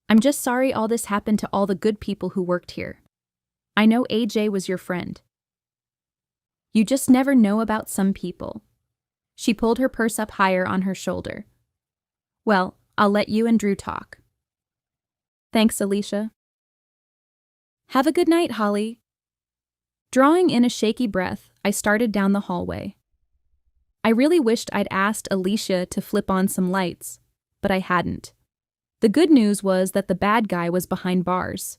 S1: I'm just sorry all this happened to all the good people who worked here. I know AJ was your friend. You just never know about some people. She pulled her purse up higher on her shoulder. Well, I'll let you and Drew talk. Thanks, Alicia. Have a good night, Holly. Drawing in a shaky breath, I started down the hallway. I really wished I'd asked Alicia to flip on some lights, but I hadn't. The good news was that the bad guy was behind bars.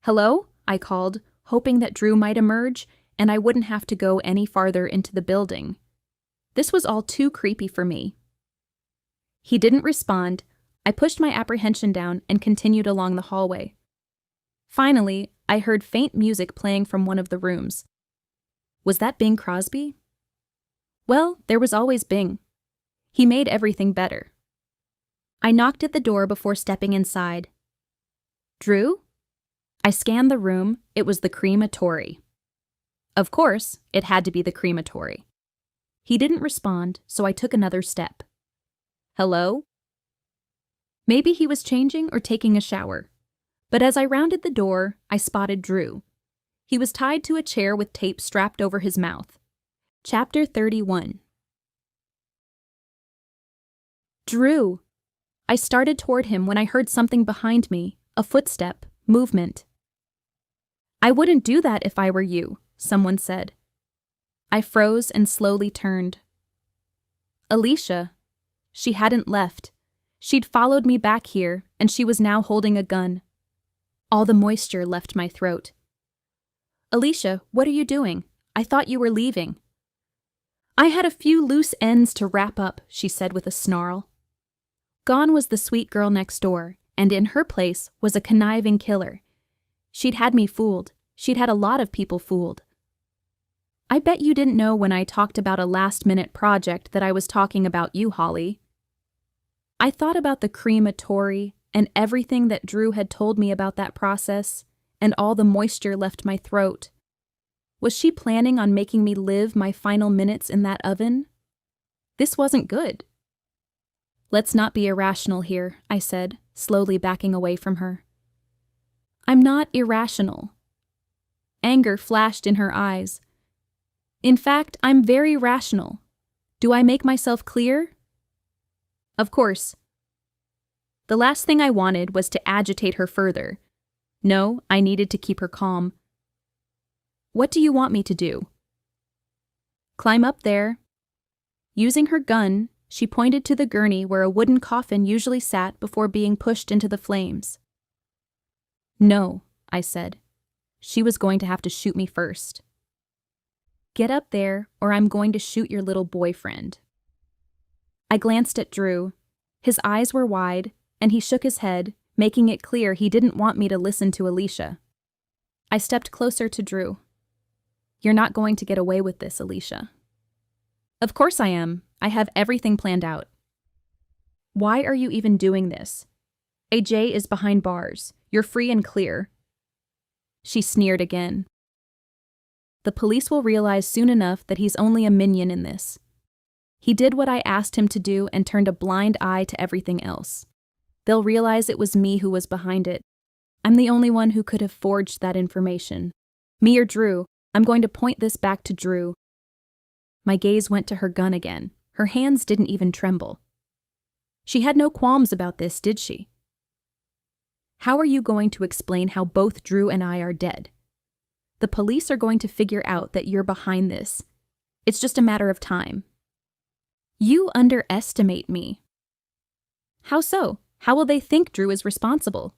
S1: Hello? I called, hoping that Drew might emerge and I wouldn't have to go any farther into the building. This was all too creepy for me. He didn't respond. I pushed my apprehension down and continued along the hallway. Finally, I heard faint music playing from one of the rooms. Was that Bing Crosby? Well, there was always Bing. He made everything better. I knocked at the door before stepping inside. Drew? I scanned the room. It was the crematory. Of course, it had to be the crematory. He didn't respond, so I took another step. Hello? Maybe he was changing or taking a shower. But as I rounded the door, I spotted Drew. He was tied to a chair with tape strapped over his mouth. Chapter 31. Drew! I started toward him when I heard something behind me, a footstep, movement. I wouldn't do that if I were you, someone said. I froze and slowly turned. Alicia. She hadn't left. She'd followed me back here, and she was now holding a gun. All the moisture left my throat. Alicia, what are you doing? I thought you were leaving. I had a few loose ends to wrap up, she said with a snarl. Gone was the sweet girl next door, and in her place was a conniving killer. She'd had me fooled. She'd had a lot of people fooled. I bet you didn't know when I talked about a last-minute project that I was talking about you, Holly. I thought about the crematory and everything that Drew had told me about that process, and all the moisture left my throat. Was she planning on making me live my final minutes in that oven? This wasn't good. Let's not be irrational here, I said, slowly backing away from her. I'm not irrational. Anger flashed in her eyes. In fact, I'm very rational. Do I make myself clear? Of course. The last thing I wanted was to agitate her further. No, I needed to keep her calm. What do you want me to do? Climb up there. Using her gun, she pointed to the gurney where a wooden coffin usually sat before being pushed into the flames. No, I said. She was going to have to shoot me first. Get up there, or I'm going to shoot your little boyfriend. I glanced at Drew. His eyes were wide, and he shook his head, making it clear he didn't want me to listen to Alicia. I stepped closer to Drew. You're not going to get away with this, Alicia. Of course I am. I have everything planned out. Why are you even doing this? AJ is behind bars. You're free and clear. She sneered again. The police will realize soon enough that he's only a minion in this. He did what I asked him to do and turned a blind eye to everything else. They'll realize it was me who was behind it. I'm the only one who could have forged that information. Me or Drew. I'm going to point this back to Drew. My gaze went to her gun again. Her hands didn't even tremble. She had no qualms about this, did she? How are you going to explain how both Drew and I are dead? The police are going to figure out that you're behind this. It's just a matter of time. You underestimate me. How so? How will they think Drew is responsible?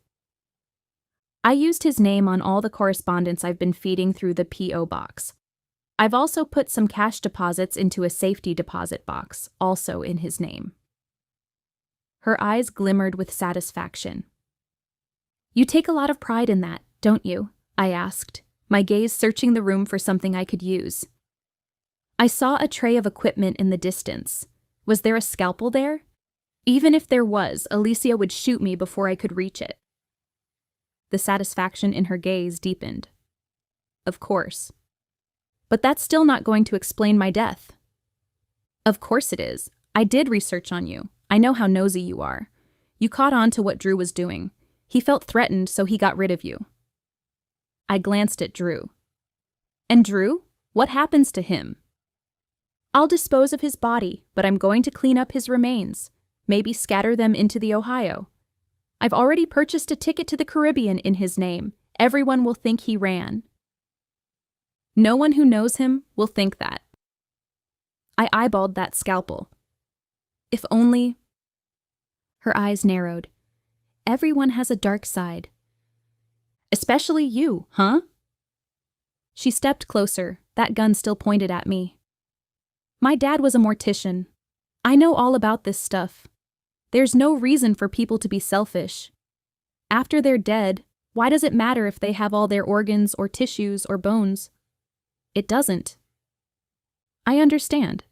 S1: I used his name on all the correspondence I've been feeding through the P.O. box. I've also put some cash deposits into a safety deposit box, also in his name. Her eyes glimmered with satisfaction. You take a lot of pride in that, don't you? I asked, my gaze searching the room for something I could use. I saw a tray of equipment in the distance. Was there a scalpel there? Even if there was, Alicia would shoot me before I could reach it. The satisfaction in her gaze deepened. Of course. But that's still not going to explain my death. Of course it is. I did research on you. I know how nosy you are. You caught on to what Drew was doing. He felt threatened, so he got rid of you. I glanced at Drew. And Drew? What happens to him? I'll dispose of his body, but I'm going to clean up his remains. Maybe scatter them into the Ohio. I've already purchased a ticket to the Caribbean in his name. Everyone will think he ran. No one who knows him will think that. I eyeballed that scalpel. If only... Her eyes narrowed. Everyone has a dark side. Especially you, huh? She stepped closer, that gun still pointed at me. My dad was a mortician. I know all about this stuff. There's no reason for people to be selfish. After they're dead, why does it matter if they have all their organs or tissues or bones? It doesn't. I understand.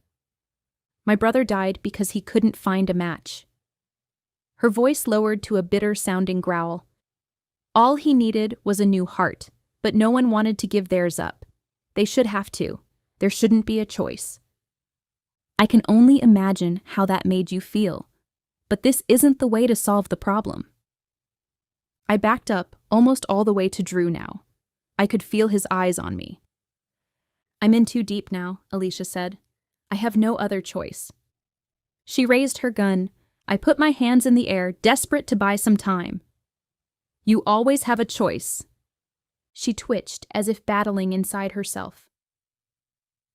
S1: My brother died because he couldn't find a match. Her voice lowered to a bitter-sounding growl. All he needed was a new heart, but no one wanted to give theirs up. They should have to. There shouldn't be a choice. I can only imagine how that made you feel, but this isn't the way to solve the problem. I backed up almost all the way to Drew now. I could feel his eyes on me. I'm in too deep now, Alicia said. I have no other choice. She raised her gun. I put my hands in the air, desperate to buy some time. You always have a choice. She twitched as if battling inside herself.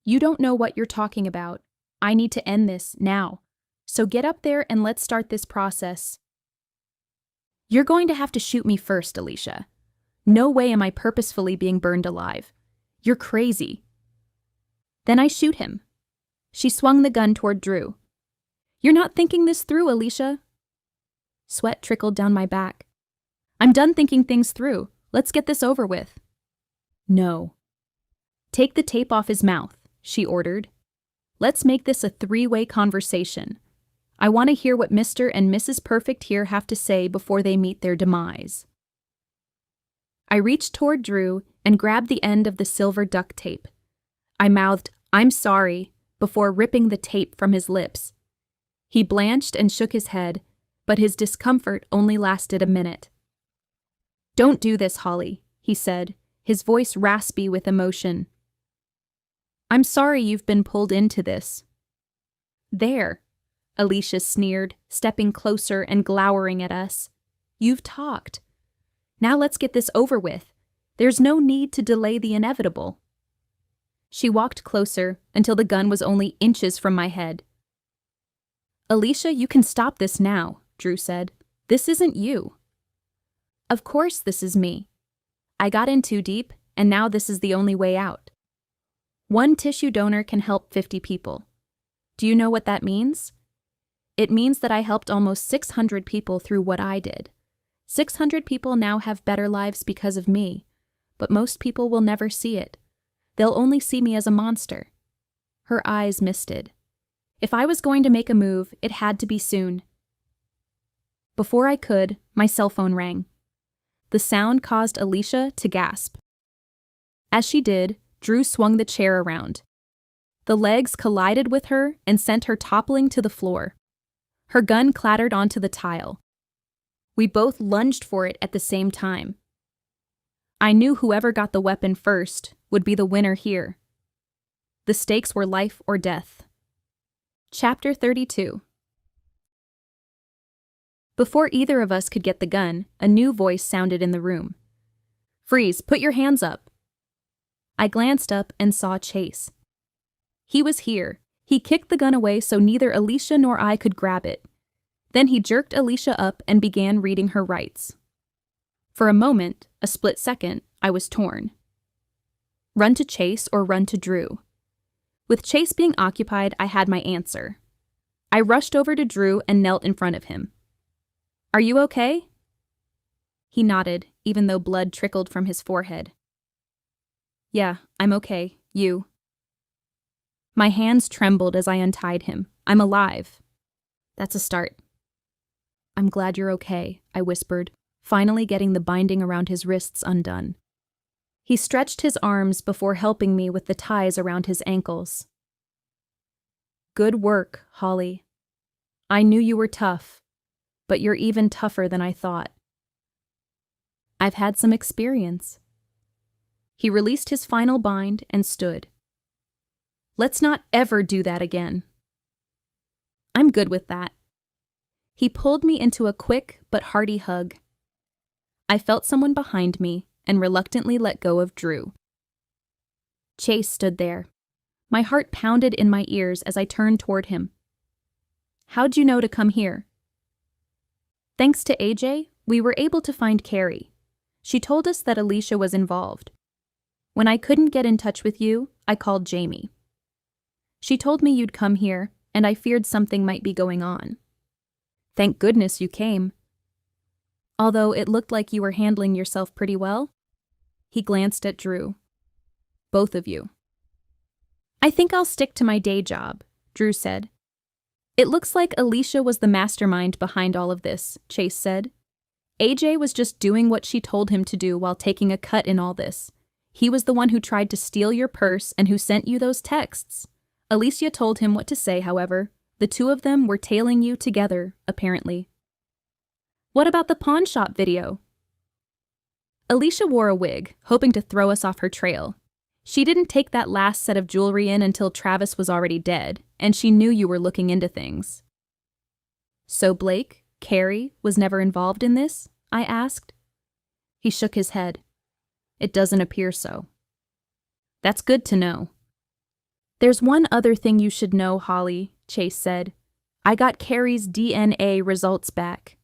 S1: You don't know what you're talking about. I need to end this now. So get up there and let's start this process. You're going to have to shoot me first, Alicia. No way am I purposefully being burned alive. You're crazy. Then I shoot him. She swung the gun toward Drew. You're not thinking this through, Alicia. Sweat trickled down my back. I'm done thinking things through. Let's get this over with. No. Take the tape off his mouth, she ordered. Let's make this a three-way conversation. I want to hear what Mr. and Mrs. Perfect here have to say before they meet their demise. I reached toward Drew and grabbed the end of the silver duct tape. I mouthed, "I'm sorry," before ripping the tape from his lips. He blanched and shook his head, but his discomfort only lasted a minute. "Don't do this, Holly," he said, his voice raspy with emotion. "I'm sorry you've been pulled into this." "There," Alicia sneered, stepping closer and glowering at us. "You've talked. Now let's get this over with. There's no need to delay the inevitable." She walked closer until the gun was only inches from my head. "Alicia, you can stop this now," Drew said. "This isn't you." "Of course this is me. I got in too deep, and now this is the only way out. One tissue donor can help 50 people. Do you know what that means? It means that I helped almost 600 people through what I did. 600 people now have better lives because of me, but most people will never see it. They'll only see me as a monster." Her eyes misted. If I was going to make a move, it had to be soon. Before I could, my cell phone rang. The sound caused Alicia to gasp. As she did, Drew swung the chair around. The legs collided with her and sent her toppling to the floor. Her gun clattered onto the tile. We both lunged for it at the same time. I knew whoever got the weapon first would be the winner here. The stakes were life or death. Chapter 32. Before either of us could get the gun, a new voice sounded in the room. "Freeze, put your hands up." I glanced up and saw Chase. He was here. He kicked the gun away so neither Alicia nor I could grab it. Then he jerked Alicia up and began reading her rights. For a moment, a split second, I was torn. Run to Chase or run to Drew? With Chase being occupied, I had my answer. I rushed over to Drew and knelt in front of him. "Are you okay?" He nodded, even though blood trickled from his forehead. "Yeah, I'm okay. You?" My hands trembled as I untied him. "I'm alive." "That's a start." "I'm glad you're okay," I whispered, finally getting the binding around his wrists undone. He stretched his arms before helping me with the ties around his ankles. "Good work, Holly. I knew you were tough, but you're even tougher than I thought." "I've had some experience." He released his final bind and stood. "Let's not ever do that again." "I'm good with that." He pulled me into a quick but hearty hug. I felt someone behind me and reluctantly let go of Drew. Chase stood there. My heart pounded in my ears as I turned toward him. "How'd you know to come here?" "Thanks to AJ, we were able to find Carrie. She told us that Alicia was involved. When I couldn't get in touch with you, I called Jamie. She told me you'd come here, and I feared something might be going on. Thank goodness you came. Although it looked like you were handling yourself pretty well." He glanced at Drew. "Both of you." "I think I'll stick to my day job," Drew said. "It looks like Alicia was the mastermind behind all of this," Chase said. AJ was just doing what she told him to do while taking a cut in all this. He was the one who tried to steal your purse and who sent you those texts. Alicia told him what to say, however. The two of them were tailing you together, apparently. What about the pawn shop video? Alicia wore a wig, hoping to throw us off her trail. She didn't take that last set of jewelry in until Travis was already dead, and she knew you were looking into things. So Blake, Carrie, was never involved in this? I asked. He shook his head. It doesn't appear so. That's good to know. There's one other thing you should know, Holly, Chase said. I got Carrie's DNA results back.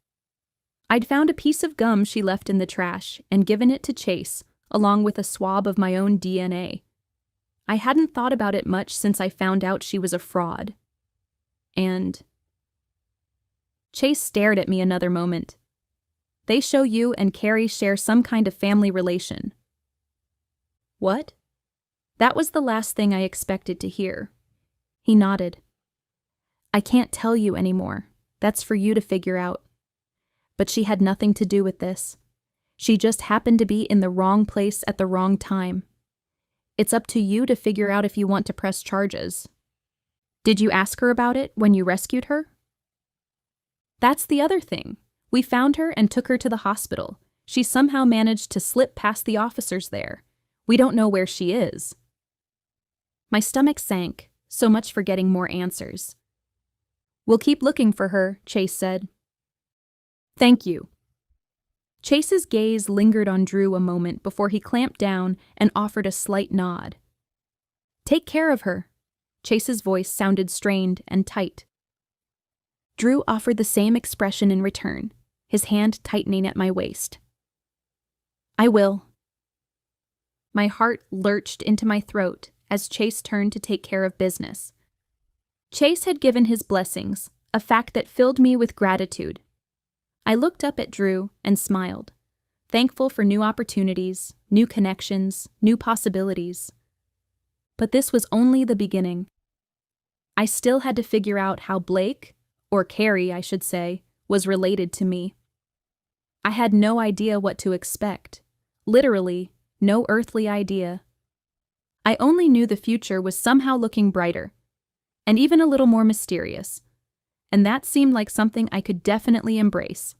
S1: I'd found a piece of gum she left in the trash and given it to Chase, along with a swab of my own DNA. I hadn't thought about it much since I found out she was a fraud. And Chase stared at me another moment. They show you and Carrie share some kind of family relation. What? That was the last thing I expected to hear. He nodded. I can't tell you anymore. That's for you to figure out. But she had nothing to do with this. She just happened to be in the wrong place at the wrong time. It's up to you to figure out if you want to press charges. Did you ask her about it when you rescued her? That's the other thing. We found her and took her to the hospital. She somehow managed to slip past the officers there. We don't know where she is. My stomach sank, so much for getting more answers. We'll keep looking for her, Chase said. Thank you. Chase's gaze lingered on Drew a moment before he clamped down and offered a slight nod. Take care of her. Chase's voice sounded strained and tight. Drew offered the same expression in return, his hand tightening at my waist. I will. My heart lurched into my throat as Chase turned to take care of business. Chase had given his blessings, a fact that filled me with gratitude. I looked up at Drew and smiled, thankful for new opportunities, new connections, new possibilities. But this was only the beginning. I still had to figure out how Blake, or Carrie, I should say, was related to me. I had no idea what to expect. Literally, no earthly idea. I only knew the future was somehow looking brighter, and even a little more mysterious, and that seemed like something I could definitely embrace.